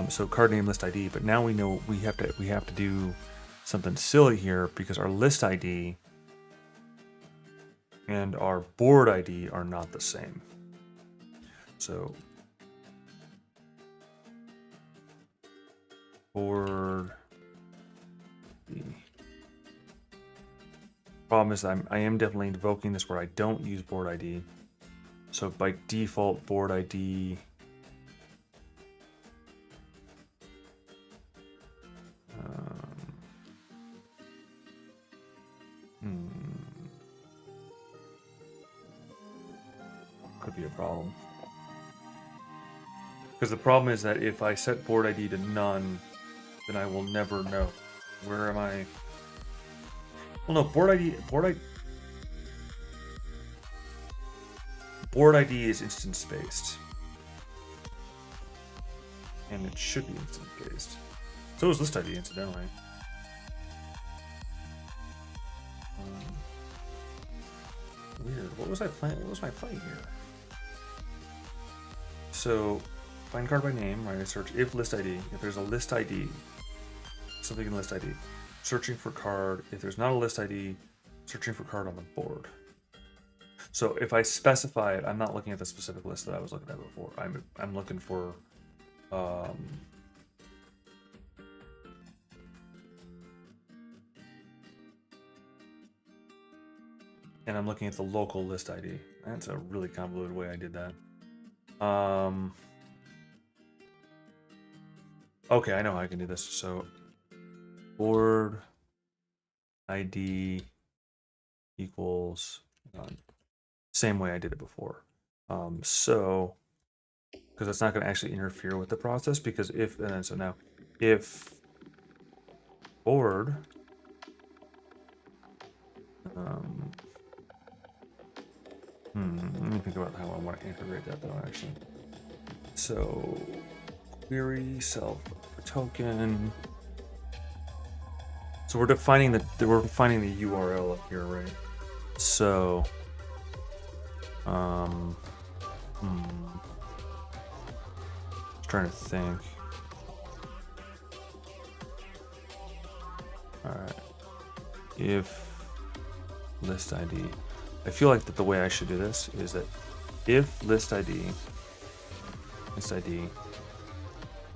So card name, list ID. But now we know we have to do something silly here, because our list ID and our board ID are not the same. So board ID. Problem is I am definitely invoking this where I don't use board ID. So by default, board ID could be a problem. Because the problem is that if I set board ID to none, then I will never know. Where am I? Well, no, board ID is instance based, and it should be instance based. So is list ID, incidentally. Weird. What was I playing? What was my play here? So find card by name, right? I search if list ID. If there's a list ID, something in list ID, searching for card. If there's not a list ID, searching for card on the board. So if I specify it, I'm not looking at the specific list that I was looking at before. I'm looking for and I'm looking at the local list ID. That's a really convoluted way I did that. Okay, I know how I can do this. So board ID equals same way I did it before. So because that's not going to actually interfere with the process, because if board let me think about how I want to integrate that though, actually. So query self token So we're defining the URL up here, right? So, just trying to think. All right. If list ID, I feel like that the way I should do this is that if list ID,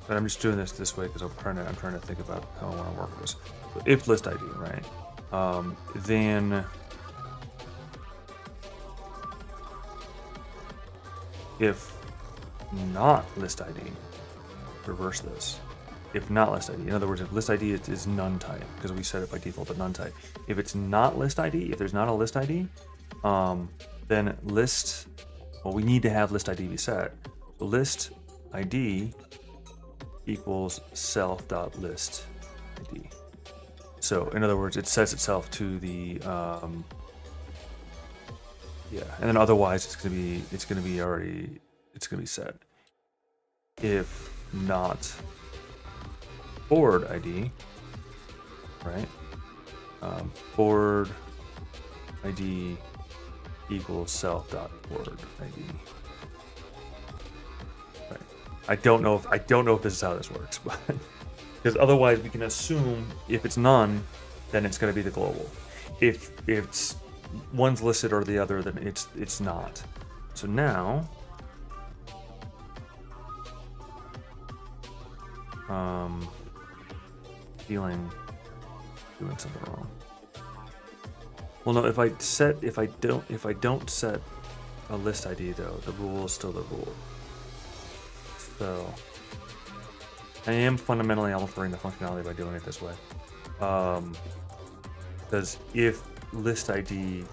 but I'm just doing this way because I'm trying to think about how I want to work with this. So if list ID, right? Then if not list ID, reverse this. If not list ID, in other words, if list ID is none type, because we set it by default to none type. If it's not list ID, if there's not a list ID, then list, well, we need to have list ID be set. So list ID equals self.list ID. So in other words, it sets itself to the yeah, and then otherwise it's gonna be set. If not board ID, right? Board ID equals self.board ID. Right. I don't know if this is how this works, but because otherwise we can assume if it's none, then it's going to be the global. If it's one's listed or the other, then it's not. So now, doing something wrong. Well, no. If I don't set a list ID though, the rule is still the rule. So I am fundamentally altering the functionality by doing it this way. Because if list ID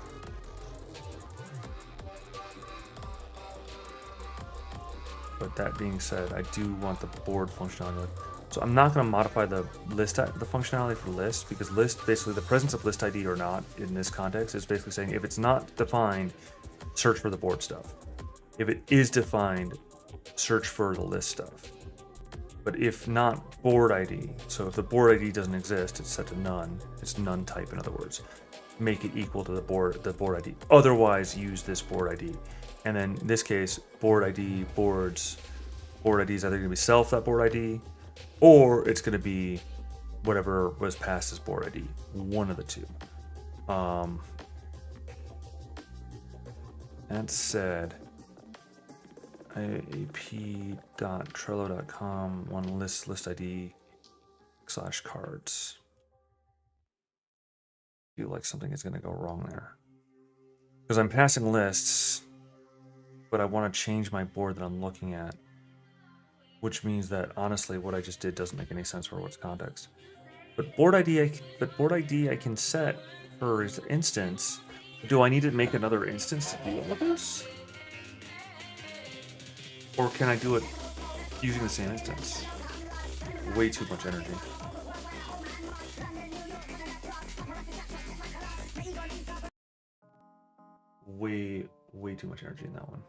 but that being said, I do want the board functionality. So I'm not going to modify the functionality for list, because list, basically the presence of list ID or not in this context is basically saying if it's not defined, search for the board stuff. If it is defined, search for the list stuff. But if not board ID, so if the board ID doesn't exist, it's set to none. It's none type, in other words. Make it equal to the board ID. Otherwise, use this board ID. And then in this case, board ID is either going to be self.board ID, or it's going to be whatever was passed as board ID. One of the two. That said, ap.trello.com one list ID /cards. Feel like something is going to go wrong there, because I'm passing lists, but I want to change my board that I'm looking at, which means that honestly what I just did doesn't make any sense for what's context. But board ID I can set for instance. Do I need to make another instance to deal with this? Or can I do it using the same instance? Way too much energy. Way too much energy in that one.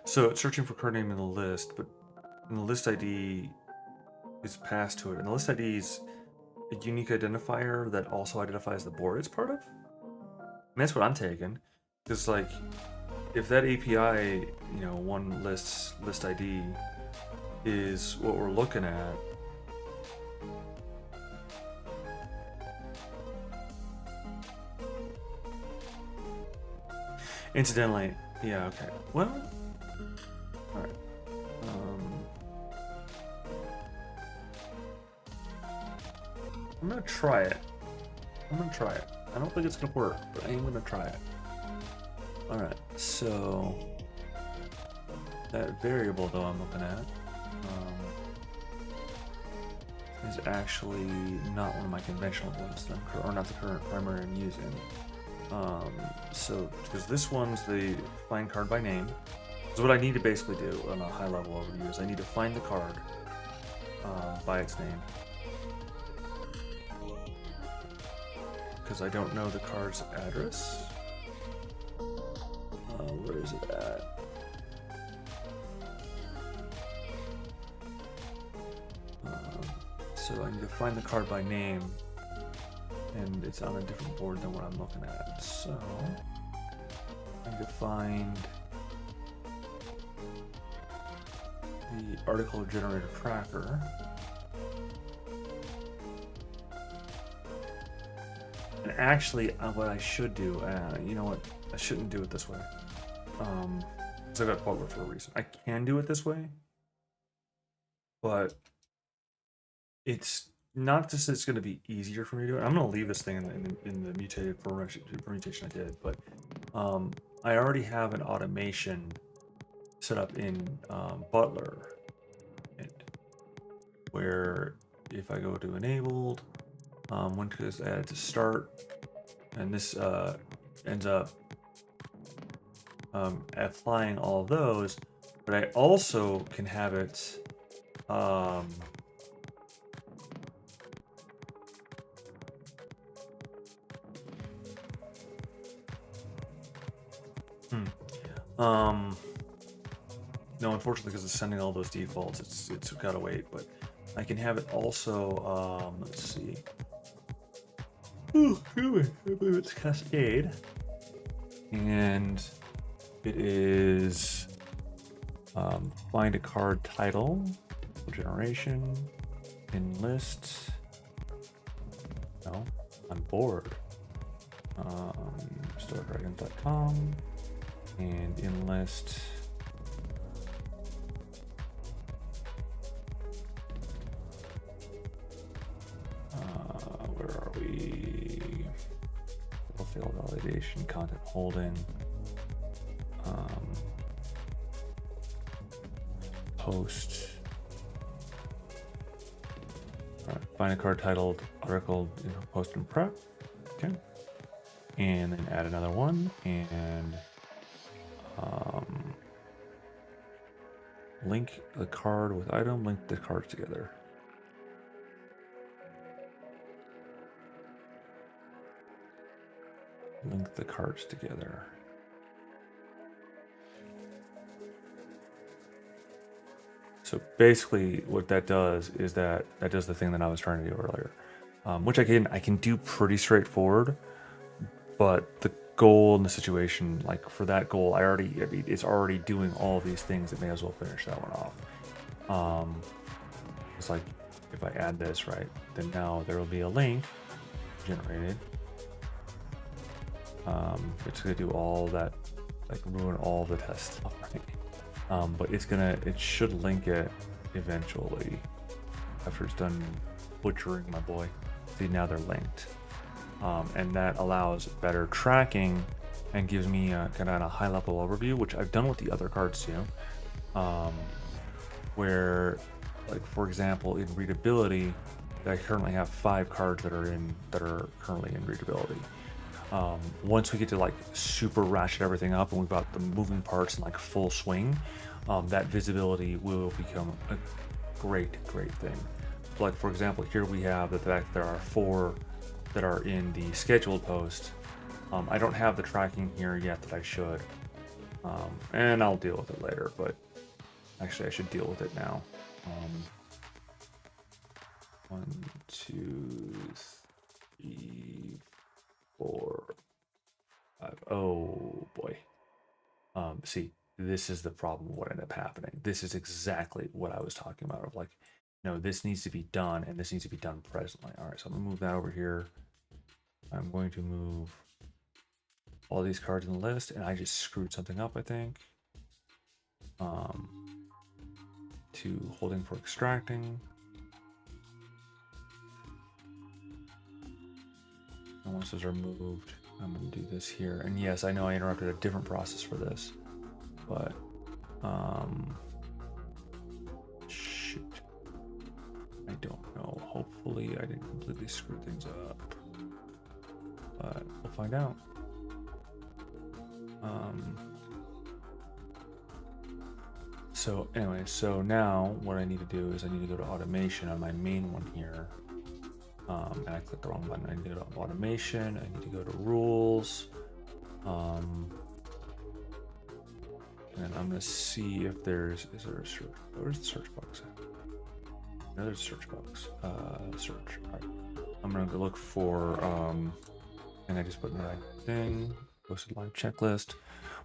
So it's searching for card name in the list, but in the list ID is passed to it. And the list ID is a unique identifier that also identifies the board it's part of. And that's what I'm taking. Because like, if that API, one list ID is what we're looking at, incidentally, yeah, okay. Well, all right. I'm gonna try it. I don't think it's gonna work, but I am gonna try it. All right. So that variable, though, I'm looking at is actually not one of my conventional ones, or not the current primary I'm using. So because this one's the find card by name, So what I need to basically do on a high level overview is I need to find the card by its name, because I don't know the card's address. Where is it at? So I need to find the card by name, and it's on a different board than what I'm looking at. So I need to find the article generator tracker. And actually, what I should do, you know what? I shouldn't do it this way. Because I got Butler for a reason. I can do it this way, but it's not just that it's going to be easier for me to do it. I'm going to leave this thing in the mutated permutation I did, but I already have an automation set up in Butler, where if I go to enabled, when it's added to start, and this ends up applying all those, but I also can have it no, unfortunately, because it's sending all those defaults, it's gotta wait, but I can have it also, let's see. Ooh, I believe it's Cascade. And it is find a card title, generation, enlist, no, on board, stardragons.com, and enlist. Where are we? Failed validation, content holding, post. Find a card titled article, post and prep. Okay, and then add another one and link the card with item. Link the cards together. Link the cards together. So basically what that does is that does the thing that I was trying to do earlier, which I can do pretty straightforward, but the goal in the situation, like for that goal, it's already doing all these things. It may as well finish that one off. It's like if I add this, right, then now there will be a link generated. It's gonna do all that, like ruin all the test stuff, right? But it should link it eventually after it's done butchering my boy. See, now they're linked, and that allows better tracking and gives me kind of a high level overview, which I've done with the other cards too. Where, like for example, in readability, I currently have 5 cards that are currently in readability. Once we get to like super ratchet everything up and we've got the moving parts in like full swing, that visibility will become a great thing. Like for example, here we have the fact that there are 4 that are in the scheduled post. I don't have the tracking here yet that I should, and I'll deal with it later, but actually I should deal with it now. 1, 2, 3, 4, 5. Oh boy. See, this is the problem. What ended up happening. This is exactly what I was talking about. Of like, no, this needs to be done, and this needs to be done presently. All right, so I'm gonna move that over here. I'm going to move all these cards in the list, and I just screwed something up, I think. To holding for extracting. And once those are moved, I'm going to do this here. And yes, I know I interrupted a different process for this, but shoot, I don't know. Hopefully I didn't completely screw things up, but we'll find out. So anyway, so now what I need to do is I need to go to automation on my main one here. And I clicked the wrong button. I need to go to automation. I need to go to rules. And I'm gonna see if is there a search? Where's the search box at? No, there's a search box. Search. All right. I'm gonna go look for, and I just put in the right thing. Posted live checklist.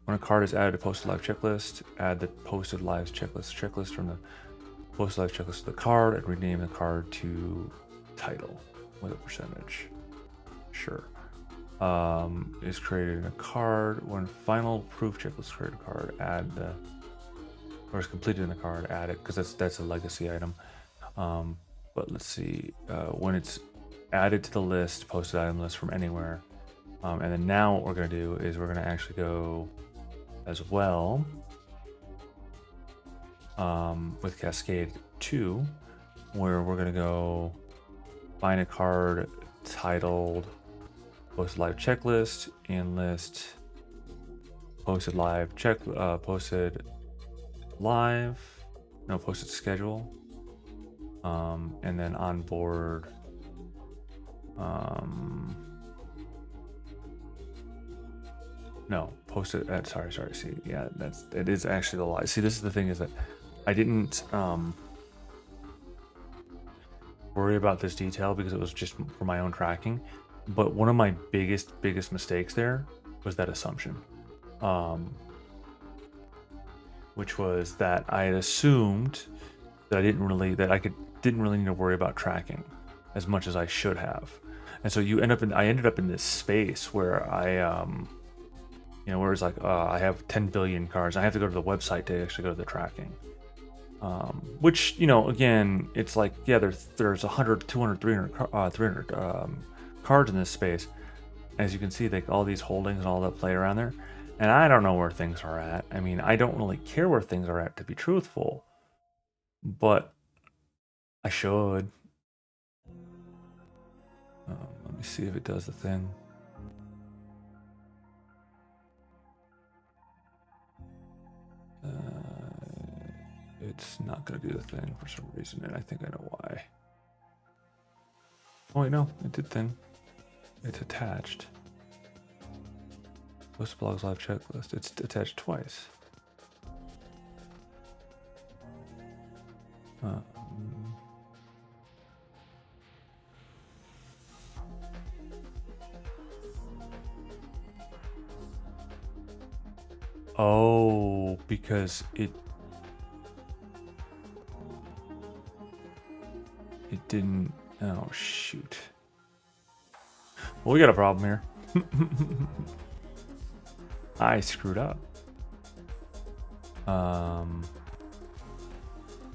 When a card is added to posted live checklist, add the posted live checklist from the posted live checklist to the card and rename the card to title with a percentage. Sure. Is created in a card. When final proof checklist created a card, add the, or is completed in the card, add it, because that's a legacy item. But let's see, when it's added to the list, posted item list from anywhere. And then now what we're gonna do is we're gonna actually go as well with Cascade 2, where we're gonna go find a card titled posted live checklist and list posted live posted schedule, and then onboard no posted sorry see, yeah, it is actually the live. See, this is the thing, is that I didn't worry about this detail because it was just for my own tracking. But one of my biggest mistakes there was that assumption, which was that I had assumed that I didn't really need to worry about tracking as much as I should have. And so I ended up in this space where I where it's like, I have 10 billion cards. I have to go to the website to actually go to the tracking. Which, again, it's like, yeah, there's 100, 200, 300 cards in this space. As you can see, like all these holdings and all that play around there. And I don't know where things are at. I mean, I don't really care where things are at, to be truthful. But I should. Let me see if it does the thing. It's not going to do the thing for some reason, and I think I know why. Oh, wait, no, it did thing. It's attached. Post blogs live checklist. It's attached twice. Oh, because it didn't. Oh, shoot. Well, we got a problem here. I screwed up.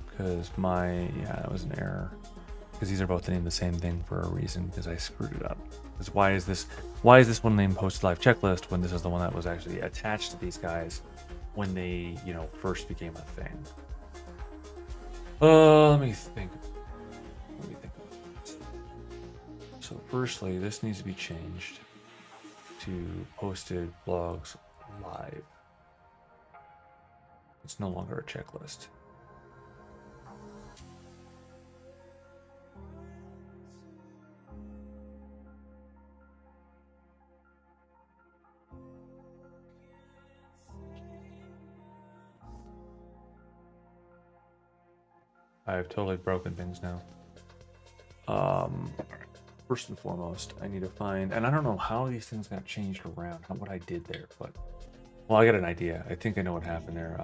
Because that was an error. Because these are both named the same thing for a reason, because I screwed it up. Because why is this one named posted live checklist when this is the one that was actually attached to these guys when they, first became a thing? Let me think about this. So firstly, this needs to be changed to posted blogs live. It's no longer a checklist. I've totally broken things now. First and foremost, I need to find, and I don't know how these things got changed around, not what I did there, but, well, I got an idea. I think I know what happened there.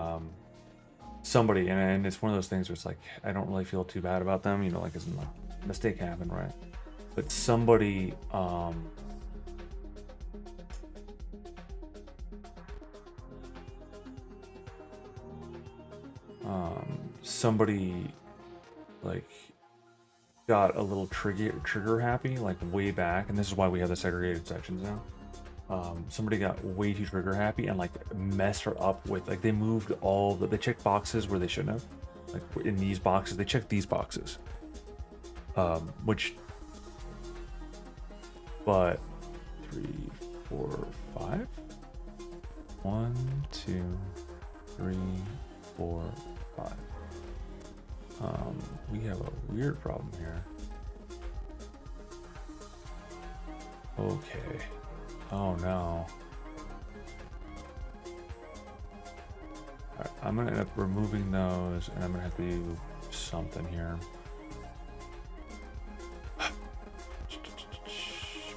Somebody, and it's one of those things where it's like, I don't really feel too bad about them, like, as in, like, mistake happened, right? But somebody, like, got a little trigger happy, like, way back, and this is why we have the segregated sections now. Somebody got way too trigger happy and, like, messed her up with, like, they moved they checked boxes where they shouldn't have. Like, in these boxes, they checked these boxes. But 3, 4, 5. 1, 2, 3, 4, 5. We have a weird problem here. Okay. Oh no. Alright, I'm gonna end up removing those, and I'm gonna have to do something here.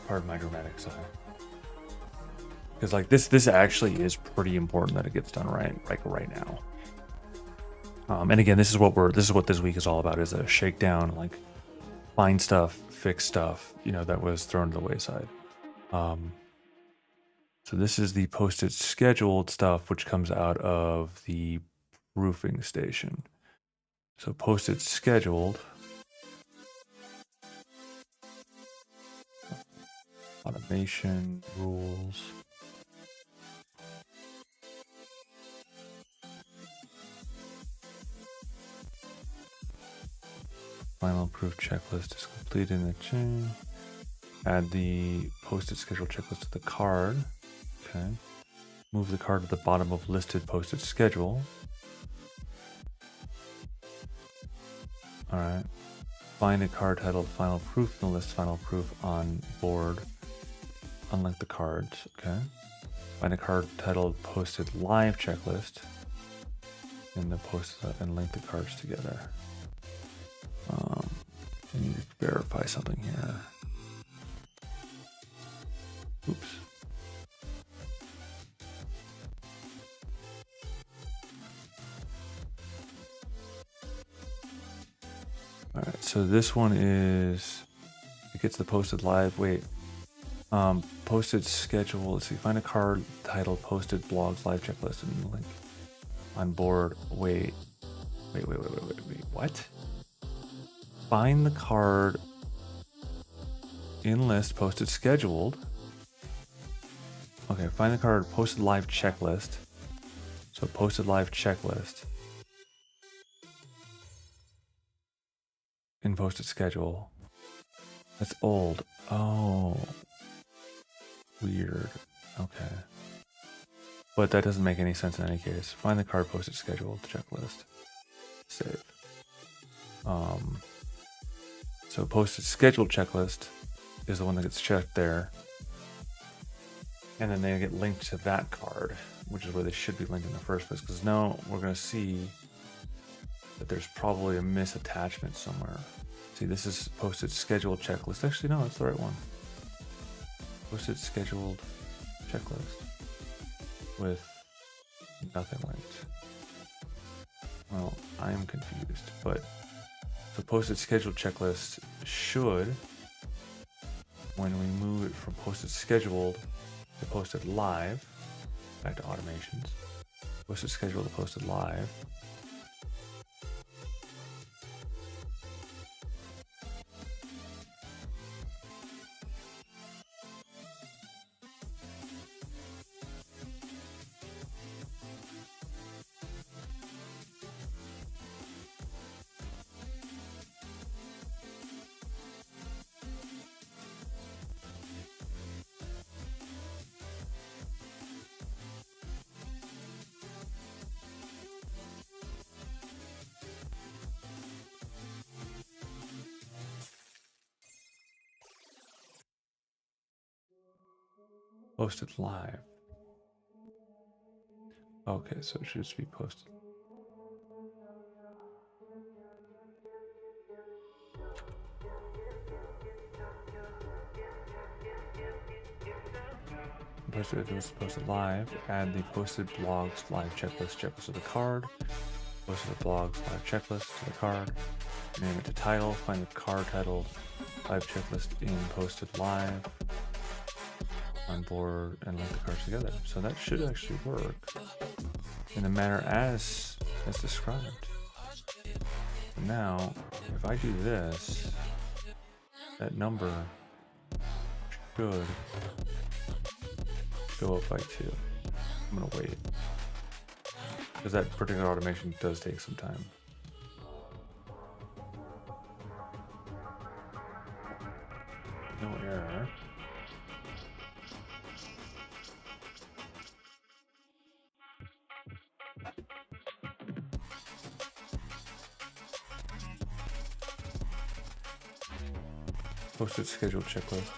Pardon my dramatic sigh. Because like this actually is pretty important that it gets done right now. And again, this is what this week is all about, is a shakedown, like find stuff, fix stuff, you know, that was thrown to the wayside. So this is the posted scheduled stuff, which comes out of the proofing station. So posted scheduled. Automation rules. Final proof checklist is complete in the chain. Add the posted schedule checklist to the card. Okay. Move the card to the bottom of listed posted schedule. Alright. Find a card titled final proof and list final proof on board. Unlink the cards. Okay. Find a card titled posted live checklist in the post and link the cards together. I need to verify something here. Oops. All right, so this one is, it gets the posted live. Wait, posted schedule. Let's see. Find a card titled posted blogs live checklist and link on board. Wait. What? Find the card in list posted scheduled. Okay, find the card posted live checklist. So posted live checklist in posted schedule. That's old. Oh, weird. Okay, but that doesn't make any sense in any case. Find the card posted scheduled checklist. Save. So posted scheduled checklist is the one that gets checked there. And then they get linked to that card, which is where they should be linked in the first place. Because now we're going to see that there's probably a misattachment somewhere. See, this is posted scheduled checklist. Actually, no, that's the right one. Posted scheduled checklist with nothing linked. Well, I am confused, but the posted scheduled checklist should, when we move it from posted scheduled to posted live, back to automations, posted scheduled to posted live, posted live. Okay, so it should just be posted. Posted live. Add the posted blogs live checklist to the card. Posted blogs live checklist to the card. Name it to title. Find the card titled live checklist in posted live on board and link the cards together. So that should actually work in the manner as described. And now, if I do this, that number should go up by 2. I'm gonna wait, because that particular automation does take some time. No error. Posted scheduled checklist.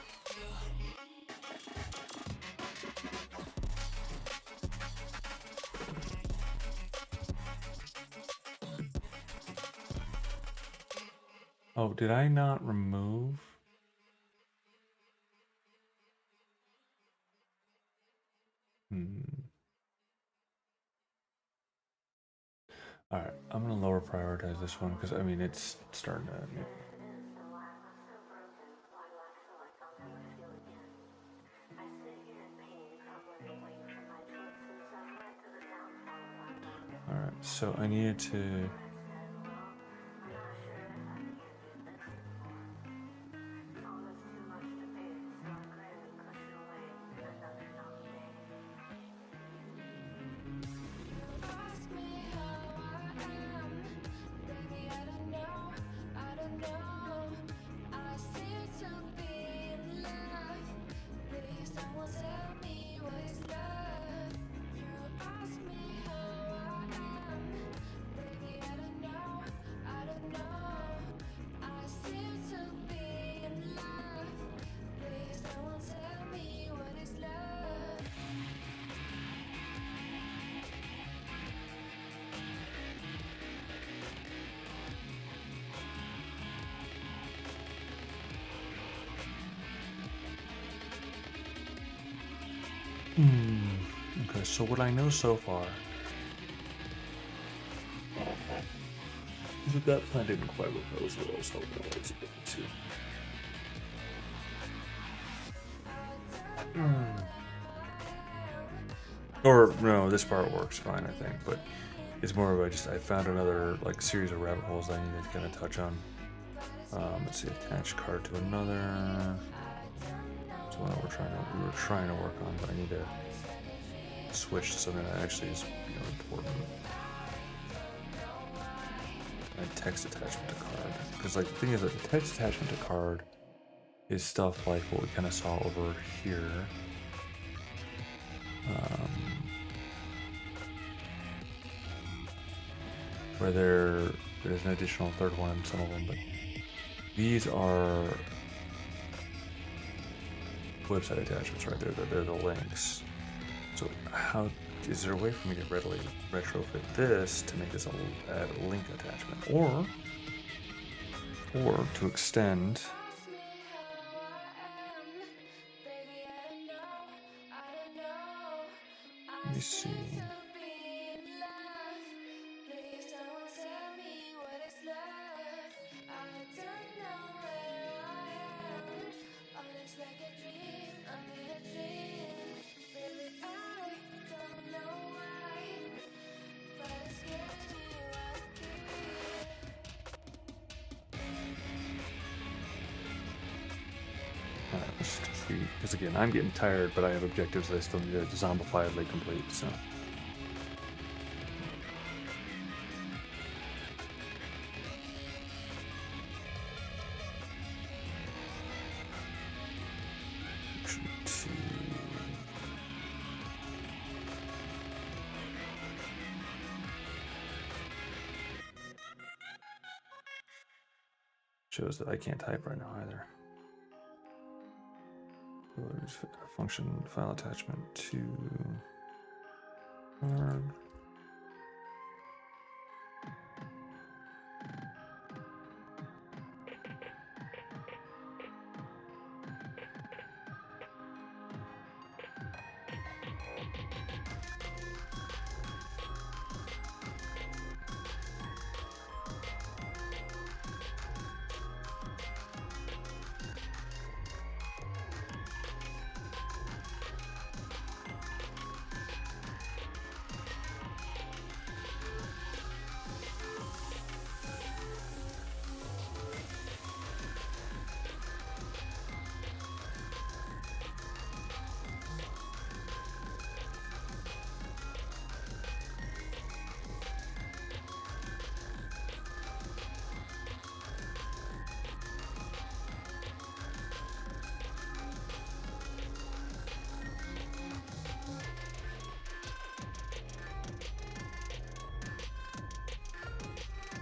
Oh, did I not remove? All right, I'm gonna lower prioritize this one because I mean it's starting to. All right, so I needed to. Ask me how I am, baby. I don't know, I don't know. I seem to be in love. Please, someone tell me what is love. You ask me how I am, baby. I don't know, I don't know. I seem to be in love. Please, someone tell me what is love. Okay, so what I know so far is that plan didn't quite work out as well as I was hoping it was going to. Or no, this part works fine, I think, but it's more of I found another like series of rabbit holes that I needed to kind of touch on. Let's see, attach card to another. So now we were trying to work on, but I need to switch to something that actually is important. And text attachment to card, because like the thing is that the text attachment to card is stuff like what we kind of saw over here. Where there's an additional third one in some of them, but these are website attachments, right? They're the links. So how is there a way for me to readily retrofit this to make this a link attachment, or to extend? Ask me how I am, baby. I don't know, I don't know. Let me see. To be in love, please don't tell me what is love. I don't know where I am. All is like a dream, I'm in a dream. Baby, I don't know why, but it scares me right here. Let's see, because again, I'm getting tired, but I have objectives that I still need to zombifiedly complete. So. Shows that I can't type right now either. Function file attachment to card.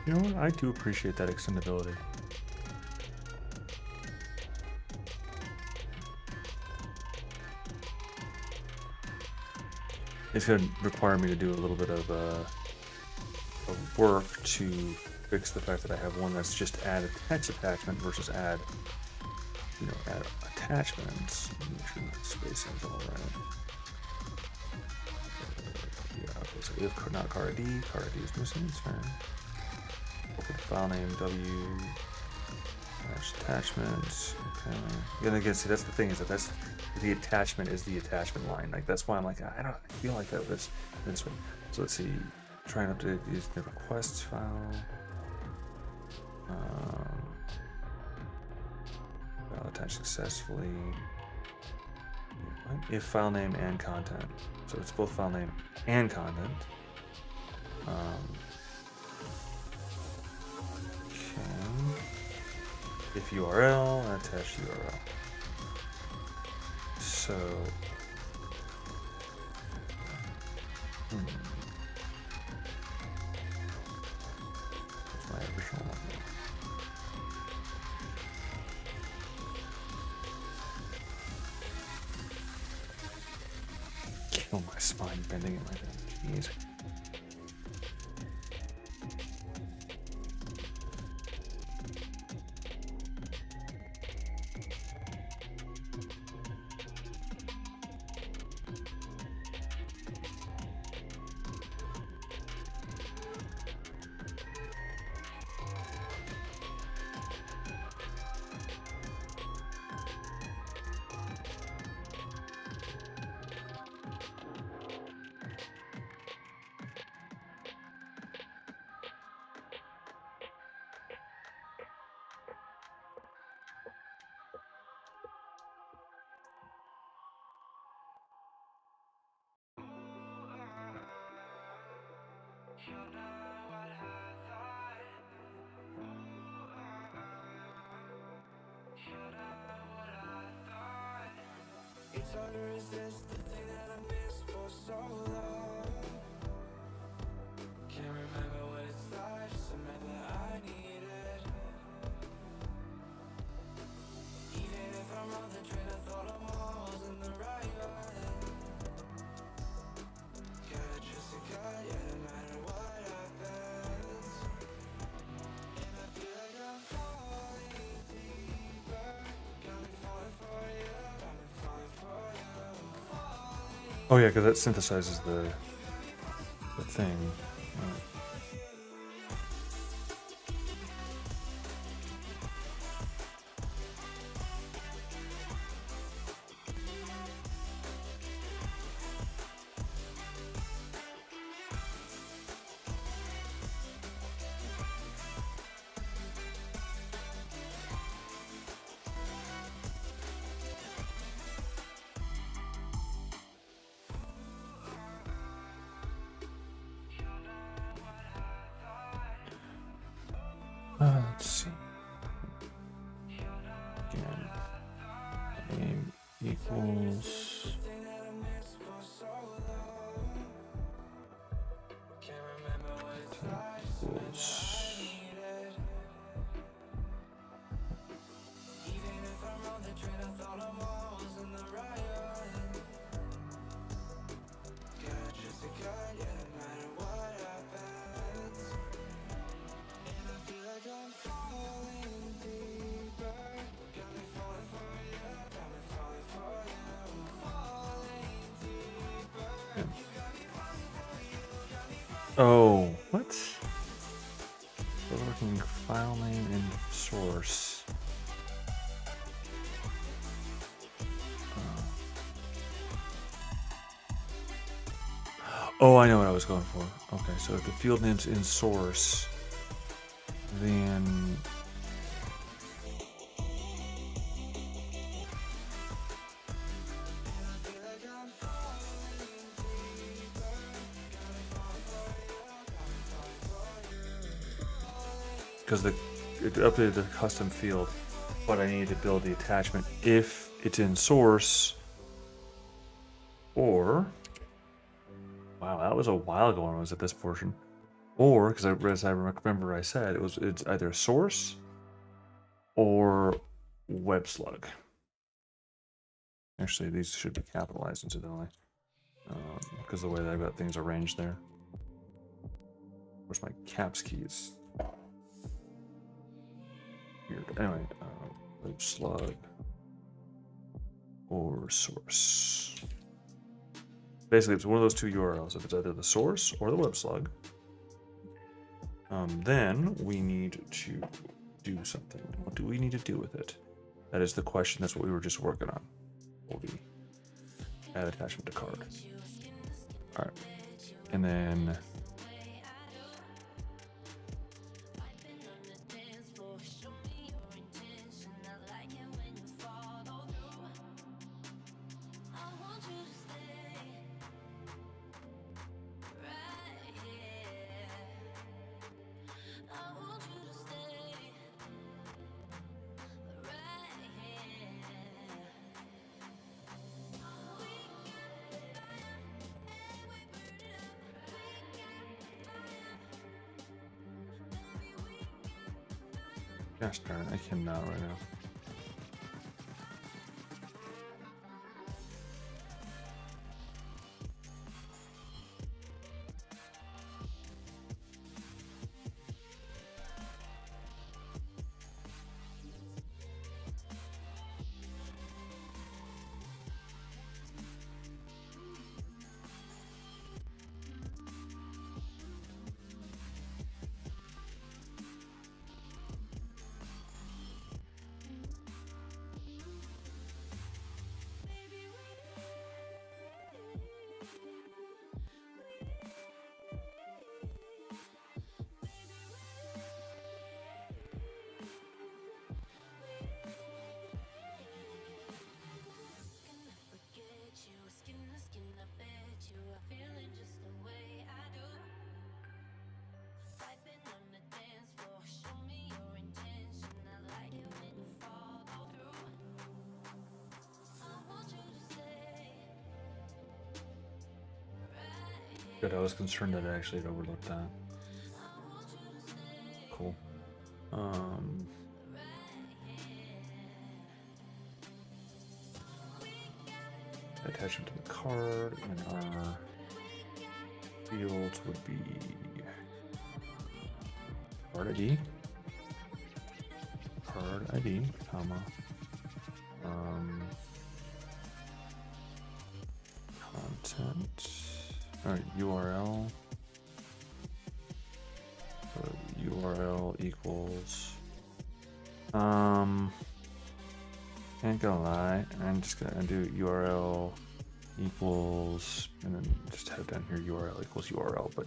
You know what? I do appreciate that extendability. it's going to require me to do a little bit of work to fix the fact that I have one that's just add text attachment versus add, add attachments. Make sure my spacing is all right. Yeah, okay, so if not car ID is missing, it's fine. Open file name W attachments. Okay. And again, see, that's the thing, is that that's the attachment is the attachment line. Like, that's why I'm like, I feel like that was this one. So let's see, try and update these the requests file. File attached successfully. If file name and content. So it's both file name and content. Okay. If URL and attach URL. So that's my original one. Kill my spine bending in my head. Jeez. It's hard to resist the thing that I missed for so long. Can't remember what it's like, just remember I need it. Even if I'm on the train of thought, I'm always in the right one. Gotta trust a God, yeah, no matter what happens. And I feel like I'm falling deeper. Got me falling for you, got me falling for you. Oh yeah, because that synthesizes the thing. Let's see. Again, name equals. Equals. Oh, what? We're looking file name and source. Oh, I know what I was going for. Okay, so if the field name's in source, then because it updated the custom field, but I needed to build the attachment if it's in source, or wow, that was a while ago when I was at this portion, or because as I remember I said it's either source or web slug. Actually, these should be capitalized incidentally. because the way that I've got things arranged there. Where's my caps keys? Weird. Anyway, web slug or source. Basically, it's one of those two URLs. If it's either the source or the web slug, then we need to do something. What do we need to do with it? That is the question. That's what we were just working on. Will be add attachment to card. All right, and then gosh darn it, I cannot right now. Good, I was concerned that I actually had overlooked that. Cool. Attachment to the card, and our fields would be card ID, comma, content. All right, URL. URL equals. Ain't gonna lie, I'm just gonna do URL equals, and then just have down here URL equals URL. But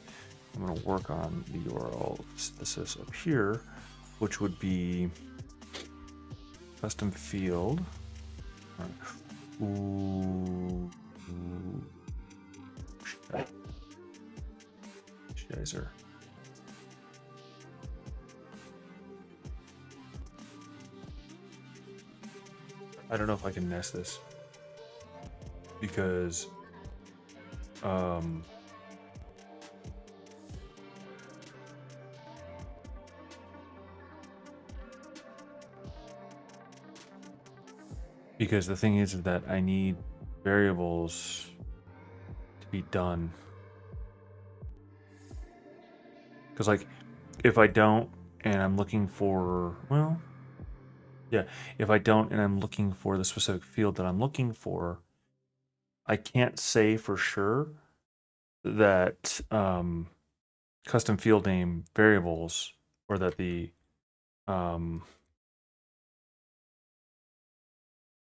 I'm gonna work on the URL. This is up here, which would be custom field. Ooh. Shizer. I don't know if I can nest this because the thing is that I need variables to be done. Because like if I don't and I'm looking for, well, yeah, if I don't and I'm looking for the specific field that I'm looking for, I can't say for sure that custom field name variables or that the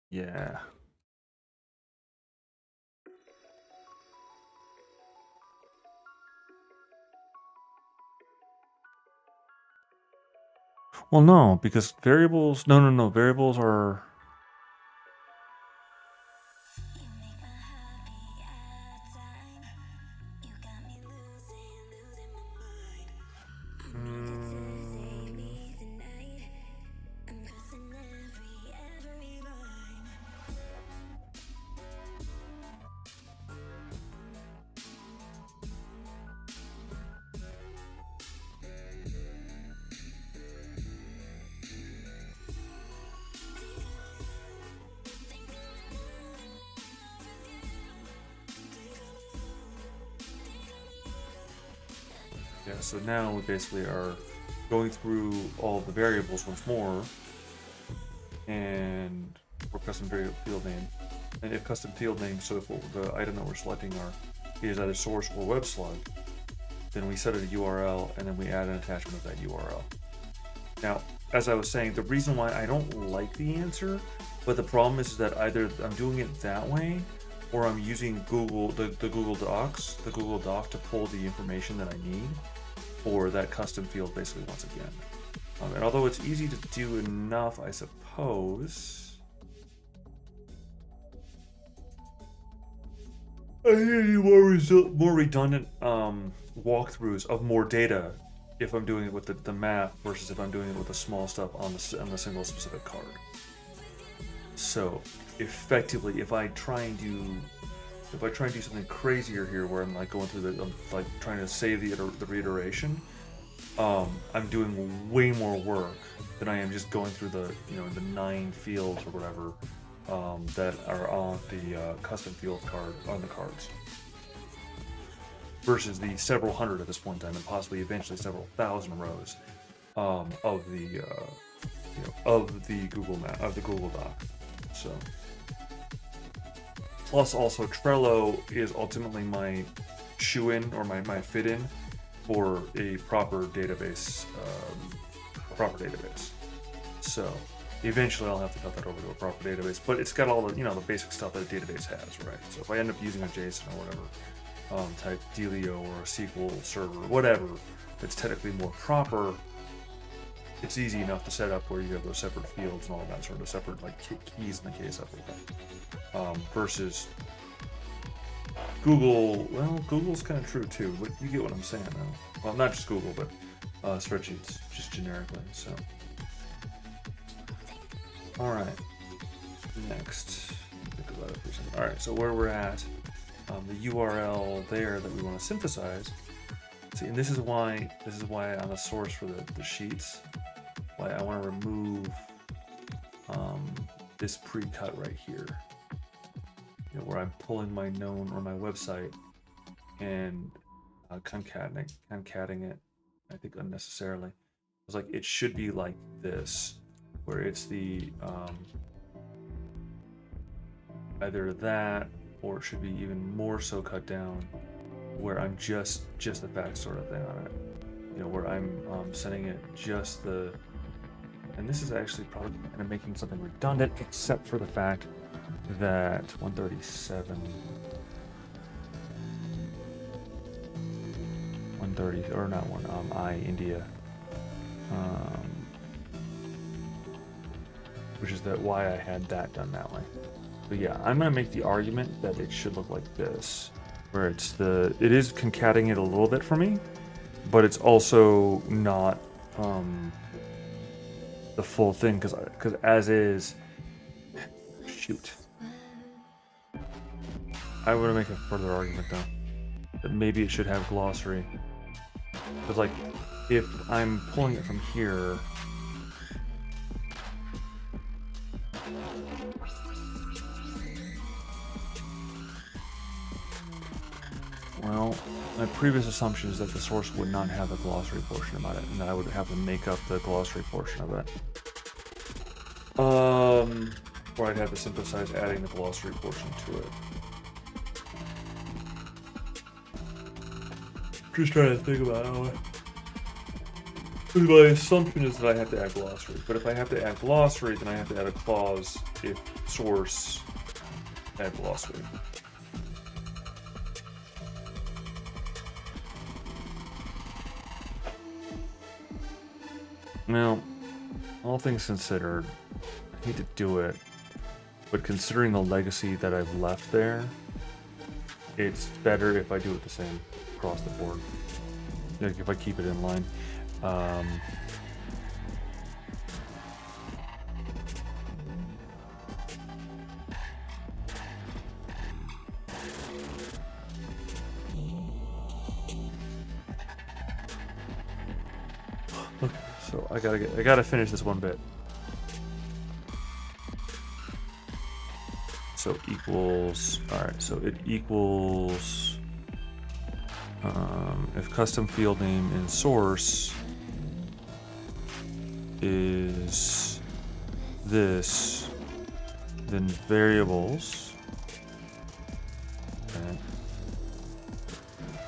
yeah. Well, no, because variables, no, variables are. so now we basically are going through all the variables once more, and for custom field name. And if custom field name, so if the item that we're selecting is either source or web slug, then we set it a URL and then we add an attachment of that URL. Now, as I was saying, the reason why I don't like the answer, but the problem is that either I'm doing it that way, or I'm using the Google Docs, the Google Doc to pull the information that I need for that custom field basically once again. And although it's easy to do enough, I suppose, I need more redundant walkthroughs of more data if I'm doing it with the map versus if I'm doing it with the small stuff on the single specific card. So effectively, if I try and do something crazier here, where I'm like going through I'm like trying to save the reiteration, I'm doing way more work than I am just going through the the 9 fields or whatever that are on the custom field card on the cards, versus the several hundred at this point in time, and possibly eventually several thousand rows of the Google map of the Google Doc. So, plus also Trello is ultimately my shoe-in or my fit-in for a proper database. So eventually I'll have to cut that over to a proper database, but it's got all the the basic stuff that a database has, right? So if I end up using a JSON or whatever type Delio or a SQL server, whatever, that's technically more proper, it's easy enough to set up where you have those separate fields and all that sort of separate like keys in the case of it. Versus Google, well, Google's kind of true too, but you get what I'm saying though. Well, not just Google, but spreadsheets, just generically. So, all right. Next, think about it for a second. All right, so where we're at, the URL there that we want to synthesize. See, and this is why on the source for the sheets, why I want to remove this pre-cut right here. Where I'm pulling my known or my website and concatenating it, I think unnecessarily. It's like it should be like this, where it's the either that, or it should be even more so cut down, where I'm just the fact sort of thing on it. Where I'm sending it just the, and this is actually probably kind of making something redundant, except for the fact that 137, 130, or not one, India, which is why I had that done that way. But yeah, I'm gonna make the argument that it should look like this, where it is concatenating it a little bit for me, but it's also not the full thing, because as is, shoot. I want to make a further argument though, that maybe it should have glossary. Because like, if I'm pulling it from here, well, my previous assumption is that the source would not have the glossary portion about it, and that I would have to make up the glossary portion of it. Or I'd have to synthesize adding the glossary portion to it. Just trying to think about it. My assumption is that I have to add glossary, but if I have to add glossary, then I have to add a clause if source add glossary. Now, all things considered, I hate to do it, but considering the legacy that I've left there, it's better if I do it the same across the board. Like if I keep it in line. Okay, so I gotta finish this one bit. So equals, all right, so it equals If custom field name in source is this, then variables. Okay.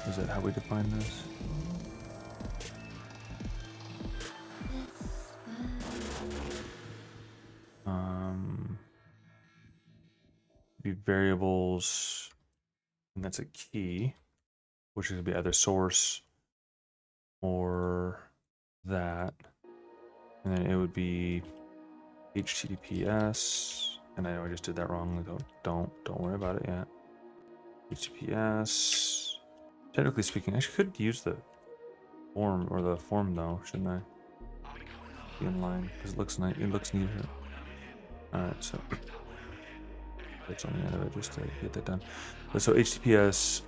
Is that how we define this? Be variables, and that's a key, which is going to be either source or that, and then it would be HTTPS. And I know I just did that wrong. Don't worry about it yet. HTTPS. Technically speaking, I could use the form or the form though, shouldn't I? Be in line because it looks nice. It looks neat. All right, so that's on the end of it just to get that done. But so HTTPS.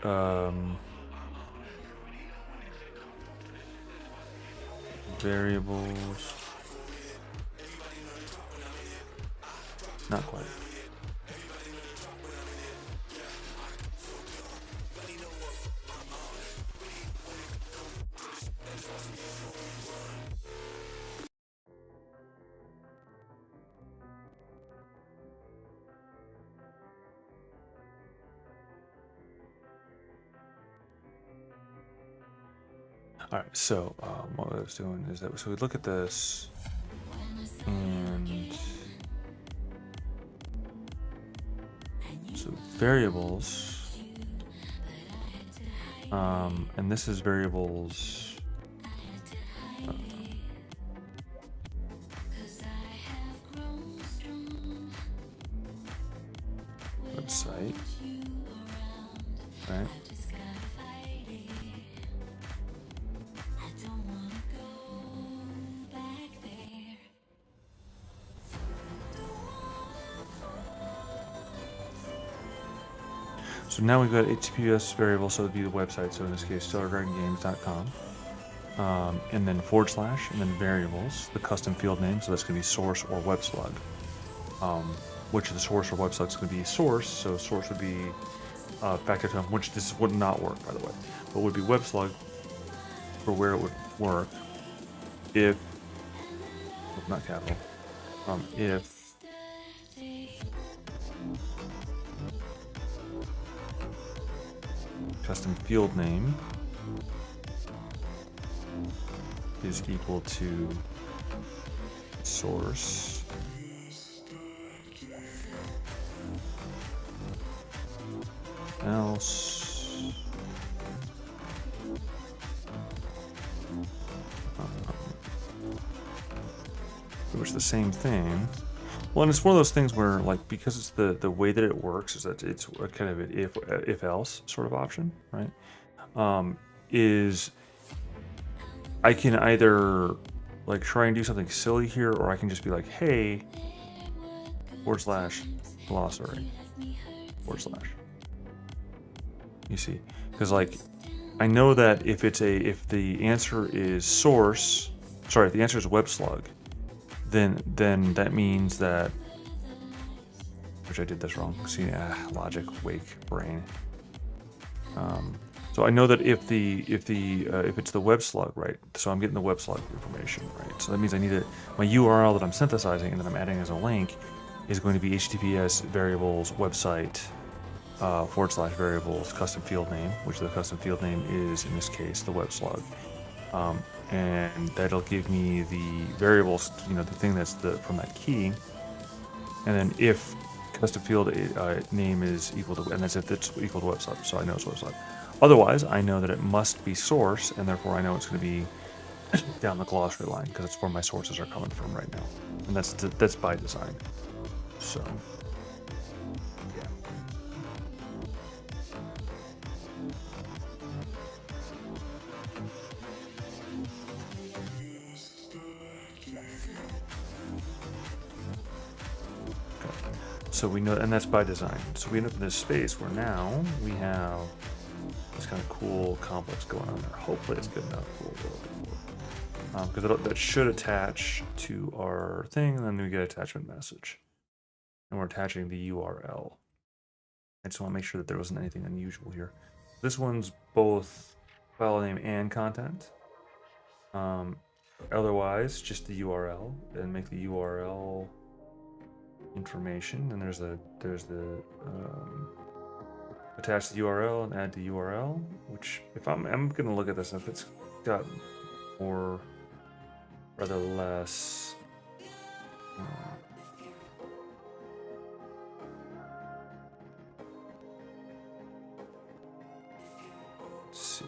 Variables. Not quite. All right, so what I was doing is that, so we look at this, and so variables, and this is variables. Website, right? So now we've got HTTPS variable, so it'd be the website. So in this case, StellarDragonGames.com, and then / and then variables, the custom field name. So that's going to be source or WebSlug. Which the source or WebSlug is going to be source. So source would be factor term, which this would not work, by the way, but would be WebSlug for where it would work if, not capital, if custom field name is equal to source else which is the same thing. Well, and it's one of those things where, like, because it's the way that it works is that it's a kind of an if else sort of option, right? Is I can either like try and do something silly here, or I can just be like, hey, / glossary / you see, because like I know that if the answer is source, sorry, if the answer is WebSlug, then that means that, which I did this wrong. See, logic, wake, brain. So I know that if it's the WebSlug, right? So I'm getting the WebSlug information, right? So that means I need my URL that I'm synthesizing and that I'm adding as a link is going to be HTTPS variables website / variables custom field name, which the custom field name is in this case the WebSlug. And that'll give me the variables, the thing that's from that key. And then if custom field name is equal to, and that's if it's equal to website, so I know it's website. Otherwise, I know that it must be source, and therefore I know it's going to be down the glossary line because it's where my sources are coming from right now, and that's by design. So. So we know, and that's by design. So we end up in this space where now we have this kind of cool complex going on there. Hopefully it's good enough. Because that should attach to our thing, and then we get attachment message. And we're attaching the URL. I just want to make sure that there wasn't anything unusual here. This one's both file name and content. Otherwise, just the URL, and make the URL information. And there's the attach the URL and add the URL. Which, if I'm gonna look at this, if it's got more, rather less. Let's see.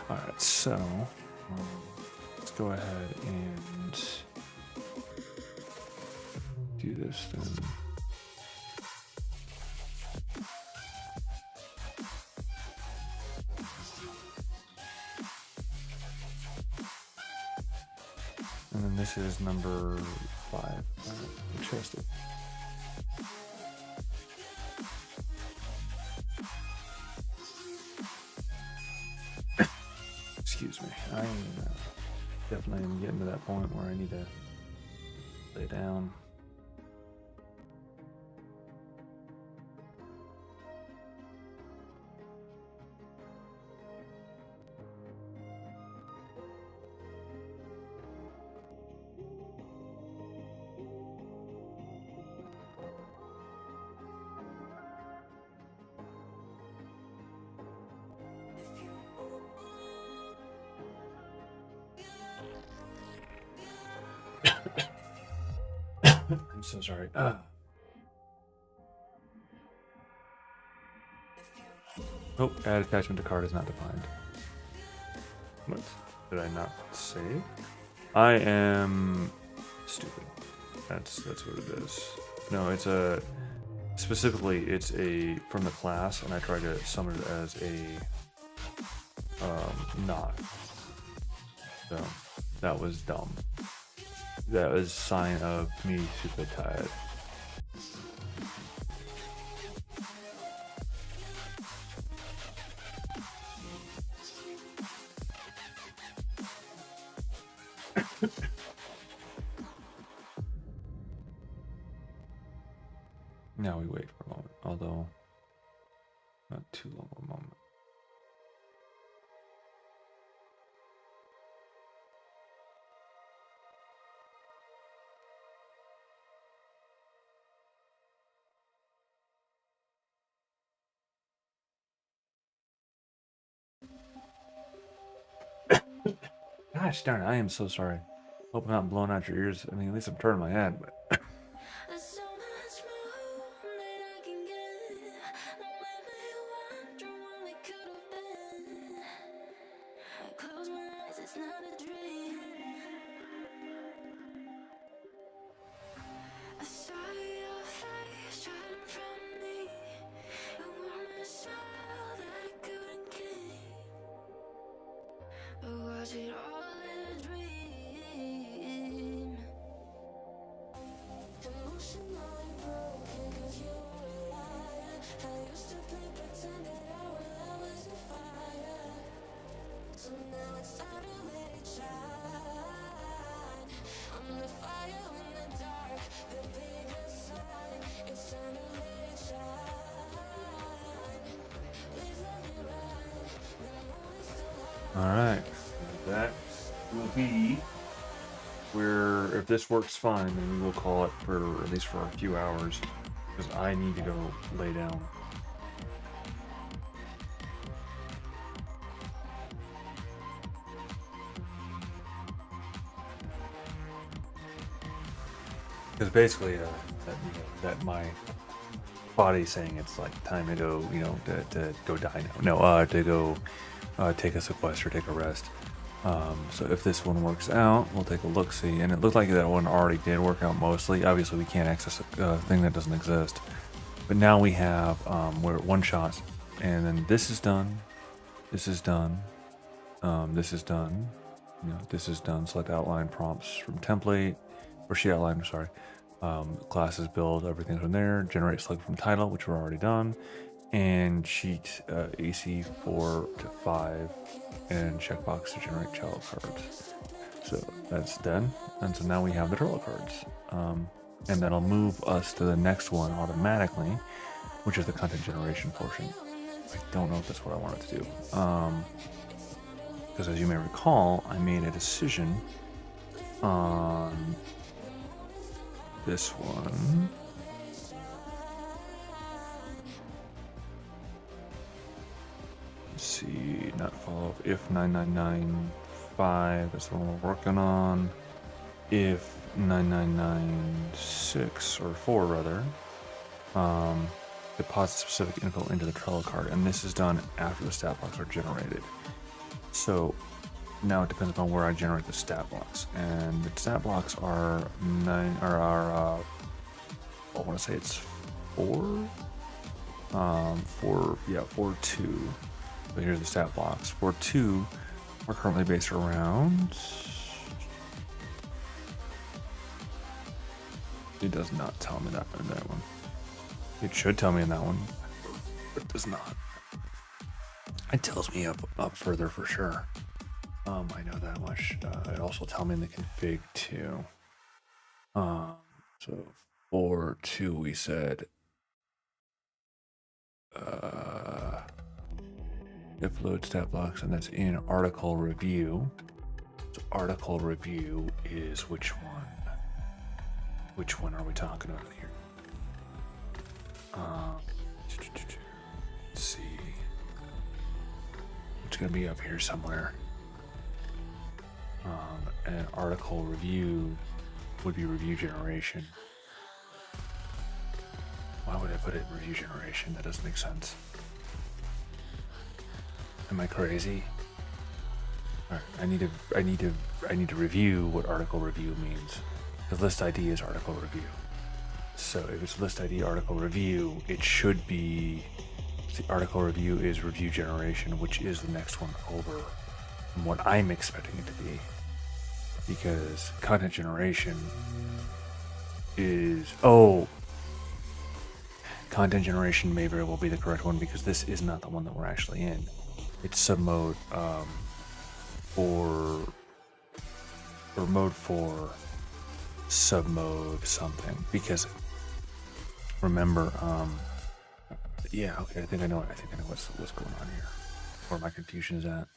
All right, so let's go ahead and do this then. And then this is number 5. Interesting. Excuse me. I definitely am getting to that point where I need to lay down. I'm so sorry. Oh, add attachment to cart is not defined. What? Did I not save? I am stupid. That's what it is. No, it's a specifically it's a from the class, and I tried to summon it as a not. So that was dumb. That was a sign of me super tired. Now we wait for a moment, although not too long a moment. Gosh darn it, I am so sorry. Hope I'm not blowing out your ears. I mean, at least I'm turning my head, but There's so much more that I can get. Don't let me wonder what we could have been. I close my eyes, it's not a dream. I saw your face right in front of me. A warm smile that I couldn't keep. But was it all in a dream? Emotionally broken 'cause you were a liar. I used to play pretend that our love was a fire. So now it's time to let it shine. I'm the fire in the dark, the bigger sign. It's time to let it shine. Please let me ride. The moon is still high. all right. That will be where, if this works fine, then we will call it for at least for a few hours, because I need to go lay down. Because basically, that my body's saying it's like time to go, to go die now. No, to go take a sequester, take a rest. So if this one works out, we'll take a look-see. And it looked like that one already did work out mostly. Obviously, we can't access a thing that doesn't exist. But now we have, we're at one shot. And then this is done. This is done. This is done. This is done. Select outline prompts from template. Or sheet outline, sorry. Classes build, everything's from there. Generate select from title, which we're already done. And sheet AC 4 to 5. And checkbox to generate child cards. So that's done. And so now we have the Trello cards. And that'll move us to the next one automatically, which is the content generation portion. I don't know if that's what I wanted to do. Because as you may recall, I made a decision on this one. Let's see, not follow up if 9995, that's the one we're working on. If 9996 or 4 rather, deposit specific info into the Trello card, and this is done after the stat blocks are generated. So now it depends upon where I generate the stat blocks, and the stat blocks are I want to say it's 4, 4.2. But here's the stat blocks. 4.2 are currently based around. It does not tell me that in that one. It should tell me in that one, but it does not. It tells me up further for sure. I know that much. It also tells me in the config too. So 4.2 we said. If load stat blocks, and that's in article review. So article review is which one? Which one are we talking about here? Let's see. It's gonna be up here somewhere. And article review would be review generation. Why would I put it in review generation? That doesn't make sense. Am I crazy? All right, I need to review what article review means. The list ID is article review. So if it's list ID article review, it should be the article review is review generation, which is the next one over from what I'm expecting it to be. Because content generation is content generation may very well be the correct one because this is not the one that we're actually in. It's submode or mode 4 submode something, because remember yeah, okay, I think I know what's going on here, where my confusion is at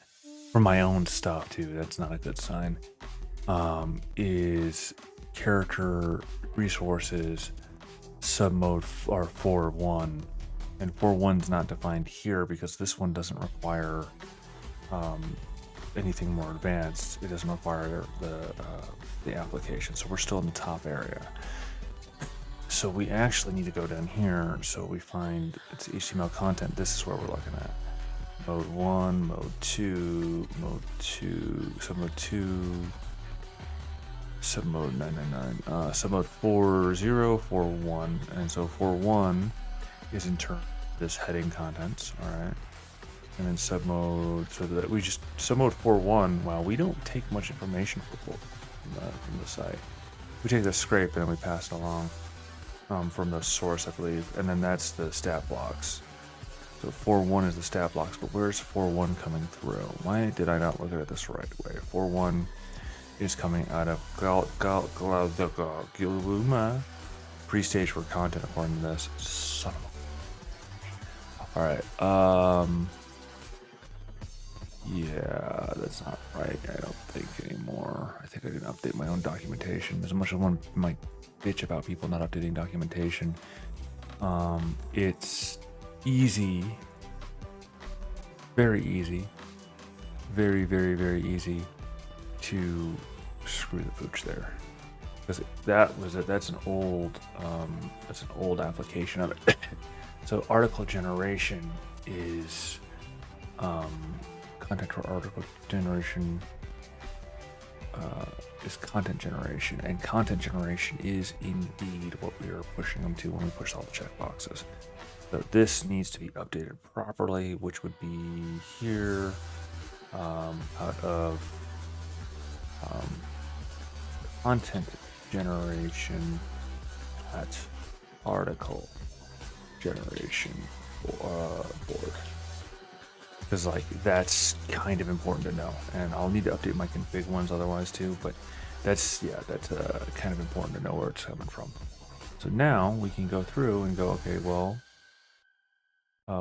for my own stuff too. That's not a good sign. Is character resources submode or 4.1, and 4.1's not defined here because this one doesn't require anything more advanced. It doesn't require the application, so we're still in the top area. So we actually need to go down here, so we find it's HTML content. This is where we're looking at mode 1, mode 2, submode 2, submode 999, submode 4.0, 4.1, and so 4.1 is in turn this heading contents. All right. And then submode, so that we just submode 4.1. Wow, we don't take much information from the site. We take the scrape and then we pass it along from the source, I believe, and then that's the stat blocks. So 4.1 is the stat blocks, but where's 4.1 coming through? Why did I not look at it this right way? 4.1 is coming out of pre-stage for content according to this. Son of a. All right. Yeah, that's not right. I don't think anymore. I think I can update my own documentation. As much as one might bitch about people not updating documentation, it's easy, very easy, very, very, very easy to screw the pooch there, because that's an old application of it. So article generation is content for article generation is content generation, and content generation is indeed what we are pushing them to when we push all the checkboxes. So this needs to be updated properly, which would be here out of content generation at article generation board. because like that's kind of important to know, and I'll need to update my config ones otherwise too. But that's kind of important to know where it's coming from. So now we can go through and go, okay, well,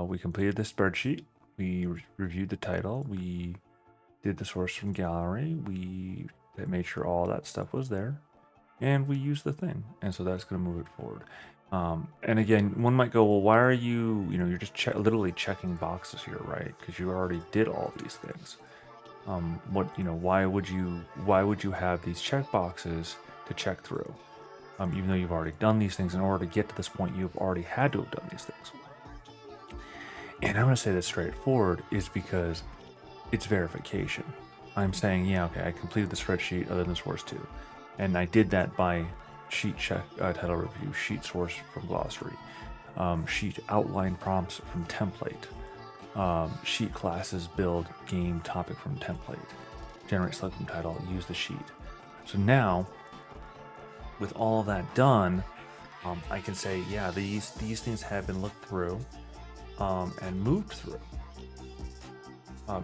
we completed the spreadsheet, we reviewed the title, we did the source from gallery, we made sure all that stuff was there, and we used the thing, and so that's going to move it forward. And again, one might go, well, why are you're just literally checking boxes here, right? Because you already did all these things. Why would you have these check boxes to check through? Even though you've already done these things, in order to get to this point, you've already had to have done these things. And I'm going to say this straightforward is because it's verification. I'm saying, yeah, okay, I completed the spreadsheet other than source 2. And I did that by sheet check, title review, sheet source from glossary, sheet outline prompts from template, sheet classes build game topic from template, generate select from title, use the sheet. So now, with all that done, I can say, yeah, these things have been looked through and moved through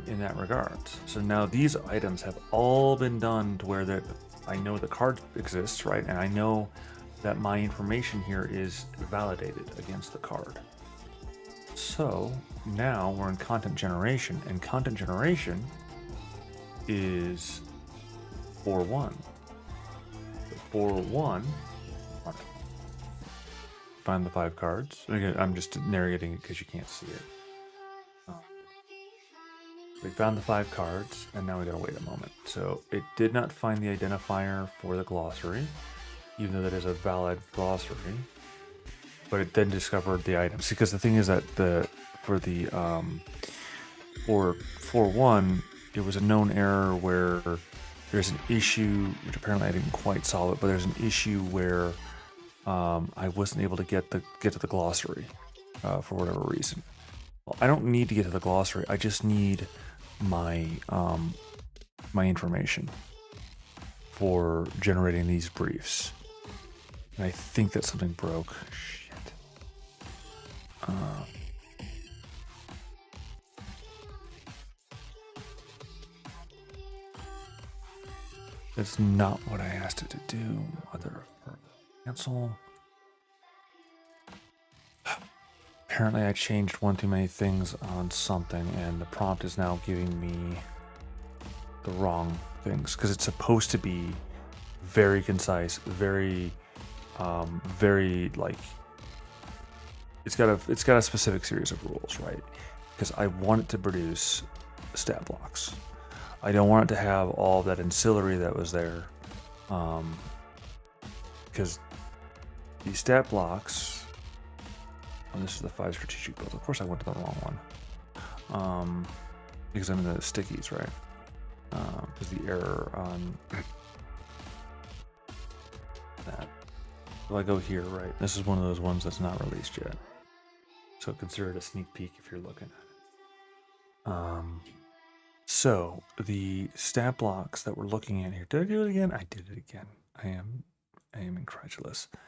in that regard. So now these items have all been done to where I know the card exists, right? And I know that my information here is validated against the card. So now we're in content generation, and content generation is 4.1. 4.1, find the 5 cards. Again, I'm just narrating it because you can't see it. We found the 5 cards, and now we gotta wait a moment. So it did not find the identifier for the glossary, even though that is a valid glossary. But it then discovered the items, because the thing is that for 4.1, it was a known error where there's an issue, which apparently I didn't quite solve it, but there's an issue where I wasn't able to get to the glossary for whatever reason. Well, I don't need to get to the glossary. I just need my my information for generating these briefs. And I think that something broke. Shit. That's not what I asked it to do. Cancel. Apparently I changed one too many things on something, and the prompt is now giving me the wrong things, because it's supposed to be very concise, very like it's got a specific series of rules, right? Because I want it to produce stat blocks. I don't want it to have all that ancillary that was there, because these stat blocks. And this is the 5 strategic builds. Of course, I went to the wrong one, because I'm in the stickies, right? Because the error on that. So I go here, right? This is one of those ones that's not released yet, so consider it a sneak peek if you're looking at it. So the stat blocks that we're looking at here. Did I do it again? I did it again. I am incredulous. All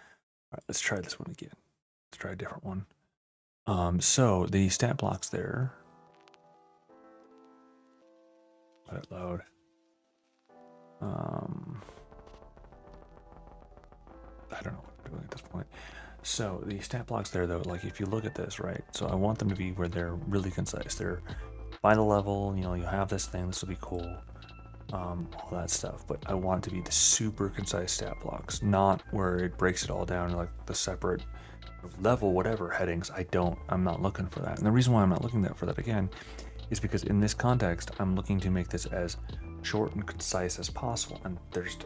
right, let's try this one again. Let's try a different one. So the stat blocks there. Let it load. I don't know what I'm doing at this point. So the stat blocks there, though, like if you look at this, right? So I want them to be where they're really concise. They're by the level, you have this thing, this will be cool, all that stuff. But I want it to be the super concise stat blocks, not where it breaks it all down like the separate level whatever headings. I'm not looking for that. And the reason why I'm not looking for that again is because in this context I'm looking to make this as short and concise as possible, and there's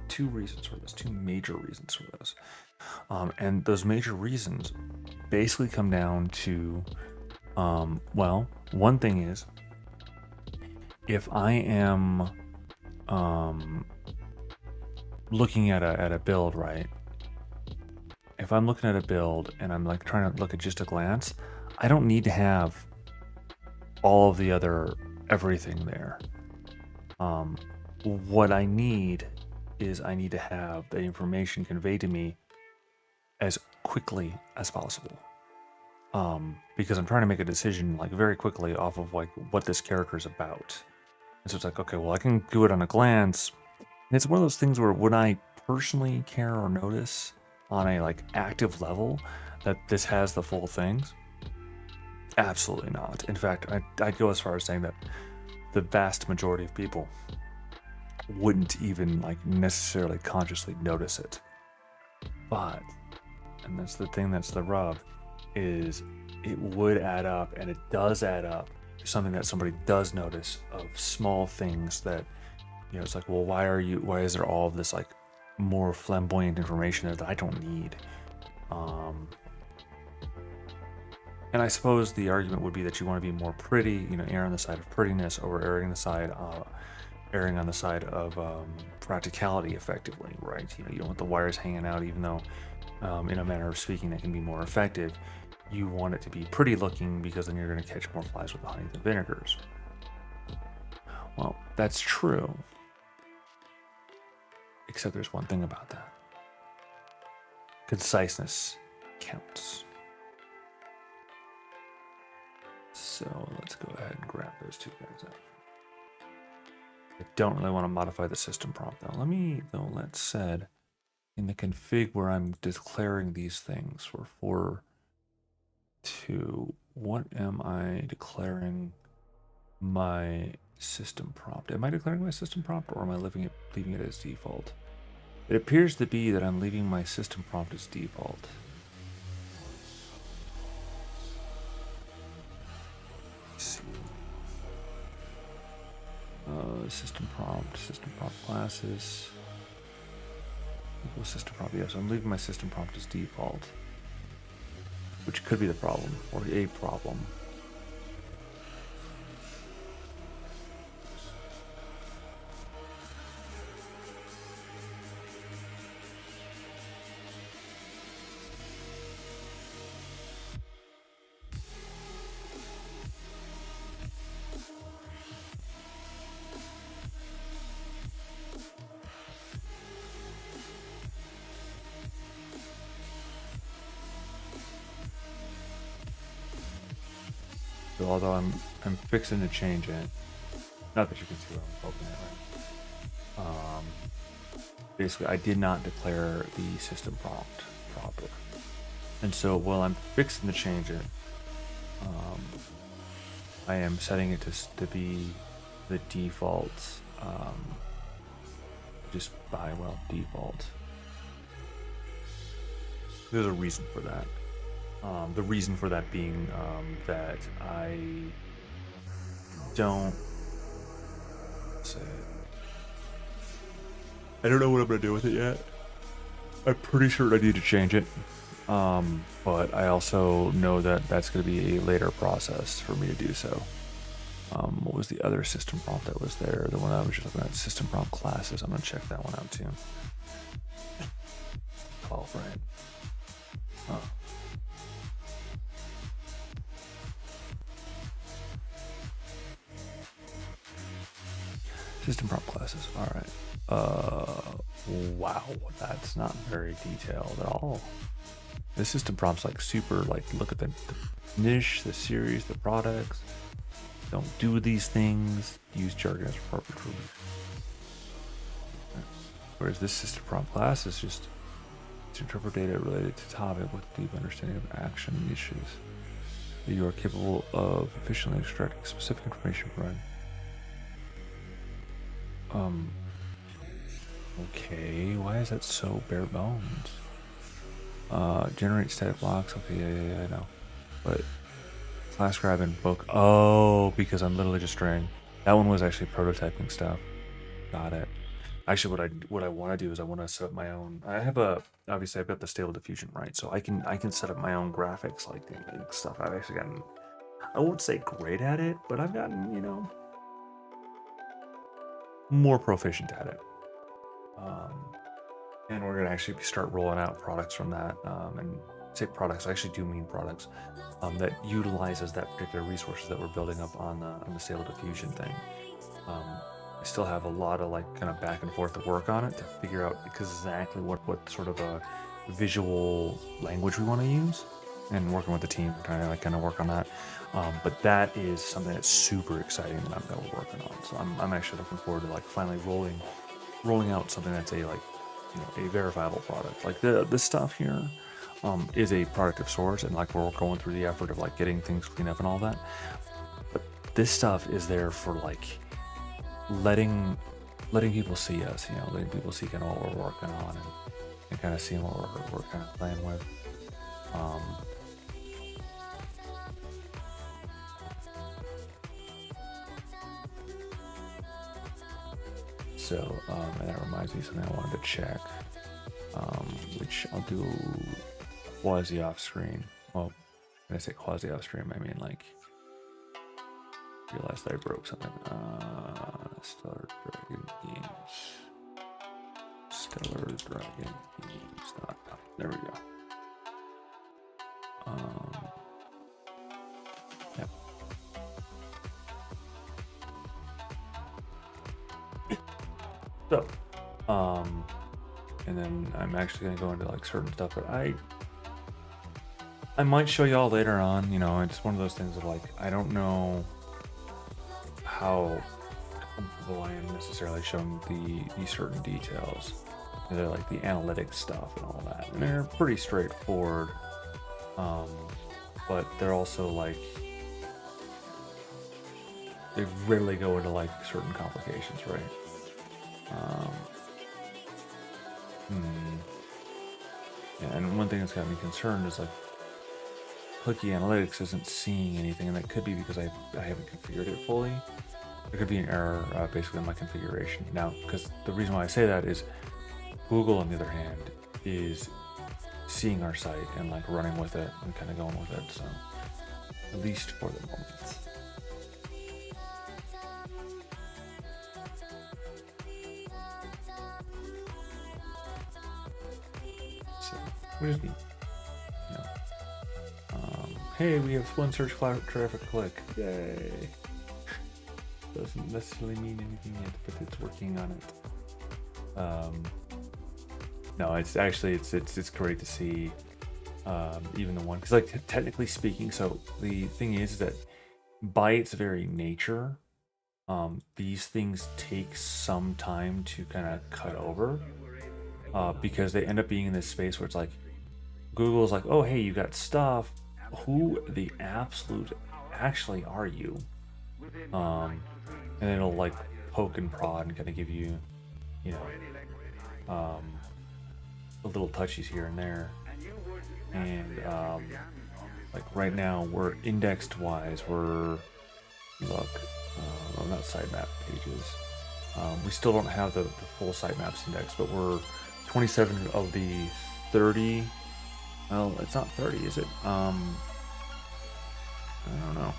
2 reasons for this, 2 major reasons for this, and those major reasons basically come down to well, one thing is, if I am looking at a build, right? If I'm looking at a build and I'm like trying to look at just a glance, I don't need to have all of the other everything there. What I need is I need to have the information conveyed to me as quickly as possible. because I'm trying to make a decision like very quickly off of like what this character is about. And so it's like, okay, well, I can do it on a glance. And it's one of those things where would I personally care or notice on a like active level that this has the full things? Absolutely not. In fact, I'd go as far as saying that the vast majority of people wouldn't even like necessarily consciously notice it. But, and that's the thing, that's the rub, is it would add up, and it does add up to something that somebody does notice of small things that, you know, it's like, well, why is there all of this like more flamboyant information there that I don't need? And I suppose the argument would be that you want to be more pretty, you know, err on the side of prettiness over erring on the side of practicality, effectively, right? You know, you don't want the wires hanging out, even though, in a manner of speaking, that can be more effective. You want it to be pretty looking because then you're going to catch more flies with the honey than vinegars. Well, that's true. Except there's one thing about that. Conciseness counts. So let's go ahead and grab those two guys out. I don't really want to modify the system prompt though. Let's set in the config where I'm declaring these for 4.2, what am I declaring my system prompt? Am I declaring my system prompt or am I leaving it as default? It appears to be that I'm leaving my system prompt as default. Let's see. System prompt classes. System prompt, yes, I'm leaving my system prompt as default, which could be the problem, or a problem. So although I'm fixing to change it, not that you can see what I'm poking at, right? Basically, I did not declare the system prompt proper, and so while I'm fixing to change it, I am setting it to be the default, just by default. There's a reason for that. The reason for that being that I don't say it. I don't know what I'm gonna do with it yet. I'm pretty sure I need to change it, but I also know that that's gonna be a later process for me to do so. What was the other system prompt that was there? The one I was just looking at, system prompt classes. I'm gonna check that one out too. 12, right? Huh. System prompt classes. All right. Wow, that's not very detailed at all. The system prompts like super, like look at the niche, the series, the products. Don't do these things. Use jargon as appropriate for me. Whereas this system prompt class is just to interpret data related to topic with deep understanding of action and issues that you are capable of efficiently extracting specific information from. Okay, why is that so bare bones? Generate static blocks. Okay, yeah, I know. But class grab and book. Oh, because I'm literally just straying. That one was actually prototyping stuff. Got it. Actually, what I want to do is I want to set up my own. Obviously I've got the Stable Diffusion, right? So I can set up my own graphics like stuff. I've actually gotten, I won't say great at it, but I've gotten, more proficient at it. And we're gonna actually start rolling out products from that. And say products, I actually do mean products that utilizes that particular resources that we're building up on the Stable Diffusion thing. I still have a lot of like kind of back and forth to work on it to figure out exactly what sort of a visual language we want to use. and working with the team, trying to like kind of work on that. But that is something that's super exciting that we're working on. So I'm actually looking forward to like finally rolling out something that's a like, you know, a verifiable product. Like this stuff here is a product of sorts, and like we're going through the effort of like getting things cleaned up and all that. But this stuff is there for like letting people see us, you know, letting people see kind of what we're working on, and kind of seeing what we're kind of playing with. So, and that reminds me of something I wanted to check, which I'll do quasi off screen. Well, when I say quasi off stream, I mean like, realized that I broke something. Stellar Dragon Games. Stellar Dragon Games. There we go. Yep. So, and then I'm actually gonna go into like certain stuff, but I might show y'all later on. You know, it's one of those things of like, I don't know how comfortable I am necessarily showing the certain details. They're like the analytics stuff and all that, and they're pretty straightforward. But they're also like, they rarely go into like certain complications, right? Yeah, and one thing that's got me concerned is like Clicky Analytics isn't seeing anything, and that could be because I haven't configured it fully. There could be an error basically in my configuration. Now, because the reason why I say that is Google, on the other hand, is seeing our site and like running with it and kind of going with it. So, at least for the moment. So, we just need, you know, hey, we have one search traffic click. Yay! Doesn't necessarily mean anything yet, but it's working on it. No, it's actually it's great to see even the one, because like technically speaking, so the thing is that by its very nature, these things take some time to kind of cut over, because they end up being in this space where it's like Google's like, oh hey, you got stuff. Who the absolute actually are you? And it'll like poke and prod and kind of give you, you know, the little touchies here and there. And like right now, we're indexed wise, we're look, well, not sitemap pages. We still don't have the full sitemaps index, but we're 27 of the 30. Well, it's not 30, is it? I don't know.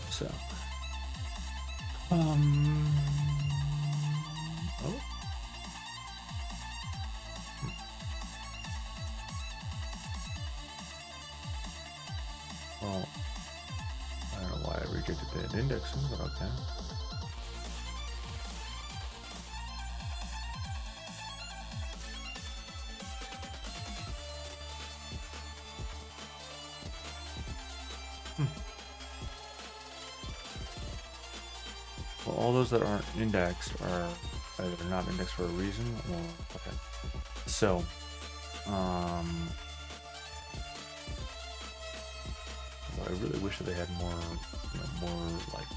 So, oh. Well, I don't know why I rejected that indexing, but okay. Well, all those that aren't indexed are either not indexed for a reason or okay. So, I really wish that they had more, you know, more like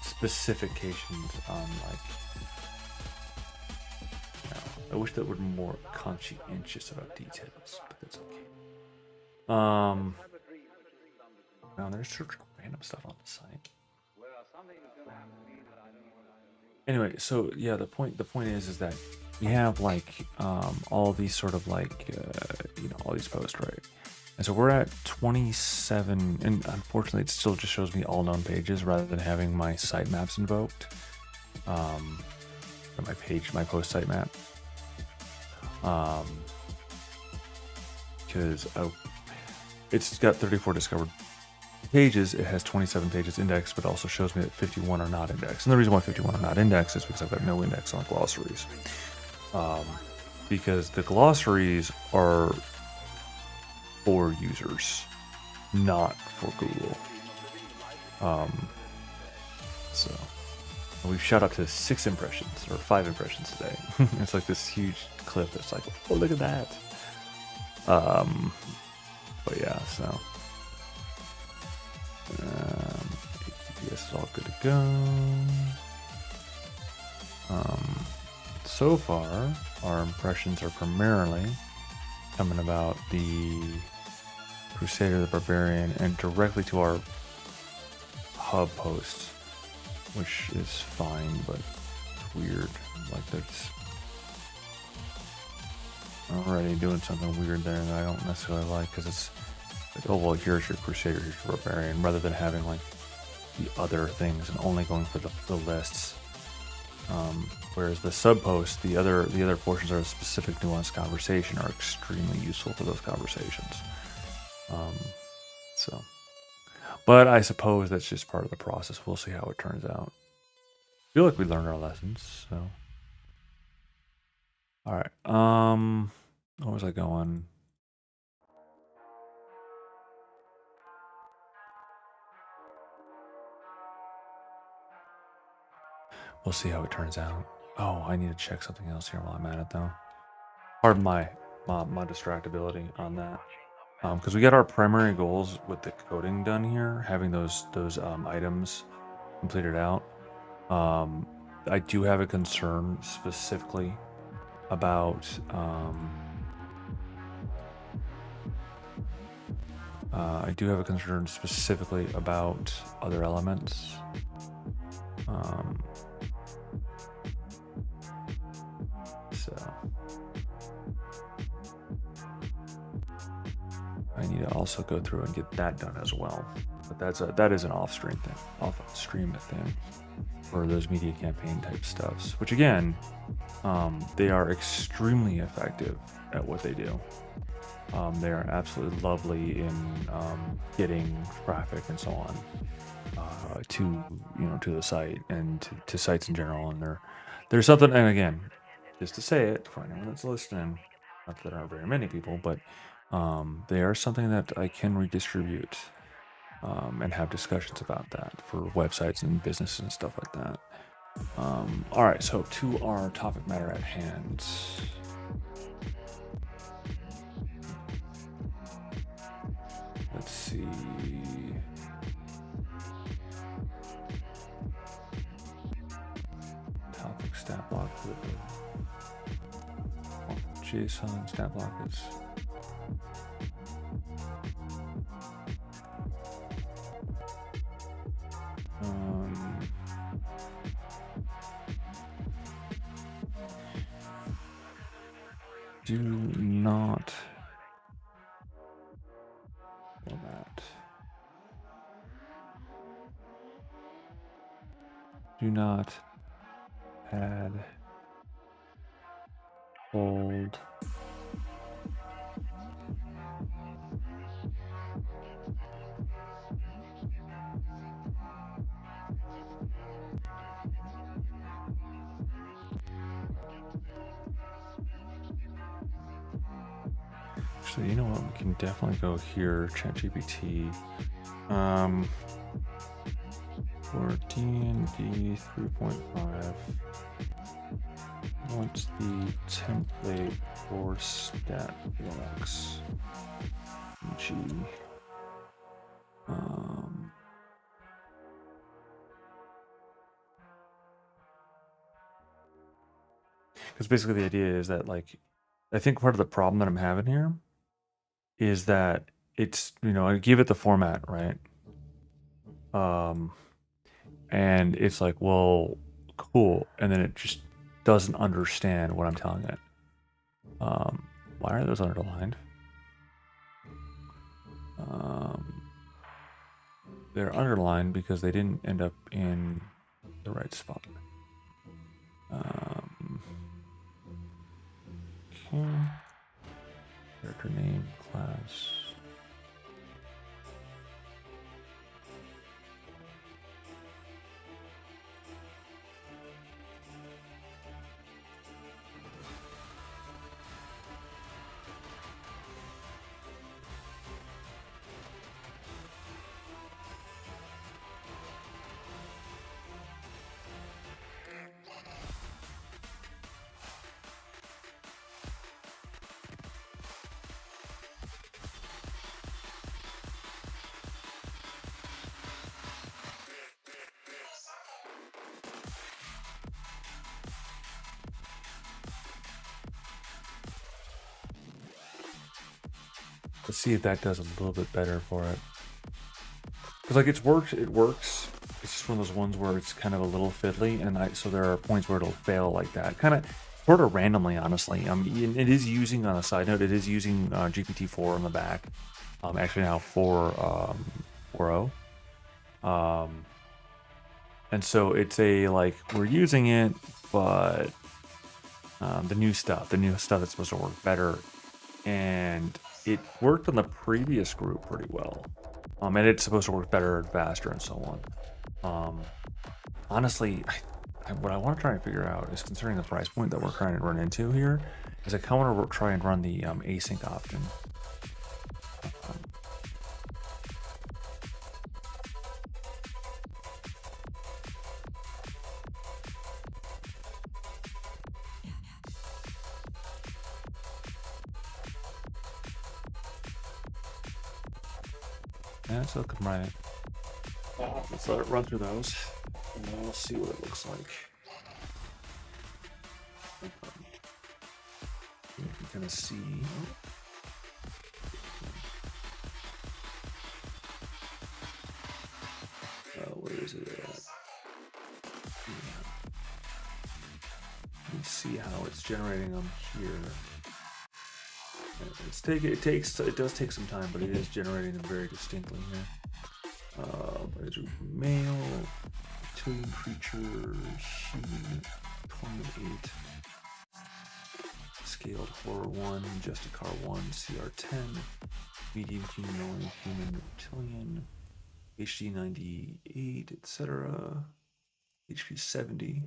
specifications on like, you know, I wish that were more conscientious about details, but that's okay. Now there's such random stuff on the site. Anyway, so yeah, the point is that we have like all these sort of like you know, all these posts, right? And so we're at 27, and unfortunately, it still just shows me all known pages rather than having my sitemaps invoked. My post sitemap. because it's got 34 discovered pages. It has 27 pages indexed, but also shows me that 51 are not indexed. And the reason why 51 are not indexed is because I've got no index on glossaries. Because the glossaries are for users, not for Google. So we've shot up to 6 impressions or 5 impressions today. It's like this huge clip that's like, oh, look at that. But yeah, so HTTPS is all good to go. So far, our impressions are primarily coming about the Crusader, the Barbarian, and directly to our hub posts, which is fine, but it's weird. Like that's already doing something weird there that I don't necessarily like, because it's like, oh well, here's your Crusader, here's your Barbarian, rather than having like the other things and only going for the lists. Whereas the sub posts, the other portions are a specific nuanced conversation, are extremely useful for those conversations. So, but I suppose that's just part of the process. We'll see how it turns out. I feel like we learned our lessons. So, all right. Where was I going? We'll see how it turns out. Oh, I need to check something else here while I'm at it, though. Pardon my distractibility on that. Because we got our primary goals with the coding done here, having those items completed out. I do have a concern specifically about other elements. So I need to also go through and get that done as well. But that is an off-stream thing for those media campaign type stuffs, which again, they are extremely effective at what they do. They are absolutely lovely in getting traffic and so on to the site and to sites in general. And there's something, and again, just to say it for anyone that's listening, not that there aren't very many people, but they are something that I can redistribute and have discussions about that for websites and businesses and stuff like that. All right, so to our topic matter at hand. Let's see. Topic stat block with JSON stat blockers. Do not format. Do not add hold. So you know what, we can definitely go here, ChatGPT. For D&D 3.5, what's the template for stat blocks? G. Because basically the idea is that, like, I think part of the problem that I'm having here is that it's, I give it the format, right? And it's like, well, cool. And then it just doesn't understand what I'm telling it. Why are those underlined? They're underlined because they didn't end up in the right spot. Okay. Character name, class. class. Let's see if that does a little bit better for it. Because like it works. It's just one of those ones where it's kind of a little fiddly, and so there are points where it'll fail like that, kind of sort of randomly, honestly. It is using, on a side note, it is using GPT-4 on the back. Actually now 4.0. And so it's like we're using it, but the new stuff that's supposed to work better, and it worked on the previous group pretty well. And it's supposed to work better and faster and so on. Honestly, what I want to try and figure out is, considering the price point that we're trying to run into here, is I kind of want to try and run the async option. Yeah, so come right in. Let's let it run through those, and then we'll see what it looks like. You can kind of see. Where is it at? You can see how it's generating them here. It does take some time, but it is generating them very distinctly here. There's male, reptilian creature, human, 28, scaled horror 1, Justicar 1, CR 10, medium humanoid, human, reptilian, HD 98, etc. HP 70,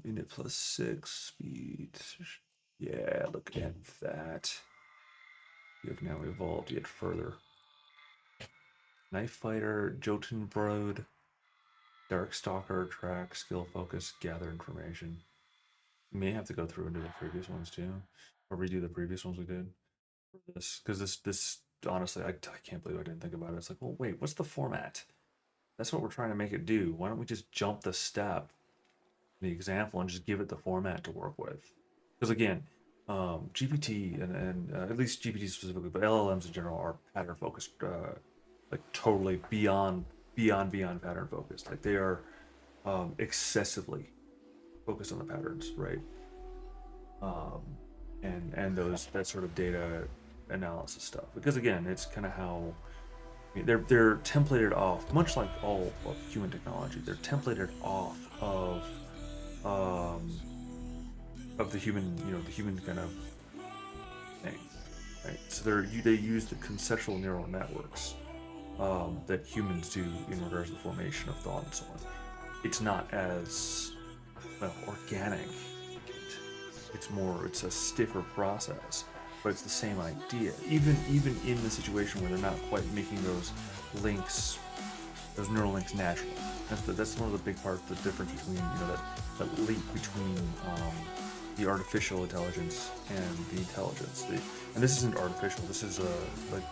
init plus 6, speed. Yeah, look at that. You have now evolved yet further. Knife Fighter, Jotun Brood, Darkstalker, Track, Skill Focus, Gather Information. You may have to go through and do the previous ones too, or redo the previous ones we did for this, because this honestly, I can't believe I didn't think about it. It's like, well, wait, what's the format? That's what we're trying to make it do. Why don't we just jump the step, the example, and just give it the format to work with? Because again, GPT and at least GPT specifically, but LLMs in general are pattern focused, like totally beyond pattern focused. Like they are excessively focused on the patterns, right? And that sort of data analysis stuff. Because again, it's kind of how they're templated off, much like all of human technology. They're templated off of the human, the human kind of thing, right? So they use the conceptual neural networks that humans do in regards to the formation of thought and so on. It's not as organic. It's a stiffer process, but it's the same idea. Even in the situation where they're not quite making those links, those neural links naturally. That's one of the big parts, the difference between that leap between the artificial intelligence and the intelligence. And this isn't artificial. This is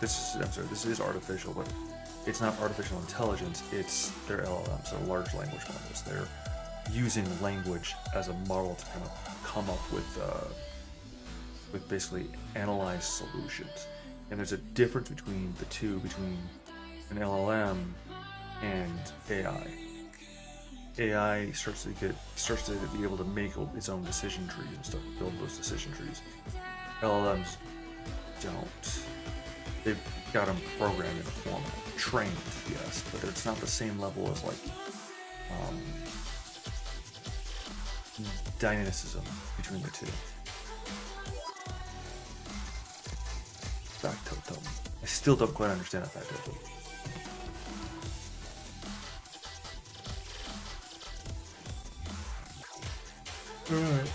this is artificial, but it's not artificial intelligence. It's their LLMs, they're large language models. They're using language as a model to kind of come up with basically analyzed solutions. And there's a difference between the two, between an LLM and AI. AI starts to be able to make its own decision trees and stuff, build those decision trees. LLMs don't. They've got them programmed in a format, trained, yes, but it's not the same level as dynamicism between the two. Factotum. I still don't quite understand a factotum. Alright.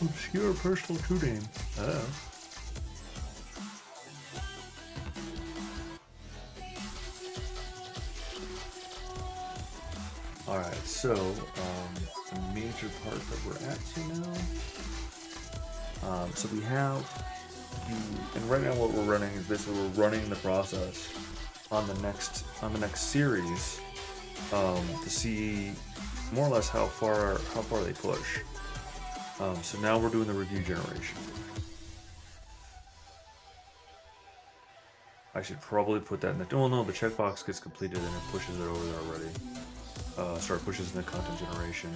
Obscure personal true name. Oh. Alright, so the major part that we're at to now. So we have and right now what we're running is basically we're running the process on the next series to see more or less how far they push. So now we're doing the review generation. I should probably put that in the. Oh no, the checkbox gets completed and it pushes it over there already. Sorry, pushes in the content generation.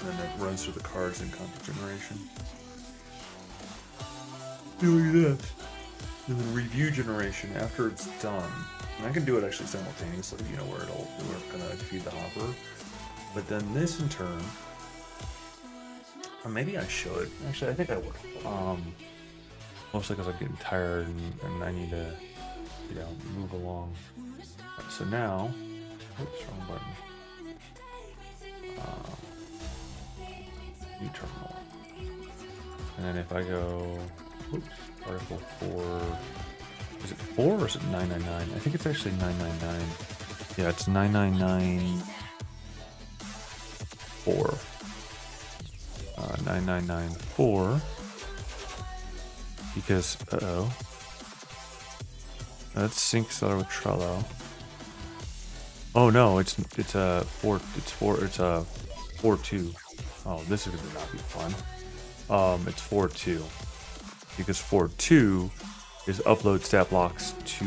And then it runs through the cards in content generation. Doing this. And then review generation after it's done. And I can do it actually simultaneously, you know, where we're gonna feed the hopper. But then this in turn, or maybe I should. Actually, I think I would. Mostly because I'm getting tired and I need to, you know, move along. Right, so now, oops, wrong button. New terminal. And then if I go, oops, article 4, is it 4 or is it 999? I think it's actually 999. Yeah, it's 9994. 9994. Because, that syncs out with Trello. Oh no, it's a 4.2. Oh, this is gonna not be fun. It's 4.2 because 4.2 is upload stat blocks to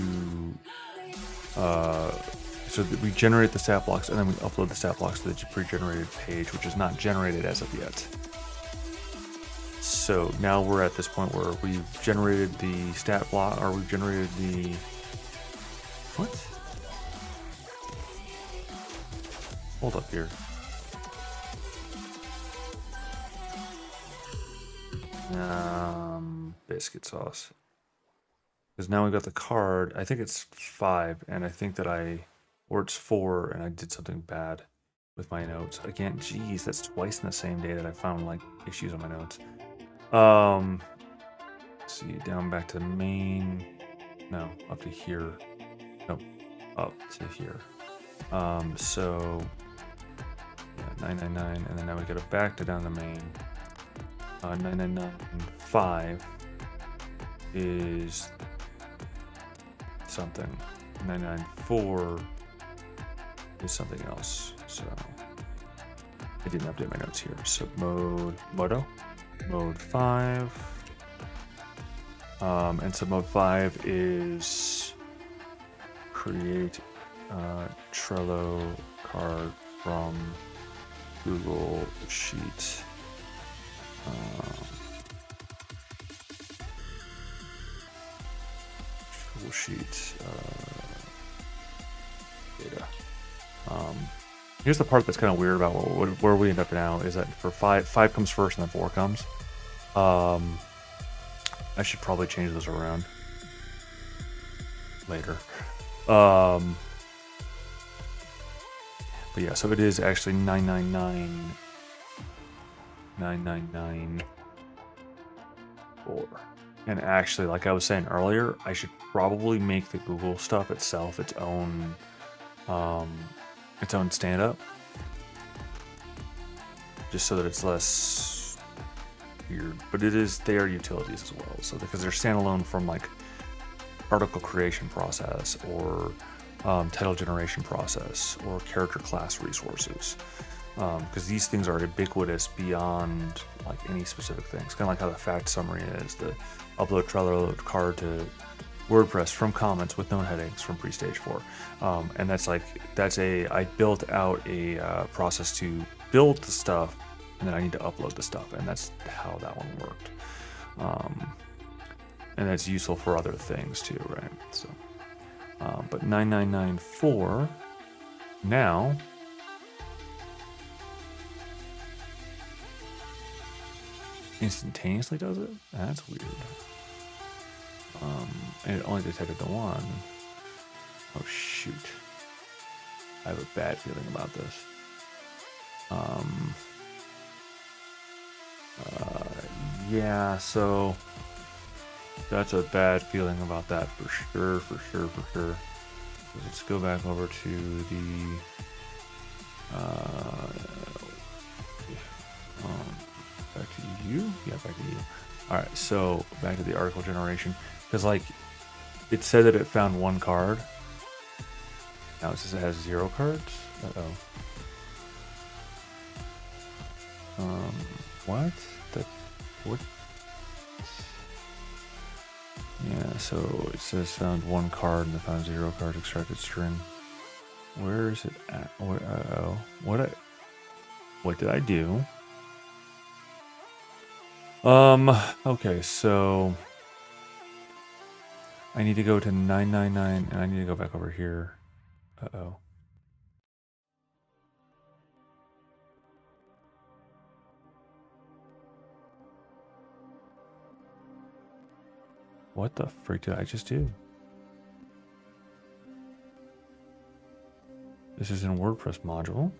so that we generate the stat blocks and then we upload the stat blocks to the pre-generated page, which is not generated as of yet. So now we're at this point where we've generated the stat block, or we've generated the what? Hold up here. Biscuit sauce. Because now we've got the card. I think it's 5, and I think that or it's 4, and I did something bad with my notes. Again, geez, that's twice in the same day that I found like issues on my notes. Let's see, down back to main. No, up to here. Nope, up to here. So yeah, 999, and then now we gotta back to down the main. 9995 is something. 994 is something else. So I didn't update my notes here. So mode 5. And so mode 5 is create Trello card from Google Sheet. Google Sheet data. Here's the part that's kind of weird about where we end up now is that for 5 comes first and then 4 comes. I should probably change those around later. But yeah, so it is actually 999.4. And actually, like I was saying earlier, I should probably make the Google stuff itself its own stand-up, just so that it's less weird. But they are utilities as well, so because they're standalone from like article creation process or title generation process or character class resources, because these things are ubiquitous beyond like any specific things. Kind of like how the fact summary is the upload Trello card to WordPress from comments with known headings from pre-stage 4, and I built out a process to build the stuff, and then I need to upload the stuff, and that's how that one worked. And that's useful for other things too, right? So, but 9994 now. instantaneously does it? That's weird. And it only detected the one. Oh shoot. I have a bad feeling about this. Yeah, so that's a bad feeling about that for sure. Let's go back over to the back to you. Yeah, back to you. All right, so back to the article generation, because like it said that it found one card. Now it says it has 0 cards. What? What? Yeah, so it says found 1 card and then found 0 cards, extracted string. Where is it at? What did I do? Okay, so I need to go to 999 and I need to go back over here. What the freak did I just do? This is in WordPress module.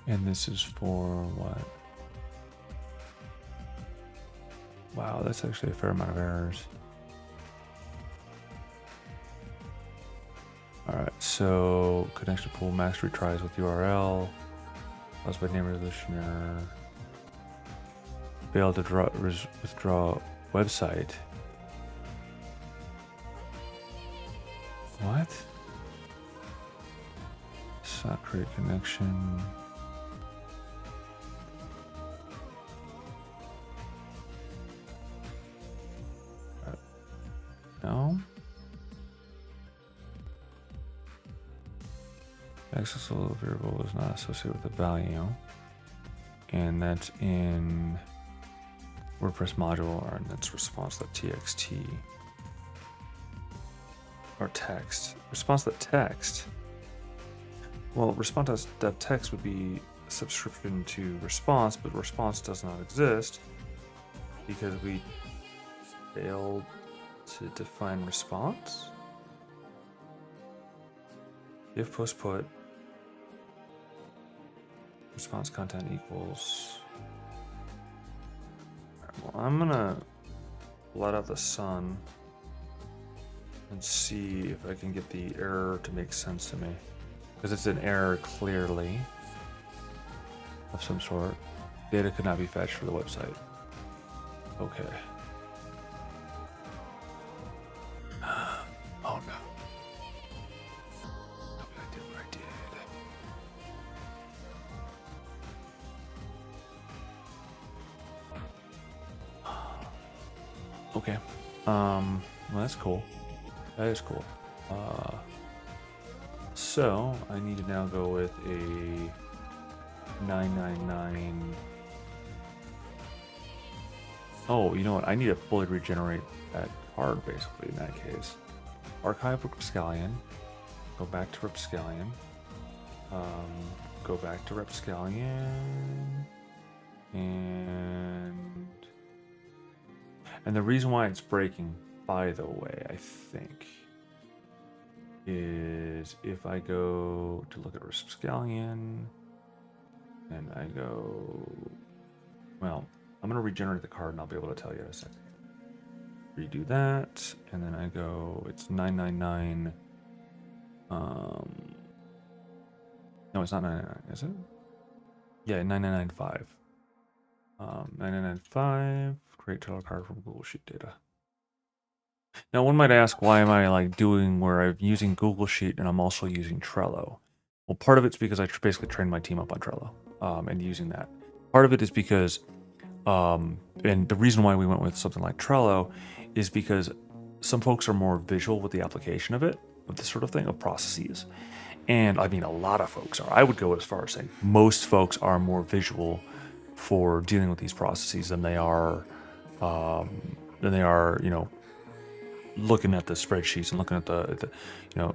And this is for what? Wow, that's actually a fair amount of errors. Alright, so connection pool max retries with URL. Caused by name resolution error. Failed to withdraw website. What? Sock create connection. No. Accessible variable is not associated with the value. And that's in WordPress module, and that's response.txt. Or text. Response.text. Well, response.text would be a subscription to response, but response does not exist because we failed to define response. If post put response content equals. Well, I'm gonna let out the sun and see if I can get the error to make sense to me, because it's an error clearly of some sort. Data could not be fetched for the website. Okay. Oh no. I did what I did. Okay. Well, that's cool. That is cool. So I need to now go with a 999. Oh, you know what? I need to fully regenerate that card, basically, in that case. Archive Rapscallion. Go back to Rapscallion. Go back to Rapscallion. And the reason why it's breaking, by the way, I think, is if I go to look at Rapscallion, and I go, well, I'm going to regenerate the card and I'll be able to tell you in a second. Redo that, and then I go, it's 999. No, it's not 999, is it? Yeah, 9995. 9995, create title card from Google Sheet data. Now, one might ask, why am I like doing where I'm using Google Sheet and I'm also using Trello? Well, part of it's because I basically trained my team up on Trello and using that. Part of it is because, and the reason why we went with something like Trello is because some folks are more visual with the application of it, of this sort of thing, of processes. And I mean, a lot of folks are. I would go as far as saying most folks are more visual for dealing with these processes than they are, you know, looking at the spreadsheets and looking at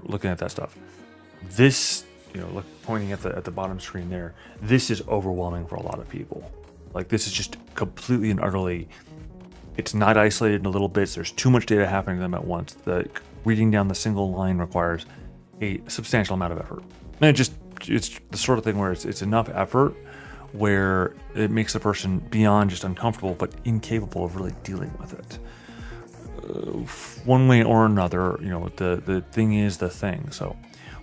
looking at that stuff. This, pointing at the bottom screen there, this is overwhelming for a lot of people. Like, this is just completely and utterly, it's not isolated into little bits. There's too much data happening to them at once. The reading down the single line requires a substantial amount of effort. And it's the sort of thing where it's enough effort where it makes the person beyond just uncomfortable, but incapable of really dealing with it. One way or another, the thing is the thing. So,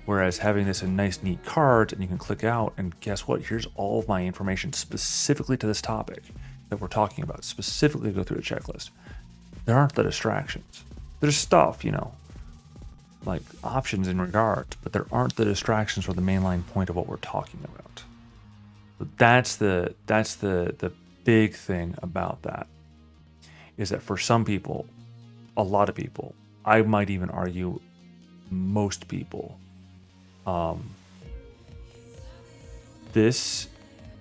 whereas having this in nice, neat cards, and you can click out, and guess what? Here's all of my information specifically to this topic that we're talking about, specifically go through the checklist. There aren't the distractions. There's stuff, like options in regards, but there aren't the distractions or the mainline point of what we're talking about. But that's the big thing about that, is that for some people, a lot of people, I might even argue most people, this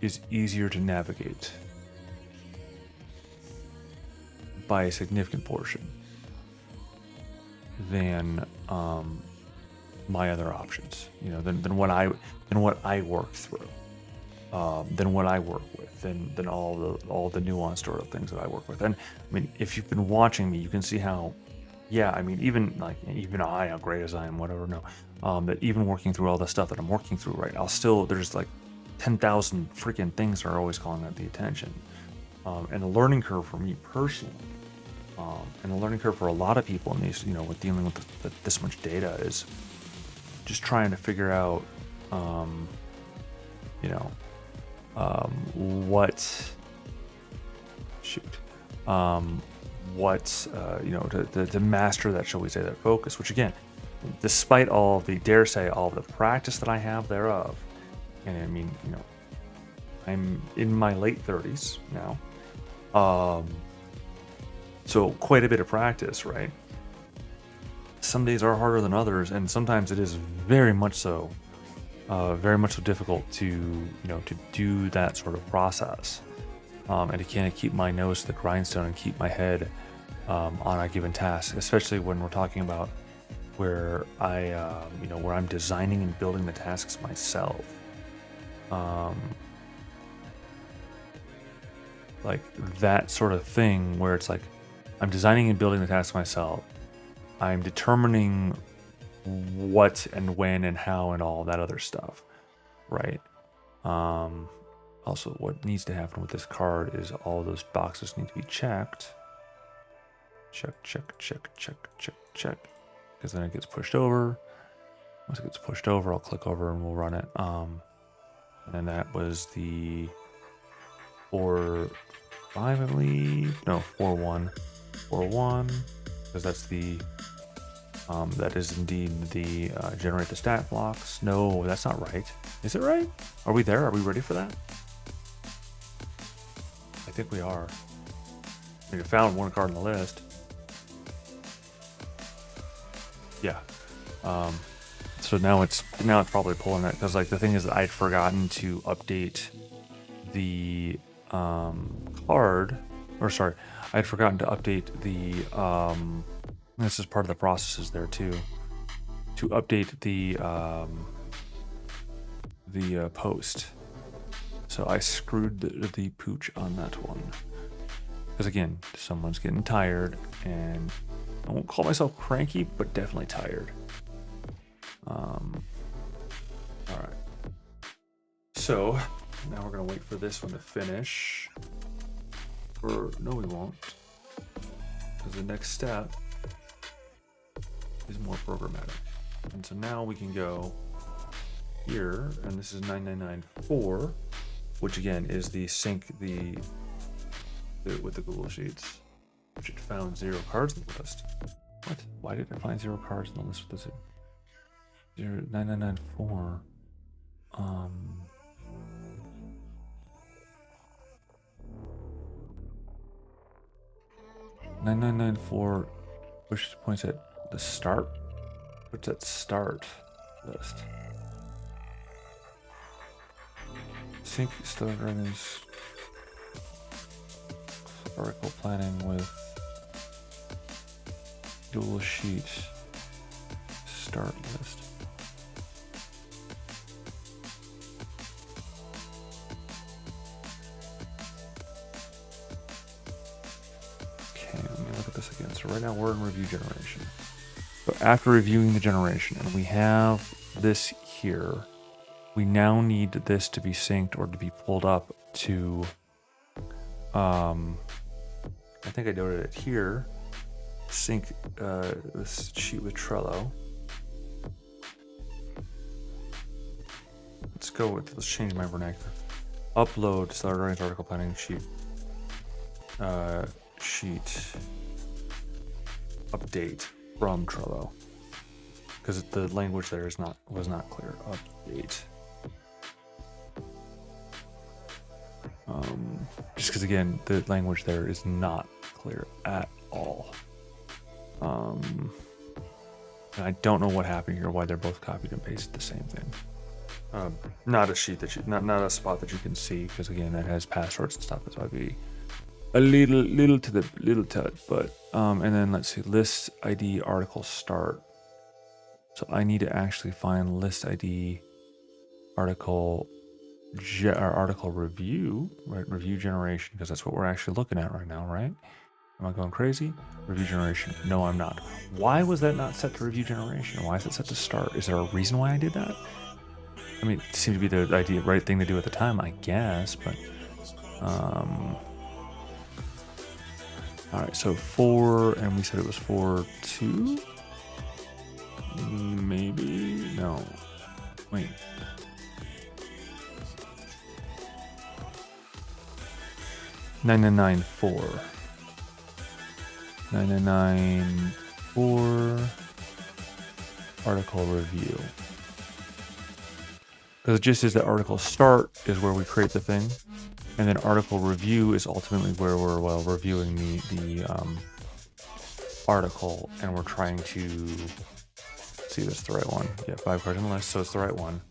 is easier to navigate by a significant portion than my other options, than what I work through, than what I work with, than all the nuanced sort of things that I work with. And I mean, if you've been watching me, you can see how, even I, how great as I am, whatever, that even working through all the stuff that I'm working through, right, there's like 10,000 freaking things that are always calling out the attention. And the learning curve for me personally, and the learning curve for a lot of people in these, with dealing with this much data, is just trying to figure out, to master that, shall we say, that focus, which again, despite all of the, dare say, all of the practice that I have thereof, and I mean, I'm in my late 30s now, so quite a bit of practice, right? Some days are harder than others, and sometimes it is very much so difficult to do that sort of process, and to kind of keep my nose to the grindstone and keep my head on a given task, especially when we're talking about where where I'm designing and building the tasks myself. Like that sort of thing where it's like I'm designing and building the tasks myself. I'm determining what and when and how and all that other stuff, right? Also, what needs to happen with this card is all those boxes need to be checked. Check, because then it gets pushed over. Once it gets pushed over, I'll click over and we'll run it. And then that was the 4-5, I believe. No, 4-1, because that's the that is indeed the generate the stat blocks. No, that's not right. Is it right? Are we there? Are we ready for that? I think we are. We found one card on the list. Yeah. So now it's probably pulling it, because like the thing is that I'd forgotten to update the card, or sorry, I'd forgotten to update the this is part of the processes there too, to update the post. So I screwed the pooch on that one, because again, someone's getting tired, and I won't call myself cranky, but definitely tired. All right. So now we're gonna wait for this one to finish. Or no, we won't, because the next step is more programmatic. And so now we can go here, and this is 9994, which again is the sync with the Google Sheets, which it found 0 cards in the list. What? Why did it find 0 cards in the list with this? 9994. 9994, which points at the start. What's that start list? sync Stellar Dragons article planning with dual sheet start list. Okay, let me look at this again. So right now we're in review generation. So after reviewing the generation, and we have this here, we now need this to be synced or to be pulled up to, I think I noted it here, sync this sheet with Trello. Let's change my vernacular. Upload Stellar Dragons article planning sheet update from Trello, because the language there was not clear. Update. Just because again the language there is not clear at all. And I don't know what happened here, why they're both copied and pasted the same thing. Not a sheet that not a spot that you can see, because again that has passwords and stuff. That's why I'd be a little tut. But and then let's see, list ID article start. So I need to actually find list ID article review, right? Review generation, because that's what we're actually looking at right now, right? Am I going crazy? Review generation. No, I'm not. Why was that not set to review generation? Why is it set to start? Is there a reason why I did that? I mean, it seemed to be the right thing to do at the time, I guess, but all right, so 4, and we said it was 4.2? Maybe? No. Wait. Nine 994 article review. Because it just is that article start is where we create the thing, and then article review is ultimately where we're reviewing the article, and we're trying to see if it's the right one. Yeah, 5 cards on the list, so it's the right one.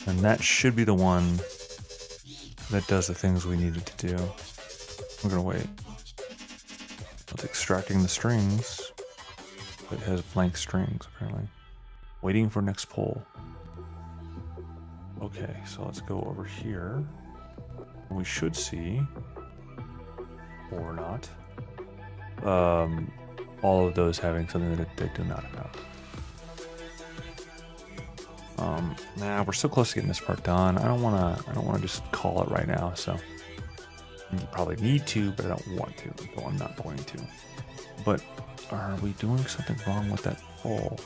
And that should be the one that does the things we needed to do. We're gonna wait. It's extracting the strings. It has blank strings apparently. Waiting for next poll. Okay, so let's go over here. We should see, or not, all of those having something that they do not have. Nah, we're so close to getting this part done. I don't wanna just call it right now, so you probably need to, but I don't want to, so I'm not going to. But are we doing something wrong with that poll?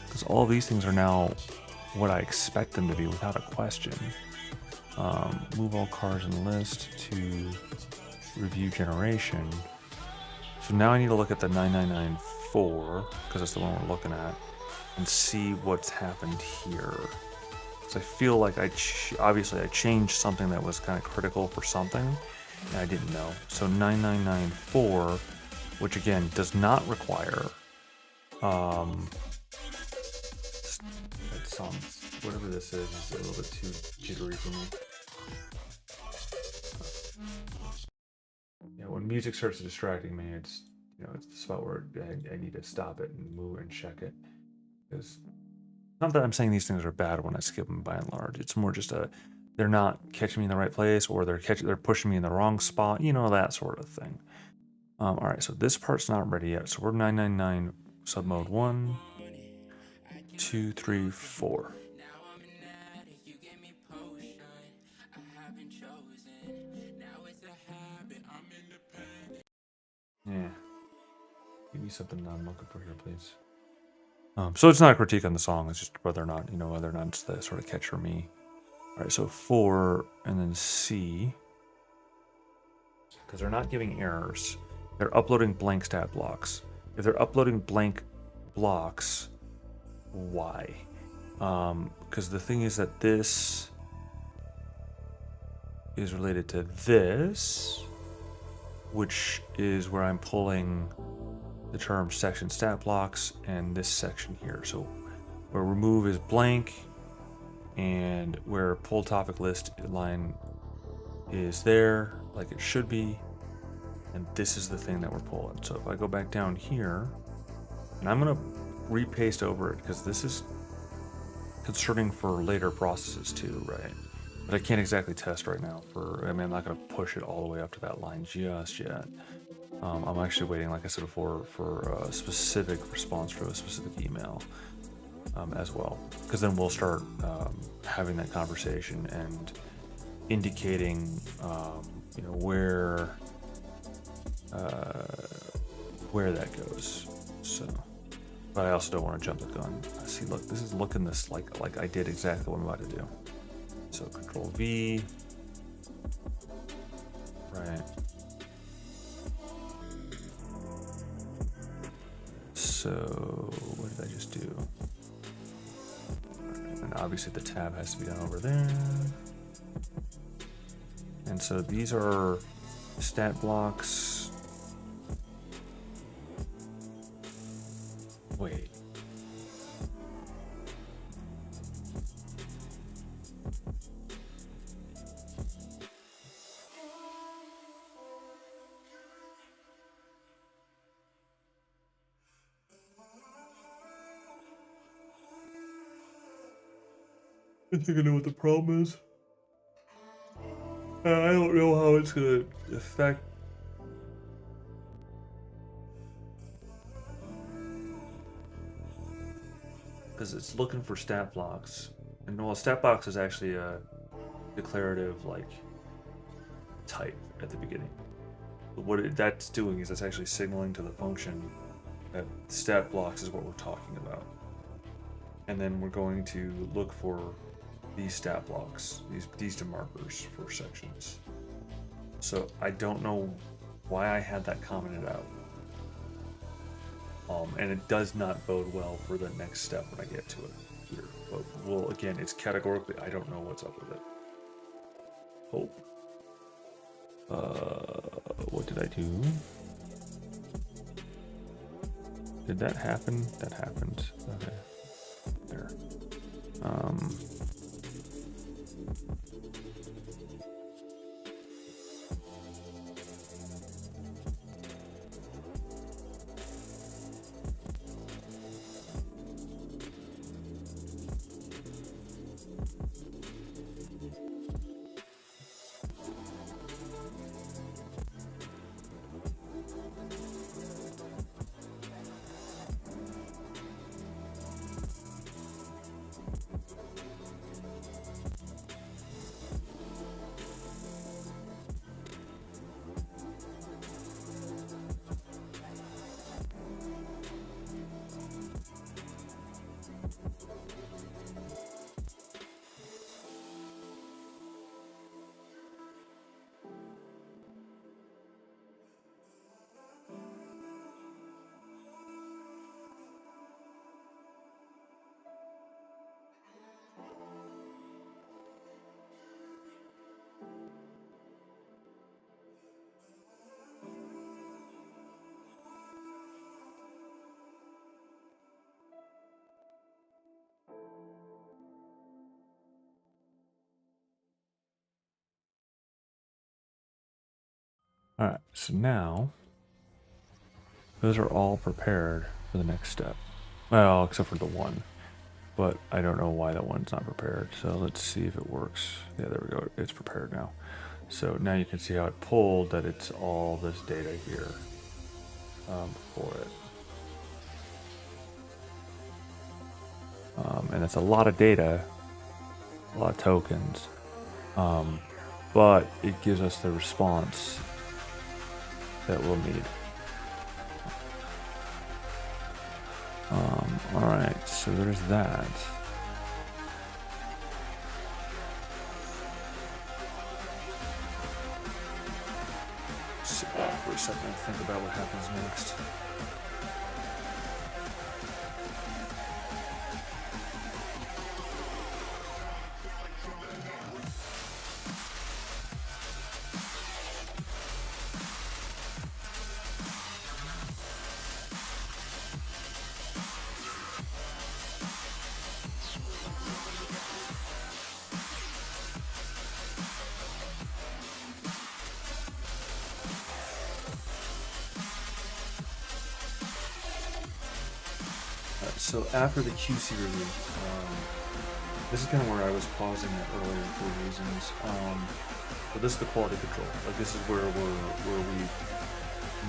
Because all these things are now what I expect them to be without a question. Move all cards in the list to review generation. So now I need to look at the 9994, because that's the one we're looking at, and see what's happened here. So I feel like obviously I changed something that was kind of critical for something, and I didn't know. So 9994, which again does not require that sounds, whatever this is a little bit too jittery for me. Yeah, when music starts distracting me, it's it's the spot where I need to stop it and move and check it. Because not that I'm saying these things are bad when I skip them by and large. It's more just they're not catching me in the right place, or they're pushing me in the wrong spot, that sort of thing. All right, so this part's not ready yet. So we're 999 sub mode 1, 2, 3, 4. Yeah. Give me something I'm looking for here, please. So it's not a critique on the song. It's just whether or not it's the sort of catch for me. All right, so 4 and then C, because they're not giving errors. They're uploading blank stat blocks. If they're uploading blank blocks, why? Because the thing is that this is related to this, which is where I'm pulling the term section stat blocks and this section here. So where remove is blank, and where pull topic list line is there, like it should be, and this is the thing that we're pulling. So if I go back down here, and I'm gonna repaste over it because this is concerning for later processes too, right? But I can't exactly test right now I mean, I'm not gonna push it all the way up to that line just yet. I'm actually waiting, like I said before, for a specific response for a specific email as well, because then we'll start having that conversation and indicating, you know, where that goes. So, but I also don't want to jump the gun. See, look, this is looking this like I did exactly what I'm about to do. So Control V, right? So what did I just do? And obviously the tab has to be done over there. And so these are stat blocks. Wait. I think I know what the problem is. I don't know how it's gonna affect. Because it's looking for stat blocks, and well, stat box is actually a declarative like type at the beginning. But that's doing is it's actually signaling to the function that stat blocks is what we're talking about, and then we're going to look for these stat blocks, these demarkers for sections. So I don't know why I had that commented out. And it does not bode well for the next step when I get to it here. But well, again, it's categorically, I don't know what's up with it. Hope. What did I do? Did that happen? That happened. Okay. There. All right, so now those are all prepared for the next step. Well, except for the one, but I don't know why that one's not prepared. So let's see if it works. Yeah, there we go. It's prepared now. So now you can see how it pulled that it's all this data here for it. And it's a lot of data, a lot of tokens, but it gives us the response that we'll need. All right, so there's that. Sit back for a second and think about what happens next. so after the QC review, this is kind of where I was pausing it earlier for reasons. But this is the quality control. Like this is where we've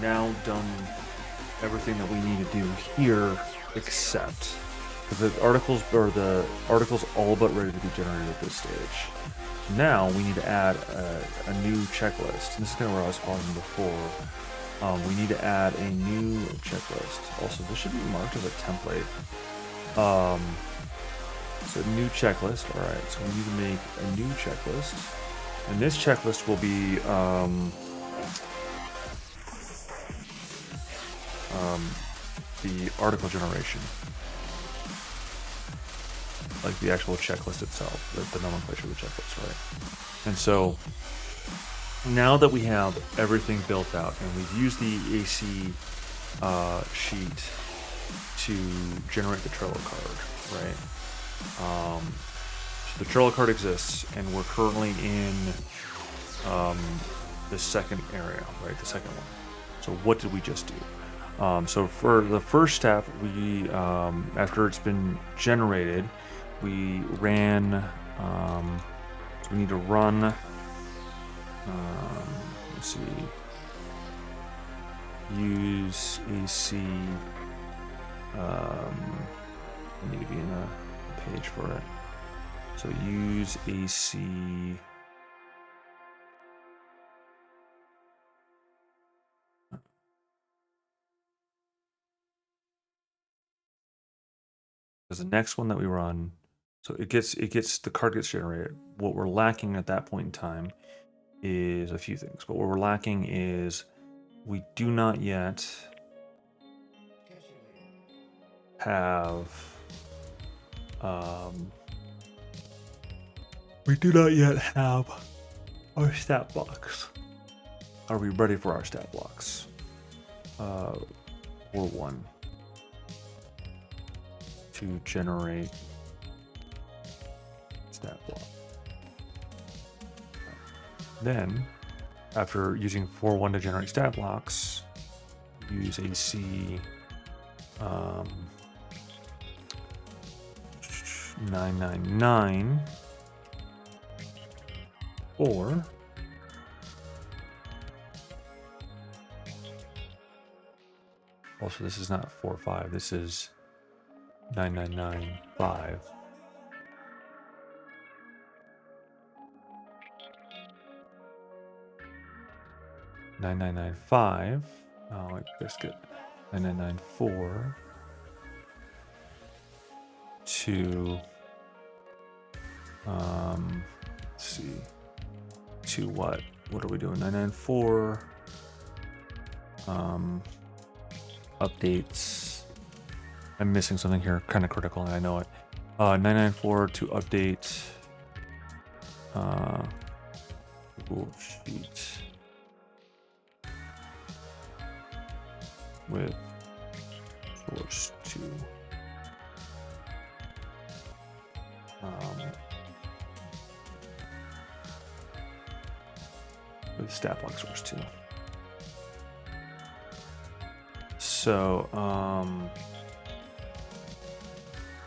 now done everything that we need to do here, except because the article's all but ready to be generated at this stage. Now we need to add a new checklist. This is kind of where I was pausing before. We need to add a new checklist. Also, this should be marked as a template. So new checklist. All right. So we need to make a new checklist, and this checklist will be the article generation, like the actual checklist itself, the nomenclature of the checklist, right? And so now that we have everything built out and we've used the AC sheet to generate the Trello card, right? So the Trello card exists, and we're currently in the second area, right? The second one. So what did we just do? So for the first step, we after it's been generated, we ran. So we need to run. Let's see. Use AC. I need to be in a page for it. So use AC. Because the next one that we run, so the card gets generated. What we're lacking at that point in time is a few things. But what we're lacking is we do not yet have our stat blocks. Are we ready for our stat blocks? Or one to generate stat block. Then, after using 4.1 to generate stat blocks, use AC 999 or also this is not 4.5, this is 999.5. $999.5. Oh, like biscuit. 999.4 to let's see. To what? What are we doing? 994 updates. I'm missing something here, kind of critical, and I know it. 994 to update Google Sheet with source 2. With stat block source 2. So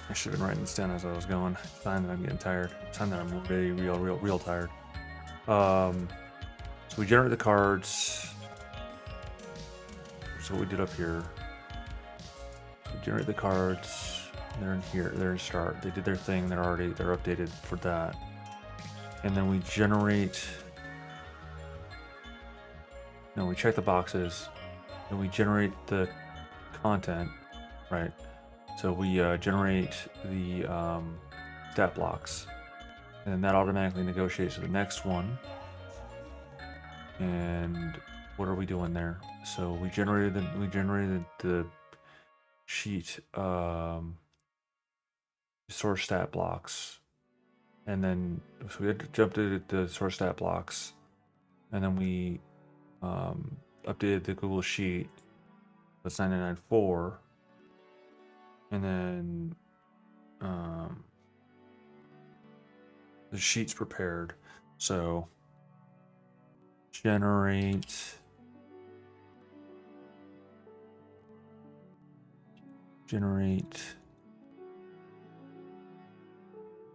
I should have been writing this down as I was going. It's time that I'm getting tired. It's time that I'm really real tired. So we generate the cards. So what we did up here. So we generate the cards. They're in here. They're in start. They did their thing. They're updated for that. And then we generate. No, we check the boxes. And we generate the content, right? So we generate the stat blocks, and then that automatically negotiates to the next one. And what are we doing there? So we generated the sheet source stat blocks, and then so we had to jump to the source stat blocks, and then we updated the Google Sheet. That's 994. And then the sheet's prepared. So generate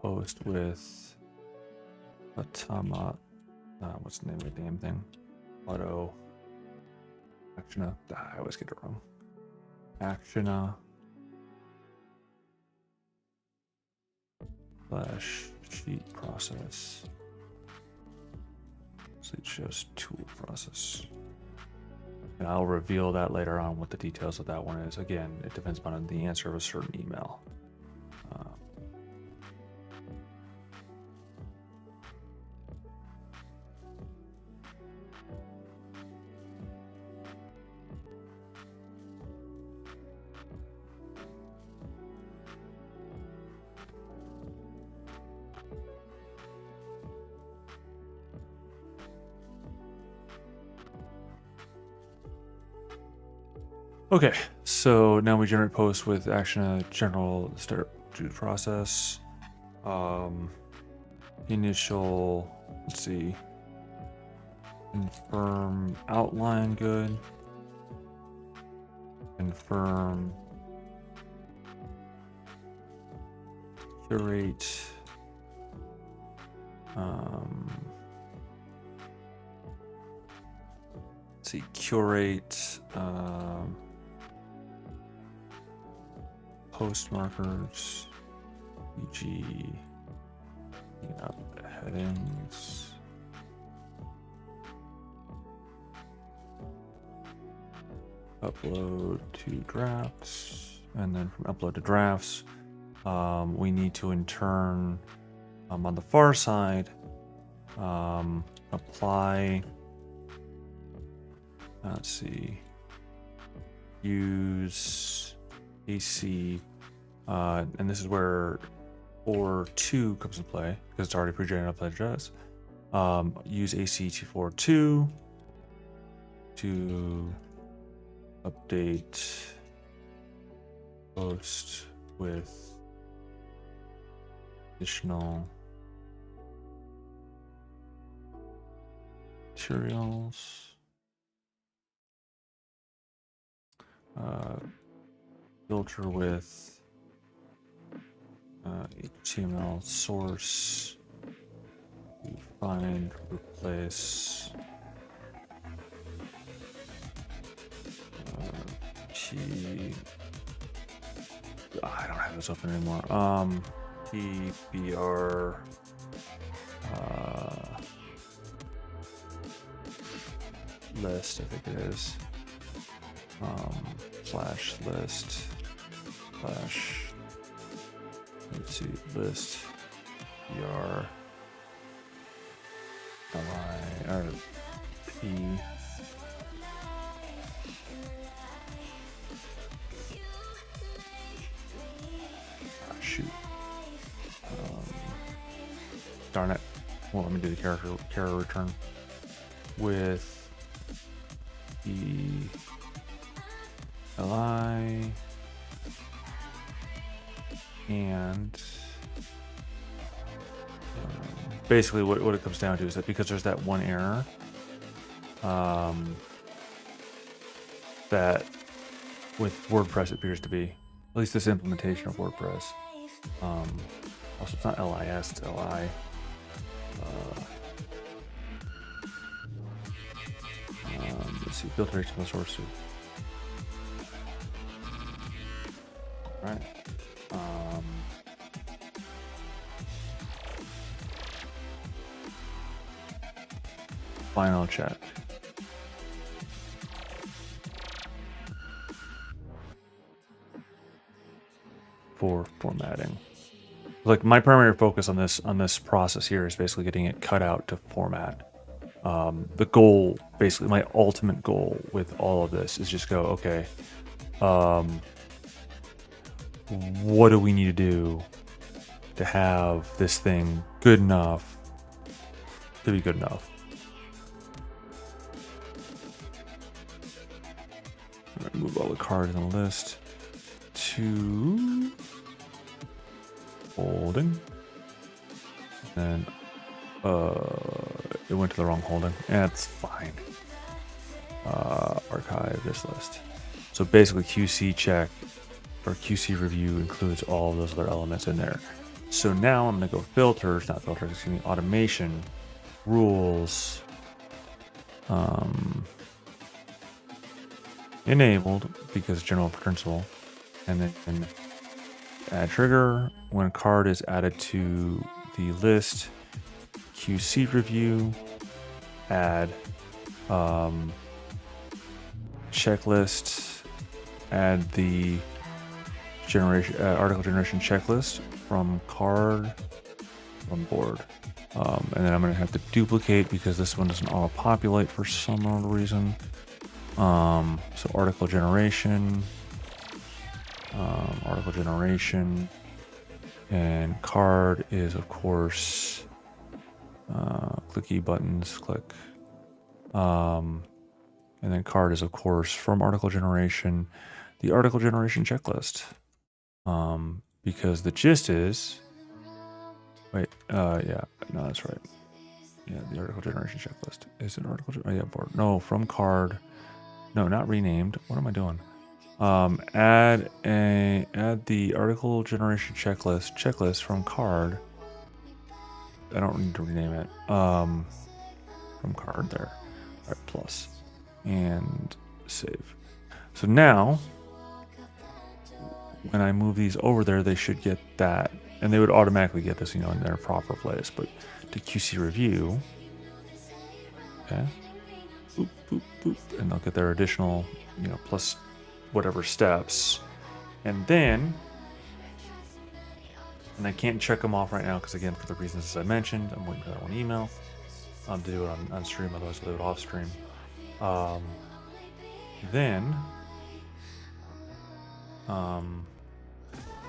post with Automa. What's the name of the damn thing? Auto. Actiona. I always get it wrong. Actiona. / sheet process. So it shows tool process. And I'll reveal that later on what the details of that one is. Again, it depends on the answer of a certain email. Okay, so now we generate posts with Actiona general start to process. Initial, let's see, confirm outline good. Confirm curate. Let's see, curate. Post markers, e.g. Headings. Upload to drafts, and then from upload to drafts, we need to in turn, on the far side, apply. Let's see. Use AC, and this is where or 2 comes into play because it's already pre-generated upload address. Use AC242 to update post with additional materials. Filter with HTML source, find, replace I don't have this open anymore. PBR list, I think it is. Slash list slash, let's see, list br li or p shoot, darn it. Well, let me do the character return with the li and basically what it comes down to is that because there's that one error that with WordPress appears to be, at least this implementation of WordPress, also it's not LIS, it's LI. Let's see, filter HTML source. Right. Final check. For formatting. Like my primary focus on this process here is basically getting it cut out to format. The goal, basically my ultimate goal with all of this is just go, okay, what do we need to do to have this thing good enough to be good enough? Move all the cards in the list to holding, and it went to the wrong holding. That's fine. Archive this list. So basically QC check or QC review includes all of those other elements in there. So now I'm gonna go filters, not filters, excuse me, automation, rules, enabled because general principle, and then add trigger when card is added to the list, QC review, add checklist, add the generation article generation checklist from card from board. And then I'm gonna have to duplicate because this one doesn't auto populate for some odd reason. So article generation, and card is of course clicky buttons, click. And then card is of course from article generation, the article generation checklist. Because the gist is, wait, yeah, no, that's right. Yeah, the article generation checklist is an article. Oh yeah, board. No, from card. No, not renamed. What am I doing? Add the article generation checklist from card. I don't need to rename it. From card there. All right, plus and save. So now, when I move these over there, they should get that, and they would automatically get this, in their proper place. But to QC review, okay, boop, boop, boop, and they'll get their additional, plus whatever steps, and then, and I can't check them off right now because again, for the reasons as I mentioned, I'm waiting for that one email to do it on stream, otherwise I'll do it off stream. Then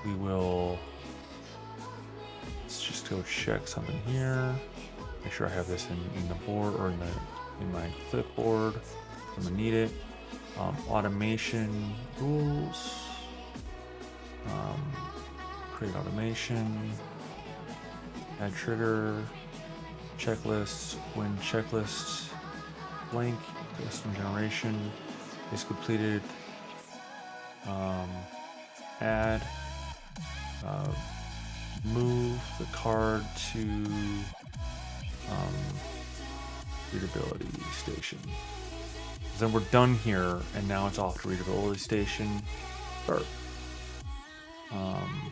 we will, let's just go check something here. Make sure I have this in the board or in my clipboard. I'm gonna need it. Automation rules. Create automation. Add trigger. Checklists. When checklist blank custom generation is completed. Add. Move the card to readability station. Then we're done here, and now it's off to readability station. Start. And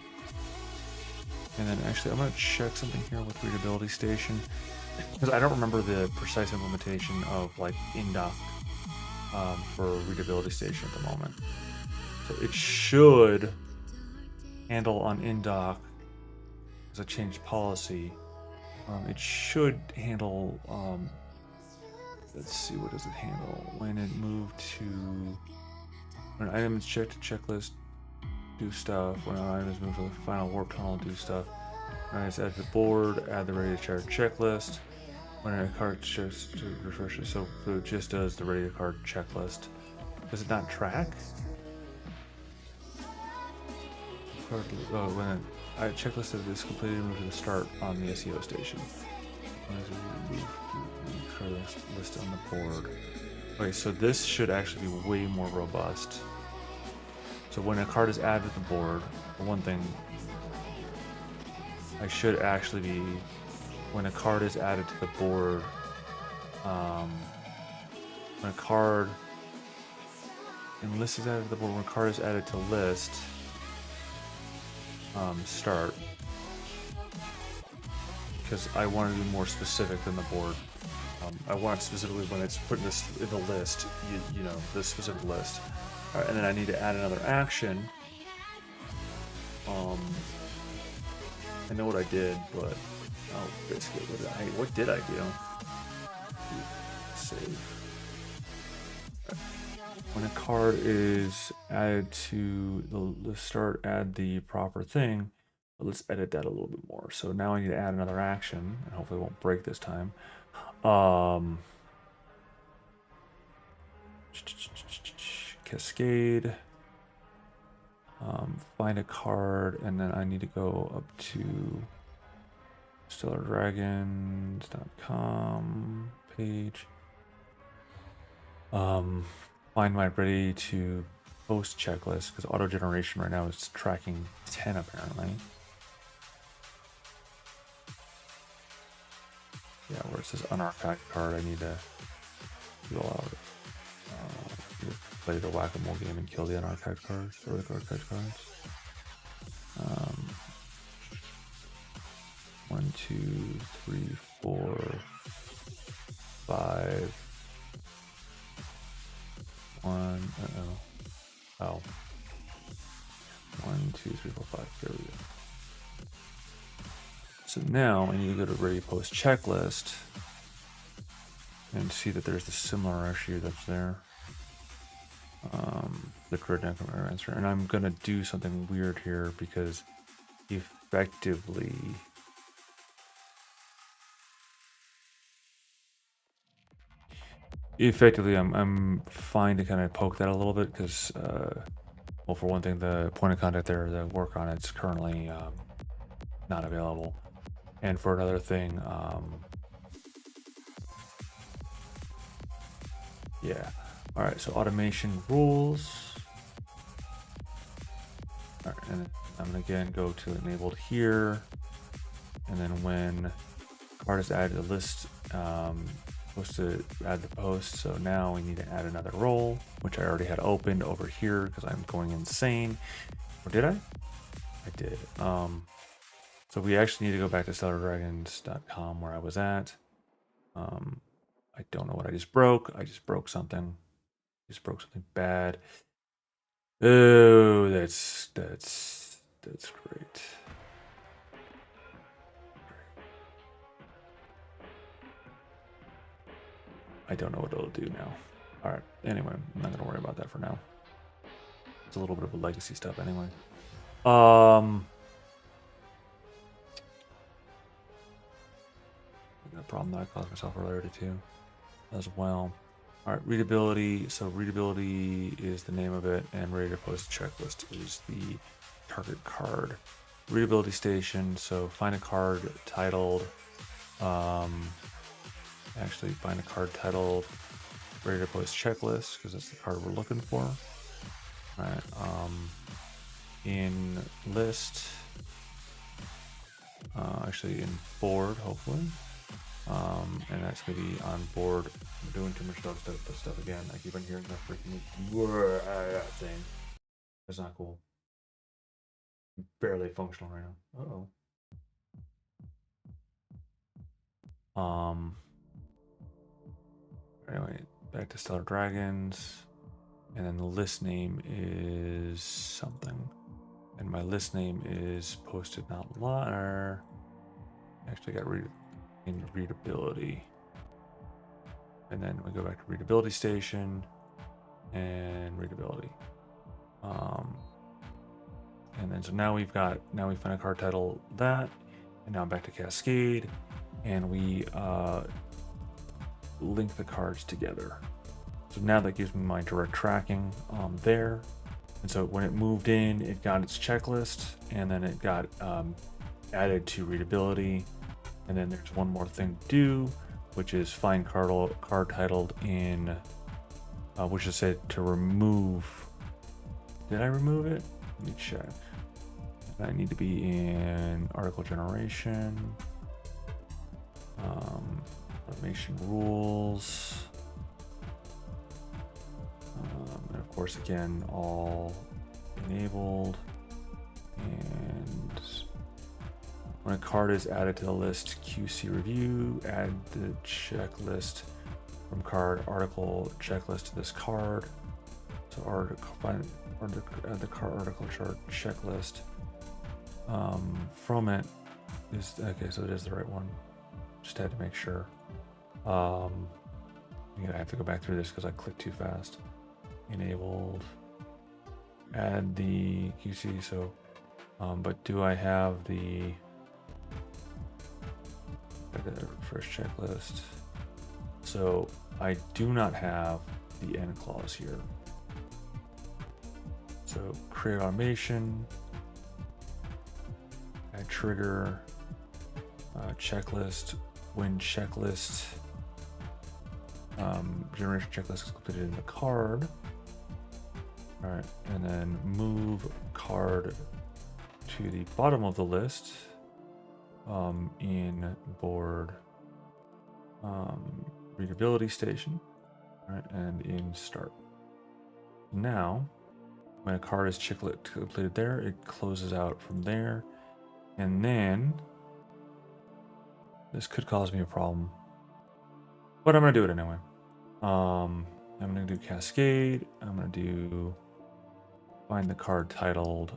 then actually, I'm going to check something here with readability station because I don't remember the precise implementation of like indoc for readability station at the moment. So it should handle on indoc as a changed policy. It should handle. Let's see, what does it handle? When it moved to when an item is checked to checklist, do stuff. When an item is moved to the final warp tunnel, do stuff. When it's added to the board, add the ready to charge checklist. When a card checks to refresh it, so it just does the ready to card checklist. Does it not track? When a checklist is completed, move to the start on the SEO station. List on the board. Okay, so this should actually be way more robust. So when a card is added to the board, for one thing, I should actually be, when a card is added to the board, when a card and list is added to the board, when a card is added to list, start, because I want to be more specific than the board. I want specifically when it's put in the list, you know, this specific list. All right, and then I need to add another action. I know what I did, but basically, what did I do? Save. When a card is added to the start, add the proper thing. But let's edit that a little bit more. So now I need to add another action, and hopefully it won't break this time. Cascade. Find a card, and then I need to go up to StellarDragons.com page. Find my ready to post checklist, because auto generation right now is tracking 10 apparently. yeah, where it says unarchived card, I need to allow it. Play the whack-a-mole game and kill the unarchived cards or the archived cards. 1, 2, 3, 4, 5. 1. Oh. 1, 2, 3, 4, 5. There we go. So now I need to go to ready post checklist and see that there's the similar issue that's there. The correct answer, and I'm gonna do something weird here because effectively I'm fine to kind of poke that a little bit because well, for one thing, the point of contact there to work on it's currently not available, and for another thing, yeah. All right, so automation rules. All right, and I'm gonna again go to enabled here, and then when card is added to the list, supposed to add the post. So now we need to add another role, which I already had opened over here because I'm going insane. Or did I? I did. So we actually need to go back to stellardragons.com where I was at. I don't know what I just broke. I just broke something. Just broke something bad. Oh, that's great. I don't know what it'll do now. All right. Anyway, I'm not gonna worry about that for now. It's a little bit of a legacy stuff anyway. A problem that I caused myself earlier too, as well. All right, readability. So readability is the name of it, and ready to post checklist is the target card. Readability station. So find a card titled. Actually, find a card titled ready to post checklist because that's the card we're looking for. All right. In list. Actually, in board, hopefully. And that's gonna be on board. I'm doing too much stuff again. I keep on hearing that freaking thing. That's not cool. Barely functional right now. Anyway, back to Stellar Dragons, and then the list name is something, and my list name is posted not liar. Actually, got in readability. And then we go back to readability station and readability. And then so now we find a card title that, and now I'm back to Cascade, and we link the cards together. So now that gives me my direct tracking there. And so when it moved in, it got its checklist, and then it got added to readability. And then there's one more thing to do, which is find card titled in, which is said to remove. Did I remove it? Let me check. I need to be in article generation, automation rules, and of course, again, all enabled. And when a card is added to the list, QC review, add the checklist from card article checklist to this card. So add the card article chart checklist. From it is okay, so it is the right one. Just had to make sure. I have to go back through this because I clicked too fast. Enabled. Add the QC. So, but do I have the? Refresh checklist. So I do not have the end clause here. So create automation. Add trigger, checklist, when checklist, generation checklist is completed in the card. All right, and then move card to the bottom of the list in board readability station, right, and in start. Now, when a card is completed there, it closes out from there, and then this could cause me a problem, but I'm gonna do it anyway. I'm gonna do cascade. I'm gonna do find the card titled.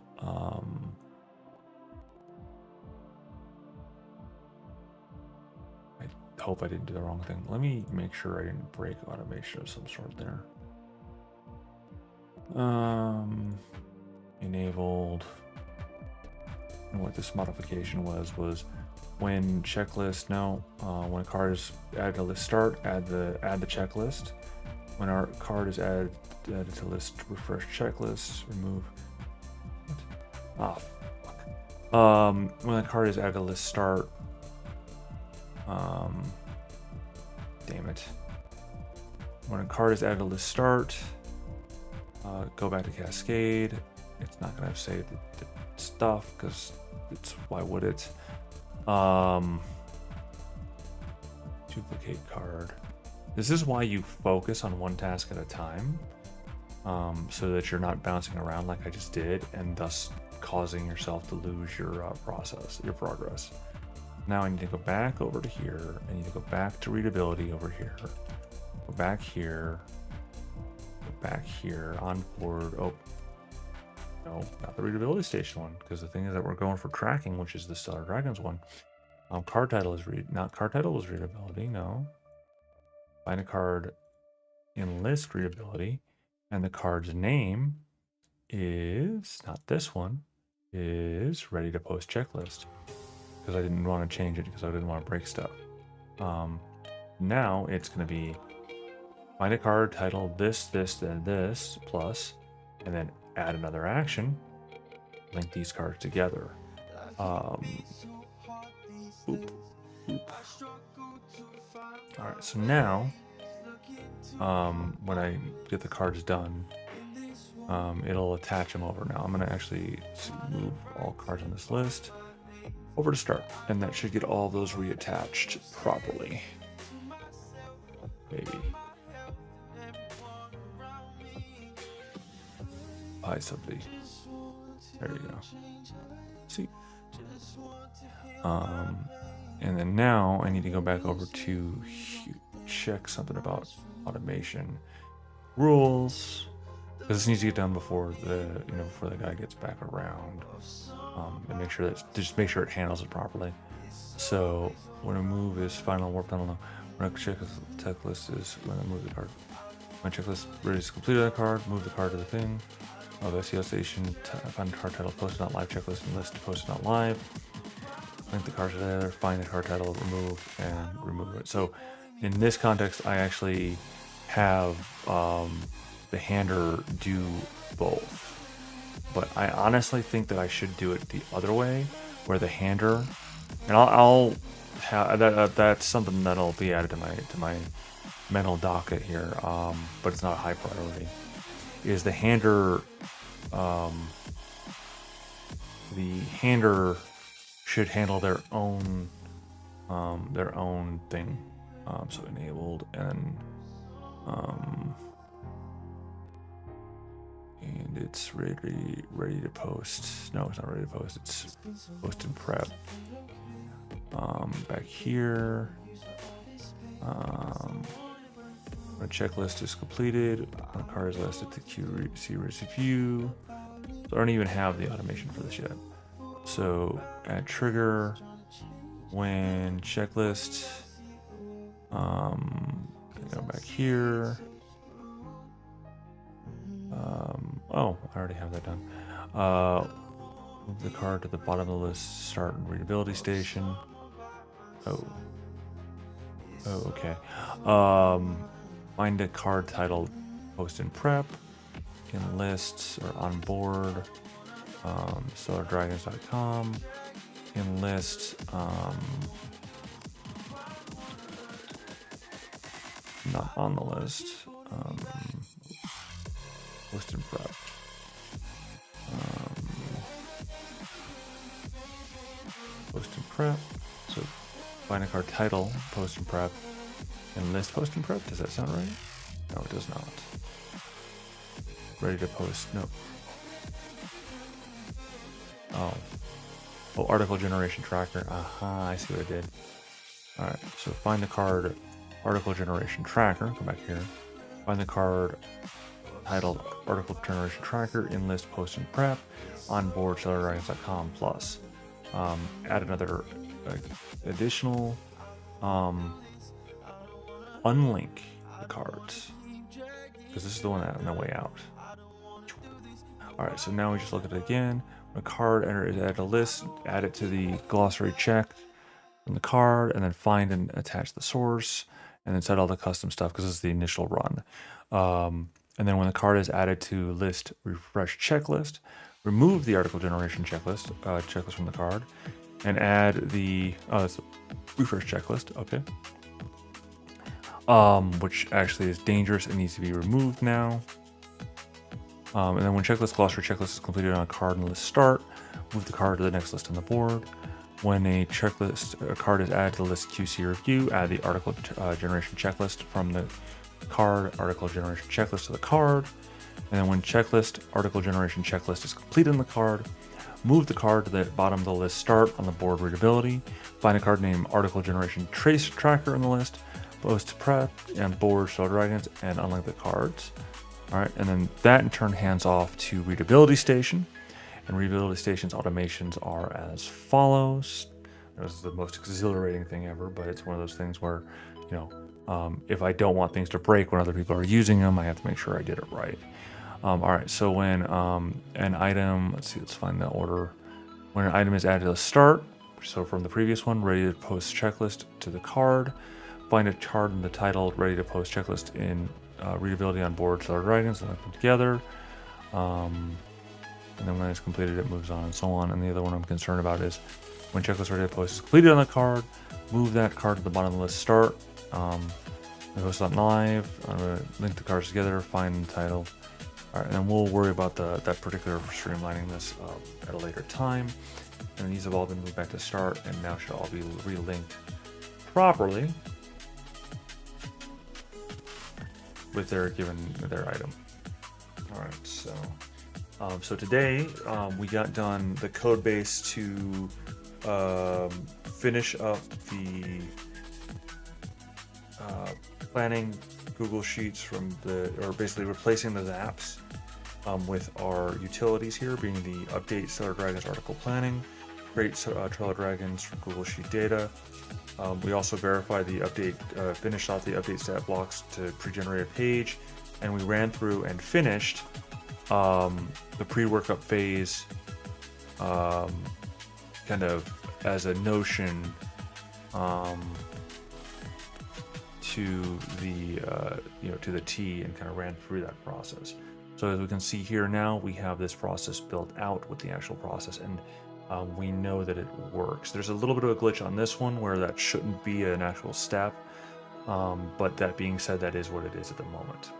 I hope I didn't do the wrong thing. Let me make sure I didn't break automation of some sort there. Enabled. And what this modification was when checklist. No, when a card is added to list start, add the checklist. When our card is added to list, refresh checklist, remove. Fuck. When a card is added to list start. Damn it. When a card is added to list start, go back to cascade. It's not gonna save the stuff because it's why would it? Duplicate card. This is why you focus on one task at a time, so that you're not bouncing around like I just did, and thus causing yourself to lose your progress. Now I need to go back over to here. I need to go back to readability over here. Go back here. Go back here. On board. Oh, no, not the readability station one. Because the thing is that we're going for tracking, which is the Stellar Dragons one. Card title is card title is readability. No. Find a card in list readability, and the card's name is not this one. Is ready to post checklist. Because I didn't want to change it because I didn't want to break stuff. Now it's going to be find a card titled this, then this, plus, and then add another action. Link these cards together. Oop. Alright, so now, when I get the cards done, it'll attach them over. Now I'm going to actually move all cards on this list over to start, and that should get all of those reattached properly. Maybe. Buy something. There you go. See. And then now I need to go back over to check something about automation rules, because this needs to get done before before the guy gets back around. And make sure make sure it handles it properly. So when a move is final warp tunnel, when a checklist is when I move the card. My checklist ready to complete that card, move the card to the thing. Of SEO station, find the card title, posted not live checklist and list posted not live. Link the cards together, find the card title, remove it. So in this context, I actually have the hander do both. But I honestly think that I should do it the other way, where the hander, and I'll have that's something that'll be added to my mental docket here. But it's not a high priority. Is the hander? The hander should handle their own thing. So enabled and it's ready to post. No, it's not ready to post. It's post and prep. Back here. When a checklist is completed, when a card is listed to QC view. So I don't even have the automation for this yet. So add trigger when checklist. Go back here. Oh, I already have that done. Move the card to the bottom of the list. Start and readability station. Oh, okay. Find a card titled post and prep in lists or on board. StellarDragons.com in list. Not on the list. Post and prep. Post and prep. So find a card title, post and prep, And list posting prep, does that sound right? No, it does not. Ready to post, no. Oh, article generation tracker. Aha, I see what I did. All right, so find the card article generation tracker. Come back here. Find the card titled article generation tracker in list post and prep on board sellerdragons.com plus. Add another additional unlink the cards because this is the one on the way out. All right, so now we just look at it again. When a card is added to a list, add it to the glossary check from the card, and then find and attach the source, and then set all the custom stuff because this is the initial run. And then when the card is added to list refresh checklist, remove the article generation checklist from the card, and add the refresh checklist. Okay. Which actually is dangerous and needs to be removed now. And then when glossary checklist is completed on a card and list start, move the card to the next list on the board. When a card is added to the list QC review, add the article generation checklist from the card article generation checklist to the card. And then when article generation checklist is complete on the card, move the card to the bottom of the list start on the board readability. Find a card named article generation trace tracker in the list, post prep and board Show Dragons, and unlink the cards. All right, and then that in turn hands off to readability station. And readability station's automations are as follows. This is the most exhilarating thing ever, but it's one of those things where, if I don't want things to break when other people are using them, I have to make sure I did it right. All right, so when an item, let's find the order. When an item is added to the start, so from the previous one, ready to post checklist to the card, find a card in the title, ready to post checklist in readability on board Show Dragons, and link them together. And then when it's completed, it moves on and so on. And the other one I'm concerned about is when checklist ready to post is completed on the card, move that card to the bottom of the list start. Post on live. I'm going to link the cards together, find the title. All right, and then we'll worry about that particular streamlining this at a later time. And these have all been moved back to start and now should all be relinked properly with their item. All right, so today we got done the code base to finish up the planning Google Sheets or basically replacing the apps with our utilities here, being the update Stellar Dragons article planning, create Stellar Dragons from Google Sheet data. We also verified the update, finished off the update stat blocks to pre-generate a page, and we ran through and finished the pre-workup phase kind of as a notion to the T, and kind of ran through that process. So as we can see here now, we have this process built out with the actual process, and we know that it works. There's a little bit of a glitch on this one where that shouldn't be an actual step, but that being said, that is what it is at the moment.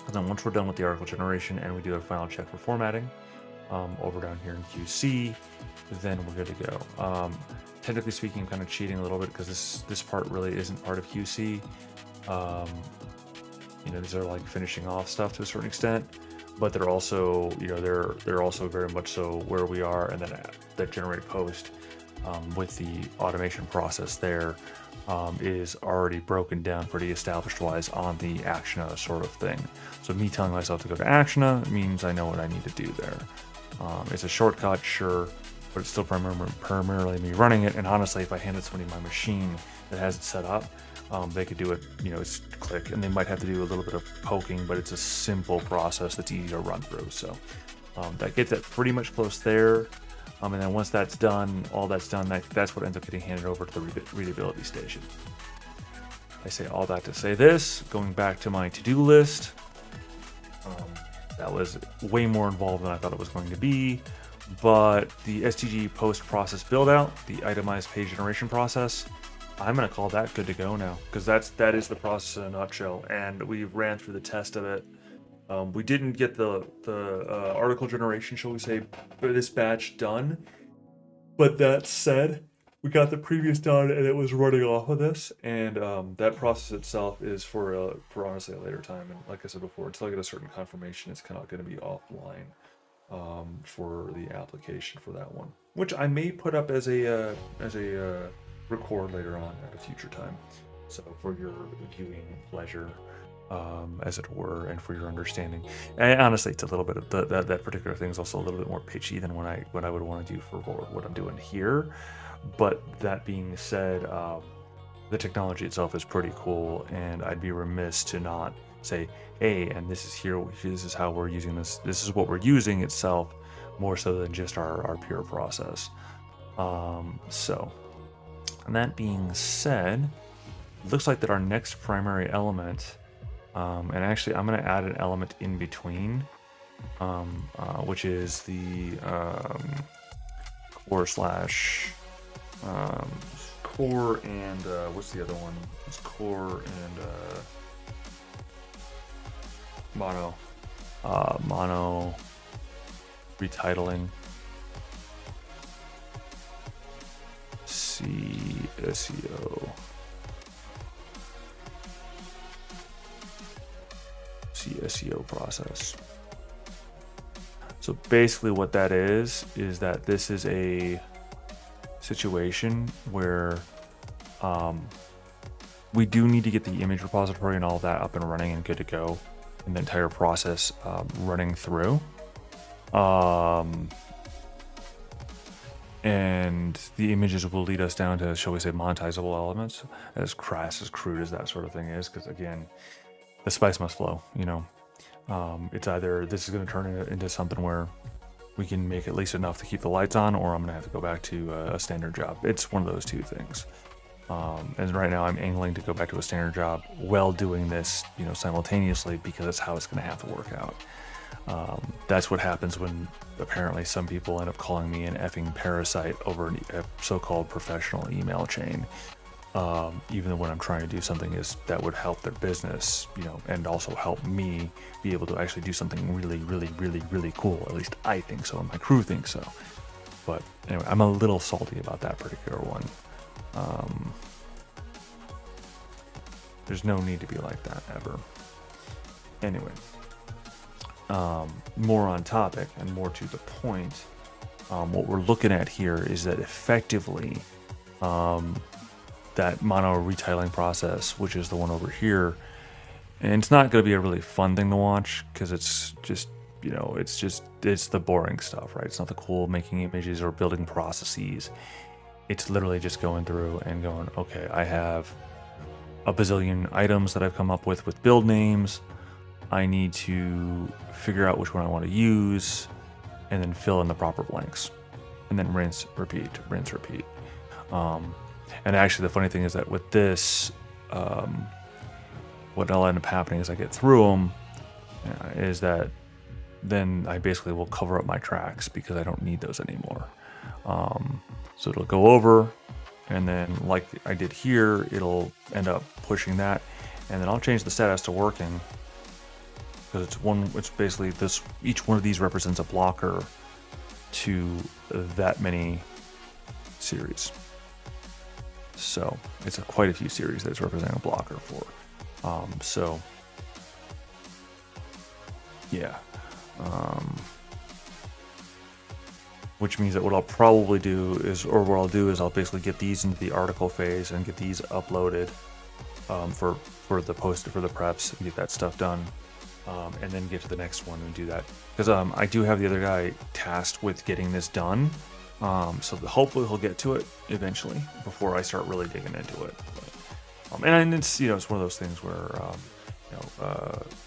And then once we're done with the article generation and we do a final check for formatting over down here in QC, then we're good to go. Technically speaking, I'm kind of cheating a little bit because this part really isn't part of QC. These are like finishing off stuff to a certain extent, but they're also, they're also very much so where we are, and then that generate post with the automation process there is already broken down pretty established wise on the Actiona sort of thing. So me telling myself to go to Actiona means I know what I need to do there. It's a shortcut, sure, but it's still primarily me running it. And honestly, if I handed somebody my machine that has it set up, they could do it, it's click, and they might have to do a little bit of poking, but it's a simple process that's easy to run through. So that gets it pretty much close there. And then once that's done, all that's done, that's what ends up getting handed over to the readability station. I say all that to say this, going back to my to-do list, that was way more involved than I thought it was going to be, but the STG post-process build-out, the itemized page generation process, I'm going to call that good to go now, because that is the process in a nutshell, and we ran through the test of it. We didn't get the article generation, shall we say, for this batch done, but that said, we got the previous done and it was running off of this, and that process itself is for honestly a later time. And like I said before, until I get a certain confirmation, it's kind of going to be offline for the application for that one, which I may put up as a record later on at a future time. So for your viewing pleasure, as it were, and for your understanding. And honestly, it's a little bit of that particular thing is also a little bit more pitchy than what I would want to do for what I'm doing here. But that being said, the technology itself is pretty cool, and I'd be remiss to not say, hey, and this is here, this is how we're using this. This is what we're using itself, more so than just our pure process. So, and that being said, it looks like that our next primary element, and actually I'm going to add an element in between, which is the core slash core and what's the other one? It's core and mono retitling CSEO process. So basically what that is that this is a situation where we do need to get the image repository and all of that up and running and good to go, and the entire process running through. And the images will lead us down to, shall we say, monetizable elements, as crass, as crude as that sort of thing is, because again, the spice must flow, you know. It's either this is going to turn into something where we can make at least enough to keep the lights on, or I'm going to have to go back to a standard job. It's one of those two things. And right now I'm angling to go back to a standard job while doing this, you know, simultaneously, because that's how it's going to have to work out. That's what happens when apparently some people end up calling me an effing parasite over a so-called professional email chain. Even when I'm trying to do something that would help their business, you know, and also help me be able to actually do something really, really, really, really cool. At least I think so, and my crew thinks so. But anyway, I'm a little salty about that particular one. There's no need to be like that ever. Anyway, more on topic and more to the point. What we're looking at here is that effectively, that mono retitling process, which is the one over here, and it's not going to be a really fun thing to watch, because it's just, you know, it's the boring stuff, right? It's not the cool making images or building processes. It's literally just going through and going, okay, I have a bazillion items that I've come up with build names. I need to figure out which one I want to use, and then fill in the proper blanks, and then rinse, repeat, rinse, repeat. And actually, the funny thing is that with this, what'll end up happening as I get through them is that then I basically will cover up my tracks, because I don't need those anymore. So it'll go over, and then like I did here, it'll end up pushing that, and then I'll change the status to working, because it's basically this, each one of these represents a blocker to that many series. So it's quite a few series that it's representing a blocker for. So yeah, which means that what I'll probably do is, or what I'll do is I'll basically get these into the article phase and get these uploaded for the post, for the preps, and get that stuff done, and then get to the next one and do that, because I do have the other guy tasked with getting this done. So hopefully he'll get to it eventually before I start really digging into it. But, and it's, you know, it's one of those things where, you know,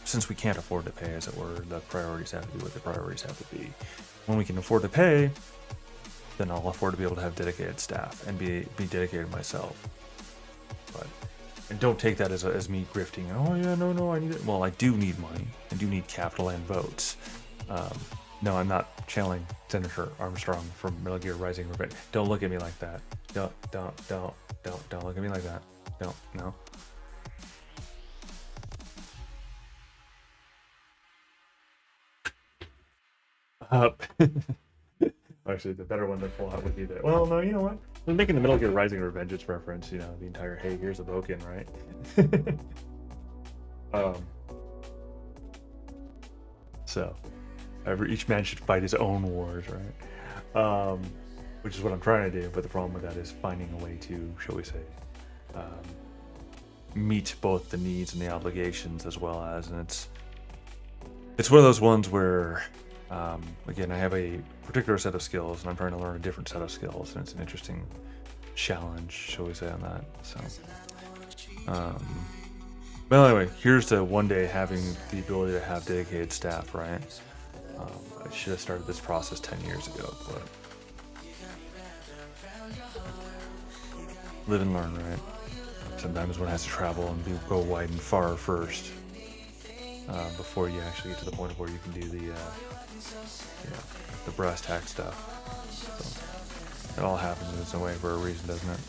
since we can't afford to pay, as it were, the priorities have to be what the priorities have to be. When we can afford to pay, then I'll afford to be able to have dedicated staff and be dedicated myself. But, and don't take that as me grifting. Oh yeah, no, I need it. Well, I do need money. I do need capital and votes. No, I'm not channeling Senator Armstrong from Metal Gear Rising Revenge. Don't look at me like that. Don't look at me like that. No. Actually, the better one to pull out would be that. Well, no, you know what? I'm making the Metal Gear Rising Revengeance reference, you know, the entire "Hey, here's a Boken," right? So, each man should fight his own wars, right? Which is what I'm trying to do, but the problem with that is finding a way to, shall we say, meet both the needs and the obligations as well as, and it's one of those ones where, again, I have a particular set of skills, and I'm trying to learn a different set of skills, and it's an interesting challenge, shall we say, on that. So, but anyway, here's to one day having the ability to have dedicated staff, right? I should have started this process 10 years ago, but live and learn, right? Sometimes one has to travel and go wide and far first before you actually get to the point of where you can do the brass tack stuff. So it all happens in its own way for a reason, doesn't it?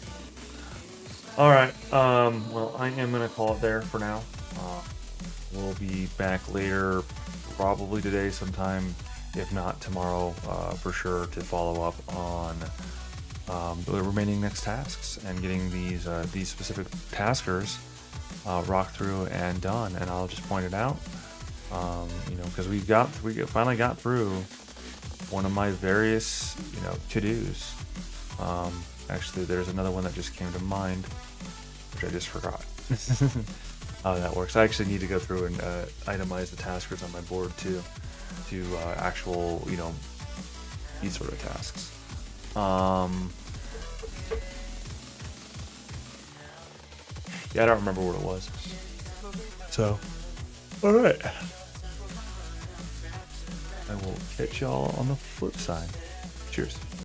All right. Well, I am gonna call it there for now. We'll be back later, probably today sometime, if not tomorrow, for sure, to follow up on the remaining next tasks and getting these specific taskers rocked through and done. And I'll just point it out, you know, because we finally got through one of my various, you know, to-dos. Actually, there's another one that just came to mind, which I just forgot how that works. I actually need to go through and itemize the taskers on my board too, to actual, you know, these sort of tasks. Yeah, I don't remember what it was. So, all right. I will catch y'all on the flip side. Cheers.